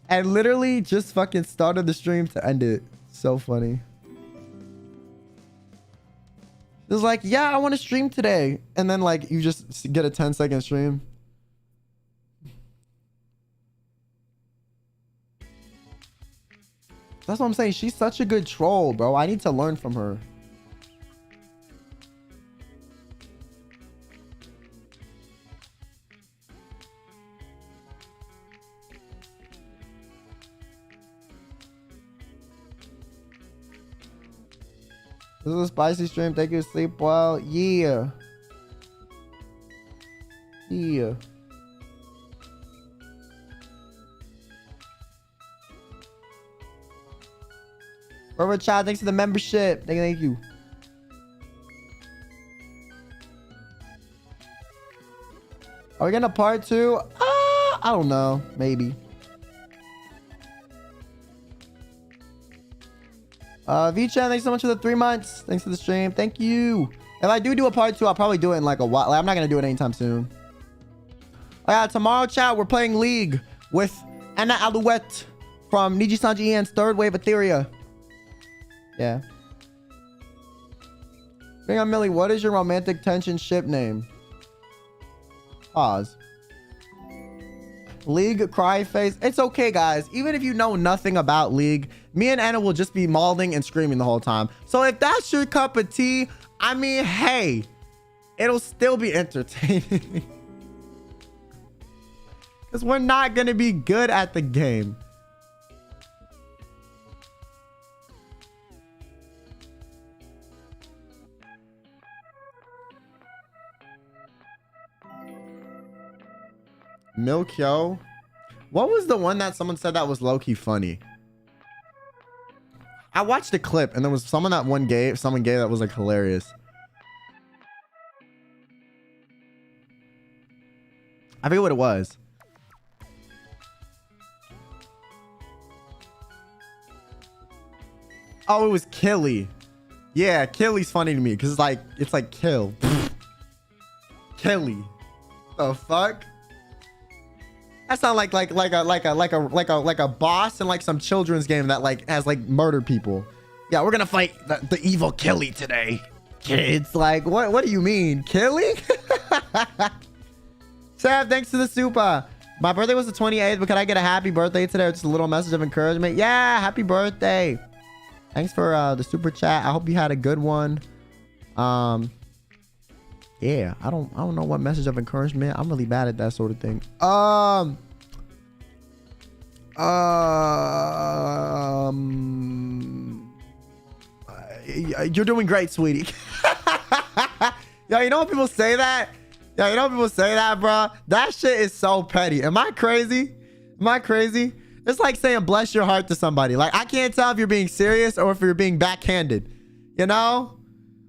And literally just fucking started the stream to end it. So funny. It was like, yeah, I want to stream today. And then like you just get a 10-second stream. That's what I'm saying. She's such a good troll, bro. I need to learn from her. This is a spicy stream. Thank you. Sleep well. Yeah. Yeah. Robert Child, thanks for the membership. Thank you. Are we gonna part 2? I don't know. Maybe. V-Chan, thanks so much for the 3 months. Thanks for the stream. Thank you. If I do a part 2, I'll probably do it in like a while. Like, I'm not gonna do it anytime soon. Oh yeah, tomorrow, chat, we're playing League with Anna Alouette from NIJISANJI EN's Third Wave Etheria. Yeah. Bring on Millie, what is your romantic tension ship name? Pause. League cry face. It's okay, guys. Even if you know nothing about League, me and Anna will just be mauling and screaming the whole time. So if that's your cup of tea, I mean, hey, it'll still be entertaining. Because we're not going to be good at the game. Milkyo. What was the one that someone said that was low-key funny? I watched a clip and there was someone gay that was like hilarious. I forget what it was. Oh, it was Killy. Yeah, Killy's funny to me because it's like kill. Killy. The fuck? That sounds like a boss in like some children's game that like has like murdered people. Yeah, we're gonna fight the evil Killy today, kids. Like, what do you mean, Killy? Sam, thanks to the supa. My birthday was the 28th, but can I get a happy birthday today or just a little message of encouragement? Yeah, happy birthday. Thanks for the super chat. I hope you had a good one. Yeah, I don't know what message of encouragement. I'm really bad at that sort of thing. You're doing great, sweetie. Yo, you know when people say that? Yo, you know when people say that, bro? That shit is so petty. Am I crazy? Am I crazy? It's like saying bless your heart to somebody. Like, I can't tell if you're being serious or if you're being backhanded. You know?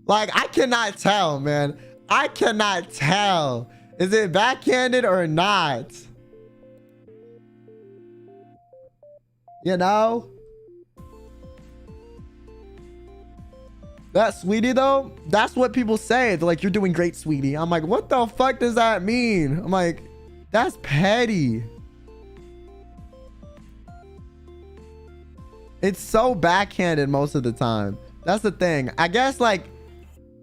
Like, I cannot tell, man. I cannot tell. Is it backhanded or not? You know? That sweetie though, that's what people say. They're like, you're doing great, sweetie. I'm like, what the fuck does that mean? I'm like, that's petty. It's so backhanded most of the time. That's the thing. I guess like,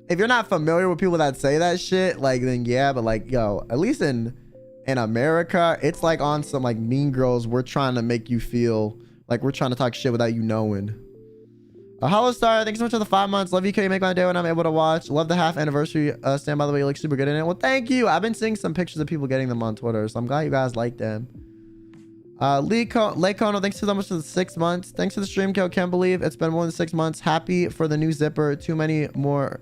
if you're not familiar with people that say that shit, like, then yeah, but like, yo, at least in America, it's like on some like Mean Girls, we're trying to make you feel like we're trying to talk shit without you knowing. Hello Star, thanks so much for the 5 months. Love you, Kyo. You make my day when I'm able to watch. Love the half anniversary stand, by the way. You look super good in it. Well, thank you. I've been seeing some pictures of people getting them on Twitter, so I'm glad you guys like them. Lake Kono, thanks so much for the 6 months. Thanks for the stream, Kyo. Can't believe it's been more than 6 months. Happy for the new zipper. Too many more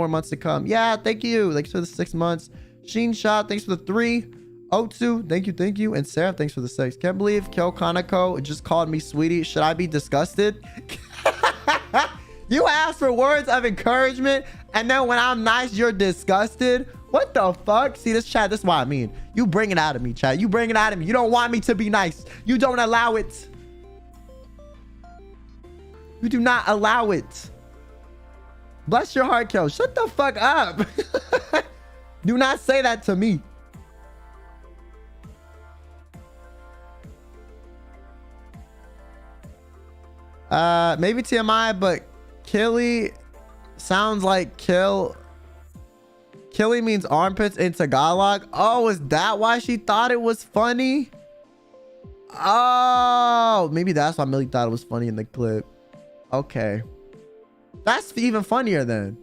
months to come. Yeah, thank you. Thanks for the 6 months. Sheen Shot, thanks for the 3. Otsu, thank you. And Sarah, thanks for the 6. Can't believe Kyo Kaneko just called me sweetie. Should I be disgusted? You asked for words of encouragement, and then when I'm nice, you're disgusted. What the fuck? See, this chat, this is what I mean. You bring it out of me, chat. You bring it out of me. You don't want me to be nice. You don't allow it. You do not allow it. Bless your heart, Kyo. Shut the fuck up. Do not say that to me. Maybe TMI, but Killy sounds like kill. Killy means armpits in Tagalog. Oh, is that why she thought it was funny? Oh, maybe that's why Millie thought it was funny in the clip. Okay. That's even funnier then.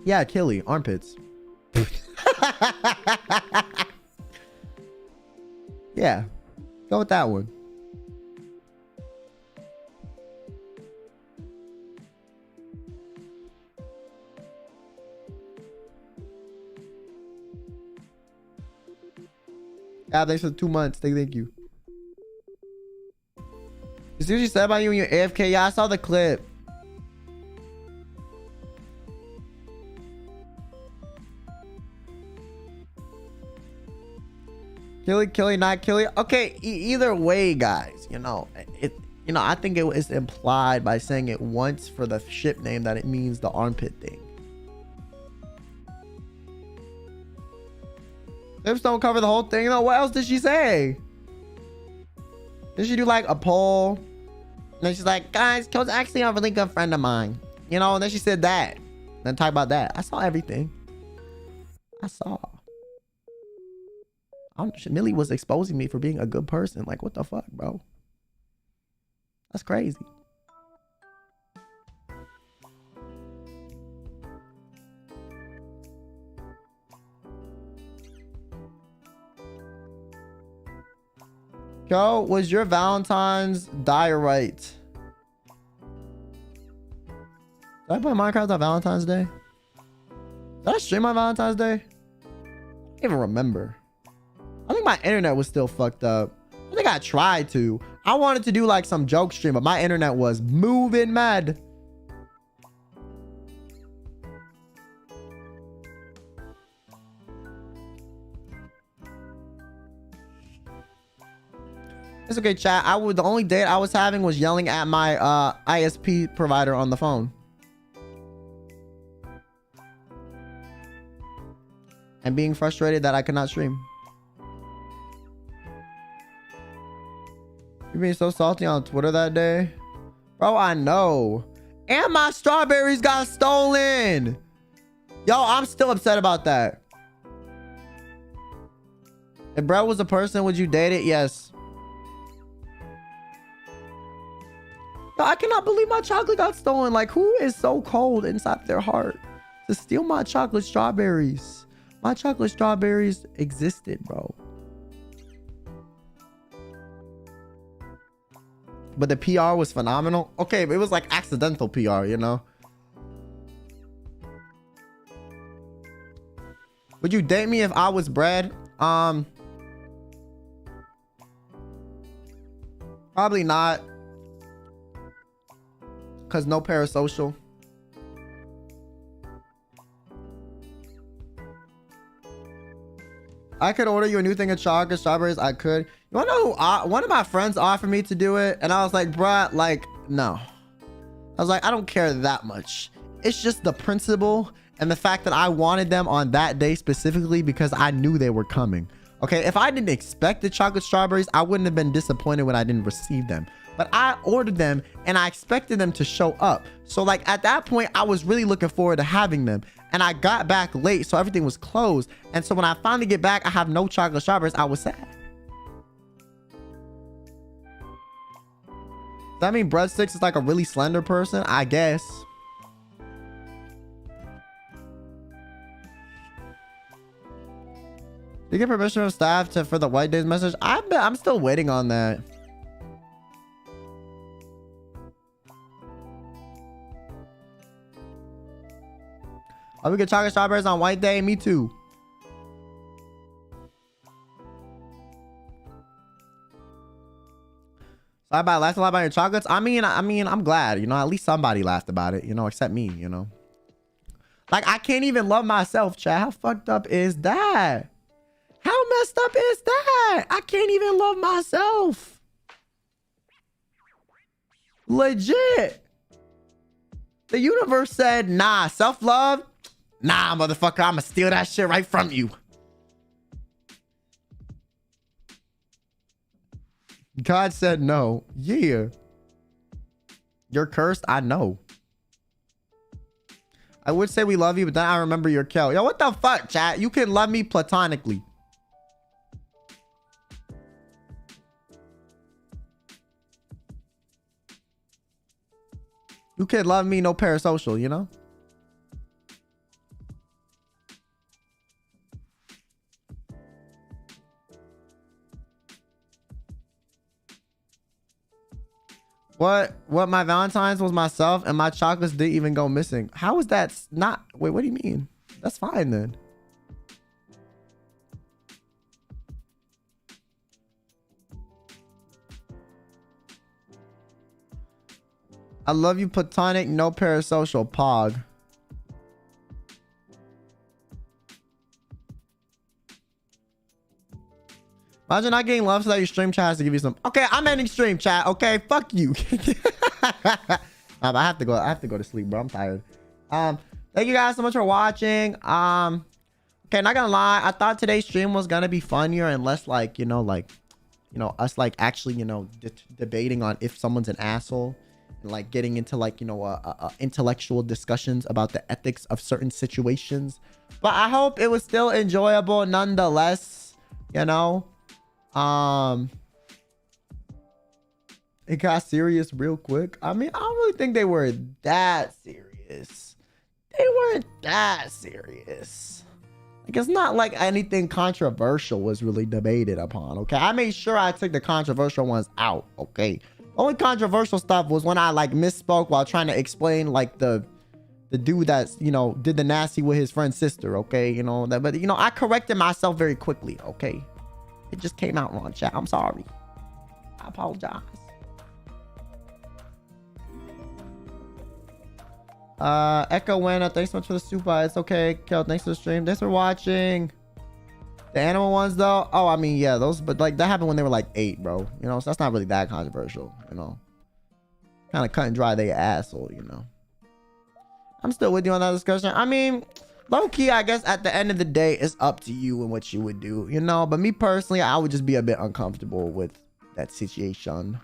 Yeah, Killy, armpits. Yeah, go with that one. Yeah, thanks for the 2 months. Thank you. You see what she said about you when you're AFK? Yeah, I saw the clip. Killy, not Killy. Okay, either way, guys, you know, You know, I think it was implied by saying it once for the ship name that it means the armpit thing. Lips don't cover the whole thing. You know, what else did she say? Did she do like a poll? And then she's like, guys, Kyo's actually a really good friend of mine. You know, and then she said that. Then talk about that. I saw everything. I saw. Millie was exposing me for being a good person. Like, what the fuck, bro? That's crazy. Yo, was your Valentine's diorite? Did I play Minecraft on Valentine's Day? Did I stream on Valentine's Day? I don't even remember. I think my internet was still fucked up. I think I tried to. I wanted to do like some joke stream, but my internet was moving mad. It's okay, chat. The only date I was having was yelling at my ISP provider on the phone. And being frustrated that I could not stream. You're being so salty on Twitter that day. Bro, I know. And my strawberries got stolen. Yo, I'm still upset about that. If Brett was a person, would you date it? Yes. Yo, I cannot believe my chocolate got stolen. Like, who is so cold inside their heart to steal my chocolate strawberries? My chocolate strawberries existed, bro. But the PR was phenomenal. Okay, but it was like accidental PR, you know? Would you date me if I was bread? Probably not. Cause no parasocial. I could order you a new thing of chocolate strawberries. I could. You wanna know who one of my friends offered me to do it, and I was like, bruh, like, no. I was like, I don't care that much. It's just the principle and the fact that I wanted them on that day specifically because I knew they were coming. Okay, if I didn't expect the chocolate strawberries, I wouldn't have been disappointed when I didn't receive them. But I ordered them and I expected them to show up. So like at that point, I was really looking forward to having them. And I got back late, so everything was closed. And so when I finally get back, I have no chocolate strawberries. I was sad. Does that mean Breadsticks is like a really slender person? I guess. You get permission from staff for the White Days message? I'm still waiting on that. Oh, we get chocolate strawberries on White Day. Me too. So I laughed a lot about your chocolates. I mean, I'm glad, you know, at least somebody laughed about it, you know, except me, you know. Like, I can't even love myself, chat. How fucked up is that? How messed up is that? I can't even love myself. Legit. The universe said, nah, self-love. Nah, motherfucker, I'ma steal that shit right from you. God said no. Yeah. You're cursed, I know. I would say we love you, but then I remember your Kyo. Yo, what the fuck, chat? You can love me platonically. You can love me, no parasocial, you know? What my Valentine's was myself and my chocolates didn't even go missing. How is that not? Wait, what do you mean? That's fine then. I love you platonic, no parasocial, pog. Imagine not getting love so that your stream chat has to give you some. Okay, I'm ending stream chat. Okay, fuck you. But I have to go. I have to go to sleep, bro. I'm tired. Thank you guys so much for watching. Okay, not gonna lie. I thought today's stream was gonna be funnier and less like, us like actually, debating on if someone's an asshole and like getting into like, intellectual discussions about the ethics of certain situations. But I hope it was still enjoyable nonetheless, It got serious real quick. I mean, I don't really think they were that serious. They weren't that serious. Like, it's not like anything controversial was really debated upon, okay? I made sure I took the controversial ones out, okay? Only controversial stuff was when I, like, misspoke while trying to explain, like, the dude that's, did the nasty with his friend's sister, okay? But, I corrected myself very quickly, okay? It just came out wrong, chat. I'm sorry. I apologize. Echo Winner, thanks so much for the super. It's okay. Kel, thanks for the stream. Thanks for watching. The animal ones though, oh, I mean, yeah, those, but like that happened when they were like 8, bro. So that's not really that controversial, kind of cut and dry, they asshole, I'm still with you on that discussion. I mean, low key, I guess at the end of the day, it's up to you and what you would do, but me personally, I would just be a bit uncomfortable with that situation,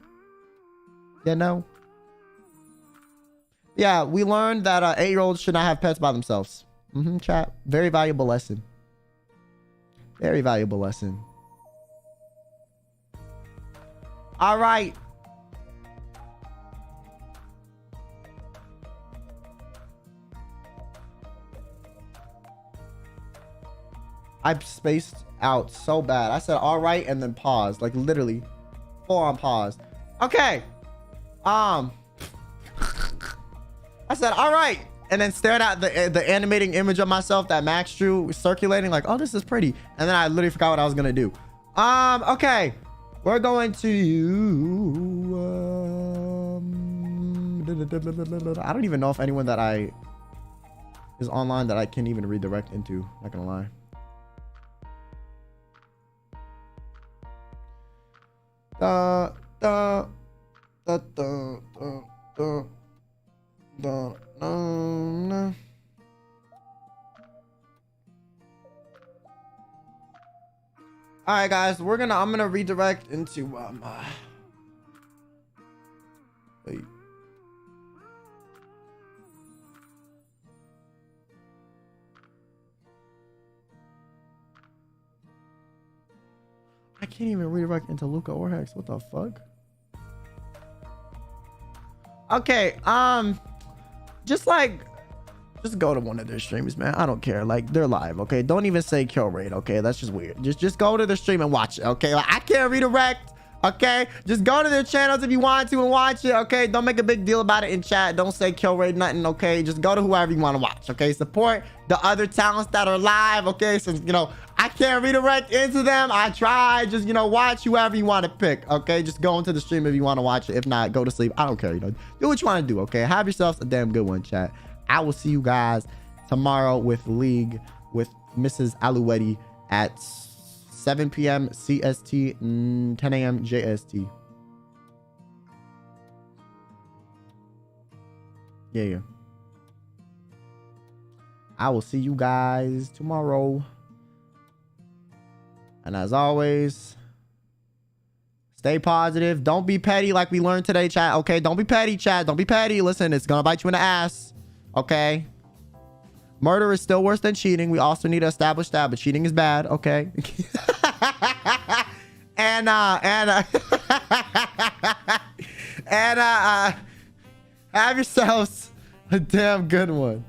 Yeah, we learned that 8-year-olds should not have pets by themselves. Chat. Very valuable lesson. Very valuable lesson. All right. I spaced out so bad. I said all right and then paused. Like literally. Full on pause. Okay. I said, all right. And then stared at the animating image of myself that Max drew circulating like, oh, this is pretty. And then I literally forgot what I was going to do. Okay. We're going to... I don't even know if anyone that is online that I can even redirect into. Not going to lie. No. All right, guys, I'm gonna redirect into wait. I can't even redirect into Luca or Hex. What the fuck? Okay, just go to one of their streams, man. I don't care. Like, they're live, okay? Don't even say kill rate, okay? That's just weird. Just go to their stream and watch it, okay? Like, I can't redirect, okay? Just go to their channels if you want to and watch it, okay? Don't make a big deal about it in chat. Don't say kill rate, nothing, okay? Just go to whoever you want to watch, okay? Support the other talents that are live, okay? Since, I can't redirect into them. I try. Just, watch whoever you want to pick, okay? Just go into the stream if you want to watch it. If not, go to sleep. I don't care, Do what you want to do, okay? Have yourselves a damn good one, chat. I will see you guys tomorrow with League with Mrs. Alouetti at 7 p.m. CST, 10 a.m. JST. Yeah. I will see you guys tomorrow. And as always, stay positive. Don't be petty like we learned today, chat. Okay, don't be petty, chat. Don't be petty. Listen, it's gonna bite you in the ass. Okay. Murder is still worse than cheating. We also need to establish that, but cheating is bad. Okay. and have yourselves a damn good one.